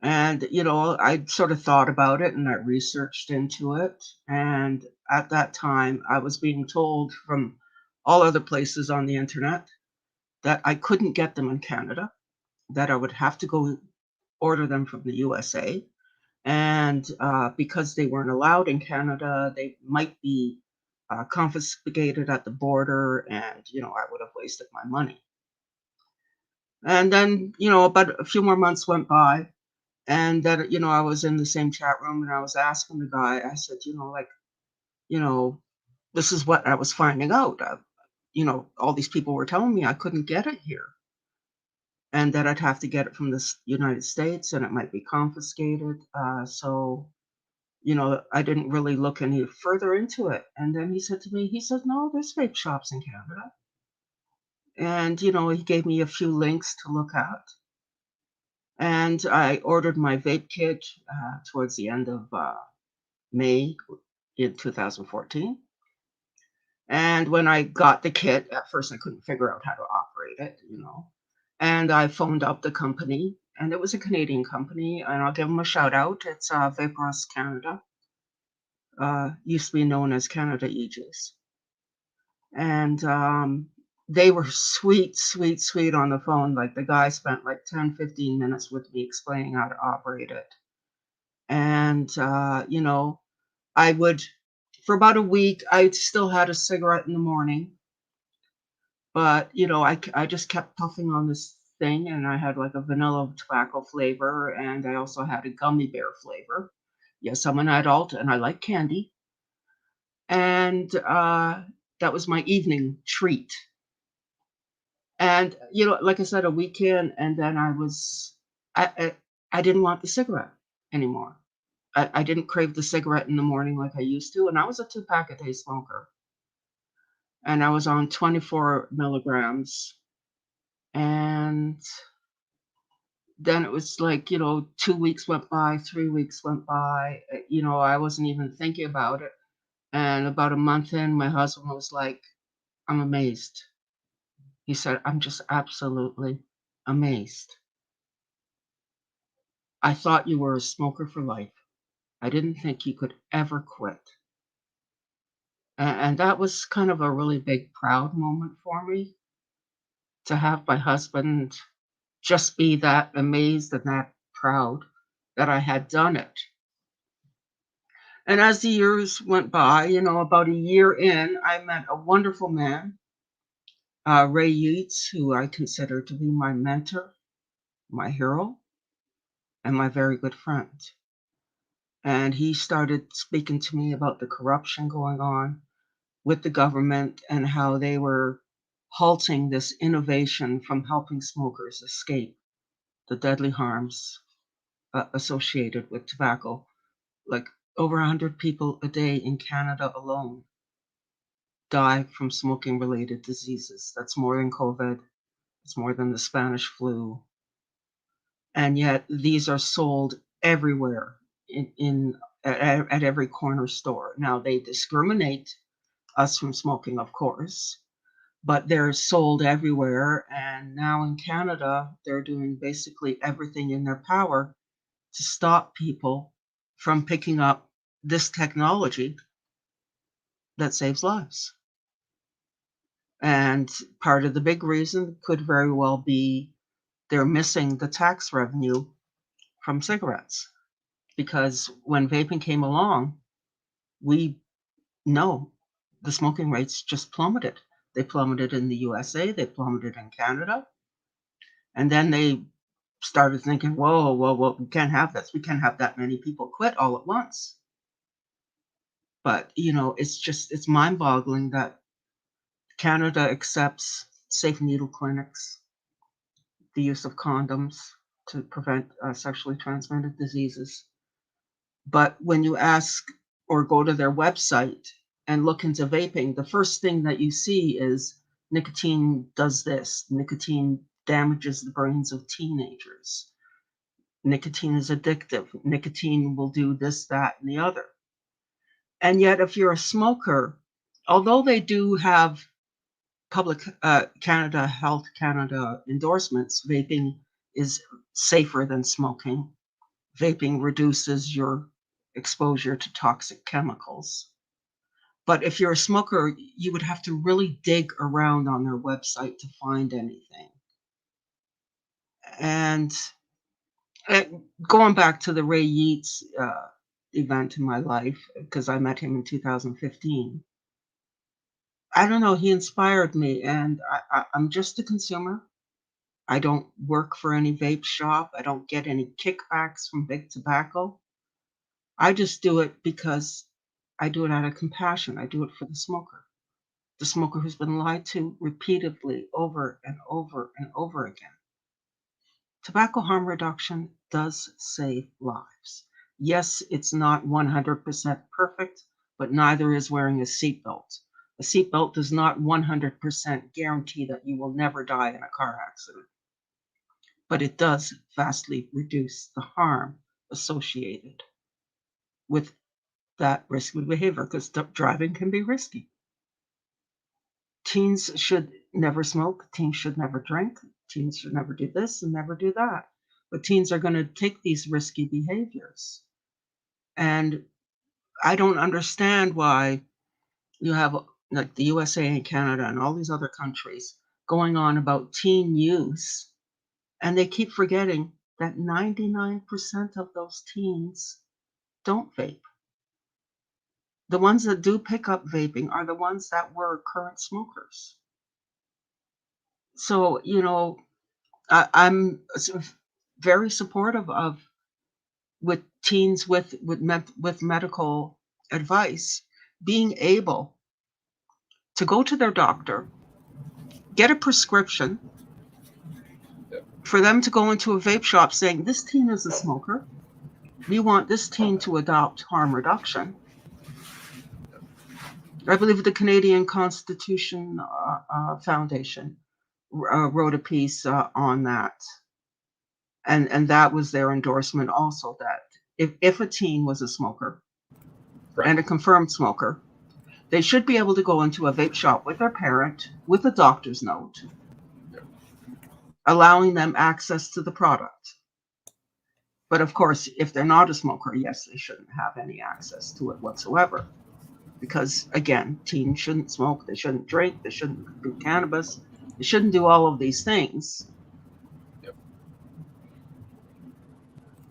And I sort of thought about it and I researched into it. And at that time, I was being told from all other places on the internet that I couldn't get them in Canada, that I would have to go order them from the USA. And because they weren't allowed in Canada, they might be confiscated at the border, and I would have wasted my money. And then about a few more months went by, and that I was in the same chat room, and I was asking the guy. I said, this is what I was finding out. All these people were telling me I couldn't get it here, and that I'd have to get it from the United States, and it might be confiscated. So I didn't really look any further into it. And then he said to me, no, there's vape shops in Canada. And, he gave me a few links to look at. And I ordered my vape kit towards the end of May in 2014. And when I got the kit, at first I couldn't figure out how to operate it, And I phoned up the company, and it was a Canadian company, and I'll give them a shout out. It's Vaporous Canada. Used to be known as Canada Aegis. And they were sweet, sweet, sweet on the phone. Like the guy spent like 10, 15 minutes with me explaining how to operate it. And, I would, for about a week, I still had a cigarette in the morning. But, I just kept puffing on this thing, and I had like a vanilla tobacco flavor, and I also had a gummy bear flavor.
Yes, I'm an adult and I like candy. And that was my evening treat. And, like I said, a weekend, and then I didn't want the cigarette anymore. I didn't crave the cigarette in the morning like I used to. And I was a 2-pack-a-day smoker. And I was on 24 milligrams. And then it was like, 2 weeks went by, 3 weeks went by. I wasn't even thinking about it. And about a month in, my husband was like, I'm amazed. He said, I'm just absolutely amazed. I thought you were a smoker for life. I didn't think you could ever quit. And that was kind of a really big, proud moment for me to have my husband just be that amazed and that proud that I had done it. And as the years went by, about a year in, I met a wonderful man, Ray Yeats, who I consider to be my mentor, my hero, and my very good friend. And he started speaking to me about the corruption going on with the government and how they were halting this innovation from helping smokers escape the deadly harms associated with tobacco. Like over 100 people a day in Canada alone die from smoking related diseases. That's more than COVID. It's more than the Spanish flu. And yet these are sold everywhere at every corner store. Now they discriminate us from smoking, of course, but they're sold everywhere. And now in Canada, they're doing basically everything in their power to stop people from picking up this technology that saves lives. And part of the big reason could very well be they're missing the tax revenue from cigarettes. Because when vaping came along, we know the smoking rates just plummeted. They plummeted in the USA, they plummeted in Canada. And then they started thinking, whoa, we can't have this. We can't have that many people quit all at once. But, it's mind-boggling that Canada accepts safe needle clinics, the use of condoms to prevent sexually transmitted diseases. But when you ask or go to their website and look into vaping, the first thing that you see is nicotine does this. Nicotine damages the brains of teenagers. Nicotine is addictive. Nicotine will do this, that, and the other. And yet, if you're a smoker, although they do have public Health Canada endorsements, vaping is safer than smoking. Vaping reduces your exposure to toxic chemicals. But if you're a smoker, you would have to really dig around on their website to find anything. And going back to the Ray Yeats event in my life, because I met him in 2015, I don't know, he inspired me, and I'm just a consumer. I don't work for any vape shop. I don't get any kickbacks from big tobacco. I just do it because I do it out of compassion. I do it for the smoker who's been lied to repeatedly over and over and over again. Tobacco harm reduction does save lives. Yes, it's not 100% perfect, but neither is wearing a seatbelt. A seatbelt does not 100% guarantee that you will never die in a car accident, but it does vastly reduce the harm associated with that risky behavior, because driving can be risky. Teens should never smoke. Teens should never drink. Teens should never do this and never do that. But teens are going to take these risky behaviors. And I don't understand why you have like the USA and Canada and all these other countries going on about teen use. And they keep forgetting that 99% of those teens don't vape. The ones that do pick up vaping are the ones that were current smokers. So, I'm very supportive of with teens with medical advice being able to go to their doctor, get a prescription, for them to go into a vape shop saying, this teen is a smoker. We want this teen to adopt harm reduction. I believe the Canadian Constitution Foundation wrote a piece on that. And that was their endorsement also, that if a teen was a smoker and a confirmed smoker, they should be able to go into a vape shop with their parent with a doctor's note, allowing them access to the product. But of course, if they're not a smoker, yes, they shouldn't have any access to it whatsoever. Because again, teens shouldn't smoke, they shouldn't drink, they shouldn't do cannabis, they shouldn't do all of these things.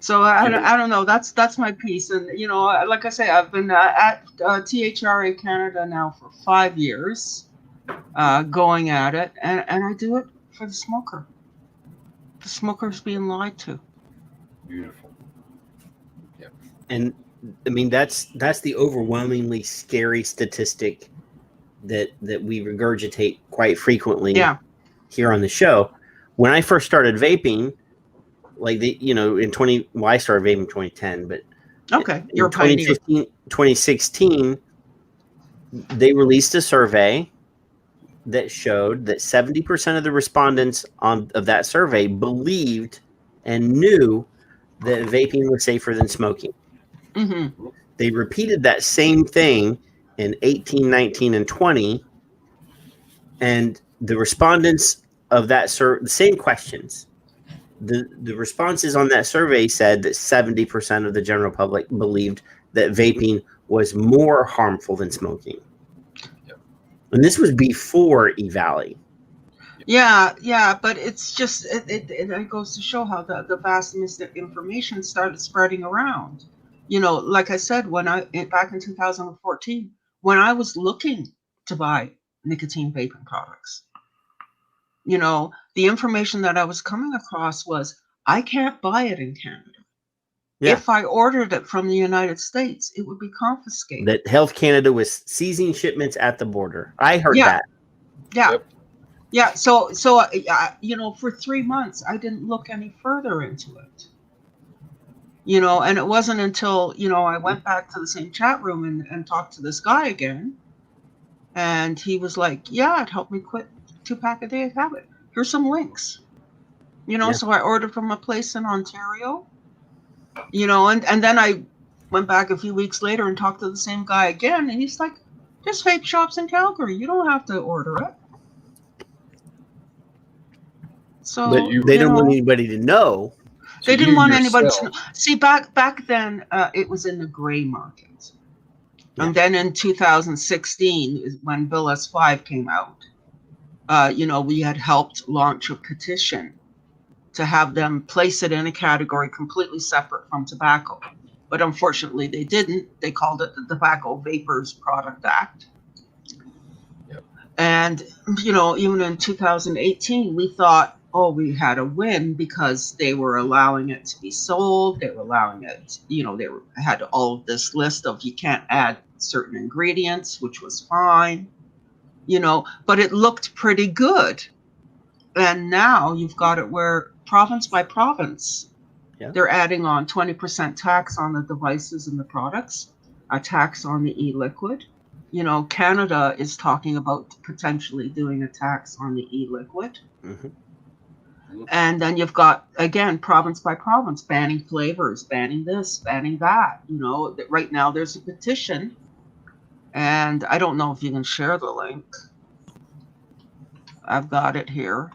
So I don't know. That's my piece, and you know, like I say, I've been at THRA Canada now for 5 years, going at it, and I do it for the smoker. The smoker's being lied to.
Beautiful. Yeah.
And I mean, that's the overwhelmingly scary statistic that we regurgitate quite frequently here on the show. When I first started vaping, like I started vaping in 2010, but
you're a pioneer.
2016, they released a survey that showed that 70% of the respondents of that survey believed and knew that vaping was safer than smoking.
Mm-hmm.
They repeated that same thing in 18, 19, and 20, and the respondents of that the same questions. The responses on that survey said that 70% of the general public believed that vaping was more harmful than smoking. And this was before E-Valley.
Yeah, but it's just it goes to show how the vast misinformation started spreading around. You know, like I said, back in 2014, when I was looking to buy nicotine vaping products, you know, the information that I was coming across was, I can't buy it in Canada. Yeah. If I ordered it from the United States, it would be confiscated.
That Health Canada was seizing shipments at the border. I heard that.
Yeah. Yep. Yeah. So you know, for 3 months, I didn't look any further into it. You know, and it wasn't until, you know, I went back to the same chat room and talked to this guy again. And he was like, yeah, it helped me quit 2-pack a day habit. Here's some links. You know, so I ordered from a place in Ontario. You know, and then I went back a few weeks later and talked to the same guy again. And he's like, there's vape shops in Calgary. You don't have to order it. So
they don't want anybody to know.
They didn't want anybody to know. See, back then, it was in the gray market. Yeah. And then in 2016, when Bill S5 came out, you know, we had helped launch a petition to have them place it in a category completely separate from tobacco. But unfortunately, they didn't. They called it the Tobacco Vapors Product Act. Yep. And, you know, even in 2018, we thought, oh, we had a win because they were allowing it to be sold. They were allowing it, you know, had all of this list of you can't add certain ingredients, which was fine, you know, but it looked pretty good. And now you've got it where province by province, they're adding on 20% tax on the devices and the products, a tax on the e-liquid. You know, Canada is talking about potentially doing a tax on the e-liquid. Mm-hmm. And then you've got, again, province by province, banning flavors, banning this, banning that. You know, right now there's a petition, and I don't know if you can share the link. I've got it here.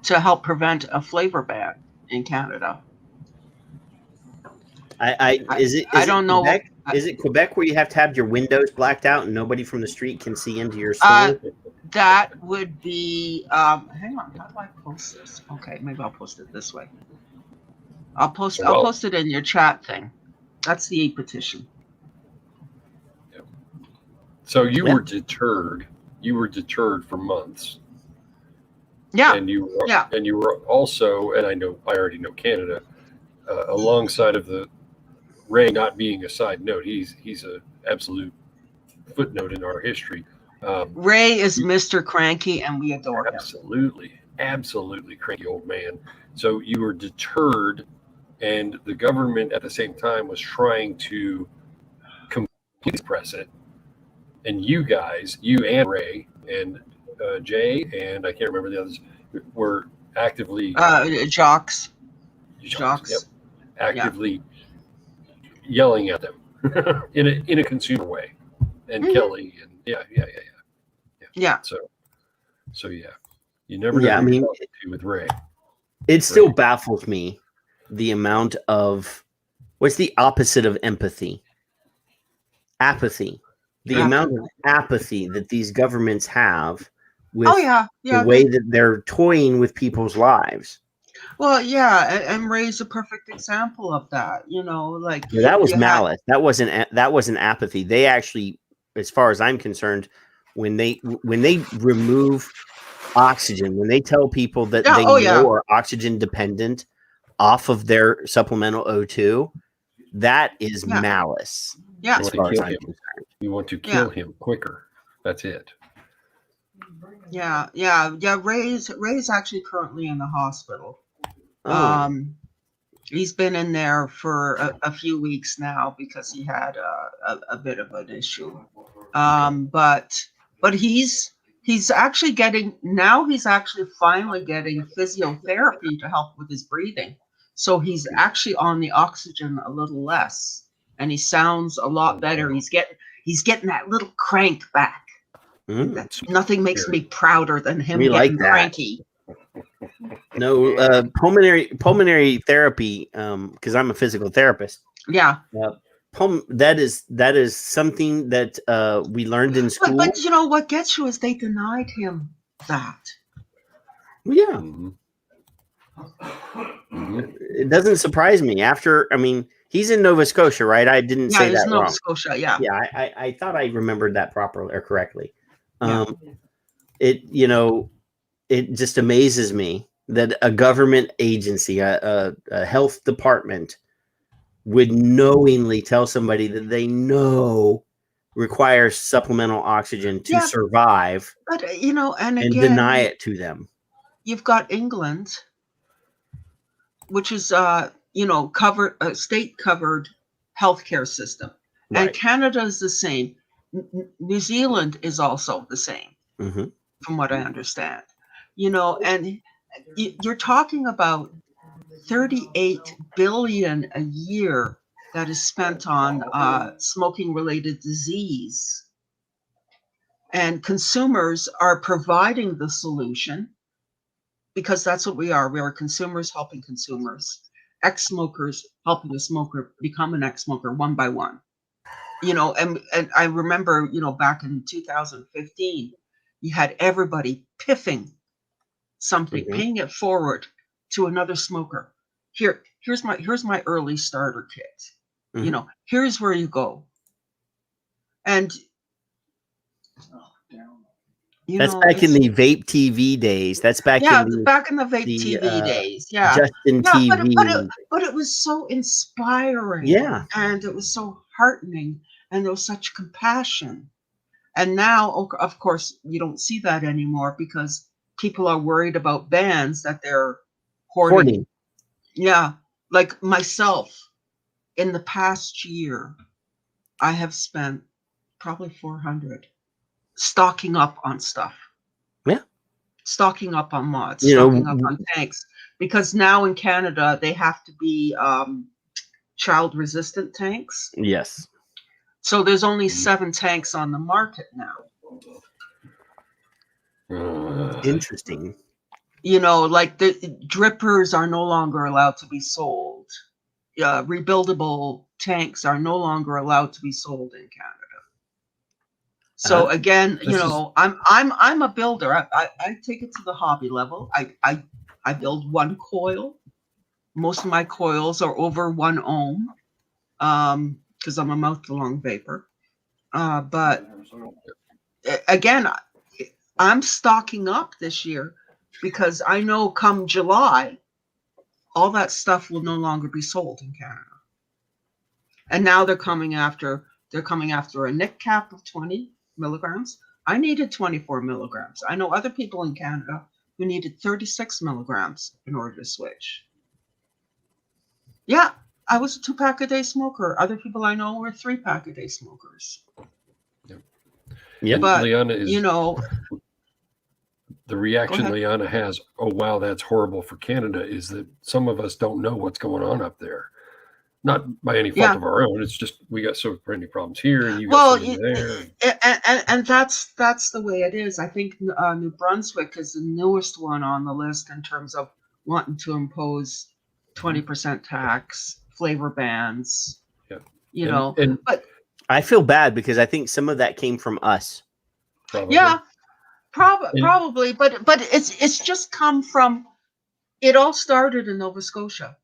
To help prevent a flavor ban in Canada.
I don't know. Is it Quebec where you have to have your windows blacked out and nobody from the street can see into your store?
That would be. Hang on, how do I post this? Okay, maybe I'll post it this way. I'll post it in your chat thing. That's the petition.
Yep. So you were deterred. You were deterred for months.
Yeah.
And you were also, and I already know Canada, alongside of the Ray not being a side note, he's a absolute footnote in our history.
Ray is Mr. Cranky, and we adore him.
Absolutely cranky old man. So you were deterred, and the government at the same time was trying to completely suppress it. And you guys, you and Ray and Jay, and I can't remember the others, were actively
Jocks.
Yep, actively yelling at them in a consumer way, and Kelly, and yeah. So yeah, you never know who you're talking to with Ray.
It still baffles me the amount of what's the opposite of empathy? Apathy. The amount of apathy that these governments have with the way that they're toying with people's lives.
Well, yeah, and Ray's a perfect example of that. Like
that was malice. That wasn't apathy. They actually, as far as I'm concerned, when they remove oxygen, when they tell people that they are oxygen dependent off of their supplemental O2, that is malice.
Yeah,
as far as I'm concerned.
You want to kill him quicker. That's it.
Yeah. Ray's actually currently in the hospital. He's been in there for a few weeks now because he had a bit of an issue. But he's actually finally getting physiotherapy to help with his breathing. So he's actually on the oxygen a little less, and he sounds a lot better. He's getting that little crank back. Nothing makes me prouder than him getting cranky.
No, pulmonary therapy, because I'm a physical therapist.
Yeah.
That is something that we learned in school.
But you know what gets you is they denied him that.
Yeah. It doesn't surprise me. He's in Nova Scotia, right? I didn't say that wrong.
Nova Scotia, yeah.
Yeah, I thought I remembered that properly or correctly. It just amazes me that a government agency, a health department, would knowingly tell somebody that they know requires supplemental oxygen to survive,
but and again,
deny it to them.
You've got England, which is covered state covered healthcare system, and Canada is the same. New Zealand is also the same, from what I understand. And you're talking about 38 billion a year that is spent on smoking related disease, and consumers are providing the solution, because that's what we are. We are consumers helping consumers, ex-smokers helping a smoker become an ex-smoker one by one. And I remember, back in 2015, you had everybody piffing something, paying it forward to another smoker. Here's my early starter kit. Here's where you go. And
that's back in the vape TV days. That's back in the
vape TV days. Yeah,
Justin TV.
But it was so inspiring.
Yeah,
and it was so heartening, and there was such compassion. And now, of course, you don't see that anymore because people are worried about bans that they're hoarding. Yeah, like myself, in the past year, I have spent probably 400 stocking up on stuff.
Yeah.
Stocking up on mods, stocking up on tanks. Because now in Canada, they have to be child resistant tanks.
Yes.
So there's only 7 tanks on the market now.
Interesting.
Like the drippers are no longer allowed to be sold. Rebuildable tanks are no longer allowed to be sold in Canada. So again, I'm a builder. I take it to the hobby level. I build one coil. Most of my coils are over 1 ohm, because I'm a mouth-to-lung vapor. But again, I'm stocking up this year because I know come July, all that stuff will no longer be sold in Canada. And now they're coming after a NIC cap of 20 milligrams. I needed 24 milligrams. I know other people in Canada who needed 36 milligrams in order to switch. Yeah, I was a 2-pack a day smoker. Other people I know were 3-pack a day smokers.
Yeah,
But
Liana is, the
Go
reaction
ahead.
Liana has, oh wow, that's horrible for Canada, is that some of us don't know what's going on up there. Not by any fault of our own. It's just we got so many problems here, and you got so many there.
And that's the way it is. I think New Brunswick is the newest one on the list in terms of wanting to impose 20% tax, flavor bans.
Yeah.
But
I feel bad because I think some of that came from us.
Probably.
yeah, probably. But it's just come from. It all started in Nova Scotia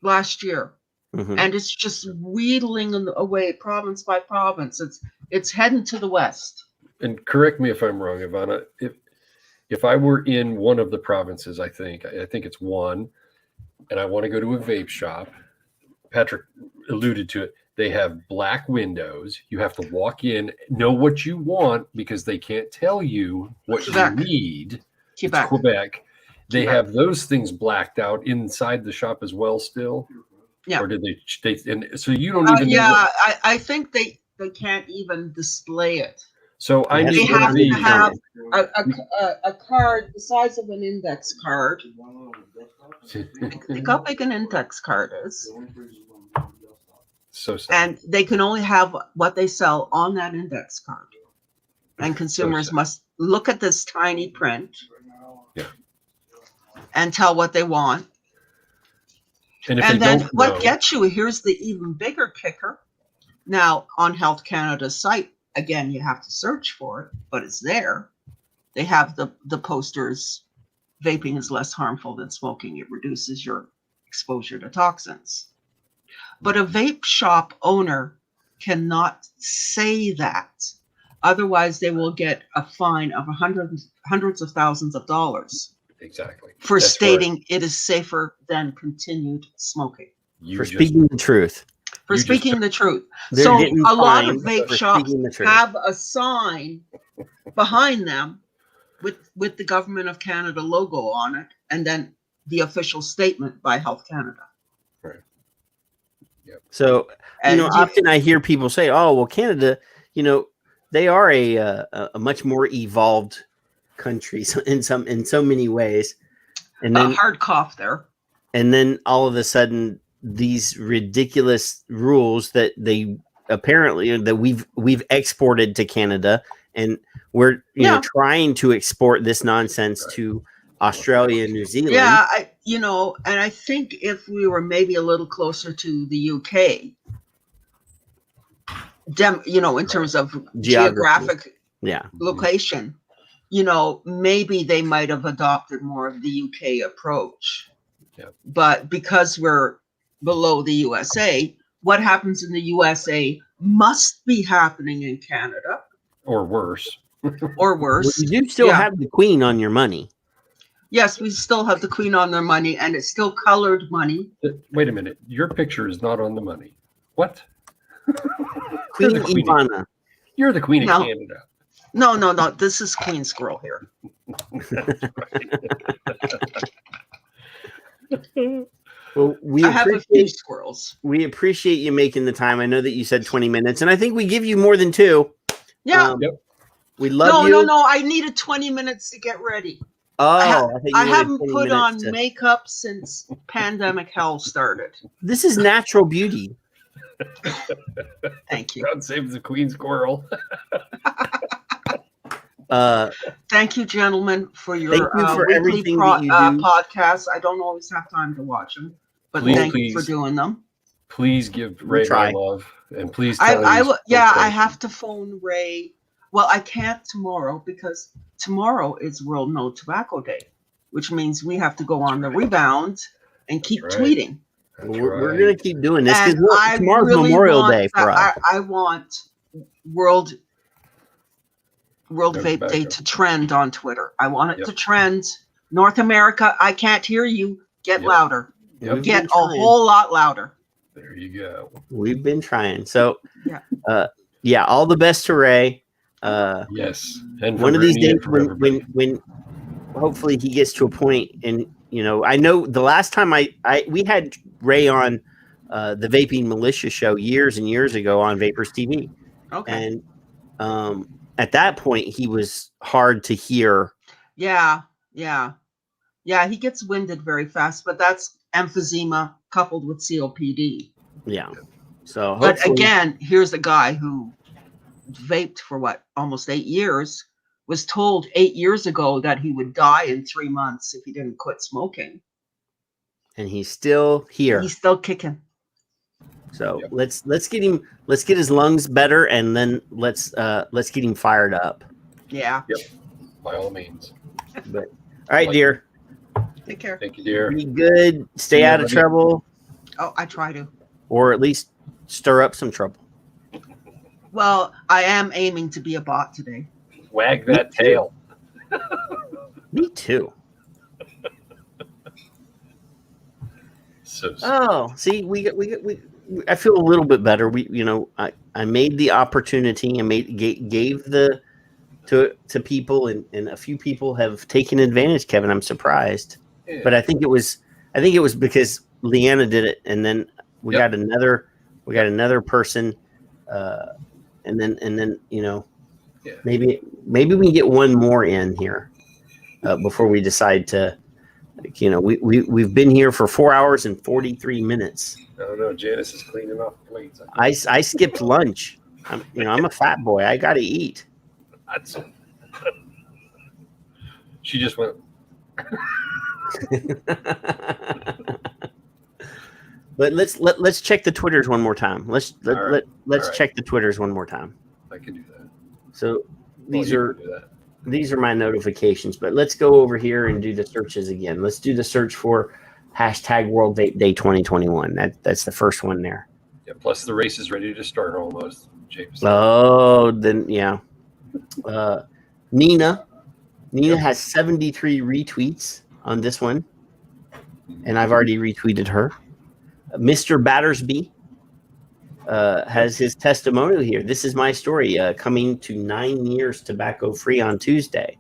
last year.
Mm-hmm.
And it's just wheedling away province by province. It's heading to the west.
And correct me if I'm wrong, Ivana. If I were in one of the provinces, I think it's one, and I want to go to a vape shop. Patrick alluded to it. They have black windows. You have to walk in, know what you want because they can't tell you what
Quebec.
you need.
Quebec.
It's Quebec. They have those things blacked out inside the shop as well still.
Yeah.
Or did they and so you don't even know
yeah, I think they can't even display it.
So I need
they
one
have
of these.
to have a card the size of an index card. Think how big an index card is.
So sad.
And they can only have what they sell on that index card. And consumers must look at this tiny print and tell what they want.
And
then what gets you, here's the even bigger kicker. Now, on Health Canada's site, again, you have to search for it, but it's there. They have the posters, vaping is less harmful than smoking. It reduces your exposure to toxins. But a vape shop owner cannot say that. Otherwise, they will get a fine of hundreds of thousands of dollars.
Exactly.
For stating it is safer than continued smoking.
For speaking the truth.
For speaking the truth.
They're
So
getting
a lot of
fined
vape
for
shops
speaking the truth.
have a sign behind them with the Government of Canada logo on it, and then the official statement by Health Canada.
Right. Yep.
So, often I hear people say, oh, well, Canada, they are a much more evolved country in so many ways. And then
hard cough there.
And then all of a sudden, these ridiculous rules that they apparently that we've exported to Canada, and we're trying to export this nonsense to Australia and New Zealand.
Yeah, and I think if we were maybe a little closer to the UK, in terms of geographic location, maybe they might have adopted more of the UK approach.
Yeah.
But because we're below the USA, what happens in the USA must be happening in Canada.
Or worse.
Or worse.
Well, you do still have the Queen on your money.
Yes, we still have the Queen on their money, and it's still colored money.
Wait a minute. Your picture is not on the money. What?
Queen Ivana.
You're the Queen of Canada.
No. This is Queen Squirrel here.
Well,
I have a few squirrels.
We appreciate you making the time. I know that you said 20 minutes, and I think we give you more than 2.
Yeah.
We love you.
No. I needed 20 minutes to get ready.
Oh,
I haven't put on makeup since pandemic hell started.
This is natural beauty.
Thank you.
God save the Queen Squirrel.
Thank you, gentlemen, for your weekly
everything that you do.
podcasts. I don't always have time to watch them, but thank you for doing them.
Please give Ray my love, and please tell
I have to phone Ray. Well, I can't tomorrow because tomorrow is World No Tobacco Day, which means we have to go on the rebound and keep tweeting.
We're going to keep doing this because tomorrow's
really
Memorial Day for us.
I want World Vape Day to trend on Twitter. I want it to trend. North America, I can't hear you. Get louder.
We've
Get
been
a
trying.
whole lot louder.
There you go.
We've been trying. So,
Yeah.
yeah, all the best to Ray.
Yes, and for
one of these
Brittany
days,
and for everybody.
when hopefully he gets to a point, and I know the last time we had Ray on the Vaping Militia show years and years ago on Vapors TV,
Okay.
and at that point he was hard to hear.
Yeah. He gets winded very fast, but that's emphysema coupled with COPD.
Yeah. So,
But
hopefully,
again, here's a guy who vaped for almost 8 years, was told 8 years ago that he would die in 3 months if he didn't quit smoking.
and he's still here.
He's still kicking.
So let's get his lungs better, and then let's get him fired up.
Yeah.
Yep. By all means.
But all right, dear.
Take care.
Thank you, dear.
Be good. Stay
See
out of
everybody.
trouble,
Oh, I try to.
or at least stir up some trouble.
Well, I am aiming to be a bot today.
Wag that tail.
Me too.
So,
Oh, see, we I feel a little bit better. I made the opportunity and gave the to people, and a few people have taken advantage, Kevin. I'm surprised.
Yeah.
But I think it was because Leanna did it, and then we got another person, and then maybe we can get one more in here before we decide to. We've been here for 4 hours and 43 minutes.
I don't know. Janice is cleaning off the plates.
I skipped lunch. I'm a fat boy. I got to eat.
She just went.
But let's check the Twitters one more time. Let's
right.
check the Twitters one more time.
I can do that.
So these
you
are
can do that.
these are my notifications. But let's go over here and do the searches again. Let's do the search for hashtag World Vape Day 2021. That's the first one there.
Yeah. Plus the race is ready to start almost. James.
Oh, then yeah. Nina has 73 retweets on this one, and I've already retweeted her. Mr. Battersby has his testimonial here. This is my story, coming to 9 years tobacco-free on Tuesday.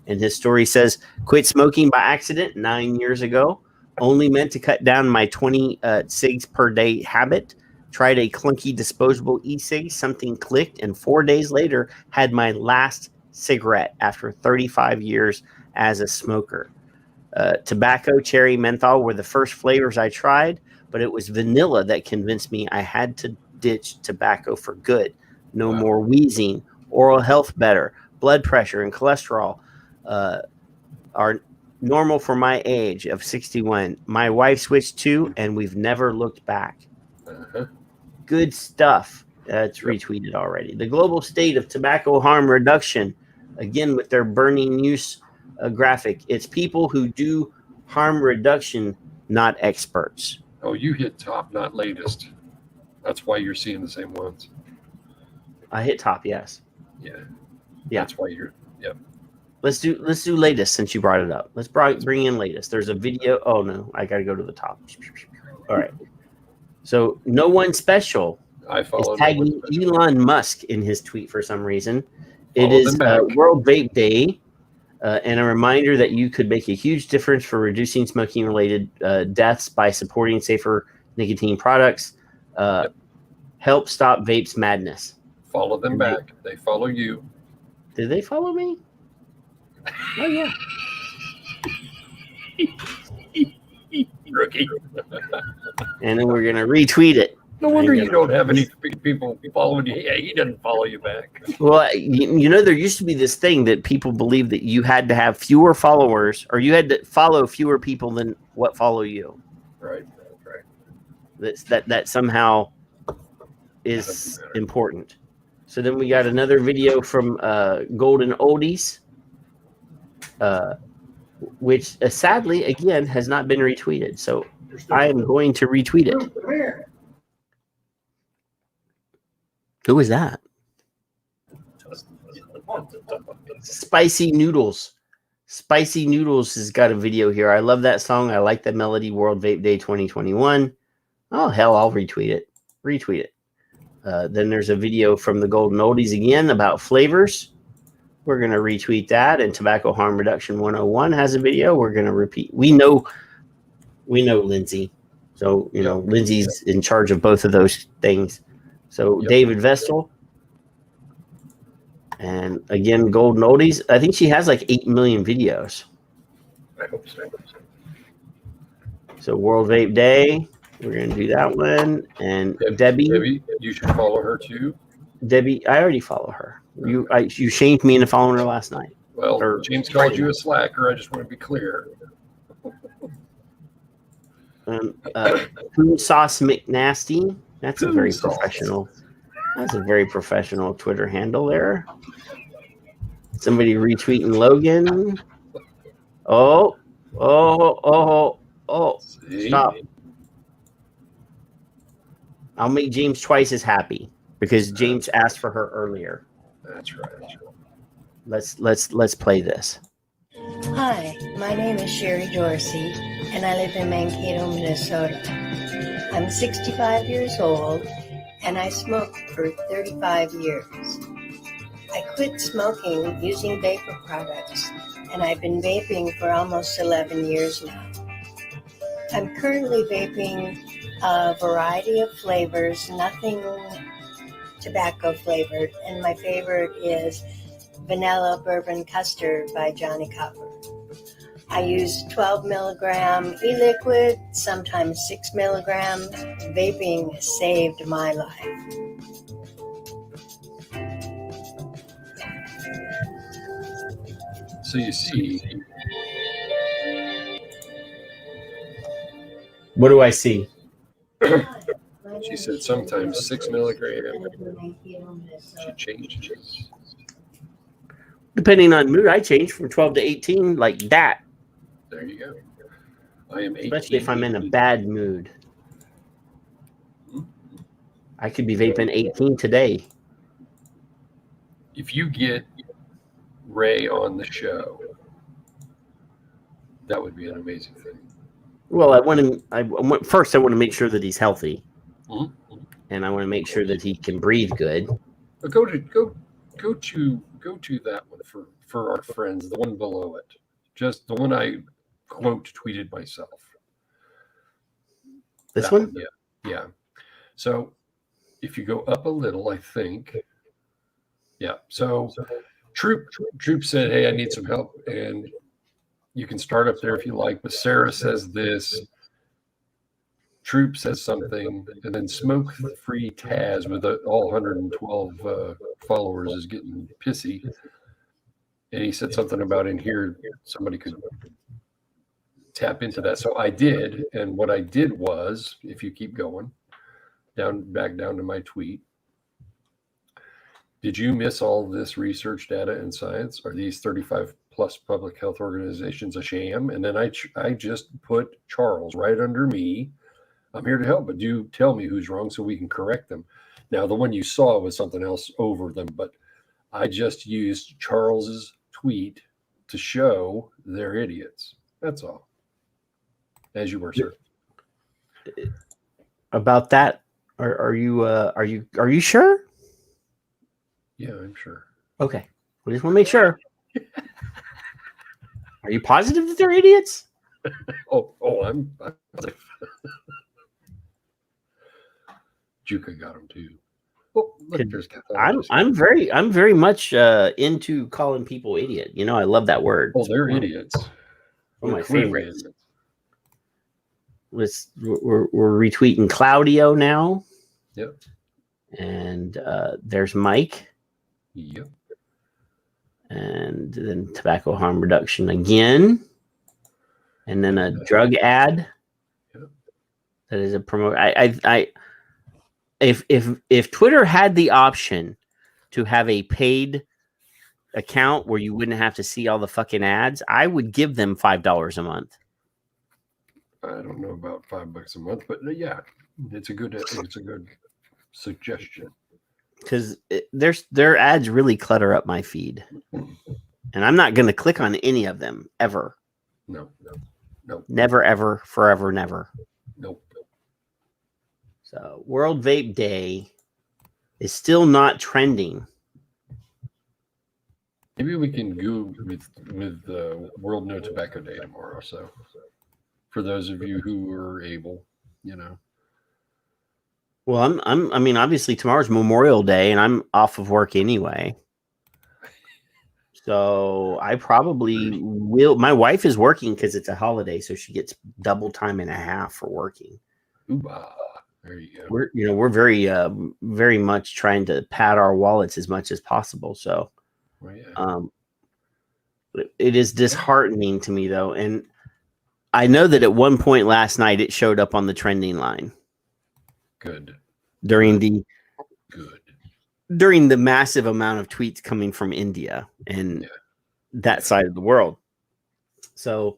And his story says, quit smoking by accident 9 years ago. Only meant to cut down my 20 cigs per day habit. Tried a clunky disposable e-cig. Something clicked, and 4 days later had my last cigarette after 35 years as a smoker. Tobacco, cherry, menthol were the first flavors I tried, but it was vanilla that convinced me I had to ditch tobacco for good. No more wheezing, oral health better, blood pressure and cholesterol are normal for my age of 61. My wife switched too, and we've never looked back. Good stuff. It's retweeted already. The global state of tobacco harm reduction, again with their burning use graphic. It's people who do harm reduction, not experts.
Oh, you hit top, not latest. That's why you're seeing the same ones.
I hit top, yes.
Yeah.
Yeah.
That's why you're. Yep.
Let's do latest since you brought it up. Let's bring in latest. There's a video. Oh no, I got to go to the top. All right. So no one special is tagging Elon Musk in his tweet for some reason. It is World Vape Day, and a reminder that you could make a huge difference for reducing smoking-related deaths by supporting safer nicotine products. Help stop vapes madness.
Follow them back. They follow you.
Did they follow me? Oh yeah.
Rookie.
And then we're gonna retweet it.
No wonder you don't have any people following you. Yeah, he doesn't follow you back.
Well, there used to be this thing that people believed that you had to have fewer followers, or you had to follow fewer people than what follow you.
Right.
That somehow is important. So then we got another video from Golden Oldies, which sadly again has not been retweeted. So I am going to retweet it. Who is that? Spicy noodles. Spicy Noodles has got a video here. I love that song. I like the melody. World Vape Day 2021. Oh, hell, I'll retweet it. Then there's a video from the Golden Oldies again about flavors. We're going to retweet that. And Tobacco Harm Reduction 101 has a video. We're going to repeat. We know Lindsay. So, Lindsay's in charge of both of those things. So David Vestal. And again, Golden Oldies. I think she has like 8 million videos.
I hope so.
So World Vape Day. We're going to do that one. And Debbie,
you should follow her too.
Debbie, I already follow her. You shamed me into following her last night.
Well, James called you a slacker. I just want to be clear.
Food Sauce McNasty. That's a very professional. That's a very professional Twitter handle there. Somebody retweeting Logan. Oh! Stop. I'll make James twice as happy because James asked for her earlier.
That's right.
Let's play this.
Hi, my name is Sherry Dorsey, and I live in Mankato, Minnesota. I'm 65 years old, and I smoked for 35 years. I quit smoking using vapor products, and I've been vaping for almost 11 years now. I'm currently vaping a variety of flavors, nothing tobacco flavored, and my favorite is Vanilla Bourbon Custard by Johnny Copper. I use 12 milligram e-liquid, sometimes 6 milligrams. Vaping saved my life.
So you see.
What do I see?
She said sometimes 6 milligram. She changes.
Depending on mood, I change from 12 to 18 like that.
There you go. I am 18.
Especially if I'm in a bad mood. I could be vaping 18 today.
If you get Ray on the show, that would be an amazing thing.
Well, I want to make sure that he's healthy. Mm-hmm. And I want to make sure that he can breathe good.
But go to that one for our friends, the one below it. Just the one I quote tweeted myself.
This one?
Yeah. So if you go up a little, I think. Yeah. So Troop said, "Hey, I need some help," and you can start up there if you like. But Sarah says this. Troop says something, and then Smoke Free Taz with all 112 followers is getting pissy. And he said something about in here somebody could tap into that. So I did, and what I did was, if you keep going back down to my tweet, did you miss all this research, data, and science? Are these 35 plus public health organizations a sham? And then I just put Charles right under me. I'm here to help, but do tell me who's wrong so we can correct them. Now, the one you saw was something else over them, but I just used Charles's tweet to show they're idiots. That's all. As you were, sir.
About that, are you sure?
Yeah, I'm sure.
Okay, we just want to make sure. Are you positive that they're idiots?
I'm positive. Juka got him too. Oh, look, there's
I'm very much into calling people idiot. You know, I love that word.
Oh, they're idiots.
One of my favorites. We're retweeting Claudio now.
Yep.
And there's Mike.
Yep.
And then tobacco harm reduction again. And then a drug ad.
Yep.
That is a promote. If Twitter had the option to have a paid account where you wouldn't have to see all the fucking ads, I would give them $5 a month.
I don't know about $5 a month, but yeah, it's a good suggestion.
Because their ads really clutter up my feed. And I'm not going to click on any of them ever.
No.
Never, ever, forever, never.
Nope.
So World Vape Day is still not trending.
Maybe we can go with World No Tobacco Day tomorrow. So for those of you who are able,
Well, I mean, obviously tomorrow's Memorial Day, and I'm off of work anyway. So I probably will. My wife is working because it's a holiday, so she gets double time and a half for working.
There you go.
We're very, very much trying to pad our wallets as much as possible. So, it is disheartening to me though, and I know that at one point last night it showed up on the trending line.
Good.
During the massive amount of tweets coming from India and that side of the world. So,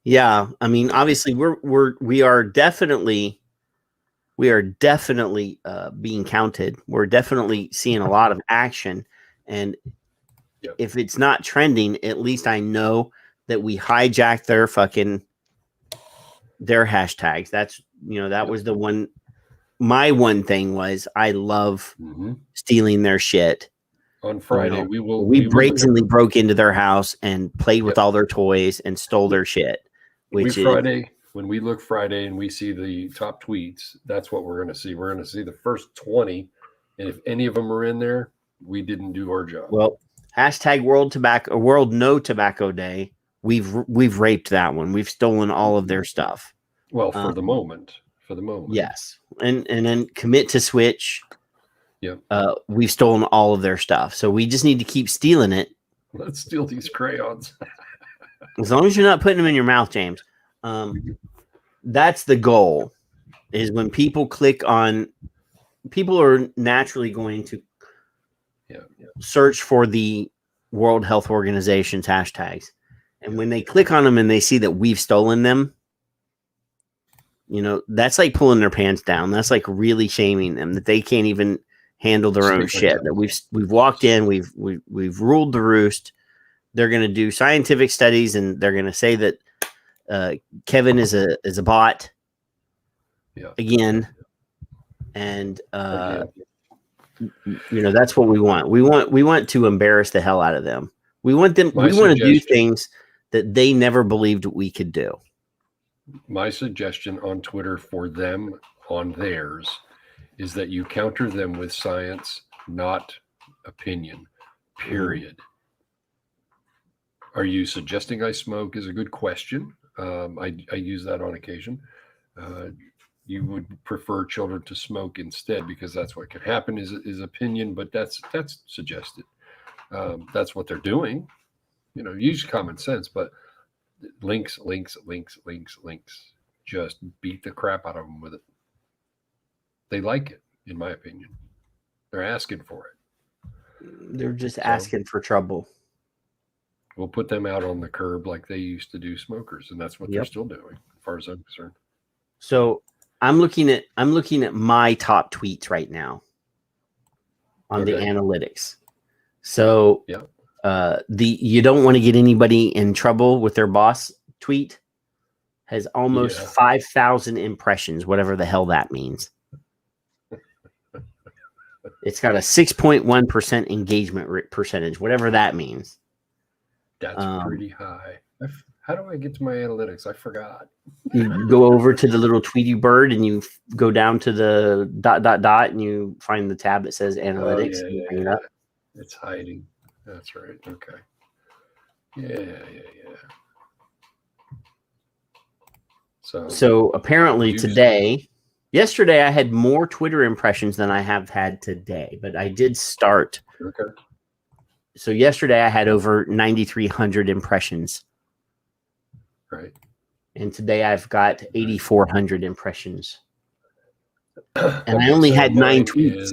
yeah, I mean, obviously we are definitely being counted. We're definitely seeing a lot of action, and if it's not trending, at least I know that we hijacked their hashtags. That's that was the one. My one thing was I love stealing their shit.
On Friday,
we brazenly broke into their house and played with all their toys and stole their shit.
When we look Friday and we see the top tweets, that's what we're going to see. We're going to see the first 20, and if any of them are in there, we didn't do our job.
Well, hashtag World No Tobacco Day. We've raped that one. We've stolen all of their stuff.
Well, for the moment.
Yes. And then commit to switch.
Yep.
We've stolen all of their stuff. So we just need to keep stealing it.
Let's steal these crayons.
As long as you're not putting them in your mouth, James. That's the goal, is when people click on, people are naturally going to search for the World Health Organization's hashtags. And when they click on them and they see that we've stolen them, that's like pulling their pants down. That's like really shaming them that they can't even handle their own shit. That we've walked in, we've ruled the roost. They're going to do scientific studies, and they're going to say that Kevin is a bot again, and that's what we want. We want to embarrass the hell out of them. We want them. We want to do things that they never believed we could do.
My suggestion on Twitter for them on theirs is that you counter them with science, not opinion, period. Are you suggesting I smoke is a good question. I use that on occasion. You would prefer children to smoke instead because that's what can happen is opinion, but that's suggested. That's what they're doing. Use common sense, but links. Just beat the crap out of them with it. They like it, in my opinion. They're asking for it.
They're just asking for trouble.
We'll put them out on the curb like they used to do smokers, and that's what they're still doing, as far as I'm concerned.
So I'm looking at my top tweets right now on the analytics. So you don't want to get anybody in trouble with their boss tweet has almost 5,000 impressions, whatever the hell that means. It's got a 6.1% engagement percentage, whatever that means.
That's pretty high. How do I get to my analytics? I forgot.
You go over to the little Tweety bird and you go down to the ... and you find the tab that says analytics.
Oh,
and you bring it up.
It's hiding. That's right. Okay. Yeah.
So apparently yesterday I had more Twitter impressions than I have had today, but I did start.
Okay.
So yesterday I had over 9,300 impressions.
Right.
And today I've got 8,400 impressions. And I only had 9 tweets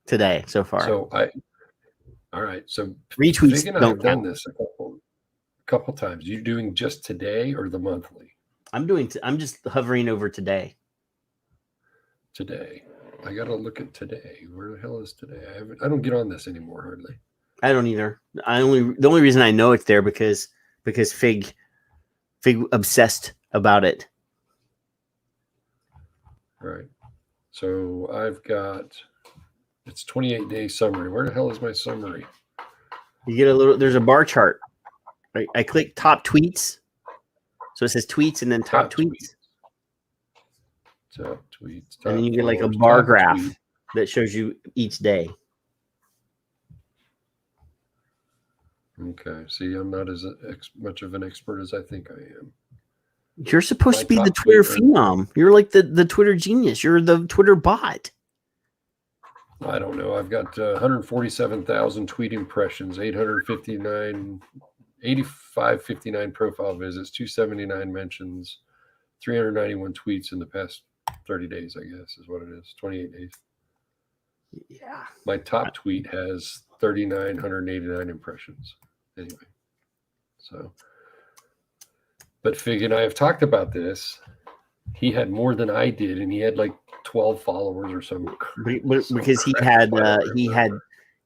today so far.
All right. So
retweets
Fig and I have done this a couple times. You doing just today or the monthly?
I'm just hovering over today.
Today. I got to look at today. Where the hell is today? I don't get on this anymore hardly.
I don't either. The only reason I know it's there because Fig obsessed about it.
Right. So I've got it's 28-day summary. Where the hell is my summary?
You get there's a bar chart. I click top tweets. So it says tweets and then top tweets.
Top tweets.
And then you get like a
followers,
bar
top
graph
tweet.
that shows you each day.
Okay. See, I'm not as much of an expert as I think I am.
You're supposed
My
to be the
top
Twitter
tweet
phenom. You're like the Twitter genius. You're the Twitter bot.
I don't know. I've got 147,000 tweet impressions, 8559 profile visits, 279 mentions, 391 tweets in the past 30 days, I guess is what it is. 28 days.
Yeah.
My top tweet has 3,989 impressions. Anyway. So, but Fig and I have talked about this. He had more than I did, and he had like 12 followers or something.
Because he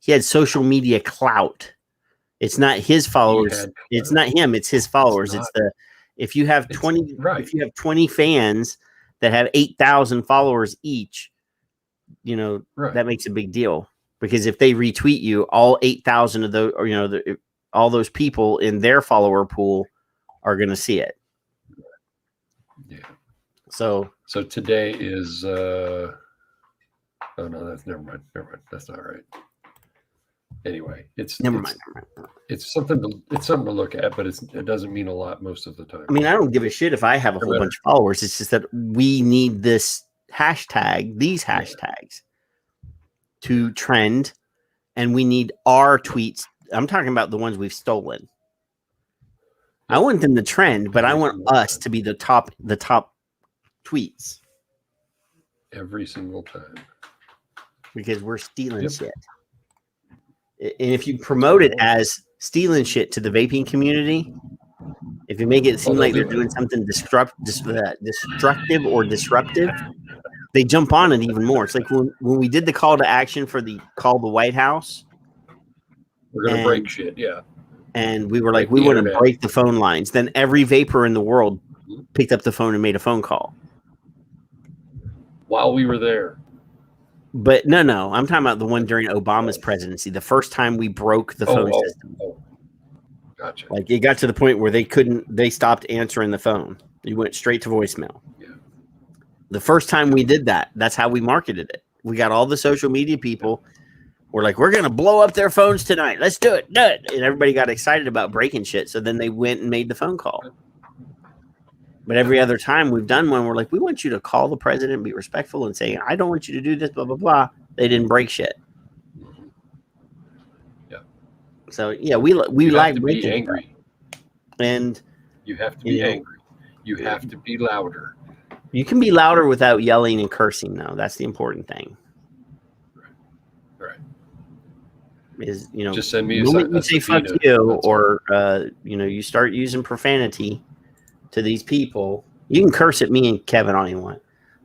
had social media clout. It's not his followers. It's not him. It's his followers. If you have 20 fans that have 8,000 followers each, that makes a big deal. Because if they retweet you, all 8,000 of those, or all those people in their follower pool are going to see it.
Yeah.
So
today is oh no, that's never mind. That's not right. Anyway, it's something to look at, but it doesn't mean a lot most of the time.
I mean, I don't give a shit if I have a whole bunch of followers. It's just that we need these hashtags to trend, and we need our tweets. I'm talking about the ones we've stolen. I want them to trend, but I want us to be the top tweets
every single time
because we're stealing shit. And if you promote it as stealing shit to the vaping community, if you make it seem like they're doing something destructive or disruptive, they jump on it even more. It's like when we did the call to action for the Call the White House.
We're going to break shit, yeah.
And we were like, we want to break the phone lines. Then every vapor in the world picked up the phone and made a phone call.
While we were there.
But no, I'm talking about the one during Obama's presidency. The first time we broke the phone system.
Gotcha.
Like it got to the point where they stopped answering the phone. You went straight to voicemail.
Yeah.
The first time we did that, that's how we marketed it. We got all the social media people. We're like, we're going to blow up their phones tonight. Let's do it. And everybody got excited about breaking shit. So then they went and made the phone call. But every other time we've done one, we're like, we want you to call the president, be respectful, and say, I don't want you to do this, blah, blah, blah. They didn't break shit.
Yeah.
So, yeah, we like
to be angry.
And
you have to be angry. You have to be louder.
You can be louder without yelling and cursing, though. That's the important thing.
Right.
Is,
just send me
the moment you say fuck you, or, you start using profanity to these people. You can curse at me and Kevin all you want,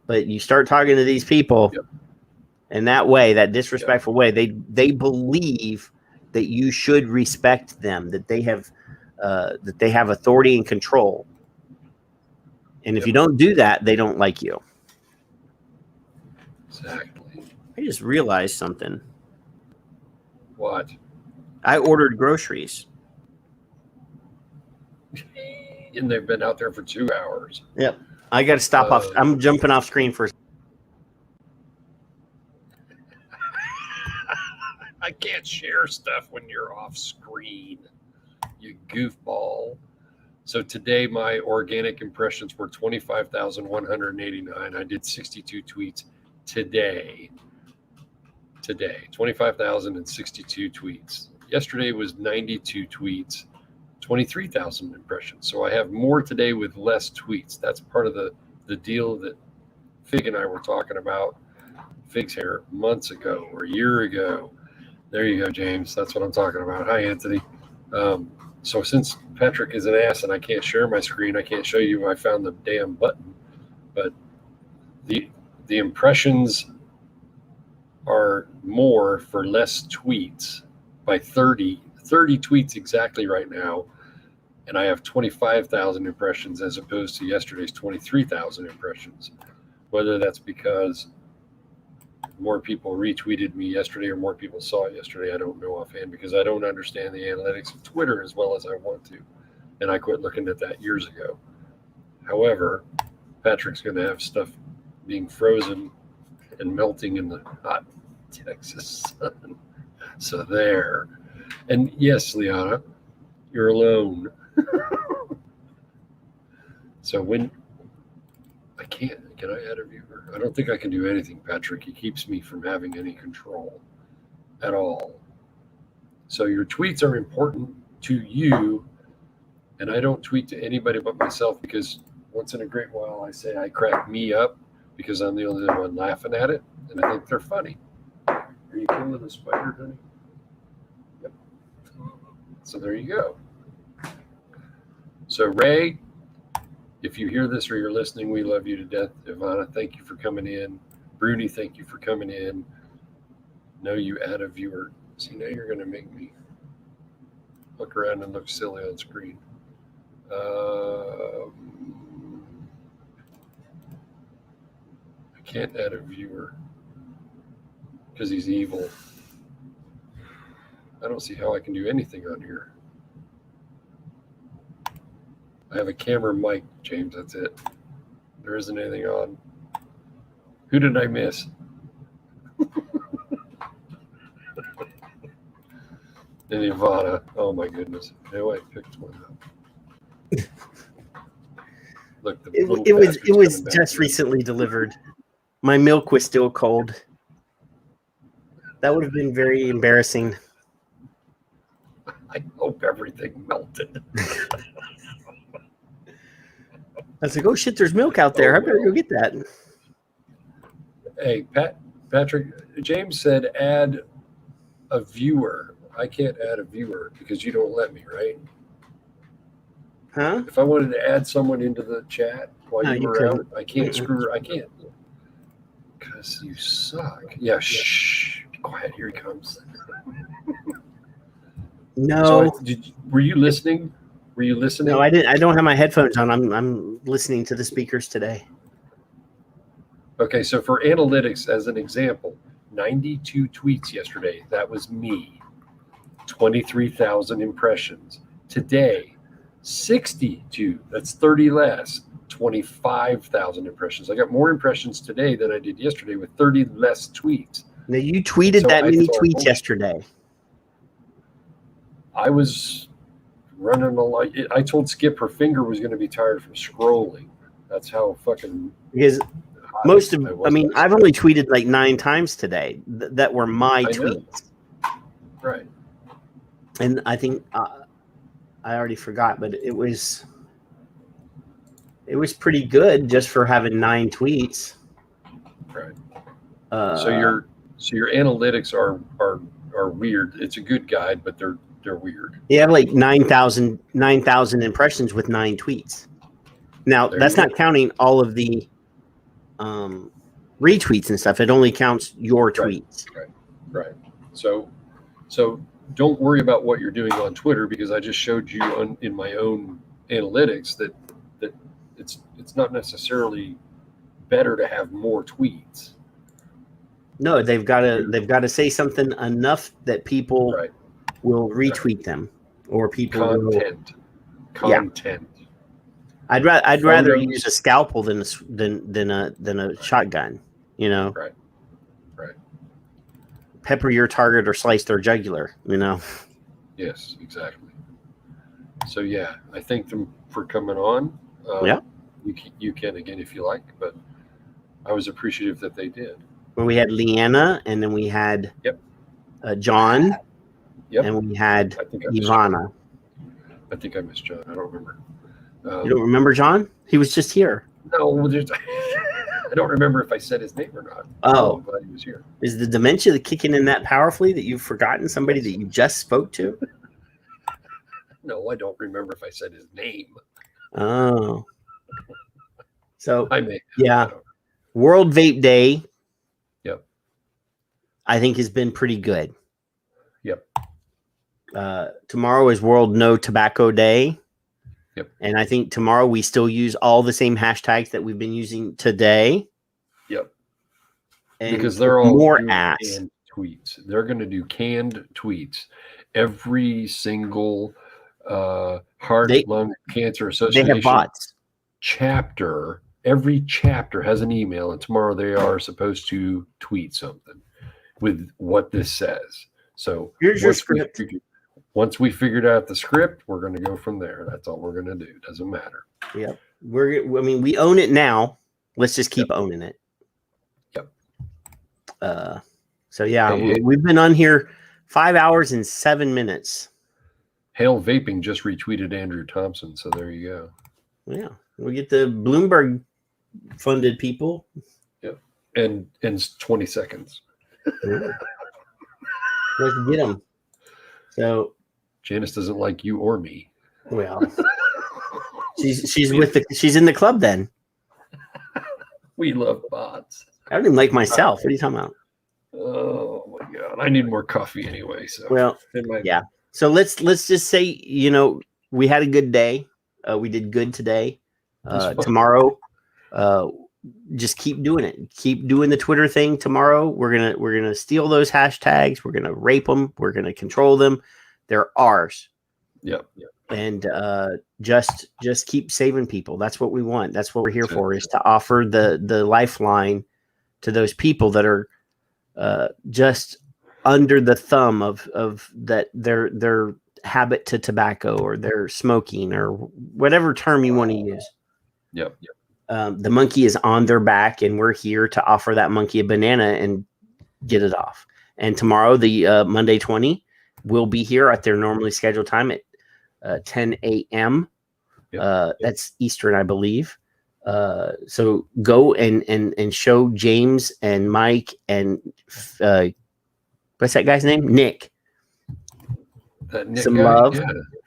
but you start talking to these people in that way, that disrespectful way, they believe that you should respect them, that they have authority and control. And if you don't do that, they don't like you.
Exactly.
I just realized something.
What?
I ordered groceries.
And they've been out there for 2 hours.
Yep. I got to stop off. I'm jumping off screen for.
I can't share stuff when you're off screen, you goofball. So today my organic impressions were 25,189. I did 62 tweets today. 25,062 tweets. Yesterday was 92 tweets. 23,000 impressions. So I have more today with less tweets. That's part of the deal that Fig and I were talking about. Fig's here months ago or a year ago. There you go, James. That's what I'm talking about. Hi, Anthony. So since Patrick is an ass and I can't share my screen, I can't show you. I found the damn button. But the impressions are more for less tweets. by 30 tweets exactly right now, and I have 25,000 impressions as opposed to yesterday's 23,000 impressions. Whether that's because more people retweeted me yesterday or more people saw it yesterday, I don't know offhand, because I don't understand the analytics of Twitter as well as I want to. And I quit looking at that years ago. However, Patrick's going to have stuff being frozen and melting in the hot Texas sun. So there. And yes, Liana, you're alone. So when can I add a viewer? I don't think I can do anything, Patrick. He keeps me from having any control at all. So your tweets are important to you, and I don't tweet to anybody but myself, because once in a great while I say I crack me up because I'm the only one laughing at it, and I think they're funny. Are you killing the spider, honey? Yep. So there you go. So Ray, if you hear this or you're listening, we love you to death. Ivana, thank you for coming in. Bruni, thank you for coming in. No, you add a viewer. See, now you're going to make me look around and look silly on screen. I can't add a viewer because he's evil. I don't see how I can do anything on here. I have a camera mic, James, that's it. There isn't anything on. Who did I miss? And Ivana. Oh my goodness. No, I picked one up. Look,
it was just recently delivered. My milk was still cold. That would have been very embarrassing.
I hope everything melted.
I was like, oh shit, there's milk out there. I better go get that.
Hey, Patrick, James said add a viewer. I can't add a viewer because you don't let me, right?
Huh?
If I wanted to add someone into the chat while
No,
you
you
were out,
couldn't.
I can't screw. I can't. Because you suck. Yeah, shh. Be quiet. Here he comes.
No.
So were you listening? Were you listening?
No, I didn't. I don't have my headphones on. I'm listening to the speakers today.
Okay, so for analytics, as an example, 92 tweets yesterday. That was me. 23,000 impressions. Today, 62. That's 30 less. 25,000 impressions. I got more impressions today than I did yesterday with 30 less tweets.
Now you tweeted
So
that
I
many
thought,
tweets yesterday.
I was running a lot. I told Skip her finger was going to be tired from scrolling. That's how fucking.
Because most of, I mean, I've only tweeted like 9 times today that were my tweets.
Right.
And I think I already forgot, but it was pretty good just for having 9 tweets.
Right. So your analytics are weird. It's a good guide, but they're weird.
You have like 9,000 impressions with 9 tweets. Now that's not counting all of the retweets and stuff. It only counts your tweets.
Right. So don't worry about what you're doing on Twitter, because I just showed you in my own analytics that it's not necessarily better to have more tweets.
No, they've got to say something enough that people will retweet them, or people
content.
Yeah. I'd rather use a scalpel than a shotgun. You know.
Right.
Pepper your target or slice their jugular. You know.
Yes, exactly. So yeah, I thank them for coming on.
Yeah.
You can again if you like, but I was appreciative that they did.
Well, we had Leanna, and then we had John, and we had Ivana.
I think I missed John. I don't remember.
You don't remember John? He was just here.
No, I don't remember if I said his name or not.
Oh,
I'm glad he was here.
Is the dementia kicking in that powerfully that you've forgotten somebody that you just spoke to?
No, I don't remember if I said his name.
Oh. So,
I may.
Yeah. World Vape Day.
Yep.
I think has been pretty good.
Yep.
Tomorrow is World No Tobacco Day.
Yep.
And I think tomorrow we still use all the same hashtags that we've been using today.
Yep.
And
Because they're all
more
doing
ads.
canned tweets. They're going to do canned tweets. Every single Heart-Lung Cancer Association
They have bots.
chapter, every chapter has an email, and tomorrow they are supposed to tweet something with what this says. So
here's your script.
Once we figured out the script, we're going to go from there. That's all we're going to do. Doesn't matter.
Yep. We own it now. Let's just keep owning it.
Yep.
So yeah,
Hey,
we've been on here 5 hours and 7 minutes.
Hail Vaping just retweeted Andrew Thompson, so there you go.
Yeah, we get the Bloomberg funded people.
Yep. And in 20 seconds.
Yeah. Let's get them. So
Janice doesn't like you or me.
Well, she's in the club then.
We love bots.
I don't even like myself. What are you talking about?
Oh my god, I need more coffee anyway. So
well, yeah. So let's just say, we had a good day. We did good today. Tomorrow, just keep doing it. Keep doing the Twitter thing. Tomorrow, we're gonna steal those hashtags. We're gonna rape them. We're gonna control them. They're ours.
Yep.
And just keep saving people. That's what we want. That's what we're here for, is to offer the lifeline to those people that are just under the thumb of that their habit to tobacco or their smoking or whatever term you want to use.
Yep.
The monkey is on their back, and we're here to offer that monkey a banana and get it off. And tomorrow, the Monday 20, will be here at their normally scheduled time at 10 a.m. That's Eastern, I believe. So go and show James and Mike and what's that guy's name? Nick.
That Nick
some
guy?
love.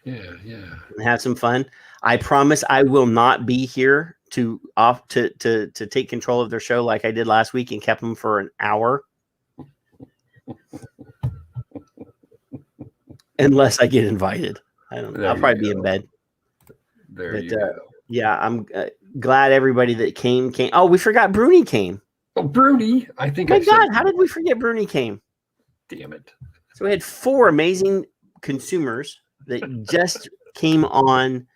Yeah.
And have some fun. I promise I will not be here to take control of their show like I did last week and kept them for an hour. Unless I get invited. I don't know. I'll probably be in bed.
There you go.
Yeah, I'm glad everybody that came. Oh, we forgot Bruni came.
Oh, Bruni. I think
My God, how did we forget Bruni came?
Damn it.
So we had 4 amazing consumers that just came on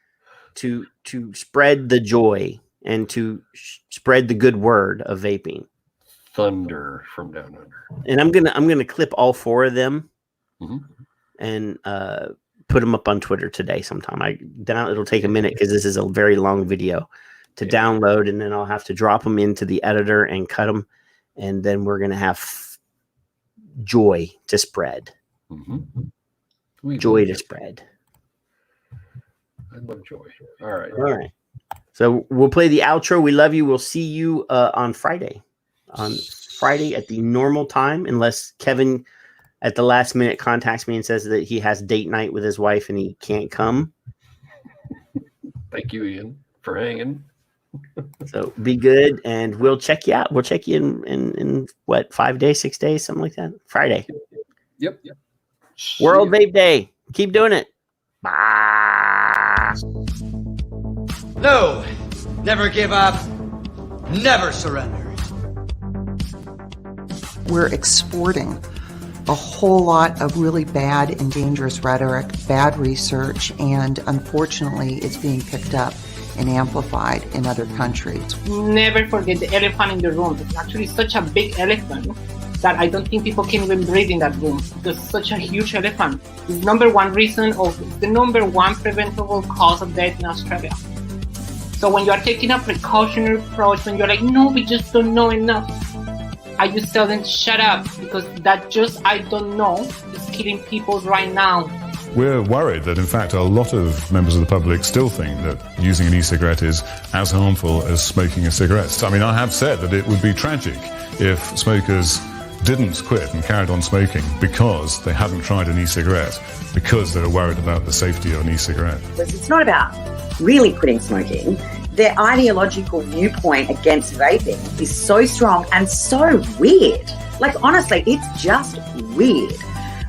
to spread the joy and to spread the good word of vaping.
Thunder from down under.
And I'm gonna clip all 4 of them and put them up on Twitter today sometime. It'll take a minute because this is a very long video to download, and then I'll have to drop them into the editor and cut them, and then we're gonna have joy to spread. Joy to spread.
I love joy. All right.
So we'll play the outro. We love you. We'll see you on Friday. On Friday at the normal time, unless Kevin at the last minute contacts me and says that he has date night with his wife and he can't come.
Thank you, Ian, for hanging.
So be good, and we'll check you out. We'll check you in what, 5 days, 6 days, something like that. Friday.
Yep.
World Vape Day. Keep doing it. Bye.
No, never give up, never surrender.
We're exporting a whole lot of really bad and dangerous rhetoric, bad research, and unfortunately it's being picked up and amplified in other countries.
Never forget the elephant in the room. It's actually such a big elephant that I don't think people can even breathe in that room. It's such a huge elephant. It's the number one preventable cause of death in Australia. So when you are taking a precautionary approach, when you're like, no, we just don't know enough, I just tell them, shut up, because that just, I don't know, is killing people right now.
We're worried that, in fact, a lot of members of the public still think that using an e-cigarette is as harmful as smoking a cigarette. I mean, I have said that it would be tragic if smokers didn't quit and carried on smoking because they hadn't tried an e-cigarette, because they were worried about the safety of an e-cigarette.
It's not about really quitting smoking. Their ideological viewpoint against vaping is so strong and so weird. Like, honestly, it's just weird.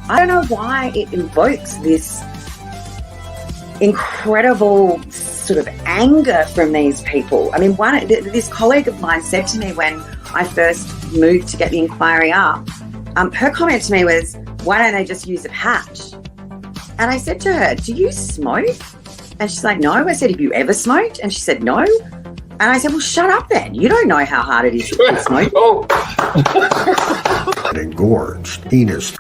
I don't know why it invokes this incredible sort of anger from these people. I mean, this colleague of mine said to me when I first moved to get the inquiry up, her comment to me was, why don't they just use a patch? And I said to her, do you smoke? And she's like, no. I said, have you ever smoked? And she said, no. And I said, well, shut up then. You don't know how hard it is to smoke.
Engorged, penis.